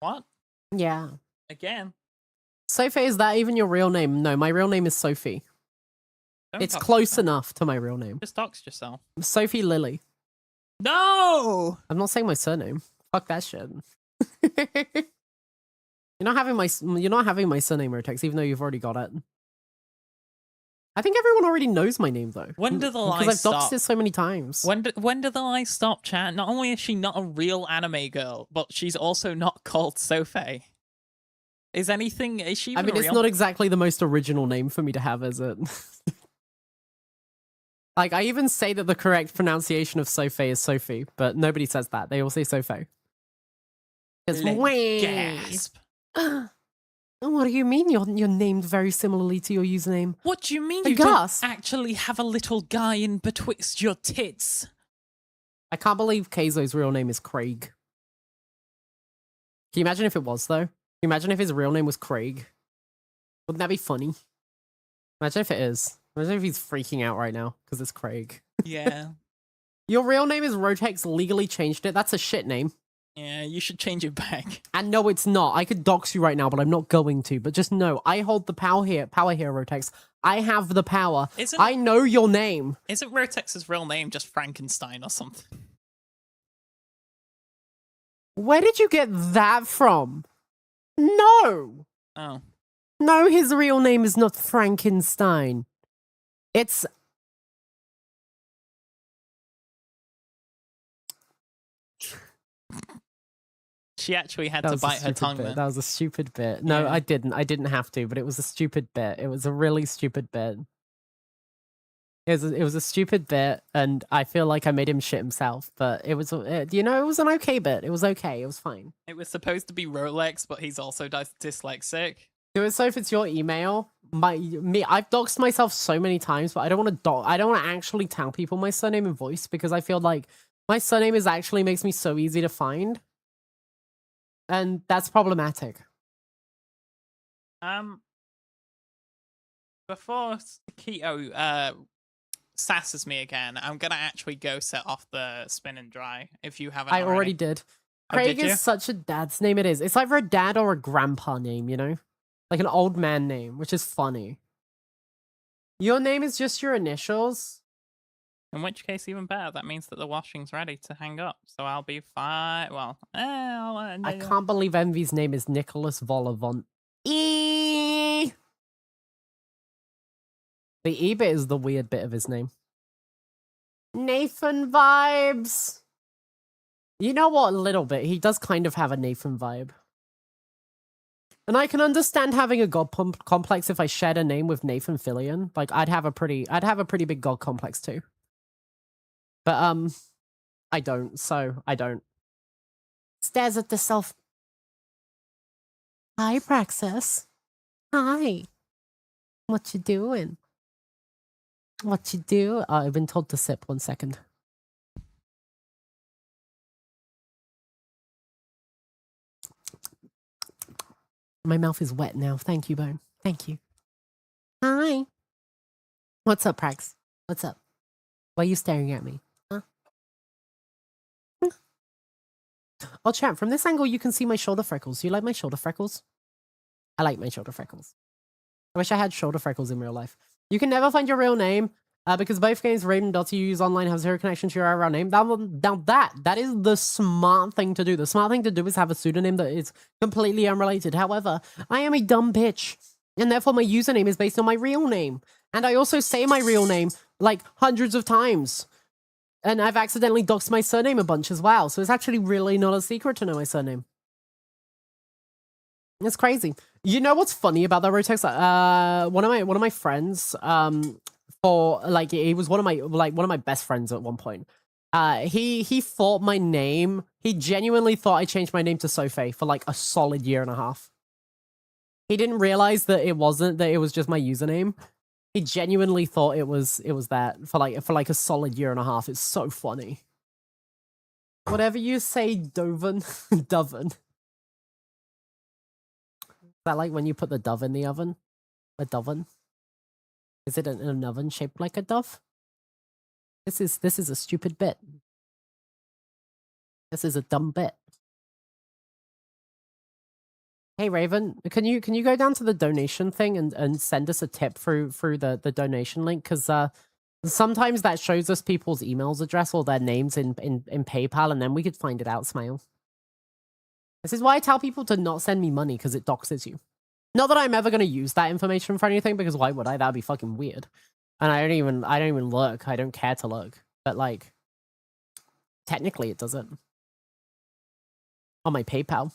A: What?
B: Yeah.
A: Again?
B: Sofae, is that even your real name? No, my real name is Sophie. It's close enough to my real name.
A: Just dox yourself.
B: Sophie Lily.
A: No!
B: I'm not saying my surname. Fuck that shit. You're not having my surname, Rotex, even though you've already got it. I think everyone already knows my name though.
A: When do the lies
B: Because I've
A: stop?
B: doxed it so many times.
A: When do the lies stop, chat? Not only is she not a real anime girl, but she's also not called Sofae. Is she even
B: I mean, it's
A: real?
B: not exactly the most original name for me to have, is it? Like, I even say that the correct pronunciation of Sophie is Sophie, but nobody says that. They all say Sophie. It's
A: Gasp.
B: What do you mean you're named very similarly to your username?
A: What do you mean
B: A
A: you
B: gasp.
A: don't actually have a little guy in betwixt your tits?
B: I can't believe Keizo's real name is Craig. Can you imagine if it was, though? Can you imagine if his real name was Craig? Wouldn't that be funny? Imagine if it is. Imagine if he's freaking out right now because it's Craig.
A: Yeah.
B: Your real name is Rotex, legally changed it. That's a shit name.
A: Yeah, you should change it back.
B: And no, it's not. I could dox you right now, but I'm not going to. But just know, I hold the power here, Rotex. I have the power. I know your name.
A: Isn't Rotex's real name just Frankenstein or something?
B: Where did you get that from? No.
A: Oh.
B: No, his real name is not Frankenstein. It's...
A: She actually had to bite her tongue then.
B: That was a stupid bit. No, yeah. I didn't. I didn't have to, but it was a stupid bit. It was a really stupid bit. It was a stupid bit, and I feel like I made him shit himself, but it was, you know, it was an okay bit. It was okay. It was fine.
A: It was supposed to be Rolex, but he's also dyslexic.
B: Do it so if it's your email. I've doxed myself so many times, but I don't want to I don't want to actually tell people my surname and voice because I feel like my surname actually makes me so easy to find. And that's problematic.
A: Before Keto sasses me again, I'm gonna actually go set off the spin and dry if you haven't.
B: I already did. Craig is such a dad's name. It is. It's either a dad or a grandpa name, you know? Like an old man name, which is funny. Your name is just your initials?
A: In which case, even better. That means that the washing's ready to hang up. So I'll be fine. Well,
B: I can't believe Envy's name is Nicholas Volavant. The E bit is the weird bit of his name. Nathan vibes. You know what? A little bit. He does kind of have a Nathan vibe. And I can understand having a god complex if I shared a name with Nathan Fillion. Like I'd have a pretty big god complex too. But I don't, so I don't. Stares at the self. Hi, Praxis. Hi. What you doing? What you do? I've been told to sip. 1 second. My mouth is wet now. Thank you, Bone. Thank you. Hi. What's up, Prax? What's up? Why are you staring at me? Huh? Oh, chat, from this angle, you can see my shoulder freckles. Do you like my shoulder freckles? I like my shoulder freckles. I wish I had shoulder freckles in real life. You can never find your real name because both games Raid and Dota you use online have zero connection to your IRL name. Now that is the smart thing to do. The smart thing to do is have a pseudonym that is completely unrelated. However, I am a dumb bitch, and therefore my username is based on my real name. And I also say my real name like hundreds of times. And I've accidentally doxed my surname a bunch as well. So it's actually really not a secret to know my surname. It's crazy. You know what's funny about that, Rotex? One of my friends, he was one of my best friends at one point. He thought my name. He genuinely thought I changed my name to Sofae for like a solid 1.5 years. He didn't realize that it wasn't, that it was just my username. He genuinely thought it was that for like a solid 1.5 years. It's so funny. Whatever you say, Doven. Doven. Is that like when you put the dove in the oven? A doven? Is it an oven shaped like a dove? This is a stupid bit. This is a dumb bit. Hey Raven, can you go down to the donation thing and send us a tip through the donation link? Because sometimes that shows us people's emails address or their names in PayPal, and then we could find it out, Smile. This is why I tell people to not send me money, because it doxes you. Not that I'm ever going to use that information for anything, because why would I? That'd be fucking weird. And I don't even look. I don't care to look. But like, technically it doesn't. On my PayPal.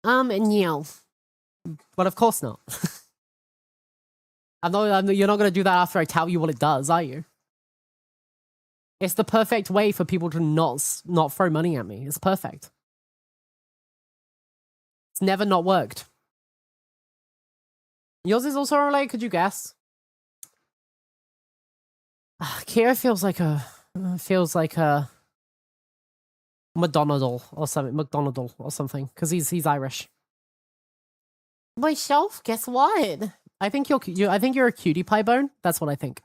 B: And yeah. But of course not. You're not going to do that after I tell you what it does, are you? It's the perfect way for people to not throw money at me. It's perfect. It's never not worked. Yours is also related, could you guess? Kira feels like a McDonald or something. McDonald or something, because he's Irish. Myself, guess what? I think I think you're a cutie pie bone. That's what I think.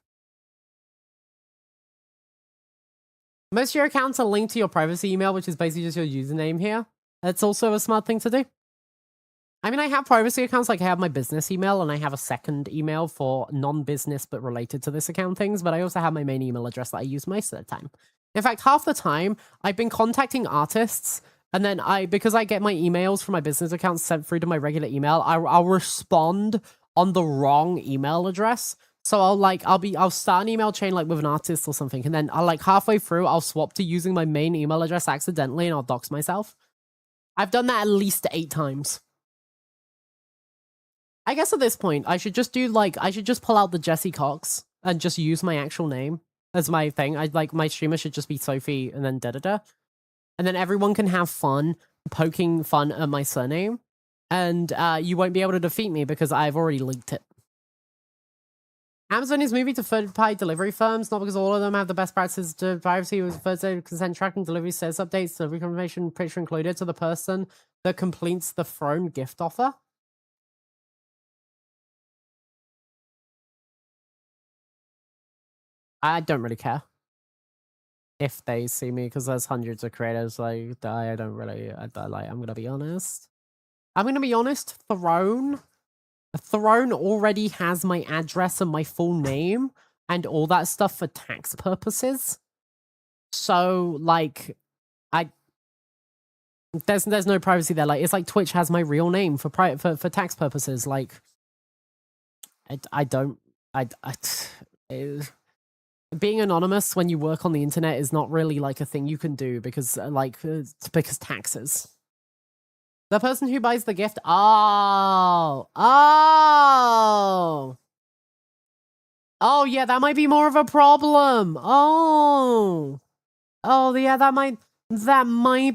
B: Most of your accounts are linked to your privacy email, which is basically just your username here. That's also a smart thing to do. I mean, I have privacy accounts, like I have my business email and I have a second email for non-business but related to this account things, but I also have my main email address that I use most of the time. In fact, half the time, I've been contacting artists, and then because I get my emails from my business accounts sent through to my regular email, I'll respond on the wrong email address. So I'll start an email chain like with an artist or something, and then I'll halfway through, I'll swap to using my main email address accidentally and I'll dox myself. I've done that at least 8 times. I guess at this point, I should just do I should just pull out the Jesse Cox and just use my actual name as my thing. My streamer should just be Sophie and then da-da-da. And then everyone can have fun poking fun at my surname. And you won't be able to defeat me because I've already leaked it. Amazon is moving to third-party delivery firms, not because all of them have the best practices to privacy with first-aid consent tracking, delivery status updates, delivery confirmation picture included to the person that completes the thrown gift offer. I don't really care if they see me, because there's hundreds of creators. I don't really. I'm gonna be honest. Throne already has my address and my full name and all that stuff for tax purposes. So there's no privacy there. It's like Twitch has my real name for tax purposes. Being anonymous when you work on the internet is not really a thing you can do because because taxes. The person who buys the gift. Oh, yeah, that might be more of a problem. Oh, yeah, that might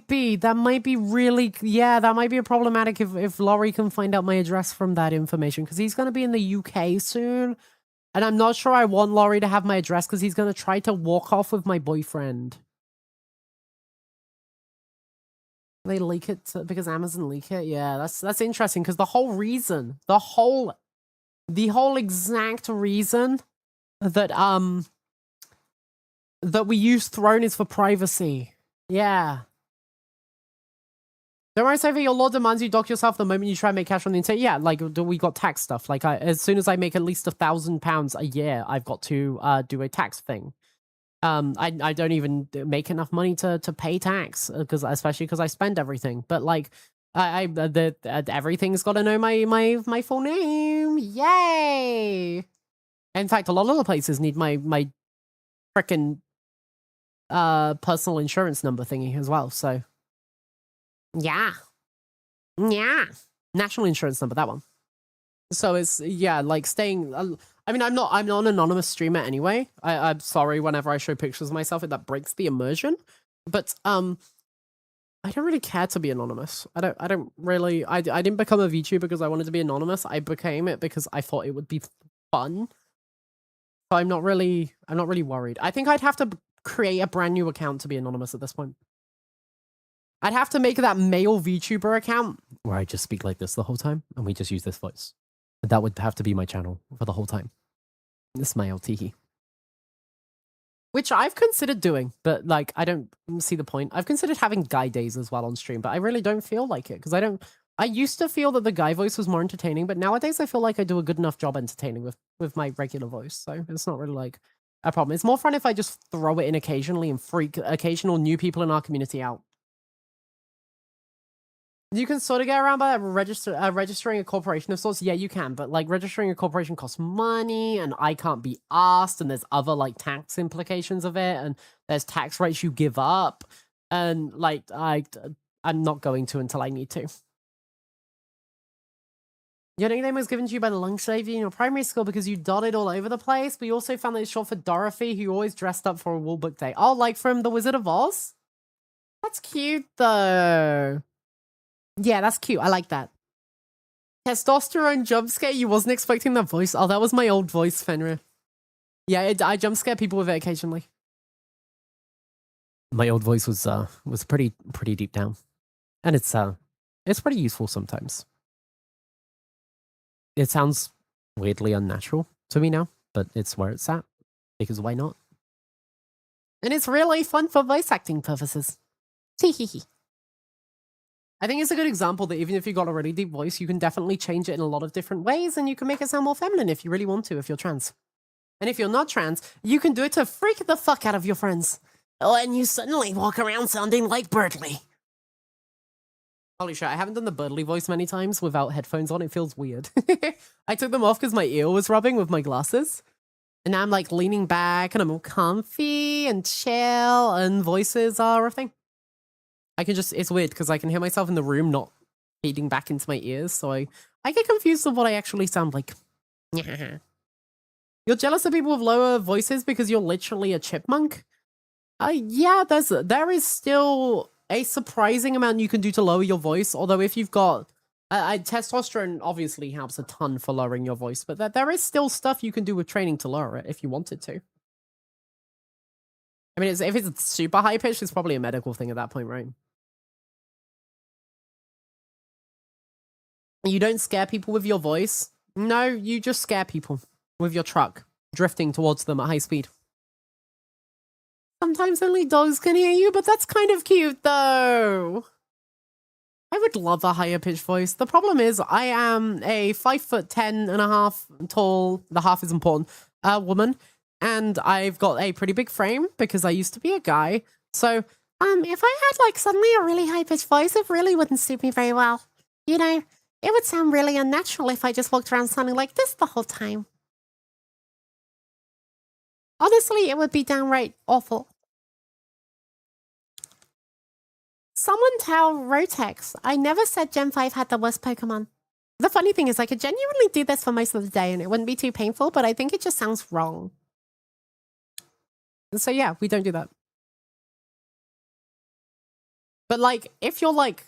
B: be really, yeah, that might be a problematic if Laurie can find out my address from that information, because he's gonna be in the UK soon. And I'm not sure I want Laurie to have my address because he's going to try to walk off with my boyfriend. They leak it because Amazon leak it? Yeah, that's interesting because the whole exact reason that that we use Throne is for privacy. Yeah. Don't worry, Sophie, your law demands you dock yourself the moment you try and make cash on the internet. Yeah, we got tax stuff. As soon as I make at least £1,000 a year, I've got to do a tax thing. I don't even make enough money to pay tax, especially because I spend everything. But everything's got to know my full name. Yay! In fact, a lot of the places need my frickin' personal insurance number thingy as well. So. Yeah. National insurance number, that one. So it's, yeah, staying... I mean, I'm not an anonymous streamer anyway. I'm sorry whenever I show pictures of myself, that breaks the immersion. But, I don't really care to be anonymous. I don't really... I didn't become a VTuber because I wanted to be anonymous. I became it because I thought it would be fun. So I'm not really worried. I think I'd have to create a brand new account to be anonymous at this point. I'd have to make that male VTuber account where I just speak like this the whole time and we just use this voice. That would have to be my channel for the whole time. This male teehee. Which I've considered doing, but I don't see the point. I've considered having guy days as well on stream, but I really don't feel like it because I used to feel that the guy voice was more entertaining, but nowadays I feel like I do a good enough job entertaining with my regular voice. So it's not really a problem. It's more fun if I just throw it in occasionally and freak occasional new people in our community out. You can sort of get around by registering a corporation of sorts. Yeah, you can, but registering a corporation costs money, and I can't be asked, and there's other tax implications of it, and there's tax rates you give up, and I'm not going to until I need to. Your nickname was given to you by the lunch lady in your primary school because you dotted all over the place, but you also found that it's short for Dorothy, who always dressed up for a Woolbook Day. Oh, from The Wizard of Oz? That's cute, though. Yeah, that's cute. I like that. Testosterone jump scare? You wasn't expecting that voice? Oh, that was my old voice, Fenrir. Yeah, I jump scare people with it occasionally. My old voice was pretty deep down, and it's pretty useful sometimes. It sounds weirdly unnatural to me now, but it's where it's at because why not? And it's really fun for voice acting purposes. Teehee. I think it's a good example that even if you've got a really deep voice, you can definitely change it in a lot of different ways, and you can make it sound more feminine if you really want to, if you're trans. And if you're not trans, you can do it to freak the fuck out of your friends. Oh, and you suddenly walk around sounding like Bertley. Holy shit, I haven't done the Bertley voice many times without headphones on. It feels weird. I took them off because my ear was rubbing with my glasses. And now I'm like leaning back and I'm all comfy and chill and voices are a thing. I can just, it's weird because I can hear myself in the room not feeding back into my ears. So I get confused of what I actually sound like. You're jealous of people with lower voices because you're literally a chipmunk? Yeah, there is still a surprising amount you can do to lower your voice. Although if you've got, testosterone obviously helps a ton for lowering your voice, but there is still stuff you can do with training to lower it if you wanted to. I mean, if it's super high pitched, it's probably a medical thing at that point, right? You don't scare people with your voice. No, you just scare people with your truck, drifting towards them at high speed. Sometimes only dogs can hear you, but that's kind of cute, though. I would love a higher pitched voice. The problem is I am a 5'10.5" tall, the half is important, woman. And I've got a pretty big frame because I used to be a guy. So, if I had like suddenly a really high pitched voice, it really wouldn't suit me very well. You know, it would sound really unnatural if I just walked around sounding like this the whole time. Honestly, it would be downright awful. Someone tell Rotex, I never said Gen 5 had the worst Pokemon. The funny thing is I could genuinely do this for most of the day and it wouldn't be too painful, but I think it just sounds wrong. So yeah, we don't do that. But like, if you're like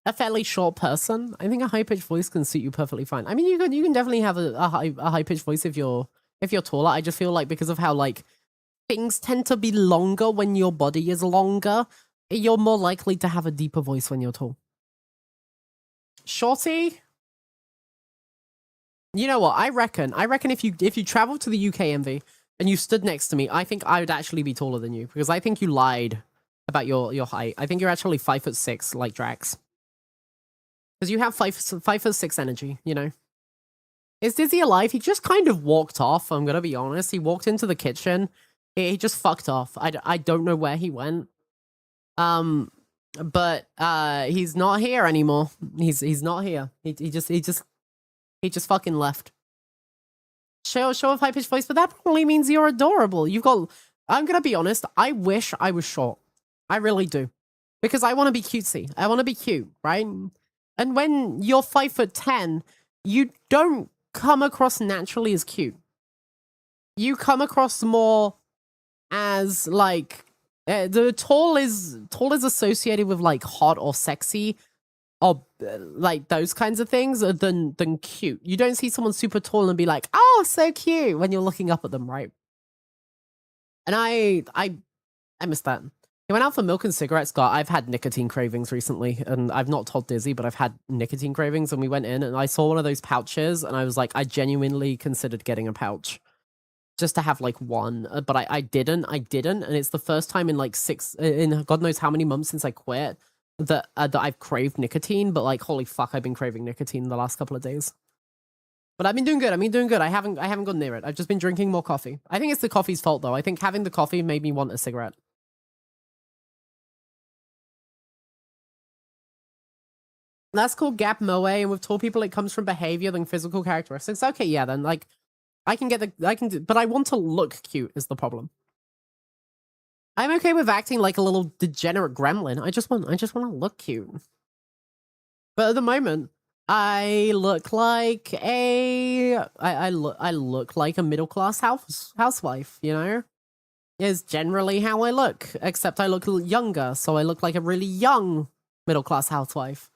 B: a fairly short person, I think a high-pitched voice can suit you perfectly fine. I mean, you can definitely have a high-pitched voice if you're taller. I just feel like because of how like things tend to be longer when your body is longer, you're more likely to have a deeper voice when you're tall. Shorty? You know what? I reckon if you travel to the UK, MV, and you stood next to me, I think I would actually be taller than you because I think you lied about your height. I think you're actually 5'6", like Drax. Because you have 5'6" energy, you know. Is Dizzy alive? He just kind of walked off, I'm gonna be honest. He walked into the kitchen. He just fucked off. I don't know where he went. But he's not here anymore. He's not here. He just fucking left. Show of high pitched voice, but that probably means you're adorable. I'm gonna be honest, I wish I was short. I really do. Because I want to be cutesy. I want to be cute, right? And when you're 5'10", you don't come across naturally as cute. You come across more as like the tall is associated with like hot or sexy or like those kinds of things than cute. You don't see someone super tall and be like, oh, so cute when you're looking up at them, right? And I miss that. He went out for milk and cigarettes. Scott, I've had nicotine cravings recently, and I've not told Dizzy, but I've had nicotine cravings, and we went in, and I saw one of those pouches, and I was like, I genuinely considered getting a pouch. Just to have, like, one, but I didn't, and it's the first time in, like, in God knows how many months since I quit that I've craved nicotine, but, like, holy fuck, I've been craving nicotine the last couple of days. But I've been doing good, I haven't gone near it. I've just been drinking more coffee. I think it's the coffee's fault, though. I think having the coffee made me want a cigarette. That's called gap moe, and with tall people, it comes from behavior than physical characteristics. Okay, yeah, then, like, but I want to look cute is the problem. I'm okay with acting like a little degenerate gremlin. I just want to look cute. But at the moment, I look like I look like a middle-class housewife, you know? Is generally how I look, except I look younger, so I look like a really young middle-class housewife.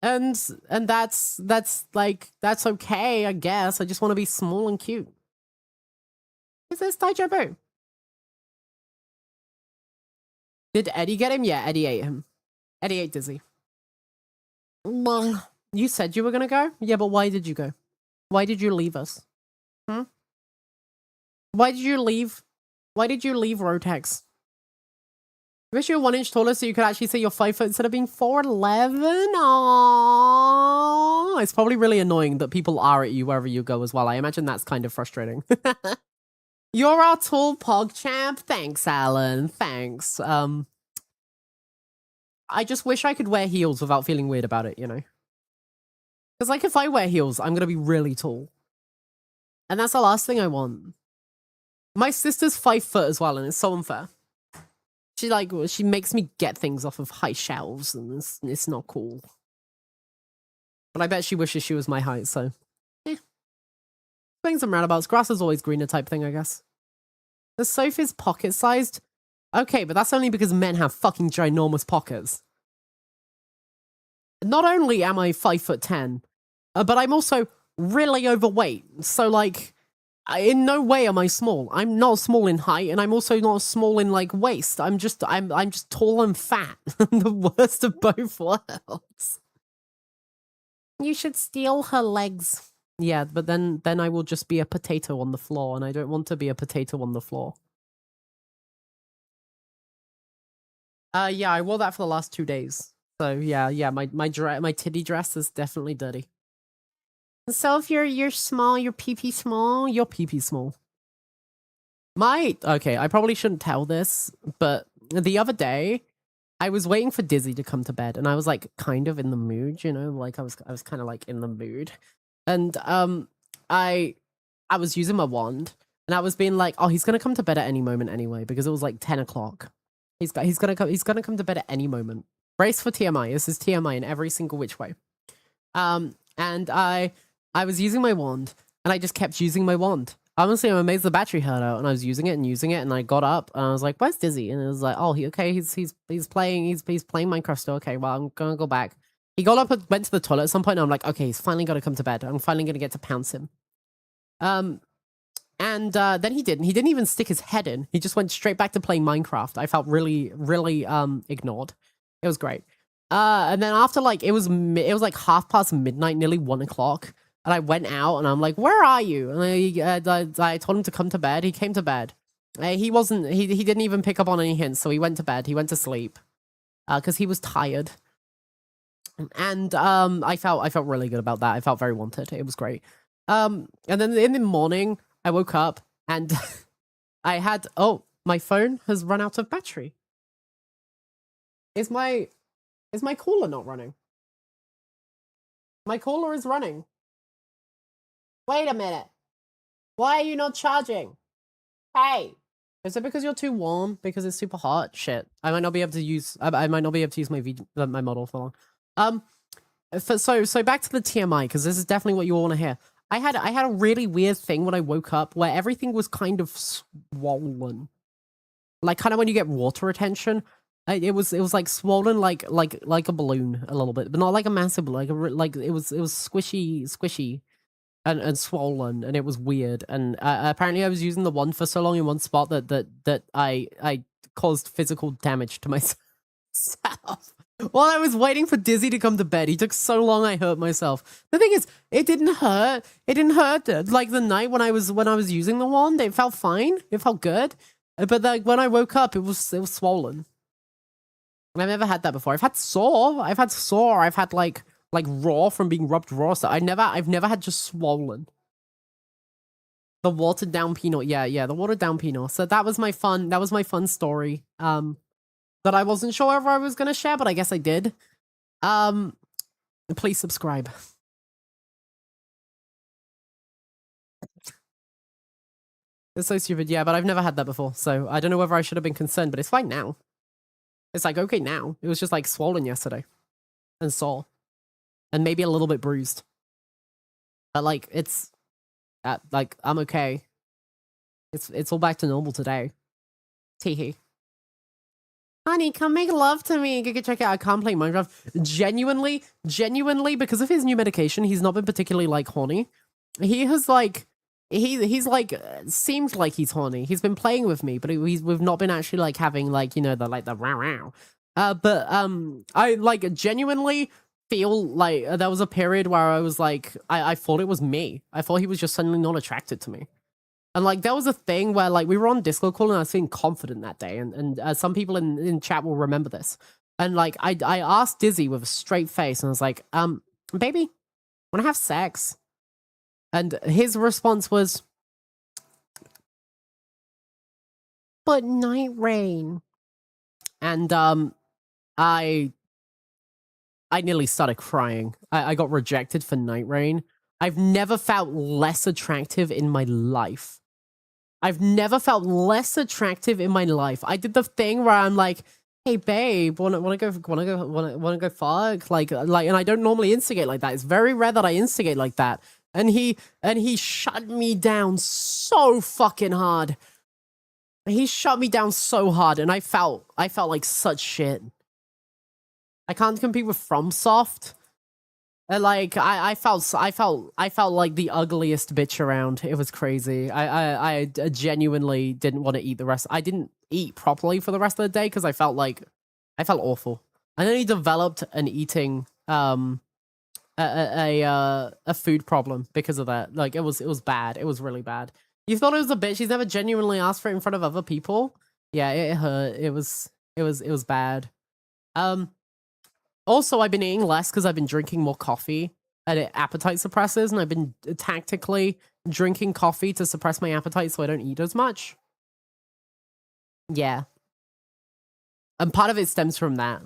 B: And that's okay, I guess. I just want to be small and cute. Is this Daijobu? Did Eddie get him? Yeah, Eddie ate him. Eddie ate Dizzy. You said you were gonna go? Yeah, but why did you go? Why did you leave us? Hmm? Why did you leave? Why did you leave Rotex? I wish you were 1 inch taller so you could actually say you're 5 foot instead of being 4'11". Aww. It's probably really annoying that people are at you wherever you go as well. I imagine that's kind of frustrating. You're our tall pog champ. Thanks, Alan. Thanks. I just wish I could wear heels without feeling weird about it, you know? Because, like, if I wear heels, I'm going to be really tall. And that's the last thing I want. My sister's 5 foot as well, and it's so unfair. She makes me get things off of high shelves, and it's not cool. But I bet she wishes she was my height, so... eh. Swings and roundabouts. Grass is always greener type thing, I guess. The sofa's pocket-sized? Okay, but that's only because men have fucking ginormous pockets. Not only am I 5'10", but I'm also really overweight. So, like, in no way am I small. I'm not small in height, and I'm also not small in, like, waist. I'm just tall and fat. The worst of both worlds. You should steal her legs. Yeah, but then I will just be a potato on the floor, and I don't want to be a potato on the floor. Yeah, I wore that for the last 2 days. So yeah, my titty dress is definitely dirty. So if you're small, your pee-pee small, your pee-pee small. Okay, I probably shouldn't tell this, but the other day, I was waiting for Dizzy to come to bed, and I was like kind of in the mood, you know, like I was kind of like in the mood, and I was using my wand, and I was being like, oh, he's gonna come to bed at any moment anyway, because it was like 10 o'clock. He's gonna come to bed at any moment. Brace for TMI. This is TMI in every single which way. And I was using my wand, and I just kept using my wand. Honestly, I'm amazed the battery held out, and I was using it, and I got up, and I was like, "Where's Dizzy?" And it was like, "Oh, he's playing Minecraft still. Okay, well, I'm gonna go back." He got up and went to the toilet at some point, and I'm like, "Okay, he's finally got to come to bed. I'm finally gonna get to pounce him." And then he didn't. He didn't even stick his head in. He just went straight back to playing Minecraft. I felt really ignored. It was great. And then after like it was like midnight, nearly 1 o'clock, and I went out and I'm like, "Where are you?" And I told him to come to bed. He came to bed. He didn't even pick up on any hints, so he went to bed. He went to sleep because he was tired. And I felt really good about that. I felt very wanted. It was great. And then in the morning, I woke up and I had my phone has run out of battery. Is my cooler not running? My cooler is running. Wait a minute. Why are you not charging? Hey. Is it because you're too warm? Because it's super hot? Shit. I might not be able to use my model for long. So back to the TMI, because this is definitely what you all want to hear. I had a really weird thing when I woke up where everything was kind of swollen. Like kind of when you get water retention. It was like swollen like a balloon a little bit, but not like a massive balloon, like it was squishy and swollen, and it was weird. And apparently I was using the wand for so long in one spot that I caused physical damage to myself. While I was waiting for Dizzy to come to bed, he took so long I hurt myself. The thing is, it didn't hurt. It didn't hurt like the night when I was using the wand. It felt fine. It felt good. But like when I woke up, it was swollen. And I've never had that before. I've had sore. I've had like raw from being rubbed raw. So I've never had just swollen. The watered down penal. Yeah, the watered down penal. So that was my fun story. That I wasn't sure if I was gonna share, but I guess I did. Please subscribe. It's so stupid, yeah, but I've never had that before, so I don't know whether I should have been concerned, but it's fine now. It's like, okay now. It was just like swollen yesterday. And sore. And maybe a little bit bruised. But like, it's... like, I'm okay. It's all back to normal today. Teehee. Honey, come make love to me. Go check it out. I can't play Minecraft. Genuinely, because of his new medication, he's not been particularly, like, horny. He has, like... he's like seems like he's horny. He's been playing with me, but we've not been actually like having like, you know, the wow wow. But I like genuinely feel like there was a period where I was like, I thought it was me. I thought he was just suddenly not attracted to me. And like there was a thing where like we were on Discord call and I was feeling confident that day, and some people in chat will remember this. And like I asked Dizzy with a straight face and I was like, baby, wanna have sex? And his response was, but night rain. And I nearly started crying. I got rejected for night rain. I've never felt less attractive in my life. I've never felt less attractive in my life. I did the thing where I'm like, hey babe, wanna go fuck? Like, and I don't normally instigate like that. It's very rare that I instigate like that. And he shut me down so fucking hard. He shut me down so hard, and I felt like such shit. I can't compete with FromSoft. Like I felt like the ugliest bitch around. It was crazy. I genuinely didn't want to eat the rest. I didn't eat properly for the rest of the day because I felt awful. I then he developed an eating a food problem because of that. Like it was bad. It was really bad. You thought it was a bitch. He's never genuinely asked for it in front of other people. Yeah, it hurt. It was bad. Also, I've been eating less because I've been drinking more coffee and it appetite suppresses, and I've been tactically drinking coffee to suppress my appetite so I don't eat as much. Yeah. And part of it stems from that.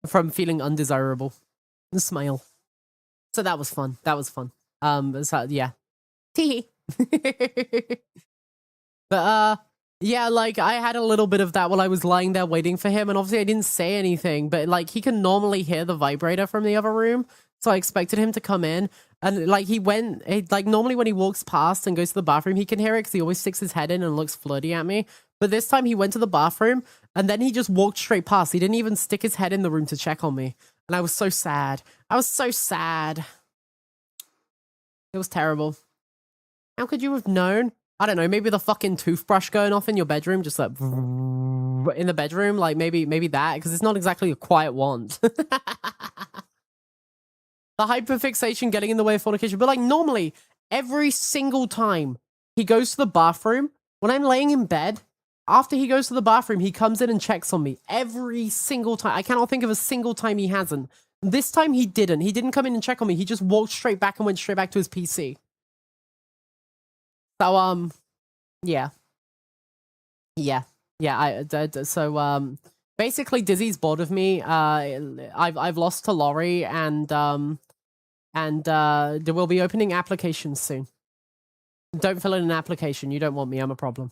B: From feeling undesirable. The smile. So that was fun. So, yeah. Tee. But yeah, like I had a little bit of that while I was lying there waiting for him, and obviously I didn't say anything, but like he can normally hear the vibrator from the other room, so I expected him to come in, and like like normally when he walks past and goes to the bathroom, he can hear it because he always sticks his head in and looks flirty at me. But this time he went to the bathroom and then he just walked straight past. He didn't even stick his head in the room to check on me, and I was so sad. I was so sad. It was terrible. How could you have known? I don't know, maybe the fucking toothbrush going off in your bedroom, just like in the bedroom, like maybe that, because it's not exactly a quiet wand. The hyperfixation getting in the way of fornication, but like normally, every single time he goes to the bathroom, when I'm laying in bed, after he goes to the bathroom, he comes in and checks on me. Every single time. I cannot think of a single time he hasn't. This time he didn't. He didn't come in and check on me. He just walked straight back and went straight back to his PC. So, yeah. So, basically Dizzy's bored of me. I've lost to Laurie, and we'll be opening applications soon. Don't fill in an application. You don't want me. I'm a problem.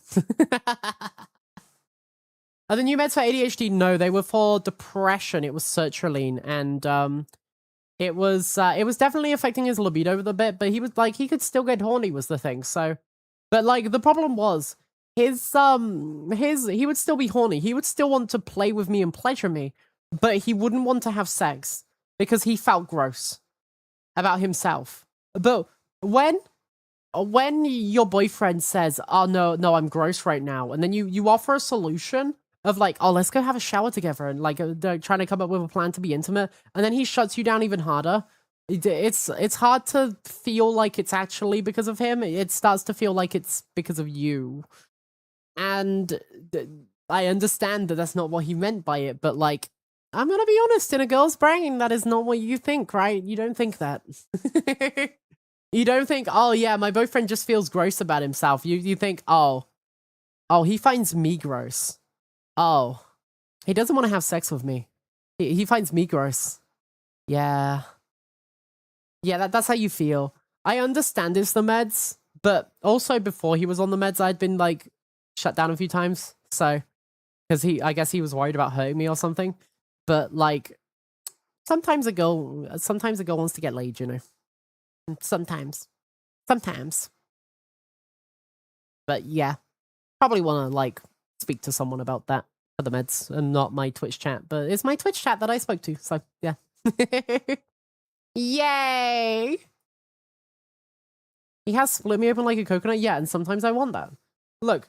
B: Are the new meds for ADHD? No, they were for depression. It was sertraline, and it was definitely affecting his libido a bit, but he was like, he could still get horny was the thing. So, but like the problem was he would still be horny. He would still want to play with me and pleasure me, but he wouldn't want to have sex because he felt gross about himself. But when your boyfriend says, "Oh no, I'm gross right now," and then you offer a solution of like, "Oh, let's go have a shower together," and like they're trying to come up with a plan to be intimate, and then he shuts you down even harder. It's hard to feel like it's actually because of him. It starts to feel like it's because of you. And I understand that that's not what he meant by it, but like, I'm gonna be honest, in a girl's brain, that is not what you think, right? You don't think that. You don't think, oh yeah, my boyfriend just feels gross about himself. You think, oh, he finds me gross. Oh, he doesn't want to have sex with me. He finds me gross. Yeah. Yeah, that's how you feel. I understand it's the meds, but also before he was on the meds, I'd been like shut down a few times. So, because I guess he was worried about hurting me or something. But like, sometimes a girl wants to get laid, you know. Sometimes. But yeah, probably want to like speak to someone about that for the meds and not my Twitch chat. But it's my Twitch chat that I spoke to, so yeah. Yay! He has split me open like a coconut, yeah, and sometimes I want that. Look,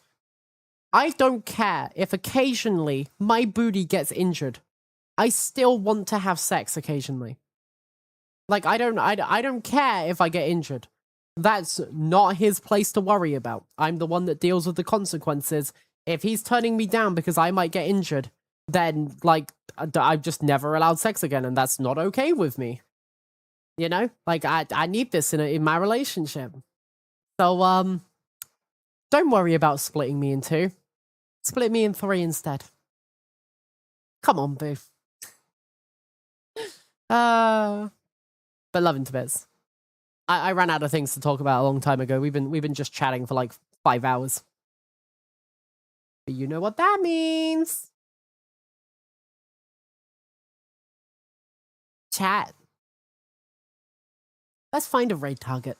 B: I don't care if occasionally my booty gets injured. I still want to have sex occasionally. Like, I don't care if I get injured. That's not his place to worry about. I'm the one that deals with the consequences. If he's turning me down because I might get injured, then, like, I've just never allowed sex again, and that's not okay with me. You know? Like, I need this in my relationship. So, don't worry about splitting me in two. Split me in three instead. Come on, boo. But love him to bits. I ran out of things to talk about a long time ago. We've been just chatting for like 5 hours. But you know what that means. Chat. Let's find a raid target.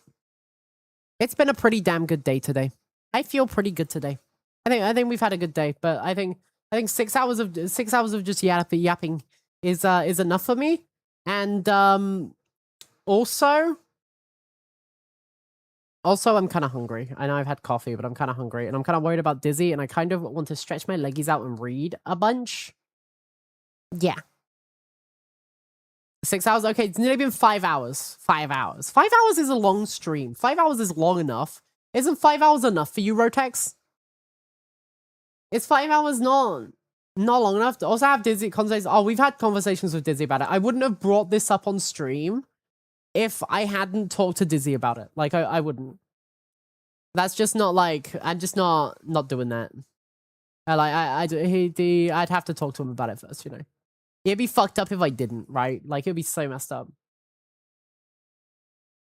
B: It's been a pretty damn good day today. I feel pretty good today. I think we've had a good day, but I think 6 hours of just yapping is enough for me. And also I'm kind of hungry. I know I've had coffee, but I'm kind of hungry, and I'm kind of worried about Dizzy, and I kind of want to stretch my leggies out and read a bunch. Yeah. 6 hours? Okay, it's nearly been 5 hours. 5 hours. 5 hours is a long stream. 5 hours is long enough. Isn't 5 hours enough for you, Rotex? Is 5 hours not long enough? To also have Dizzy conversations. Oh, we've had conversations with Dizzy about it. I wouldn't have brought this up on stream if I hadn't talked to Dizzy about it. Like, I wouldn't. That's just not, like, I'm just not doing that. I'd have to talk to him about it first, you know. It'd be fucked up if I didn't, right? Like, it'd be so messed up.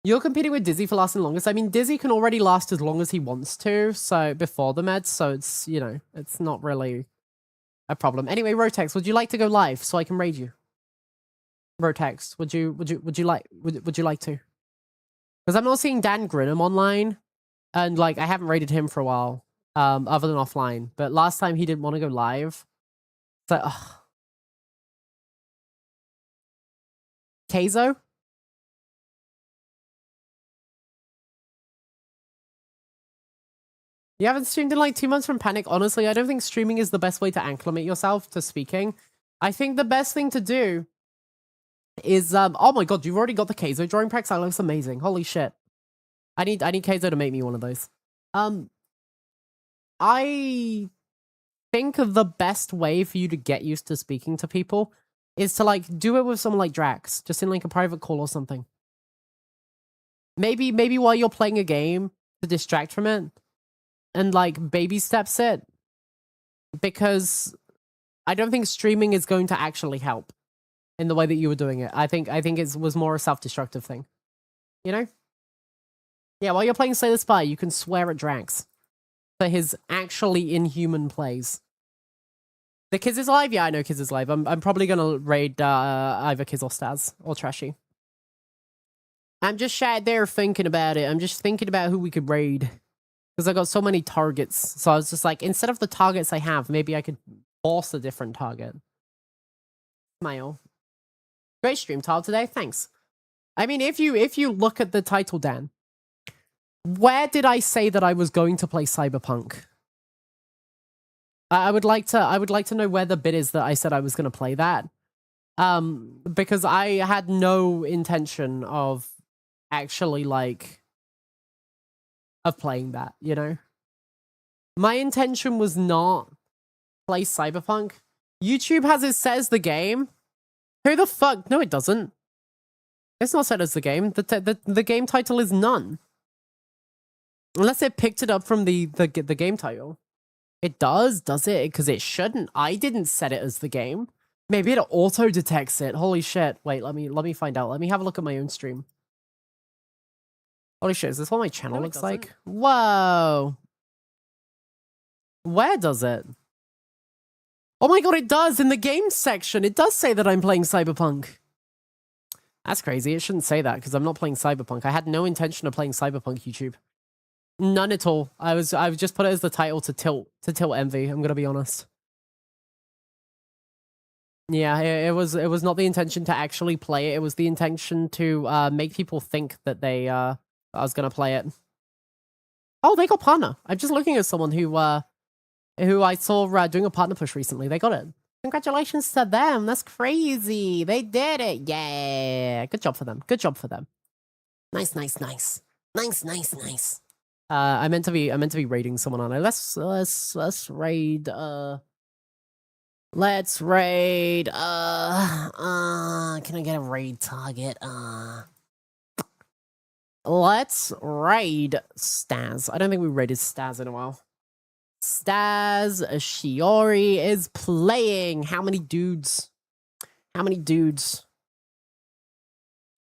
B: You're competing with Dizzy for lasting longest. I mean, Dizzy can already last as long as he wants to, so before the meds, so it's, you know, it's not really a problem. Anyway, Rotex, would you like to go live so I can raid you? Rotex, would you like to? Because I'm not seeing Dan Grinham online, and like I haven't raided him for a while, other than offline. But last time he didn't want to go live, so Keizo? You haven't streamed in like 2 months from Panic. Honestly, I don't think streaming is the best way to acclimate yourself to speaking. I think the best thing to do is oh my god, you've already got the Keizo drawing practice. That looks amazing. Holy shit. I need Keizo to make me one of those. I think the best way for you to get used to speaking to people is to like do it with someone like Drax, just in like a private call or something. Maybe while you're playing a game to distract from it, and like baby steps it, because I don't think streaming is going to actually help in the way that you were doing it. I think it was more a self-destructive thing, you know? Yeah, while you're playing Slay the Spy, you can swear at Drax for his actually inhuman plays. The Kiz is live? Yeah, I know Kiz is live. I'm probably gonna raid either Kiz or Staz or Trashy. I'm just sat there thinking about it. I'm just thinking about who we could raid. Because I got so many targets. So I was just like, instead of the targets I have, maybe I could force a different target. Smile. Great stream, Tal, today. Thanks. I mean, if you look at the title, Dan, where did I say that I was going to play Cyberpunk? I would like to know where the bit is that I said I was going to play that. Because I had no intention of actually like of playing that, you know? My intention was not play Cyberpunk. YouTube has it set as the game. Who the fuck? No, it doesn't. It's not set as the game. The game title is none. Unless it picked it up from the game title. It does it? Because it shouldn't. I didn't set it as the game. Maybe it auto detects it. Holy shit. Wait, let me find out. Let me have a look at my own stream. Holy shit, is this what my channel looks like? Whoa. Where does it? Oh my god, it does! In the games section, it does say that I'm playing Cyberpunk. That's crazy. It shouldn't say that, because I'm not playing Cyberpunk. I had no intention of playing Cyberpunk, YouTube. None at all. I just put it as the title to tilt Envy, I'm gonna be honest. Yeah, it was not the intention to actually play it. It was the intention to make people think that I was gonna play it. Oh, they got partner. I'm just looking at someone who I saw doing a partner push recently. They got it. Congratulations to them. That's crazy. They did it. Yeah. Good job for them. Good job for them. Nice, nice, nice. Nice, nice, nice. I meant to be raiding someone on it. Let's raid let's raid can I get a raid target? Let's raid Staz. I don't think we raided Staz in a while. Staz Shiori is playing. How many dudes? How many dudes?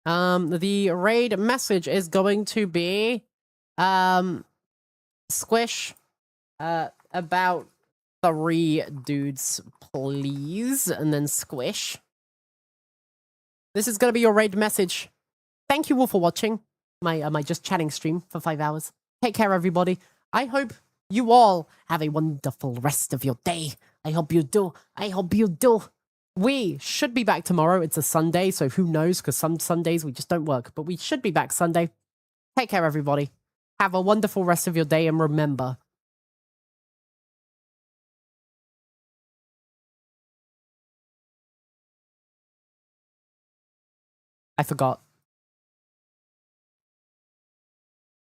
B: The raid message is going to be squish about 3 dudes, please, and then squish. This is going to be your raid message. Thank you all for watching my just chatting stream for 5 hours. Take care, everybody. I hope you all have a wonderful rest of your day. I hope you do. I hope you do. We should be back tomorrow. It's a Sunday, so who knows? Because some Sundays we just don't work. But we should be back Sunday. Take care, everybody. Have a wonderful rest of your day, and remember, I forgot.